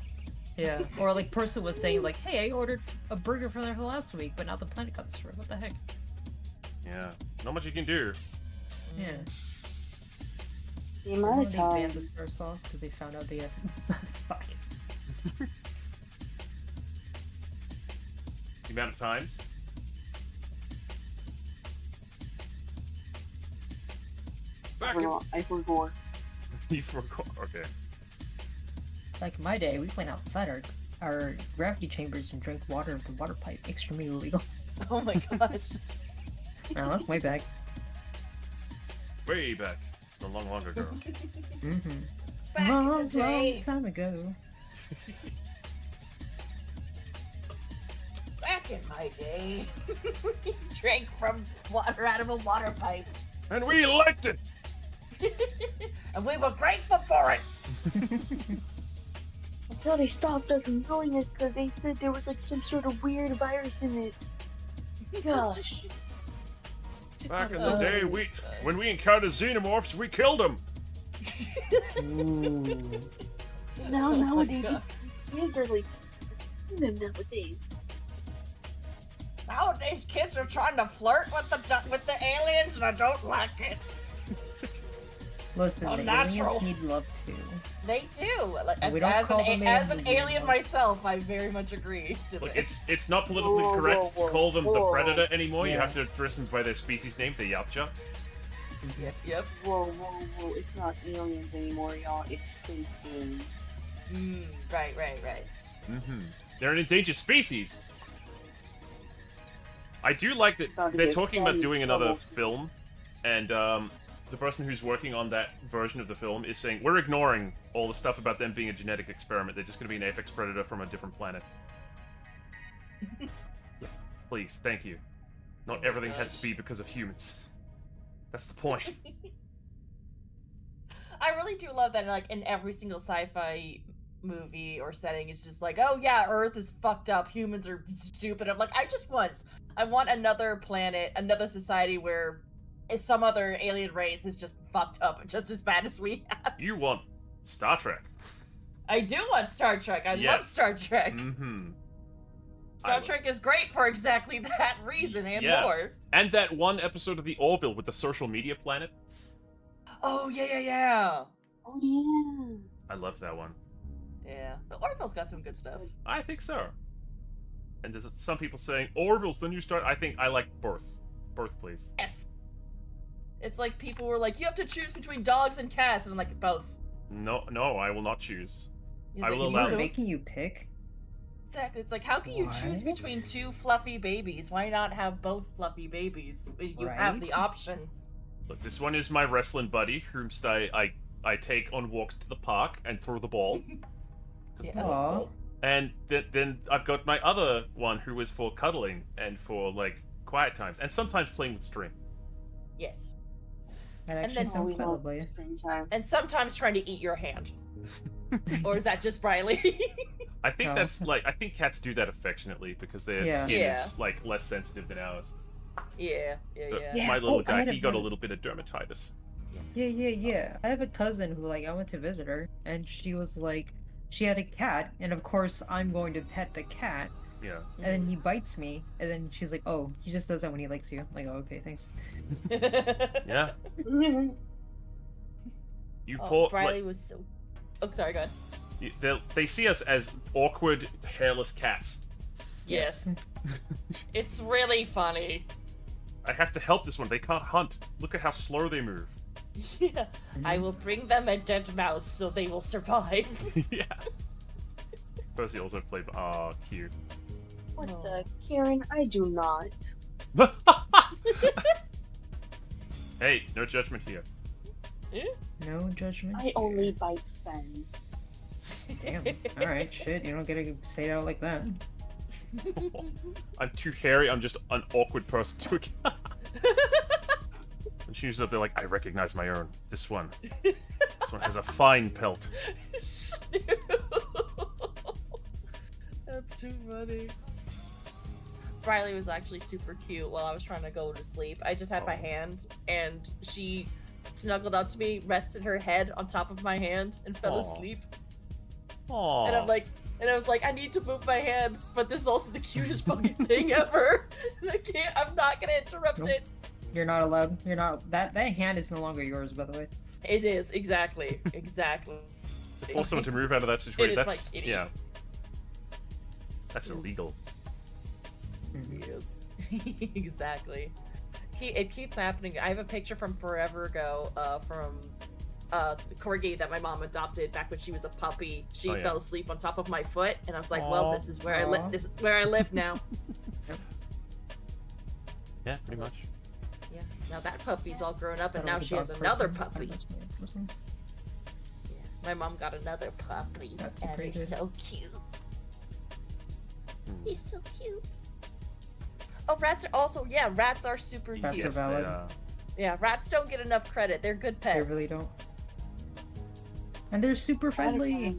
Yeah, or like Persa was saying like, hey, I ordered a burger from there last week, but now the planet got destroyed. What the heck? Yeah, not much you can do. Yeah. The amount of They banned the times. star sauce because they found out they had... Fuck. The amount of times. I forgot. You forgot. Okay. Like my day, we went outside our gravity chambers and drank water of the water pipe. Extremely illegal. Oh my gosh. No, that's way back. Way back. The long ago. Mm-hmm. Back in the Long day. time ago. Back in my day, we drank from water out of a water pipe. And we liked it! And we were grateful for it! Until they stopped us from doing it because they said there was like some sort of weird virus in it. Gosh. Back in the day, when we encountered xenomorphs, we killed them! Nowadays, kids are like, them nowadays. Nowadays, kids are trying to flirt with the aliens, and I don't like it. Listen, the Unnatural. aliens need love too. They do. Like, We don't call them as an aliens alien anymore. myself, I very much agree to Look, this. it's not politically Whoa, correct whoa, to call them the whoa. predator anymore. You Yeah. have to address them by their species name, the Yapcha. Yep. Whoa, it's not aliens anymore, y'all. It's space aliens. Right. Mm-hmm. They're an endangered species. I do like that Found they're it. talking about Found doing it. another film, and the person who's working on that version of the film is saying, we're ignoring all the stuff about them being a genetic experiment. They're just going to be an apex predator from a different planet. Please, thank you. Not everything has to be because of humans. That's the point. I really do love that, like, in every single sci-fi movie or setting, it's just like, oh yeah, Earth is fucked up, humans are stupid. I'm like, I want another planet, another society where some other alien race is just fucked up, just as bad as we have. You want Star Trek. I do want Star Trek. I Yes. love Star Trek. Mm-hmm. Star Trek is great for exactly that reason and more. And that one episode of The Orville with the social media planet. Oh, yeah. Oh, yeah. I love that one. Yeah. The Orville's got some good stuff. I think so. And there's some people saying, Orville's the new Star... I think I like Birth. Birth, please. Yes. It's like people were like, you have to choose between dogs and cats, and I'm like, both. No, I will not choose. He's I like, will "You allow don't-" Making you pick? Exactly. It's like, how can you choose What? between two fluffy babies? Why not have both fluffy babies? You have Right. the option. Look, this one is my wrestling buddy, whom I take on walks to the park and throw the ball. Yes. Aw. And then I've got my other one who is for cuddling and for, like, quiet times. And sometimes playing with string. Yes. That And actually then- sounds We quite know lovely. spring time. And sometimes trying to eat your hand. Or is that just Briley? I think Oh. that's, like, I think cats do that affectionately because their Yeah. skin Yeah. is, like, less sensitive than ours. Yeah. But Yeah. my little Oh, I guy, had a he got a friend- little bit of dermatitis. Yeah. I have a cousin who, like, I went to visit her, and she was like, she had a cat, and of course I'm going to pet the cat. Yeah. And then he bites me, and then she's like, "Oh, he just does that when he likes you." I'm like, "Oh, okay, thanks." Yeah. You Oh, poor. Riley was so. Oh, sorry. Go ahead. They see us as awkward, hairless cats. Yes. It's really funny. I have to help this one. They can't hunt. Look at how slow they move. Yeah. I will bring them a dead mouse so they will survive. Yeah. Percy also played. Aw, cute. What the? Karen, I do not. Hey, no judgment here. No judgment. I only bite Fen. Damn. All right, shit. You don't get to say it out like that. I'm too hairy. I'm just an awkward person to. And she's up there like, I recognize my own. This one has a fine pelt. That's too funny. Riley was actually super cute while I was trying to go to sleep. I just had my hand, and she snuggled up to me, rested her head on top of my hand, and fell asleep. Aww. And I was like, I need to move my hands, but this is also the cutest fucking thing ever. And I'm not gonna interrupt it. You're not allowed. You're not. That hand is no longer yours, by the way. It is, exactly. Exactly. To force someone to move out of that situation, It is that's my kitty. yeah. That's illegal. Yes. Exactly. It keeps happening. I have a picture from forever ago, from the corgi that my mom adopted back when she was a puppy. She Oh, yeah. fell asleep on top of my foot, and I was like, "Well, Aw. this is where I live. This is where I live now." Yeah, pretty much. Yeah. Now that puppy's all grown up, and Thought it now was a she has dog another person. puppy. Yeah. My mom got another puppy, That's and pretty he's good. so cute. He's so cute. Oh, rats are also rats are super Rats cute. are valid. Yeah, rats don't get enough credit. They're good pets. They really don't. And they're super friendly.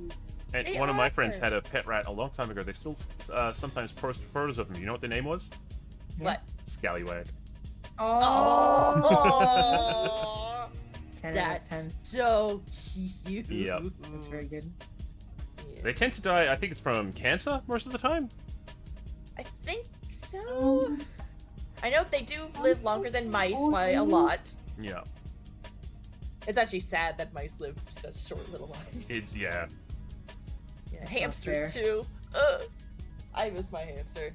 And They one of my are. friends had a pet rat a long time ago. They still sometimes post photos of them. You know what the name was? What? Scallywag. Oh, 10 out of 10. that's so cute. Yep. That's very good. They tend to die. I think it's from cancer most of the time. I think so. I know they do live longer than mice by a lot. Yeah. It's actually sad that mice live such short little lives. It's yeah. Yeah, That's hamsters not too. I miss my hamster.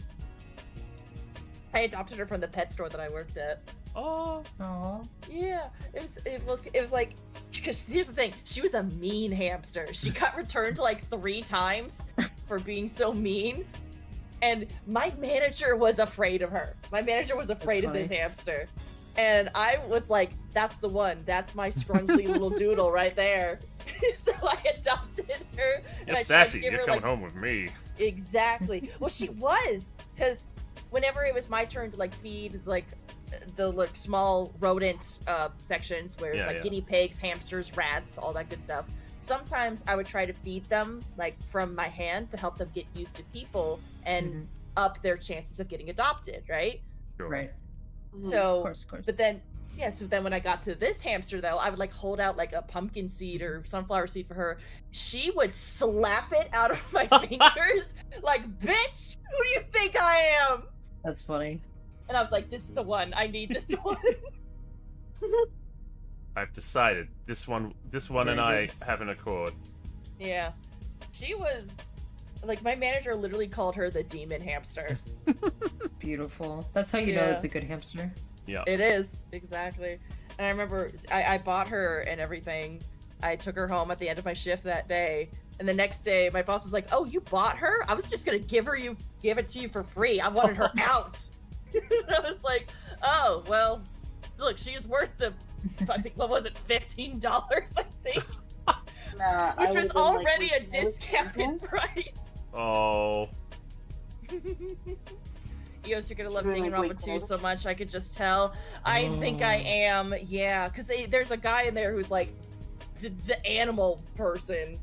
I adopted her from the pet store that I worked at. Oh. Aww. Yeah, it was like, because here's the thing, she was a mean hamster. She got returned like 3 times for being so mean, and my manager was afraid of her. My manager was afraid of this funny. hamster, and I was like, "That's the one. That's my scrunkly little doodle right there." So I adopted her. And I You're tried to sassy. give You're her, coming like, home with me. Exactly. Well, she was, because whenever it was my turn to like feed like the like small rodent sections where it's Yeah, like yeah. guinea pigs, hamsters, rats, all that good stuff. Sometimes I would try to feed them like from my hand to help them get used to people and up their chances of getting adopted, right? Right. So, Of course. but then, yeah, so then when I got to this hamster, though, I would like hold out like a pumpkin seed or sunflower seed for her. She would slap it out of my fingers, like, "Bitch, who do you think I am?" That's funny. And I was like, "This is the one. I need this one." I've decided this one and I have an accord. Yeah, she was like, my manager literally called her the demon hamster. Beautiful. That's how you know Yeah. it's a good hamster. Yeah. It is, exactly. And I remember I bought her and everything. I took her home at the end of my shift that day. And the next day, my boss was like, "Oh, you bought her? I was just going to give it to you for free. I wanted her out." And I was like, "Oh, well, look, she's worth I think, what was it, $15, I think?" Nah, Which was I would've been like, already a "Wait, what? discounted price. Oh. Eos, you're gonna love Really, digging around wait, with two what? so much. I could just tell. I think I am. Yeah, because there's a guy in there who's like the animal person,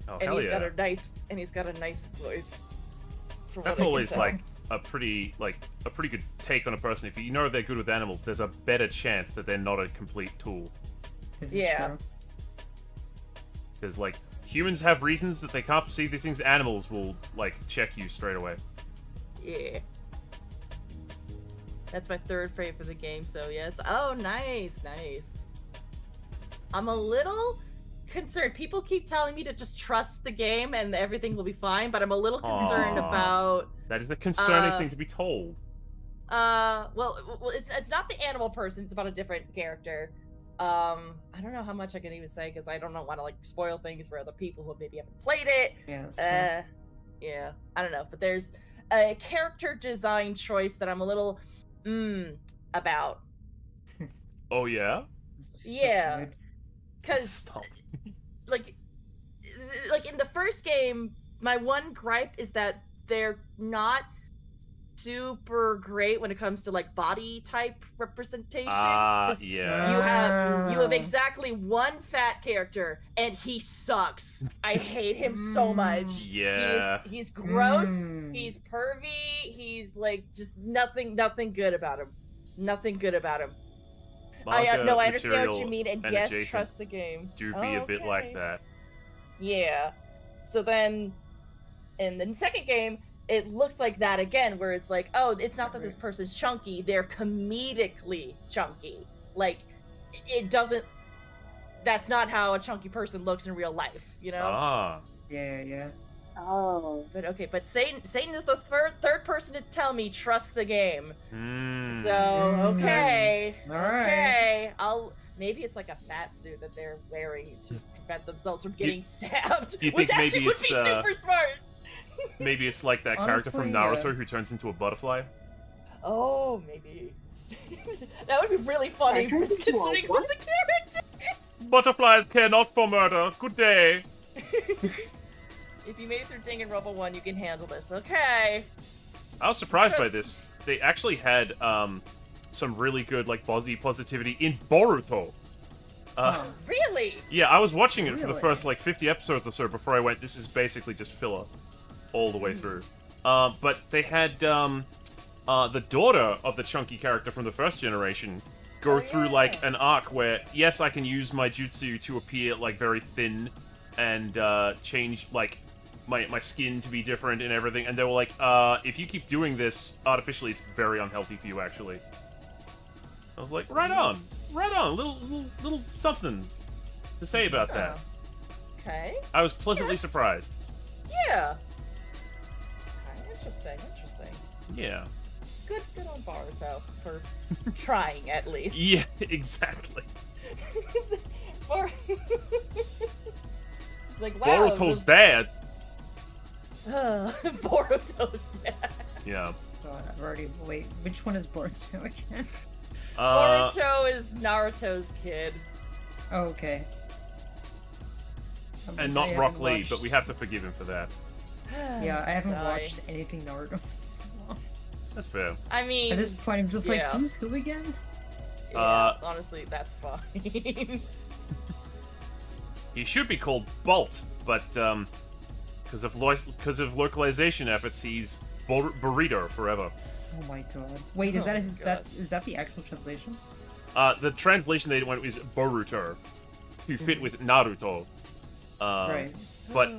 Oh, and hell he's yeah. got a nice voice. from what That's I can always tell. like a pretty good take on a person. If you know they're good with animals, there's a better chance that they're not a complete tool. Yeah. Because like humans have reasons that they can't perceive these things, animals will, like, check you straight away. Yeah. That's my third frame for the game, so yes. Oh, nice, nice. I'm a little concerned. People keep telling me to just trust the game and everything will be fine, but I'm a little concerned about... That is a concerning thing to be told. Well, it's not the animal person, it's about a different character. I don't know how much I can even say, because I don't want to, like, spoil things for other people who maybe haven't played it. Yeah, yeah, I don't know, but there's a character design choice that I'm a little about. Oh yeah? Yeah, because like in the first game, my one gripe is that they're not super great when it comes to like body type representation. Yeah. You have exactly one fat character and he sucks. I hate him so much. Yeah. He's gross, he's pervy, he's like just nothing good about him. Nothing good about him. I understand what you mean, and yes, trust the game. Do be a bit like that. Yeah. So then in the second game, it looks like that again, where it's like, oh, it's not that this person's chunky, they're comedically chunky. Like, it doesn't... That's not how a chunky person looks in real life, you know? Ah. Yeah. Oh. But okay, but Satan is the third person to tell me trust the game. So, okay. Okay. Maybe it's like a fat suit that they're wearing to prevent themselves from getting stabbed. Do you which think actually maybe would be super smart. Maybe it's like that character from Naruto who turns into a butterfly? Oh, maybe. That would be really funny, considering what the character is. Butterflies care not for murder. Good day. If you made it through Danganronpa 1, you can handle this. Okay. I was surprised by this. They actually had some really good like body positivity in Boruto. Really? Yeah, I was watching it for the first like 50 episodes or so before I went, this is basically just filler all the way through. But they had the daughter of the chunky character from the first generation go through like an arc where, yes, I can use my jutsu to appear like very thin and change like my skin to be different and everything, and they were like, if you keep doing this artificially, it's very unhealthy for you, actually. I was like, right on, little something to say about that. Okay. I was pleasantly surprised. Yeah. Okay, interesting. Yeah. Good on Boruto for trying at least. Yeah, exactly. Like, wow. Boruto's dad. Boruto's dad. Yeah. God, I've already... Wait, which one is Boruto again? Boruto is Naruto's kid. Oh, okay. And not Rock Lee, but we have to forgive him for that. Yeah, I haven't watched anything Naruto in so long. That's fair. I mean... At this point, I'm just like, who's who again? Yeah, honestly, that's fine. He should be called Bolt, but because of localization efforts, he's Burrito forever. Oh my god! Wait, is that the actual translation? The translation they went was Boruto, to fit with Naruto. Right. But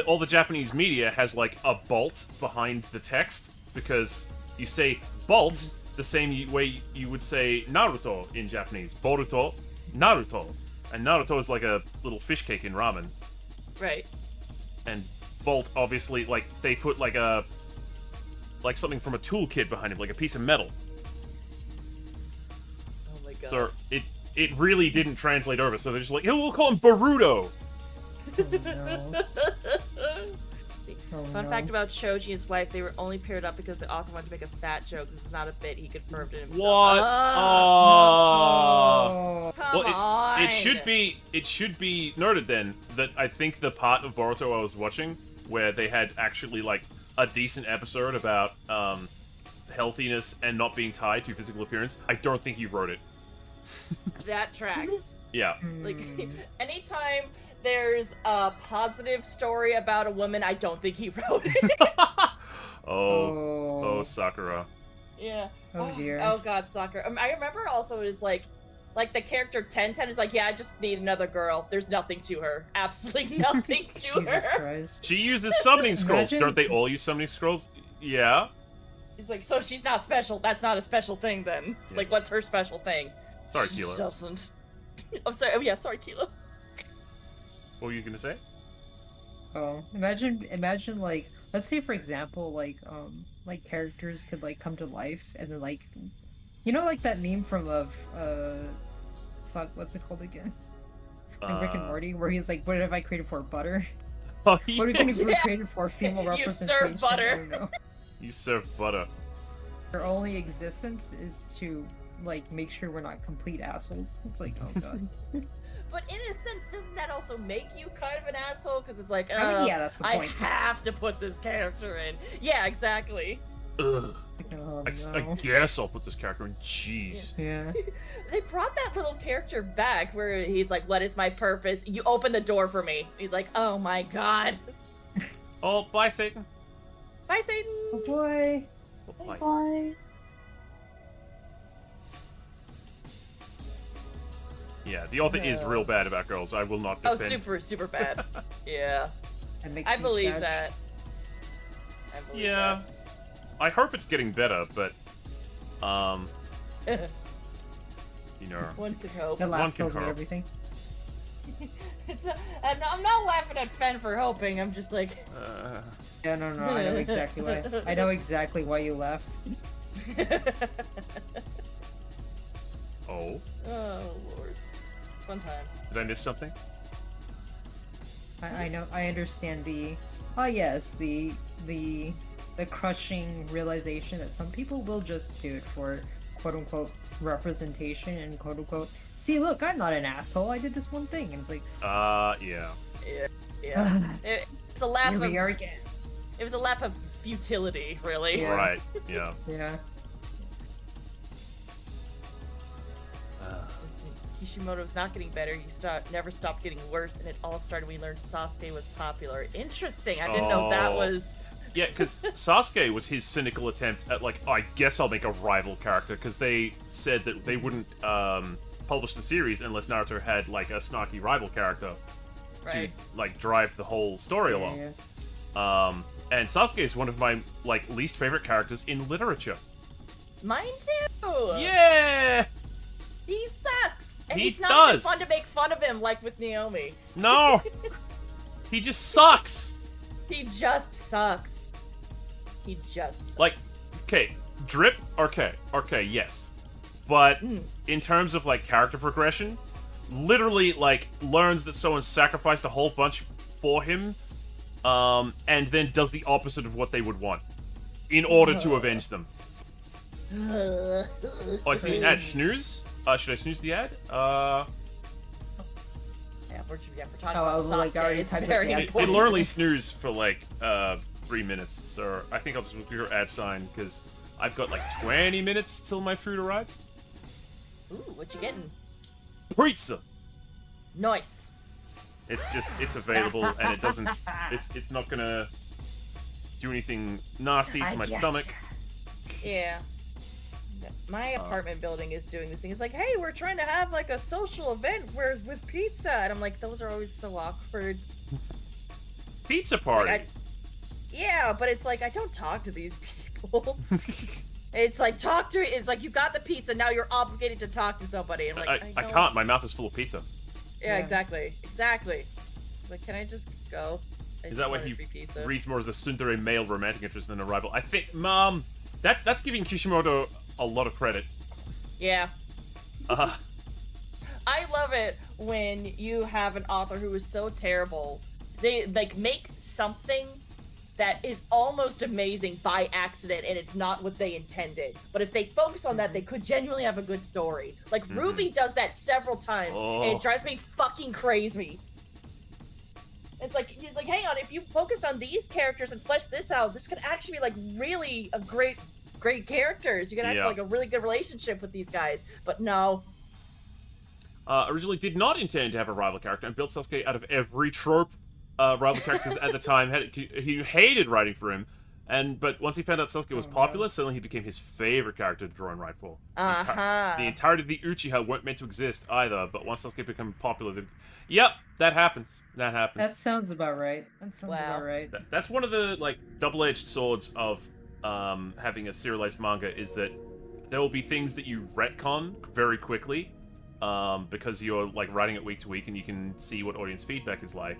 all the Japanese media has like a bolt behind the text because you say Bolt the same way you would say Naruto in Japanese. Boruto, Naruto. And Naruto is like a little fish cake in ramen. Right. And Bolt, obviously, like, they put like a... like something from a toolkit behind him, like a piece of metal. Oh my god. So it really didn't translate over, so they're just like, hey, we'll call him Boruto! Fun fact about Choji and his wife, they were only paired up because the author wanted to make a fat joke. This is not a bit, he confirmed it himself. What? Oh. Come on. It should be noted then that I think the part of Boruto I was watching where they had actually like a decent episode about healthiness and not being tied to physical appearance, I don't think he wrote it. That tracks. Yeah. Like, anytime there's a positive story about a woman, I don't think he wrote it. Oh, Sakura. Yeah. Oh dear. Oh god, Sakura. I remember also it was like, Like the character 1010 is like, yeah, I just need another girl. There's nothing to her. Absolutely nothing to Jesus her. Christ. She uses summoning scrolls. Imagine- Don't they all use summoning scrolls? Yeah. He's like, so she's not special. That's not a special thing then. Yeah. Like, what's her special thing? Sorry, She Keela. doesn't. I'm sorry. Oh yeah, sorry, Keela. What were you gonna say? Oh, imagine like, let's say for example, like characters could like come to life and then like, you know, like that meme from fuck, what's it called again? Like Rick and Morty, where he's like, what have I created for? Butter? Oh, What are you Yeah. created for? Female You representation? serve butter. Oh, no. You serve butter. Their only existence is to like make sure we're not complete assholes. It's like, oh god. But in a sense, doesn't that also make you kind of an asshole? Because it's like, I mean, yeah, that's the I point. have to put this character in. Yeah, exactly. Ugh. Oh, I no. guess I'll put this character in. Jeez. Yeah. They brought that little character back where he's like, what is my purpose? You open the door for me. He's like, oh my god. Oh, bye, Satan. Bye, Satan. Oh boy. Oh, bye. Bye. Yeah, the author is real bad about girls. I will not Oh, defend. super, super bad. Yeah. That makes I me believe sad. that. I believe Yeah. I hope it's getting better, but that. you know. One could hope. The One laugh can tells me hope. everything. I'm not laughing at Fen for hoping. I'm just like. Yeah, no, I know exactly why. I know exactly why you left. Oh, Oh lord. Fun times. did I miss something? I know. I understand the. Oh yes, the crushing realization that some people will just do it for quote unquote representation and quote unquote. See, look, I'm not an asshole. I did this one thing, and it's like. Yeah. Yeah. It's a laugh Here of. we are again. It was a laugh of futility, really. Yeah. Right. Yeah. Yeah. Kishimoto's not getting better. He never stopped getting worse, and it all started when we learned Sasuke was popular. Interesting. I didn't know that Oh. was. Yeah, because Sasuke was his cynical attempt at, like, oh, I guess I'll make a rival character, because they said that they wouldn't publish the series unless Naruto had, like, a snarky rival character Right. to, like, drive the whole story along. Yeah. And Sasuke is one of my, like, least favorite characters in literature. Mine too. Yeah! He sucks. And He it's not does. even fun to make fun of him like with Naomi. No! He just sucks! He just sucks. He just sucks. Like, okay, Drip, okay, yes. But in terms of, like, character progression, literally, like, learns that someone sacrificed a whole bunch for him, and then does the opposite of what they would want in order to avenge them. Oh, I see an ad. Snooze? Should I snooze the ad? Yeah, we're talking Oh, I about was like, Sasuke. already It's typed up very the ad. important. It'll only snooze for, like, 3 minutes, so I think I'll just look at your ad sign, because I've got, like, 20 minutes till my food arrives. Ooh, what you getting? Pizza! Nice. It's available, and it doesn't, it's not gonna do anything nasty to my stomach. Yeah. My apartment building is doing this thing. It's like, hey, we're trying to have like a social event with pizza, and I'm like, those are always so awkward. Pizza It's party! like, yeah, but it's like I don't talk to these people. It's like it's like you got the pizza, now you're obligated to talk to somebody. I'm like, I can't, my mouth is full of pizza. Yeah, exactly. Like, can I just go? I Is just that why wanted he free pizza. reads more as a tsundere male romantic interest than a rival? I think, that's giving Kishimoto a lot of credit. Yeah. Uh, I love it when you have an author who is so terrible. They like make something that is almost amazing by accident, and it's not what they intended. But if they focus on that, they could genuinely have a good story. Like Ruby does that several times, and it drives me fucking crazy. It's like he's like, hang on, if you focused on these characters and fleshed this out, this could actually be like really a great characters. You can have like a really good relationship with these guys, but no. Originally did not intend to have a rival character and built Sasuke out of every trope rival characters at the time had. He hated writing for him, But once he found out Sasuke was popular, suddenly he became his favorite character to draw and write for. The entirety of the Uchiha weren't meant to exist either, but once Sasuke became popular, yep, that happens. That happens. That sounds about right. That sounds about right. That's one of the like double-edged swords of having a serialized manga is that there will be things that you retcon very quickly because you're like writing it week to week and you can see what audience feedback is like.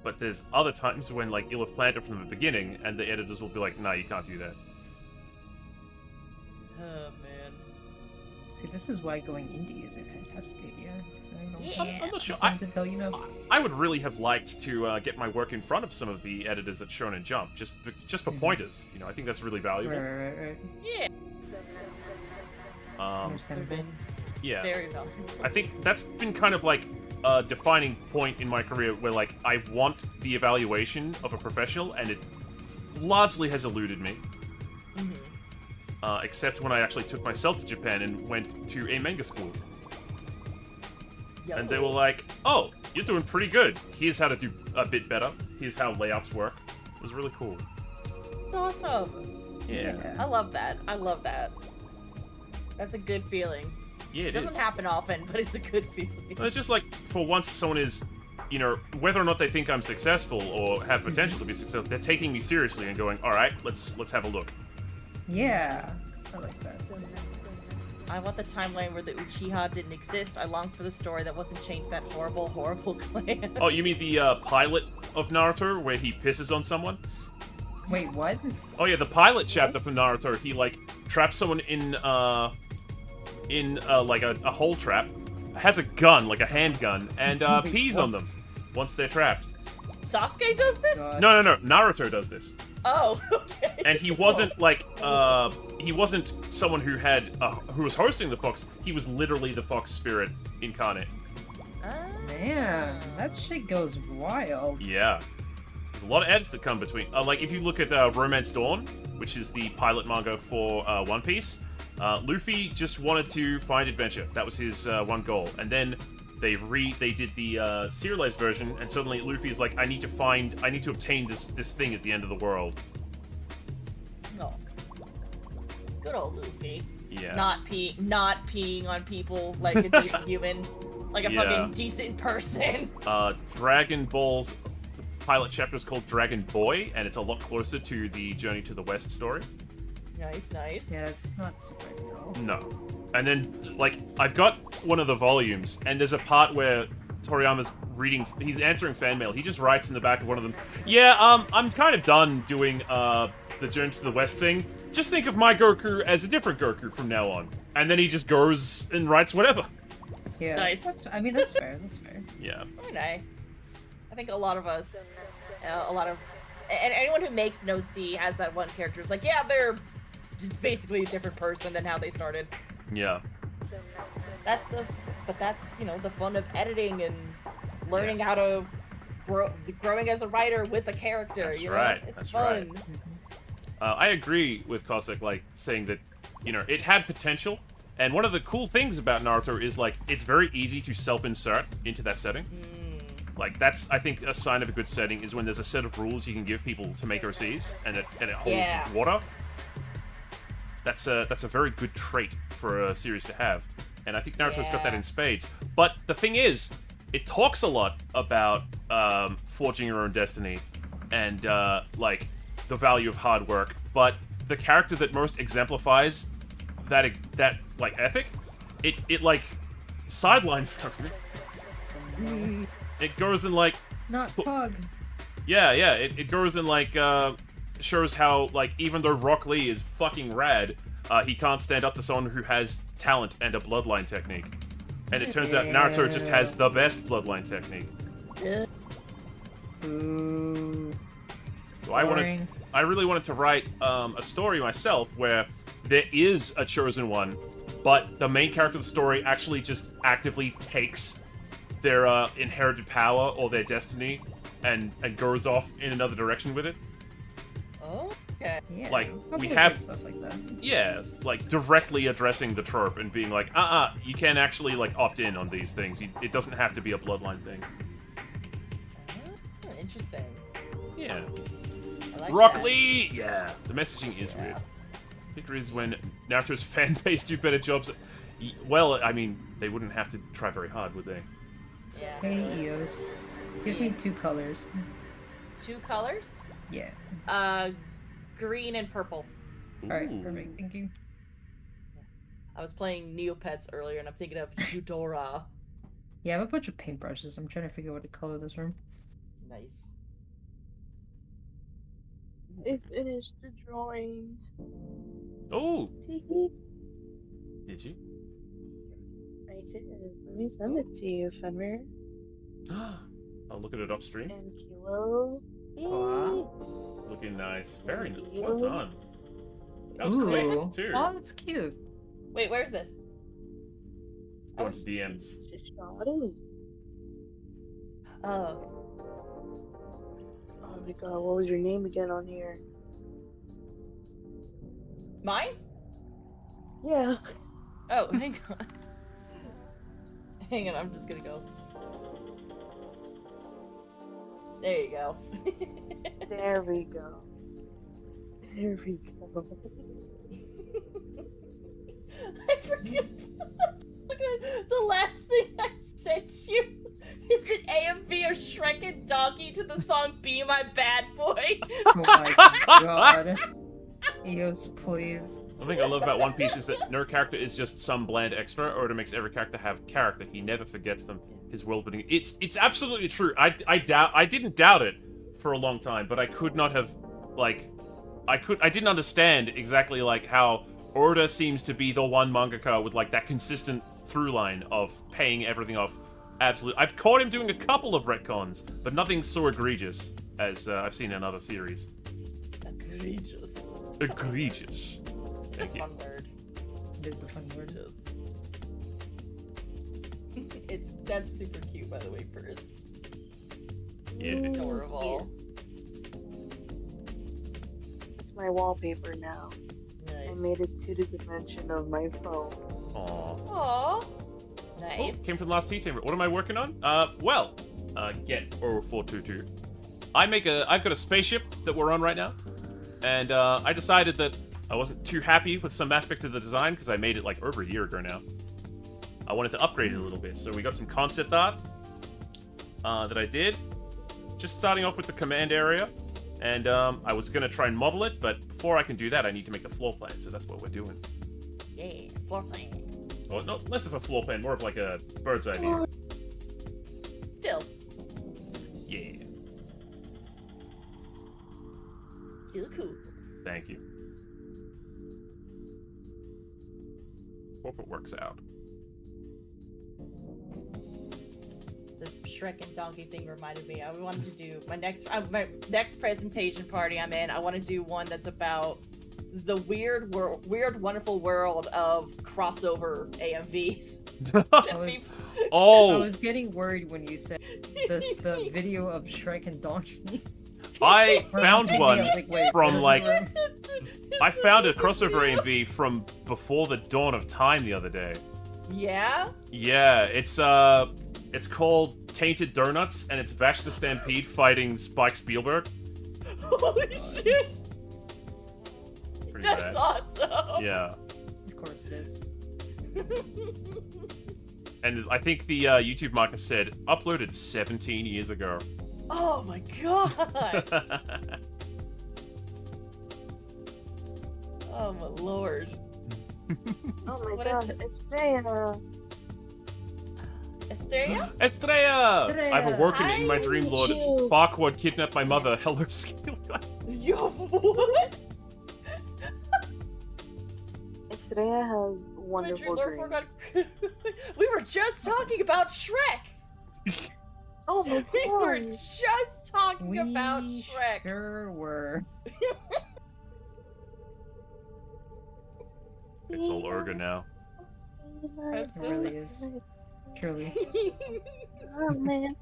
But there's other times when like you'll have planned it from the beginning and the editors will be like, no, you can't do that. Oh man. See, this is why going indie is a fantastic idea. So I'm not sure. To tell you now. I would really have liked to get my work in front of some of the editors at Shonen Jump, just for pointers. You know, I think that's really valuable. Right. Yeah. Understandable. Yeah. Very valuable. I think that's been kind of like a defining point in my career where like I want the evaluation of a professional, and it largely has eluded me. Except when I actually took myself to Japan and went to a manga school. And they were like, oh, you're doing pretty good. Here's how to do a bit better. Here's how layouts work. It was really cool. Awesome. Yeah. I love that. I love that. That's a good feeling. Yeah, it doesn't happen often, but it's a good feeling. Well, it's just like, for once someone is, you know, whether or not they think I'm successful or have potential to be successful, they're taking me seriously and going, alright, let's have a look. Yeah, I like that. I want the timeline where the Uchiha didn't exist. I long for the story that wasn't changed that horrible, horrible clan. Oh, you mean the pilot of Naruto where he pisses on someone? Wait, what? Oh yeah, the pilot chapter from Naruto, he like traps someone in like a hole trap, has a gun, like a handgun, and pees on them once they're trapped. Sasuke does this? No, Naruto does this. Oh, okay. And he wasn't like he wasn't someone who had who was hosting the fox. He was literally the fox spirit incarnate. Man, that shit goes wild. Yeah, there's a lot of ads that come between. Like if you look at Romance Dawn, which is the pilot manga for One Piece, Luffy just wanted to find adventure. That was his one goal, and then they did the serialized version, and suddenly Luffy is like, I need to obtain this thing at the end of the world. No. Good old Luffy. Yeah. Not peeing on people like a decent human, like a fucking decent person. Dragon Ball's pilot chapter is called Dragon Boy, and it's a lot closer to the Journey to the West story. Nice. Yeah, it's not surprising at all. No. And then, like, I've got one of the volumes, and there's a part where Toriyama's he's answering fan mail. He just writes in the back of one of them, yeah, I'm kind of done doing, the Journey to the West thing. Just think of my Goku as a different Goku from now on. And then he just goes and writes whatever. Yeah. Nice. That's fair. That's fair. Yeah. Very nice. I think a lot of us, and anyone who makes an OC has that one character. It's like, yeah, they're basically a different person than how they started. Yeah. That's you know, the fun of editing and learning how to growing as a writer with a character. That's you know? right. It's That's fun. right. I agree with Cossack, like, saying that, you know, it had potential, and one of the cool things about Naruto is, like, it's very easy to self-insert into that setting. Like, that's, I think, a sign of a good setting, is when there's a set of rules you can give people to make OCs, and it holds water. That's a very good trait for a series to have, and I think Naruto's got that in spades. But the thing is, it talks a lot about forging your own destiny, and, like, the value of hard work, but the character that most exemplifies that like ethic, it like sidelines them. It goes in like not Pug. Yeah, it goes in like shows how like even though Rock Lee is fucking rad, he can't stand up to someone who has talent and a bloodline technique. And it turns out Naruto just has the best bloodline technique. So I really wanted to write a story myself where there is a chosen one, but the main character of the story actually just actively takes their inherited power or their destiny and goes off in another direction with it. Oh, okay. Yeah, like we get have stuff like that. Yeah, like directly addressing the trope and being like, you can actually like opt in on these things. It doesn't have to be a bloodline thing. Interesting. Yeah. like Rock that. Lee! Yeah, the messaging is weird. Picture is when Naruto's fan base do better jobs. Well, I mean, they wouldn't have to try very hard, would they? Yeah. Hey, Eos. Give me 2 colors. 2 colors? Yeah. Green and purple. Alright, perfect. Thank you. I was playing Neopets earlier, and I'm thinking of Eudora. Yeah, I have a bunch of paintbrushes. I'm trying to figure out what to color this room. Nice. I finished the drawing. Oh! Did you? I did. Let me send it to you, Fenrir. I'll look at it off stream. And Kilo. Looking nice. Very nice. Well done. That was Ooh. quick, too. Oh, that's cute. Wait, where's this? Going to DMs. Oh. Oh my god, what was your name again on here? Mine? Yeah. Oh, hang on. Hang on, I'm just gonna go. There you go. There we go. There we go. I forget. Look at the last thing I sent you. Is it AMV of Shrek and Donkey to the song Be My Bad Boy? Oh my god. Eos, please. The thing I love about One Piece is that no character is just some bland extra. Oda makes every character have character. He never forgets them. His world building. It's absolutely true. I didn't doubt it for a long time, but I could not have, like, I didn't understand exactly like how Oda seems to be the one mangaka with like that consistent through line of paying everything off. Absolutely. I've caught him doing a couple of retcons, but nothing so egregious as I've seen in other series. Egregious. Egregious. Thank you. Fun word. It is a fun word. That's super cute, by the way, birds. Yeah. Adorable. It's my wallpaper now. Nice. I made it to the dimension of my phone. Aww. Aww. Oh, Nice. came from the last tea chamber. What am I working on? Get 422. I've got a spaceship that we're on right now, and I decided that I wasn't too happy with some aspect of the design because I made it like over a year ago now. I wanted to upgrade it a little bit, so we got some concept art that I did. Just starting off with the command area, and I was gonna try and model it, but before I can do that, I need to make the floor plan, so that's what we're doing. Yeah, floor plan. Well, no, less of a floor plan, more of like a bird's eye view. Still. Yeah. Still cool. Thank you. Hope it works out. The Shrek and Donkey thing reminded me. I wanted to do my next presentation party I'm in. I want to do one that's about the weird, wonderful world of crossover AMVs. I was getting worried when you said the video of Shrek and Donkey. I found one from like wait. I found a crossover AMV from before the dawn of time the other day. Yeah? Yeah, it's called Tainted Donuts, and it's Vash the Stampede fighting Spike Spielberg. Holy shit! Pretty That's bad. awesome! Yeah. Of course it is. And I think the YouTube marker said, uploaded 17 years ago. Oh my god! Oh my lord. Oh my What god, is it? Estrella! Estrella? Estrella! I have a working in my I dream need lord. you. Farquaad kidnapped my mother. Hello, Scaly. Yo, what? Estrella has wonderful Lord dreams. forgot. We were just talking about Shrek! Oh my We were god! just talking about Shrek! Sure were. It's all Urga now. I'm It so really sorry. is. Truly. Oh man.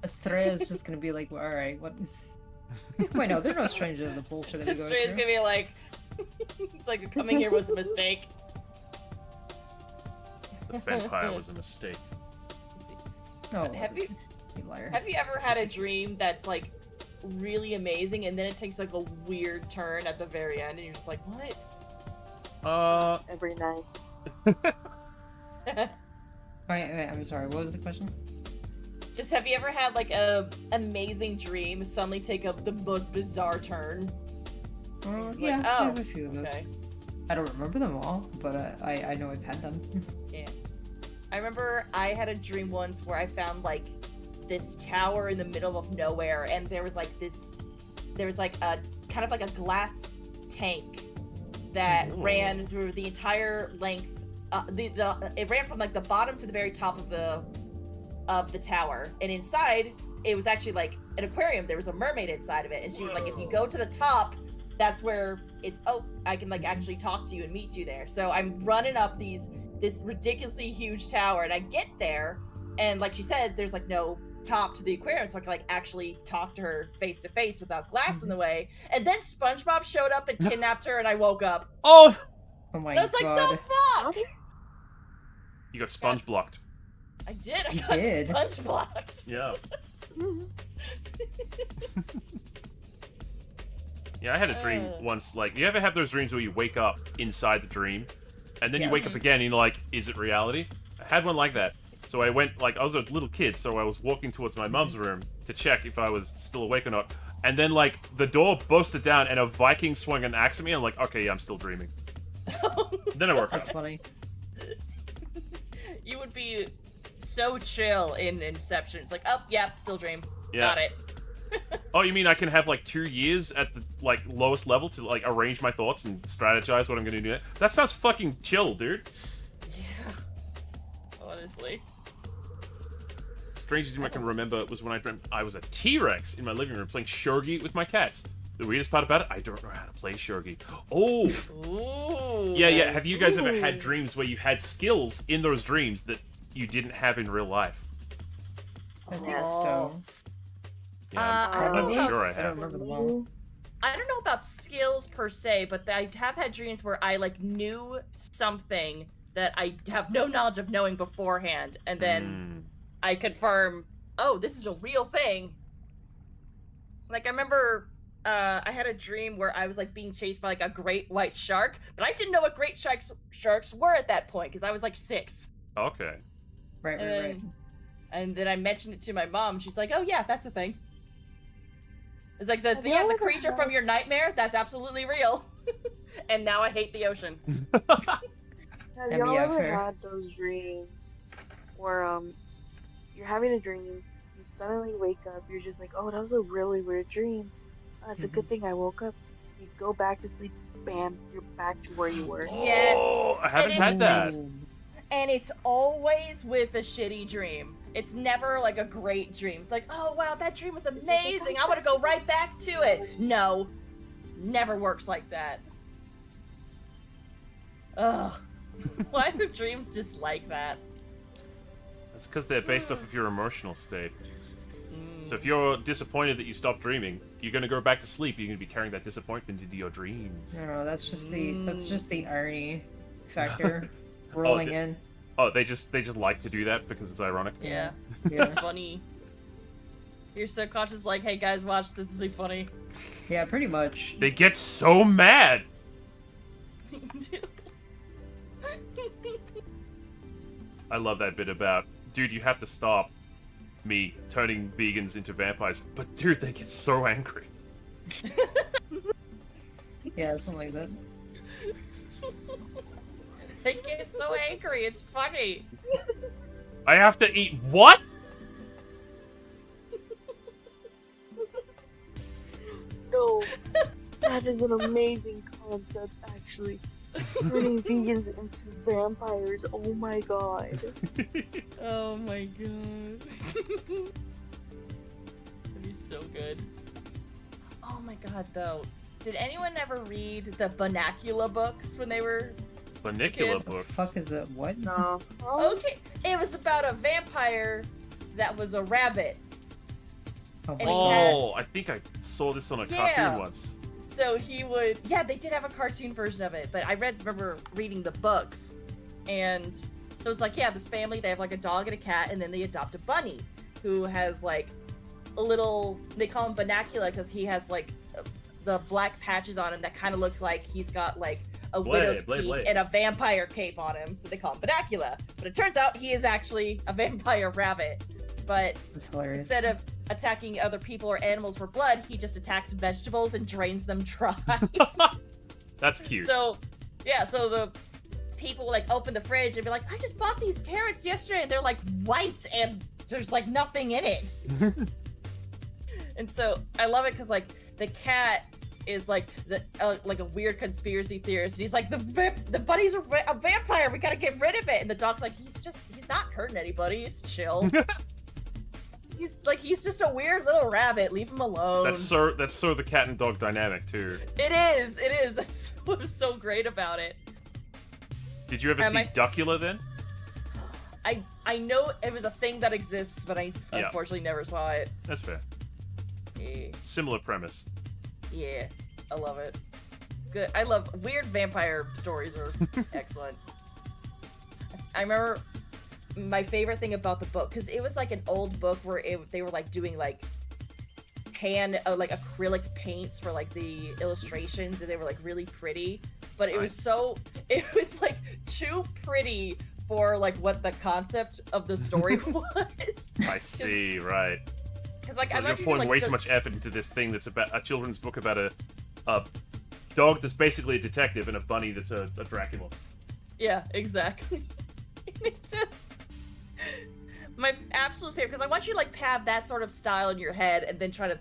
Estrella is just gonna be like, well, alright, what? Wait, no, they're no stranger to the bullshit that we go Estrella's through. gonna be like, it's like coming here was a mistake. The vampire was a mistake. No, Have you you liar. have you ever had a dream that's like really amazing, and then it takes like a weird turn at the very end, and you're just like, what? Every night. Wait, I'm sorry. What was the question? Just have you ever had like a amazing dream suddenly take up the most bizarre turn? Yeah, I have a few of those. Okay. I don't remember them all, but I know I've had them. Yeah. I remember I had a dream once where I found like this tower in the middle of nowhere, and there was like a kind of like a glass tank that ran through the entire length. It ran from like the bottom to the very top of the tower, and inside it was actually like an aquarium. There was a mermaid inside of it, and she was like, if you go to the top, that's where it's I can like actually talk to you and meet you there. So I'm running up this ridiculously huge tower, and I get there, and like she said, there's like no top to the aquarium, so I can like actually talk to her face to face without glass in the way. And then SpongeBob showed up and kidnapped her, and I woke up. Oh my and I was like, god. the fuck? You got sponge blocked. I did. I You got did? sponge blocked. Yeah. Yeah, I had a dream once. Like, you ever have those dreams where you wake up inside the dream, and then you wake up again, and you're like, is it reality? I had one like that. So I went, like, I was a little kid, so I was walking towards my mum's room to check if I was still awake or not. And then, like, the door busted down, and a Viking swung an axe at me, and I'm like, okay, yeah, I'm still dreaming. Then I woke up. That's funny. You would be so chill in Inception. It's like, oh, yeah, still dream. Yeah. Got it. Oh, you mean I can have, like, 2 years at the, like, lowest level to, like, arrange my thoughts and strategize what I'm gonna do? That sounds fucking chill, dude. Yeah. Honestly. Strangest dream I can remember was when I dreamt I was a T-Rex in my living room playing shogi with my cats. The weirdest part about it, I don't know how to play shogi. Oh! Ooh, Yeah. Have you guys ever had dreams where you had skills in those dreams that you didn't have in real life? I think so. Yeah, I'm sure I I don't have. remember them all. I don't know about skills per se, but I have had dreams where I like knew something that I have no knowledge of knowing beforehand, and then I confirm, oh, this is a real thing. Like, I remember I had a dream where I was like being chased by like a great white shark, but I didn't know what great sharks were at that point because I was like 6. Okay. Right. And then I mentioned it to my mom. She's like, oh yeah, that's a thing. It's like the creature from your nightmare, that's absolutely real. And now I hate the ocean. Have y'all ever had those dreams where you're having a dream, you suddenly wake up, you're just like, oh, that was a really weird dream. It's a good thing I woke up. You go back to sleep, bam, you're back to where you were. Yes. Oh, I haven't had that. And it's always with a shitty dream. It's never like a great dream. It's like, oh wow, that dream was amazing. I want to go right back to it. No, never works like that. Ugh. Why are dreams just like that? That's because they're based off of your emotional state. So if you're disappointed that you stopped dreaming, you're gonna go back to sleep. You're gonna be carrying that disappointment into your dreams. No, that's just the irony factor rolling in. Oh, they just like to do that because it's ironic. Yeah. It's funny. Your subconscious is like, hey guys, watch, this will be funny. Yeah, pretty much. They get so mad. I love that bit about, dude, you have to stop me turning vegans into vampires. But dude, they get so angry. Yeah, something like that. They get so angry, it's funny. I have to eat what? No, that is an amazing concept, actually. Turning vegans into vampires, oh my god. Oh my god. That'd be so good. Oh my god, though. Did anyone ever read the Bonacula books when they were Bonacula books? What the fuck is that? What? No. Okay, it was about a vampire that was a rabbit. Oh, I think I saw this on a cartoon once. So he would, they did have a cartoon version of it, but I remember reading the books, and so it's like, this family, they have like a dog and a cat, and then they adopt a bunny, who has like little. They call him Banacula because he has like the black patches on him that kind of look like he's got like a widow's peak and a vampire cape on him, so they call him Banacula. But it turns out he is actually a vampire rabbit. But instead of attacking other people or animals for blood, he just attacks vegetables and drains them dry. That's cute. So, yeah, so the people like open the fridge and be like, I just bought these carrots yesterday, and they're like white and there's like nothing in it. And so I love it because like the cat is like like a weird conspiracy theorist, and he's like, the bunny's a vampire, we gotta get rid of it. And the dog's like, he's not hurting anybody, it's chill. He's just a weird little rabbit, leave him alone. That's so the cat and dog dynamic too. It is. That's what was so great about it. Did you ever see Duckula then? I know it was a thing that exists, but I unfortunately never saw it. That's fair. Yeah. Similar premise. Yeah, I love it. Good. I love weird vampire stories are excellent. I remember my favorite thing about the book, because it was like an old book where they were like doing like like acrylic paints for like the illustrations, and they were like really pretty, but it was like too pretty for like what the concept of the story was. I see, right. Because like so you're pouring way too much effort into this thing that's about a children's book about a dog that's basically a detective and a bunny that's a Dracula. Yeah, exactly. It's just my absolute favorite, because I want you to like have that sort of style in your head and then try to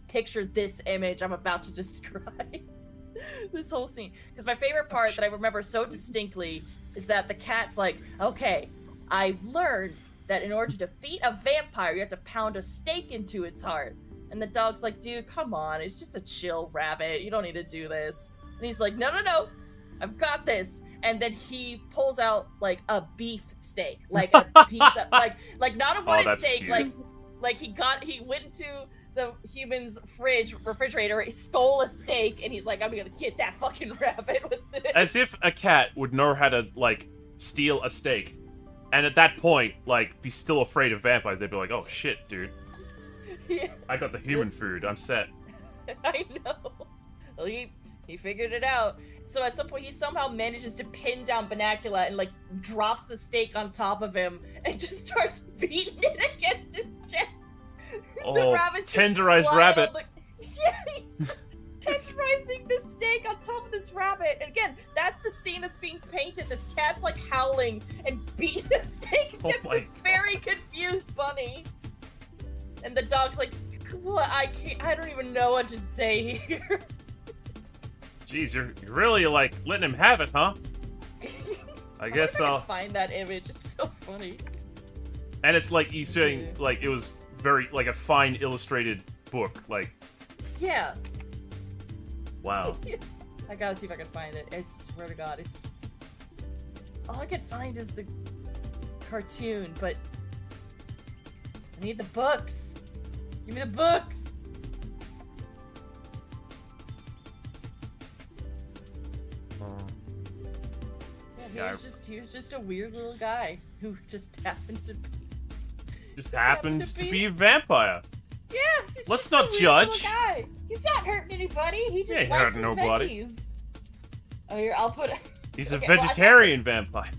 picture this image I'm about to describe. This whole scene. Because my favorite part that I remember so distinctly is that the cat's like, okay, I've learned that in order to defeat a vampire, you have to pound a stake into its heart. And the dog's like, dude, come on, it's just a chill rabbit, you don't need to do this. And he's like, no, I've got this. And then he pulls out like a beef steak, like a piece of like not a wooden steak, cute. like he went into the human's refrigerator, he stole a steak, and he's like, I'm gonna get that fucking rabbit with this. As if a cat would know how to like steal a steak, and at that point like be still afraid of vampires. They'd be like, oh shit, dude, Yeah. I got the human food, I'm set. I know. Well, he figured it out. So at some point, he somehow manages to pin down Banacula and like drops the steak on top of him and just starts beating it against his chest. Oh, the rabbit's tenderized rabbit. Yeah, he's just tenderizing the steak on top of this rabbit. And again, that's the scene that's being painted. This cat's like howling and beating a steak against this very confused bunny. And the dog's like, what? I don't even know what to say here. Jeez, you're really like letting him have it, huh? I guess I'll find that image. It's so funny. And it's like you saying like it was very like a fine illustrated book, like. Yeah. Wow. I gotta see if I can find it. I swear to God, it's all I can find is the cartoon, but I need the books. Give me the books. Yeah, he was just a weird little guy who just happened to be a vampire. Yeah, he's Let's just not a weird judge. little guy. He's not hurting anybody. He just ain't likes hurting his nobody. veggies. Oh, here, I'll put. He's okay, a vegetarian vampire.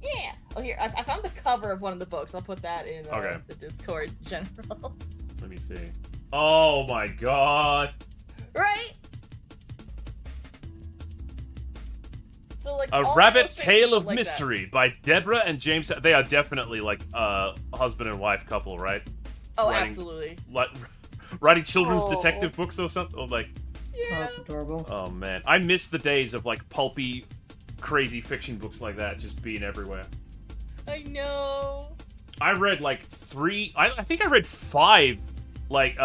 Yeah. Oh, here, I found the cover of one of the books. I'll put that in Okay. the Discord general. Let me see. Oh my god. Right? So, like, A all Rabbit illustrations Tale of like that. Mystery by Deborah and James. They are definitely like a husband and wife couple, right? Oh, absolutely. Writing children's detective books or something. Or like. Yeah. Oh, that's adorable. Oh man, I miss the days of like pulpy, crazy fiction books like that just being everywhere. I know. I read like I think I read 5 like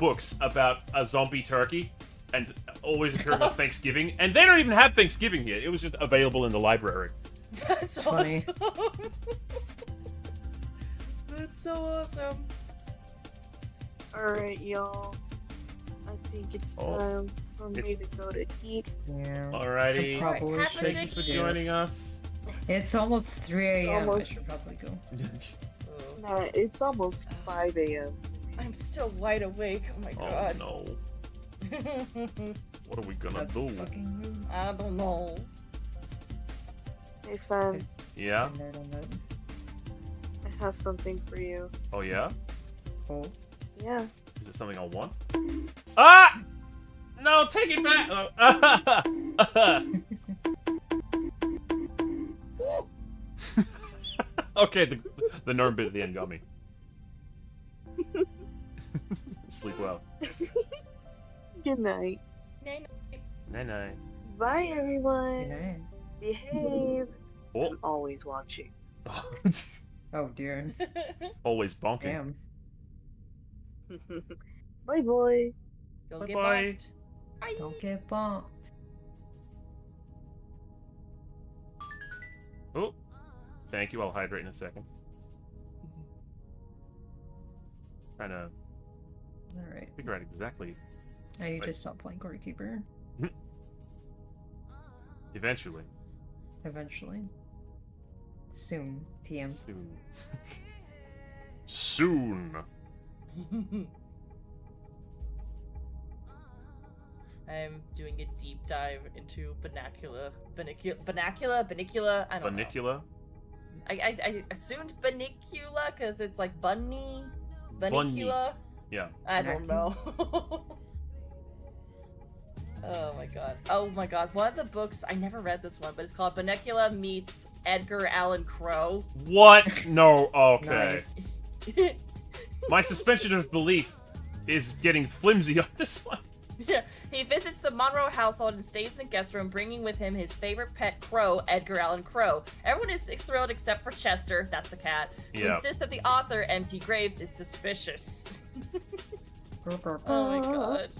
books about a zombie turkey, and always occurred on Thanksgiving, and they don't even have Thanksgiving here. It was just available in the library. That's funny. awesome. That's so awesome. Alright, y'all. I think it's time for me to go to eat. Yeah. Alrighty. Probably Thank you for joining us. It's almost 3 a.m. I Almost. should probably go. Nah, it's almost 5 a.m. I'm still wide awake. Oh my god. Oh no. What are we gonna That's do? fucking rude. I don't know. Hey, Fen, Yeah? Nerd on that. I have something for you. Oh yeah? Oh. Yeah. Is it something I want? Ah! No, take it back! Oh. Okay, the nerve bit at the end got me. Sleep well. Good night. Night-night. Bye, everyone. Good night. Behave. Oh. I'm always watching. Oh dear. Always bonking. Damn. Bye, boy. Don't get Bye-bye. bonked. Don't get bonked. Oh. Thank you, I'll hydrate in a second. Trying to Alright. figure out exactly. I need Wait. to stop playing Core Keeper. Eventually. Eventually. Soon. TM. Soon. Soon. I'm doing a deep dive into Banicula. I don't know. Banicula? I assumed Banicula because it's like bunny. Bunny. Banicula. Yeah. I don't know. Oh my god. Oh my god. One of the books, I never read this one, but it's called Banicula Meets Edgar Allan Crow. What? No, okay. Nice. My suspension of belief is getting flimsy on this one. Yeah. He visits the Monroe household and stays in the guest room, bringing with him his favorite pet crow, Edgar Allan Crow. Everyone is thrilled except for Chester, that's the cat, who Yeah. insists that the author, M.T. Graves, is suspicious. Oh my god.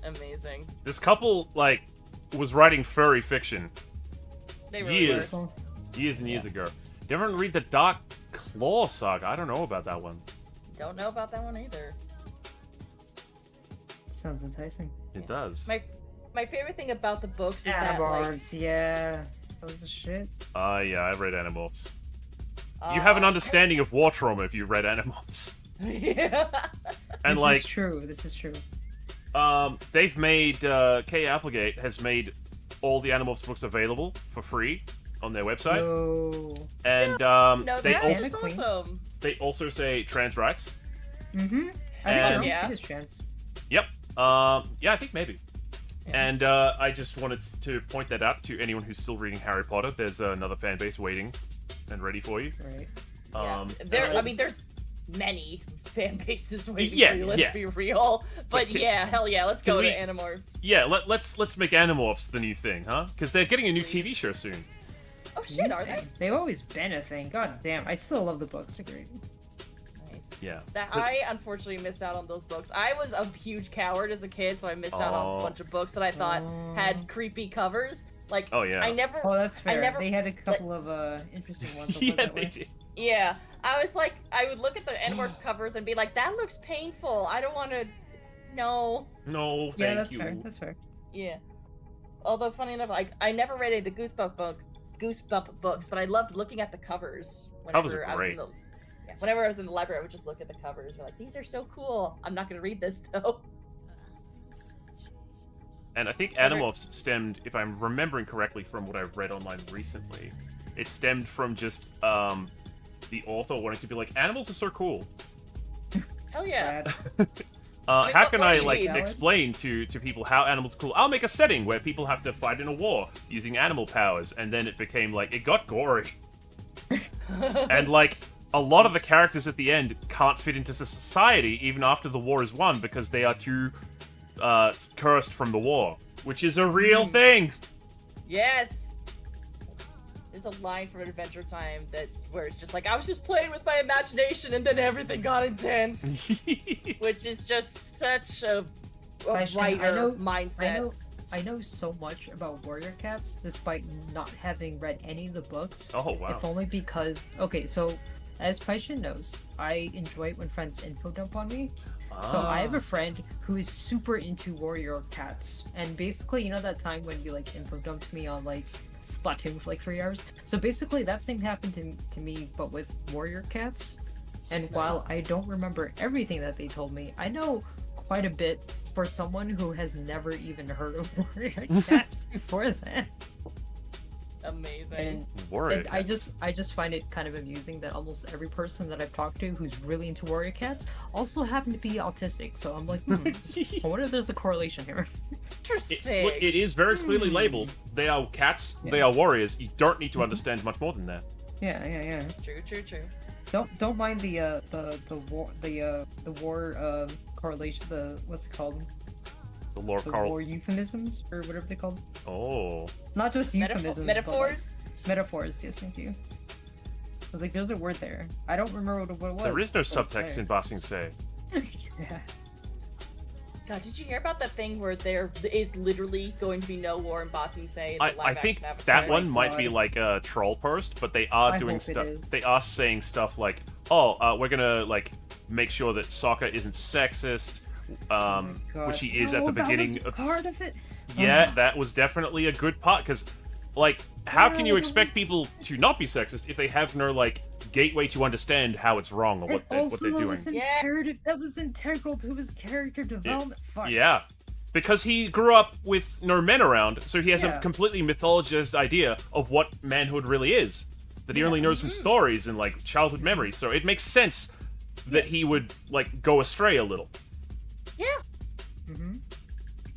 Amazing. This couple, like, was writing furry fiction They really years, were. years and years ago. You ever read the Dark Claw saga? I don't know about that one. Don't know about that one either. Sounds enticing. It does. My favorite thing about the books is that, like, Animorphs, yeah. Those are shit. Yeah, I've read Animorphs. You have an understanding of war trauma if you read Animorphs. Yeah. And This like, is true. This is true. they've made Kay Applegate has made all the Animorphs books available for free on their website. No. And No, they that's also awesome. they also say trans rights. Mm-hmm. I And- don't Yeah. think it is trans. Yep. Yeah, I think maybe. And I just wanted to point that out to anyone who's still reading Harry Potter. There's another fan base waiting and ready for you. Right. I mean, there's many fan bases waiting Yeah, for you, let's yeah. be real. But can- yeah, hell yeah, let's can go we- to Animorphs. Yeah, let's make Animorphs the new thing, huh? Because they're getting a new TV show soon. Oh shit, are they? They've always been a thing. God damn. I still love the books. They're great. Yeah. I unfortunately missed out on those books. I was a huge coward as a kid, so I missed out on a bunch of books that I thought had creepy covers. Like, Oh, yeah. I never. Oh, that's fair. I never, they had a couple of interesting ones. I'll put it Yeah, that they way. did. Yeah, I was like, I would look at the Animorphs covers and be like, that looks painful. I don't want to. No. No, thank Yeah, that's you. fair. That's fair. Yeah. Although, funny enough, like, I never read any of the Goosebump books, but I loved looking at the covers. Covers are Whenever I was great. in the, whenever I was in the library, I would just look at the covers. And be like, these are so cool. I'm not gonna read this though. And I think Animorphs stemmed, if I'm remembering correctly from what I've read online recently, it stemmed from just the author wanting to be like, animals are so cool. Hell yeah. How what can more I do you like need? explain to people how animals are cool? I'll make a setting where people have to fight in a war using animal powers, and then it became like it got gory. And like a lot of the characters at the end can't fit into society even after the war is won because they are too cursed from the war, which is a real thing. Yes. There's a line from Adventure Time that's where it's just like, I was just playing with my imagination and then everything got intense. Which is just such a Fashion, writer mindset. I know so much about Warrior Cats despite not having read any of the books. Oh, wow. If only because okay, so as Paishin knows, I enjoy it when friends info dump on me. So I have a friend who is super into Warrior Cats, and basically, you know that time when you like info dumped me on like Splatoon for like 3 hours? So basically, that same happened to me, but with Warrior Cats. And while I don't remember everything that they told me, I know quite a bit for someone who has never even heard of warrior cats before that. Amazing. And I just find it kind of amusing that almost every person that I've talked to who's really into warrior cats also happen to be autistic. So I'm like, I wonder if there's a correlation here. Interesting. Look, it is very clearly labeled. They are cats. Yeah. They are warriors. You don't need to understand much more than that. Yeah. True. Don't mind the war correlation. What's it called? The lore war euphemisms or whatever they called. Oh. Not just euphemisms. Metaphors. But like, metaphors. Yes, thank you. I was like, there's a word there. I don't remember what it was. There is no subtext in Ba Sing Se. Yeah. God, did you hear about that thing where there is literally going to be no war in Ba Sing Se? I think that one might be like a troll post, but they are doing stuff. They are saying stuff like, "Oh, we're gonna like make sure that Sokka isn't sexist," which he is at the beginning that was part of it. Yeah, that was definitely a good part because, like, how can you expect people to not be sexist if they have no like gateway to understand how it's wrong or what they're doing? Was imperative. That was integral to his character development. Yeah, because he grew up with no men around, so he has a Yeah. completely mythologized idea of what manhood really is. That he only knows from stories and like childhood memories. So it makes sense that he would like go astray a little. Yeah.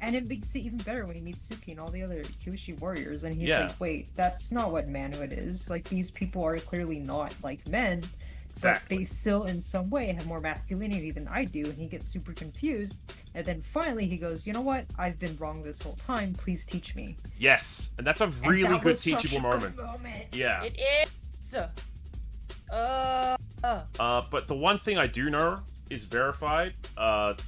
And it makes it even better when he meets Suki and all the other Kyushi warriors, and he's Yeah. like, "Wait, that's not what manhood is. Like these people are clearly not like men." Exactly. But they still, in some way, have more masculinity than I do, and he gets super confused. And then finally he goes, "You know what? I've been wrong this whole time. Please teach me." Yes, and that's a really that good was such teachable a good moment. moment. Yeah. It is. But the one thing I do know is verified,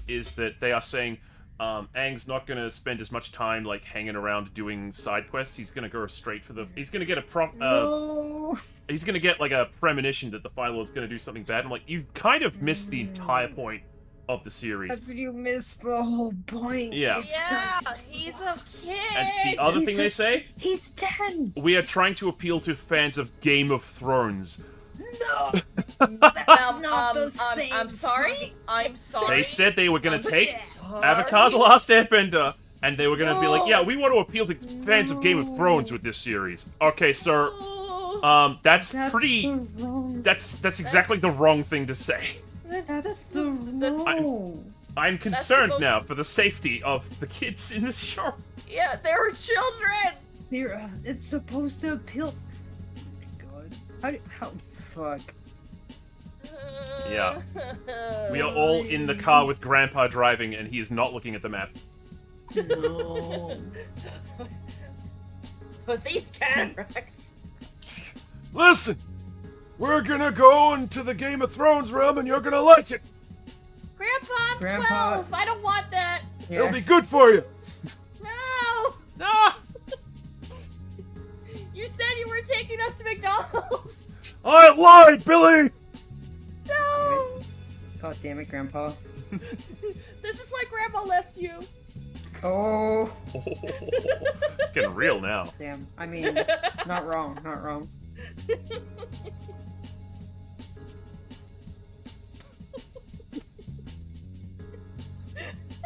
is that they are saying Aang's not gonna spend as much time like hanging around doing side quests. He's gonna go straight for the. He's gonna get a No. He's gonna get like a premonition that the Fire Lord's gonna do something bad. I'm like, you've kind of missed the entire point of the series. That's you missed the whole point. Yeah. Yeah, he's a kid. And the other thing they say, he's 10. we are trying to appeal to fans of Game of Thrones. No. That's not the same. I'm sorry. I'm sorry. They said they were gonna take sorry. Avatar: The Last Airbender, and they were gonna be like, yeah, we want to appeal to fans of Game of Thrones with this series. Okay, sir. That's pretty. That's exactly the wrong thing to say. That's the no. I'm concerned now for the safety of the kids in this show. Yeah, they were children. They're, it's supposed to appeal. Oh my god. How fuck. Yeah. We are all in the car with Grandpa driving, and he is not looking at the map. No. But these cataracts. Listen, we're gonna go into the Game of Thrones realm, and you're gonna like it. Grandpa, I'm Grandpa. 12. I don't want that. It'll be good for you. No. No. You said you were taking us to McDonald's. I lied, Billy. No. God damn it, Grandpa. This is why Grandpa left you. Oh. It's getting real now. Damn. I mean, not wrong. Not wrong.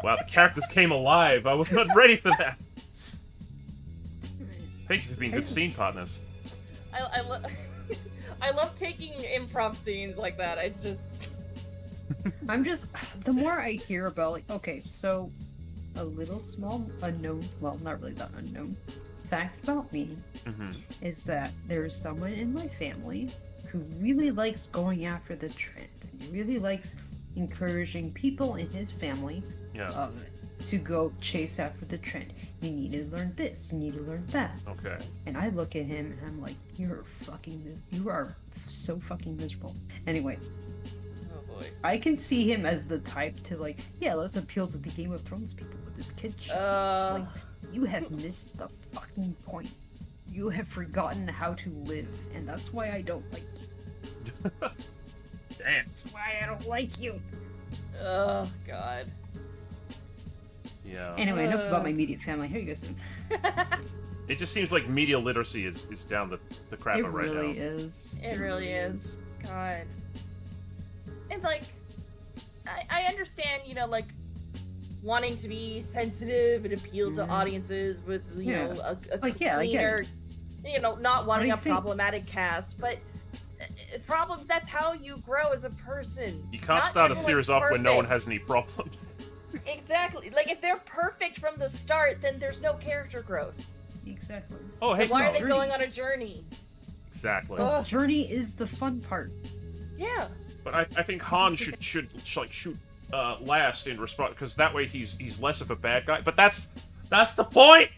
Wow, the characters came alive. I was not ready for that. Thank you for being good scene partners. I love taking improv scenes like that. It's just. I'm just. The more I hear about, like, okay, so a little small unknown, well, not really that unknown fact about me is that there is someone in my family who really likes going after the trend. He really likes encouraging people in his family to go chase after the trend. You need to learn this, you need to learn that. Okay. And I look at him and I'm like, you are so fucking miserable. Anyway. Oh boy. I can see him as the type to like, yeah, let's appeal to the Game of Thrones people with this kid shit. It's like, you have missed the fucking point. You have forgotten how to live, and that's why I don't like you. Damn. That's why I don't like you. Oh god. Yeah. Anyway, enough about my immediate family. Here you go, soon. It just seems like media literacy is down the crapper right now. It really is. It really is. God. And like, I understand, you know, like wanting to be sensitive and appeal to audiences with, you know, a cleaner, you know, not wanting a problematic cast, but problems, that's how you grow as a person. You can't start a series off when no one has any problems. Exactly. Like, if they're perfect from the start, then there's no character growth. Exactly. Oh, hey, then why are they going on a journey? Exactly. The journey is the fun part. Yeah. But I think Han should like shoot last in response, because that way he's less of a bad guy. But that's the point.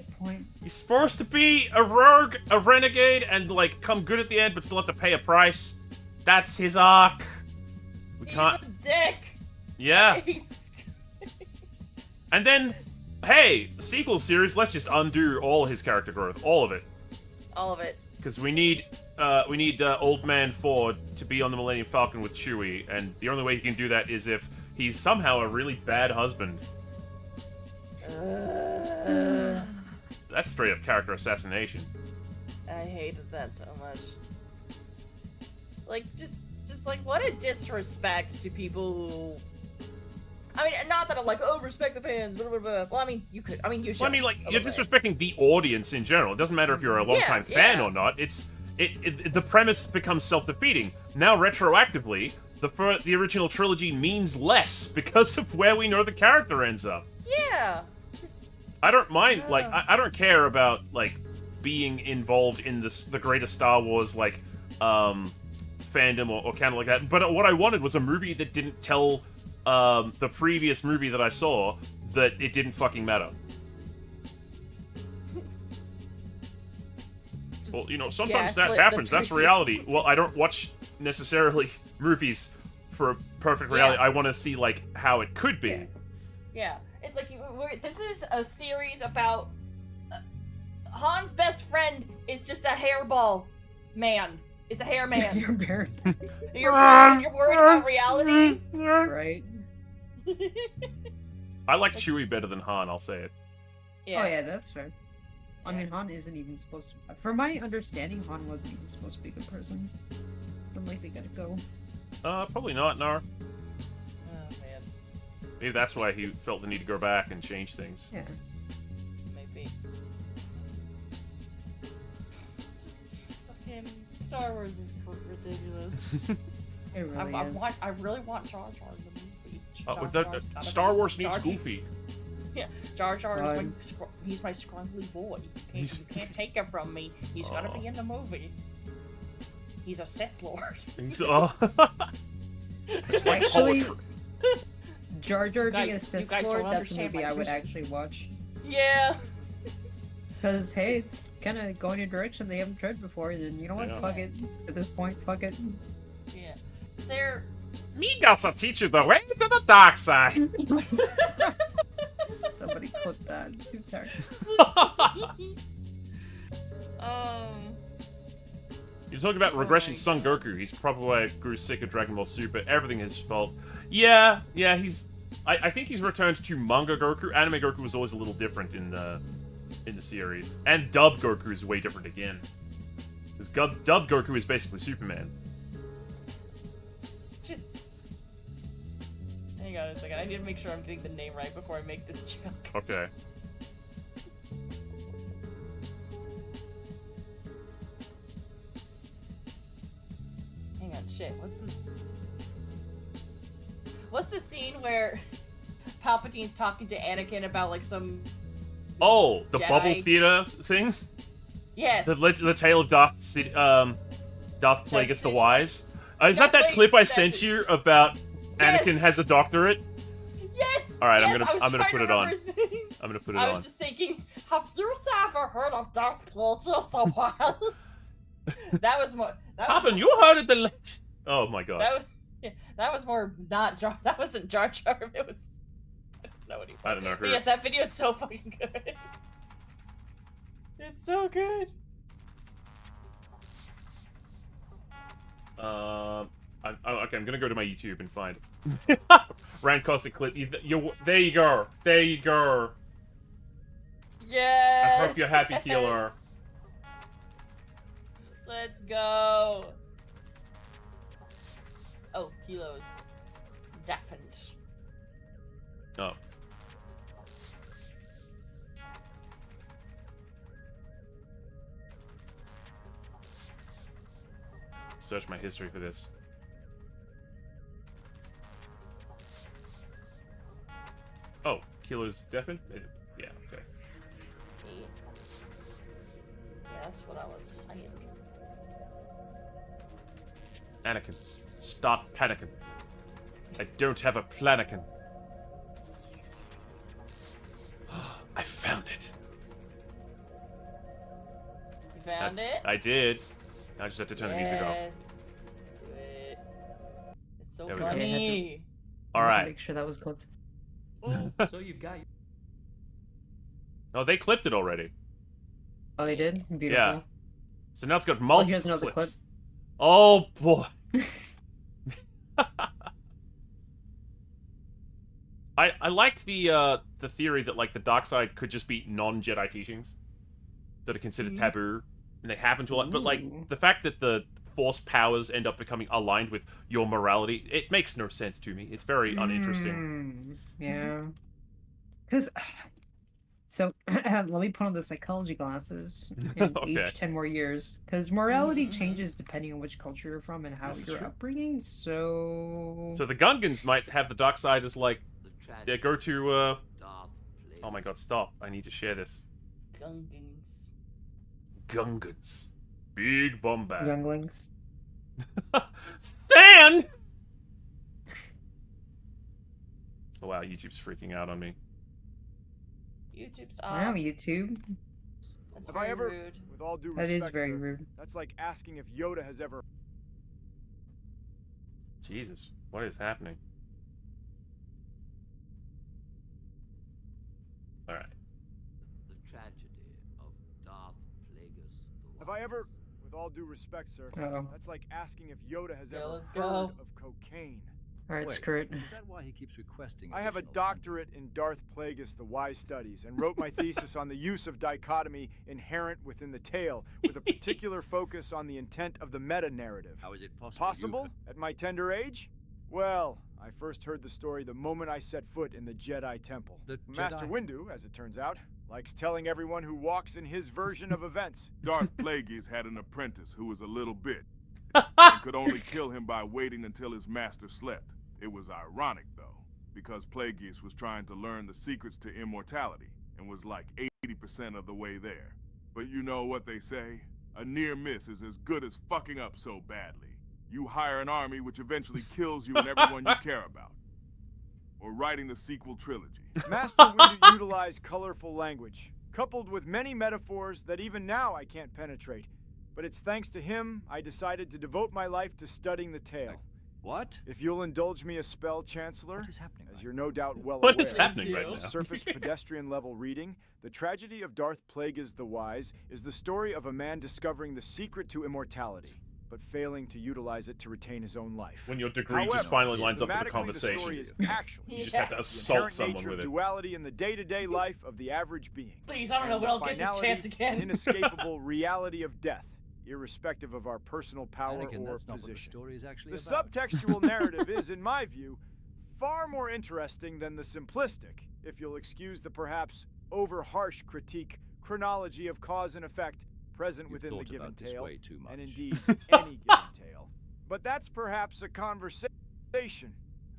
He's supposed to be a rogue, a renegade, and like come good at the end, but still have to pay a price. That's his arc. We can't. He's a dick. Yeah. And then, hey, the sequel series. Let's just undo all his character growth, all of it. All of it. Because we need Old Man Ford to be on the Millennium Falcon with Chewie, and the only way he can do that is if he's somehow a really bad husband. That's straight up character assassination. I hated that so much. Like, just like, what a disrespect to people who... I mean, not that I'm like, oh, respect the fans, blah, blah, blah. Well, I mean, you could. I mean, you should. Well, I mean, like, you're disrespecting the audience in general. It doesn't matter if you're a longtime fan or not. The premise becomes self-defeating. Now, retroactively, the original trilogy means less because of where we know the character ends up. Yeah. I don't mind, like, I don't care about, like, being involved in the greatest Star Wars, like, fandom or kind of like that. But what I wanted was a movie that didn't tell the previous movie that I saw that it didn't fucking matter. Well, you know, sometimes that happens. That's reality. Well, I don't watch necessarily movies for perfect reality. I want to see, like, how it could be. Yeah. It's like, this is a series about... Han's best friend is just a hairball man. It's a hair man. You're you're worried about reality? Right. I like Chewie better than Han, I'll say it. Yeah. Oh yeah, that's fair. I mean, Han isn't even supposed to... From my understanding, Han wasn't even supposed to be a good person. I'm like, they gotta go. Probably not, Nar. Oh, man. Maybe that's why he felt the need to go back and change things. Yeah. Maybe. Fucking Star Wars is ridiculous. It really is. I really want Jar Jar in the movie. Star Wars needs Goofy. Yeah, Jar Jar is he's my scrumbly boy. You can't take him from me. He's gotta be in the movie. He's a Sith Lord. He's it's like actually, Jar Jar being a Sith Lord, that's a movie I would actually watch. Yeah. Because, hey, it's kind of going in a direction they haven't tried before, and you know what? Fuck it. At this point, fuck it. Yeah. They're... Migos will teach you the ways of the dark side. Somebody clip that. You're talking about regression Son Goku. He's probably why I grew sick of Dragon Ball Super. Everything is his fault. Yeah, he's... I think he's returned to manga Goku. Anime Goku was always a little different in the series. And dubbed Goku is way different again. Because dubbed Goku is basically Superman. Hang on a second, I need to make sure I'm getting the name right before I make this joke. Okay. Hang on, shit, what's this? What's the scene where Palpatine's talking to Anakin about, like, some... Oh, the Jedi... bubble theater thing? Yes. The tale of Darth Plagueis the Wise? Is that clip I sent you about Anakin has a doctorate? Yes! Alright, yes, I'm gonna put it on. I'm gonna put it on. I was just thinking, have you ever heard of Darth Plagueis the Wise? That was more... Haven't you heard of the legend? Oh my god. That was more not Jar... That wasn't Jar Jar, it was... I don't know who. Yes, that video is so fucking good. It's so good. Okay, I'm gonna go to my YouTube and find it. Rand Cossack clip. There you go. There you go. Yeah. I hope you're happy, Keeler. Let's go. Oh, Kilos. deafened. Oh. Search my history for this. Oh, Killer's deafened? Yeah, okay. Yeah, that's what I was saying. Anakin, stop panicking. I don't have a planakin. I found it. You found it? I did. I just have to turn the music off. Do it. It's so There we go. funny. All right. Make sure that was clipped. So you've got. Oh, they clipped it already. Oh, they did? Beautiful. Yeah. So now it's got Oh, multiple here's another clips. clip. Oh boy. I liked the theory that like the dark side could just be non-Jedi teachings that are considered taboo, and they happen to a lot. But like the fact that the Force powers end up becoming aligned with your morality, it makes no sense to me. It's very uninteresting. Yeah. Because, so let me put on the psychology glasses and Okay. age 10 more years. Because morality changes depending on which culture you're from and how This is your true. upbringing. So So the Gungans might have the dark side as like they go to oh my god, stop. I need to share this. Gungans. Gungans. Big Bombad. younglings. Stan! Oh wow, YouTube's freaking out on me. YouTube Wow, stop. YouTube. That's Have very I ever, rude. with all due That respect, is very sir, rude. that's like asking if Yoda has ever. Jesus, what is happening? Alright. The tragedy of Darth Plagueis. Have I ever, with all due respect, sir, Uh-oh. that's like asking if Yoda has Yeah, ever let's heard go. of cocaine. Alright, Wait, screw it. Is that why he keeps requesting? I have a additional doctorate in Darth Plagueis the Wise Studies and wrote my thesis on the use of dichotomy inherent within the tale, with a particular focus on the intent of the meta-narrative. How is it possible? Possible at my tender age? Well, I first heard the story the moment I set foot in the Jedi Temple. The Master Jedi- Windu, as it turns out, likes telling everyone who walks in his version of events. Darth Plagueis had an apprentice who was a little bit and could only kill him by waiting until his master slept. It was ironic, though, because Plagueis was trying to learn the secrets to immortality and was like 80% of the way there. But you know what they say? A near miss is as good as fucking up so badly. You hire an army which eventually kills you and everyone you care about. Or writing the sequel trilogy. Master Windu utilized colorful language, coupled with many metaphors that even now I can't penetrate. But it's thanks to him I decided to devote my life to studying the tale. What? If you'll indulge me a spell, Chancellor, What is happening as you're no doubt well What aware, is happening right now? surface pedestrian level reading, the tragedy of Darth Plagueis the Wise is the story of a man discovering the secret to immortality, but failing to utilize it to retain his own life. When your degree However, just finally lines up with a thematically, conversation. the story is actually You just have to the assault inherent someone nature with of it. duality in the day-to-day life of the average being. Please, I don't know, and but I'll the get this finality chance again. and inescapable reality of death, irrespective of our personal power Anakin, or that's not what the position. story is actually The about. subtextual narrative is, in my view, far more interesting than the simplistic, if you'll excuse the perhaps over-harsh critique, chronology of cause and effect present You've within the thought given about this tale, way too much. and indeed any given tale. But that's perhaps a conversation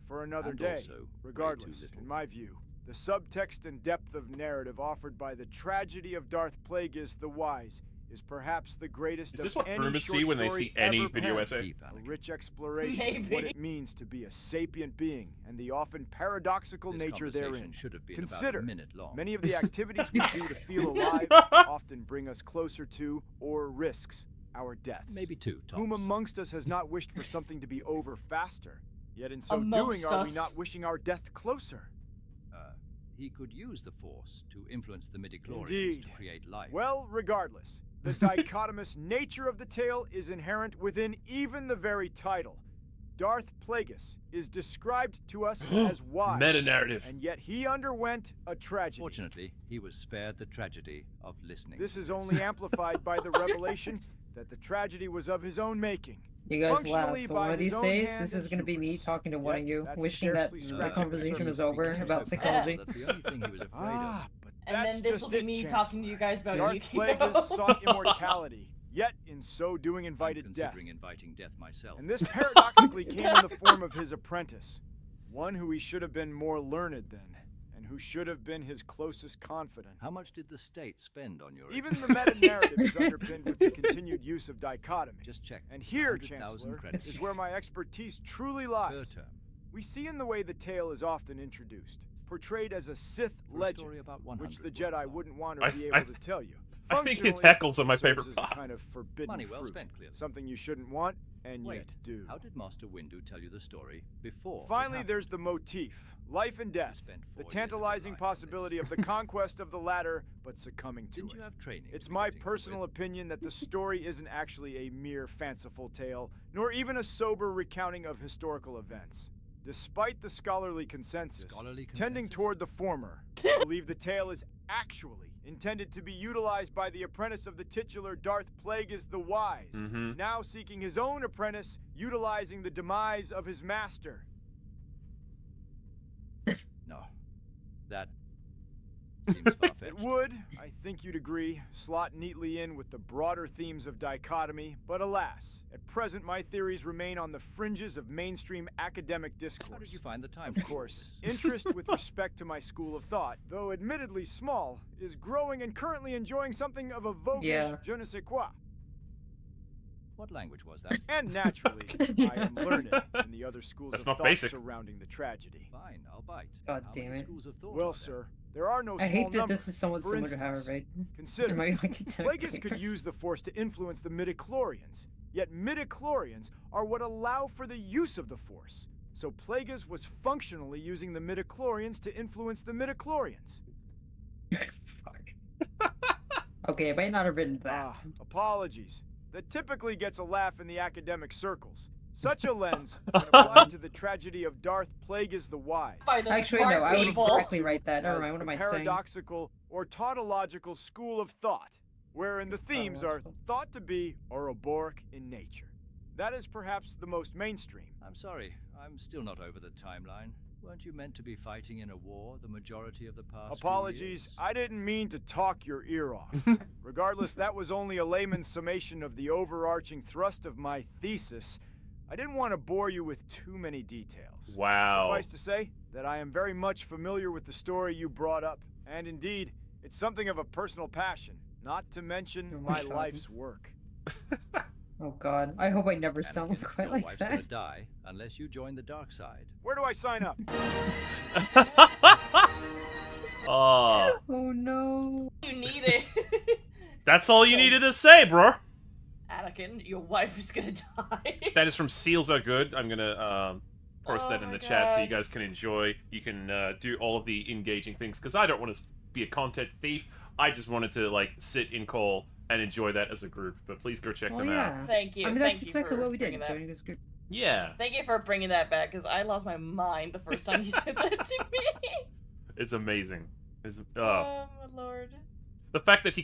for another And day. also way too Regardless, little. in my view, the subtext and depth of narrative offered by the tragedy of Darth Plagueis the Wise is perhaps the greatest Is this of what any boomers short see when they story see any ever video penned. essay? Deep, A Anakin. rich exploration of what Maybe. it means to be a sapient being and the often paradoxical This nature conversation therein. should have been Consider, about a minute long. many of the activities we do to feel alive often bring us closer to, or risks, our deaths. Maybe two, tops. Whom amongst us has not wished for something to be over faster? Yet in so Amongst doing, are we us. not wishing our death closer? He could use the Force to influence the midichlorians Indeed. to create life. Well, regardless, the dichotomous nature of the tale is inherent within even the very title. Darth Plagueis is described to us as wise, Meta-narrative. and yet he underwent a tragedy. Fortunately, he was spared the tragedy of listening. This is only amplified by the revelation that the tragedy was of his own making. You guys laugh, Functionally but by one of his these own days, hand this is and going to be me hubris. talking to one Yet of you, that's wishing that scarcely the scratching the conversation was surface. over about psychology. That the only thing he was afraid Ah, of. but And that's then this just will be it, me Chancellor. talking to you guys about Darth Yukio. Plagueis sought immortality, yet in so doing I'm invited death. considering inviting death myself. And this paradoxically came in the form of his apprentice, one who he should have been more learned than, and who should have been his closest confidant. How much did the state spend on your... Even the meta-narrative is underpinned with the continued use of dichotomy. Just check. And It's here, 100,000 Chancellor, credits. is where my expertise truly lies. Per term. We see in the way the tale is often introduced, portrayed as a Sith For a legend, story about 100 which the words Jedi long. wouldn't want to be I- able to tell you. I think his Functionally, heckles are my it serves favorite as a part. kind of forbidden Money well fruit, spent, clearly. something you shouldn't want and Wait, yet do. how did Master Windu tell you the story before? it Finally, happened? there's the motif, life and death, spent 4 the years of your tantalizing life on possibility of the conquest of the latter, but succumbing to Didn't it. you have training? It's to be my getting personal with? opinion that the story isn't actually a mere fanciful tale, nor even a sober recounting of historical events. Despite the scholarly consensus, Scholarly tending consensus? toward the former, I believe the tale is actually intended to be utilized by the apprentice of the titular Darth Plagueis the Wise, Mhm. now seeking his own apprentice, utilizing the demise of his master. No. That seems far-fetched. It would, I think you'd agree, slot neatly in with the broader themes of dichotomy, but alas, at present my theories remain on the fringes of mainstream academic discourse. How did you find the time Of to do course, this? interest with respect to my school of thought, though admittedly small, is growing and currently enjoying something of a voguish Yeah. je ne sais quoi. What language was that? And naturally, I am learned in the other schools That's of not thought basic. surrounding the tragedy. Fine, I'll bite. God How damn many it. schools of thought Well, are there? sir, there are no I small hate that numbers. this is somewhat For similar to instance, Harvard. Consider, In my academic Plagueis could papers. use the Force to influence the midichlorians, yet midichlorians are what allow for the use of the Force. So Plagueis was functionally using the midichlorians to influence the midichlorians. Fuck. Okay, I might not have written that. Apologies. That typically gets a laugh in the academic circles. Such a lens can apply to the tragedy of Darth Plagueis the Wise. By the Actually, smart no, I would people. exactly write that. Never as mind, what the am I saying? paradoxical or tautological school of thought, wherein the themes are thought to be Ouroboros in nature. That is perhaps the most mainstream. I'm sorry, I'm still not over the timeline. Weren't you meant to be fighting in a war the majority of the past few Apologies, years? I didn't mean to talk your ear off. Regardless, that was only a layman's summation of the overarching thrust of my thesis. I didn't want to bore you with too many details. Wow. Suffice to say that I am very much familiar with the story you brought up, and indeed, it's something of a personal passion, not to mention Oh my my God. life's work. Oh god, I hope I never sound Anakin, quite your like wife's that. gonna die unless you join the dark side. Where do I sign up? Oh, Oh no. You need it. that's all you needed to say, bro. Anakin, your wife is gonna die. That is from Seals Are Good. I'm gonna post Oh that in my the chat so you God. guys can enjoy. You can do all of the engaging things because I don't want to be a content thief. I just wanted to like sit in call and enjoy that as a group. But please go check Well, them yeah. out. Thank you. I mean, Thank that's you exactly for what we did. bringing that. Joining this group. Yeah, Thank you for bringing that back, because I lost my mind the first time you said that to me. it's amazing. It's, Oh my lord. the fact that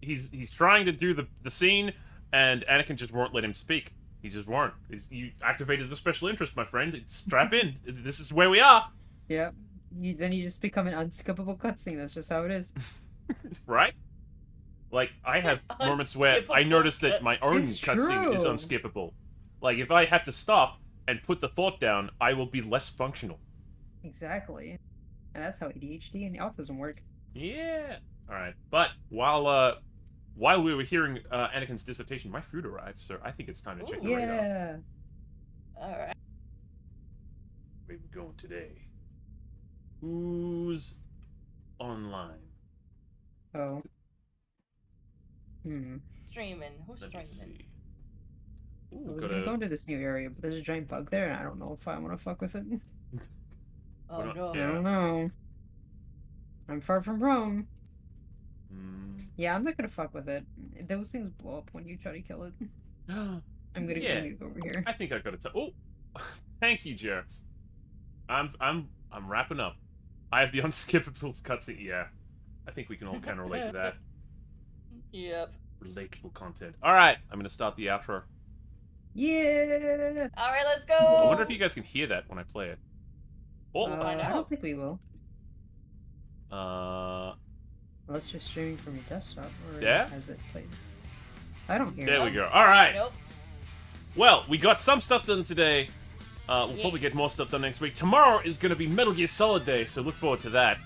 he's trying to do the scene and Anakin just won't let him speak. He just won't. You activated the special interest, my friend. Strap in. This is where we are. Yeah. Then you just become an unskippable cutscene. That's just how it is. Right? Like, I have moments where I notice that my own It's cutscene is true. unskippable. Like, if I have to stop and put the thought down, I will be less functional. Exactly. And that's how ADHD and autism work. Yeah. Alright. But, while we were hearing Anakin's dissertation, my food arrived, so I think it's time to check the radar. Yeah. Alright. Where we going today? Who's online? Oh. Hmm. Streaming. Who's Let me streaming? see. I Ooh, was gonna go into this new area, but there's a giant bug there, and I don't know if I want to fuck with it. Oh We're not- no. I don't know. I'm far from Rome. Mm. Yeah, I'm not gonna fuck with it. Those things blow up when you try to kill it. I'm gonna Yeah. go over here. I think I got it. Oh, thank you, Jerks. I'm wrapping up. I have the unskippable cutscene. Yeah, I think we can all kind of relate to that. Yep. relatable content. All right, I'm gonna start the outro. Yeah. All right, let's go. I wonder if you guys can hear that when I play it. Oh, I don't think we will. Unless you're streaming from your desktop, or yeah? has it played? I don't hear. There we go. All right. Nope. Well, we got some stuff done today. We'll probably get more stuff done next week. Tomorrow is going to be Metal Gear Solid Day, so look forward to that.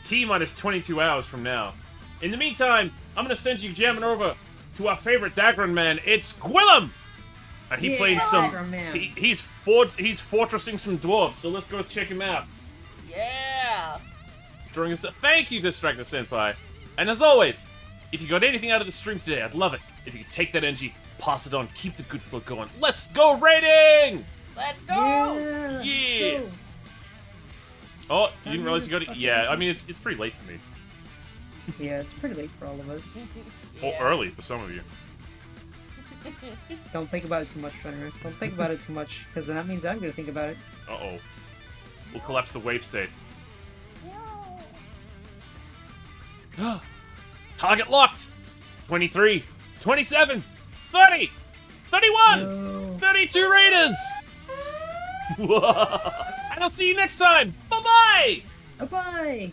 T-minus 22 hours from now. In the meantime, I'm going to send you jamming over to our favorite Dagron man. It's Gwillem! And he plays some... He's fortressing some dwarves, so let's go check him out. Yeah! Drawing us. Thank you, Distractor Senpai. And as always, if you got anything out of the stream today, I'd love it if you could take that energy, pass it on, keep the good flow going. Let's go raiding! Let's go! Yeah! Oh, you didn't realize you got it? Yeah, I mean, it's pretty late for me. Yeah, it's pretty late for all of us. Or early for some of you. Don't think about it too much, Fenrir. Don't think about it too much, because that means I'm going to think about it. Uh-oh. We'll collapse the wave state. Target locked! 23, 27, 30, 31, 32 raiders! And I'll see you next time! Bye-bye! Bye-bye!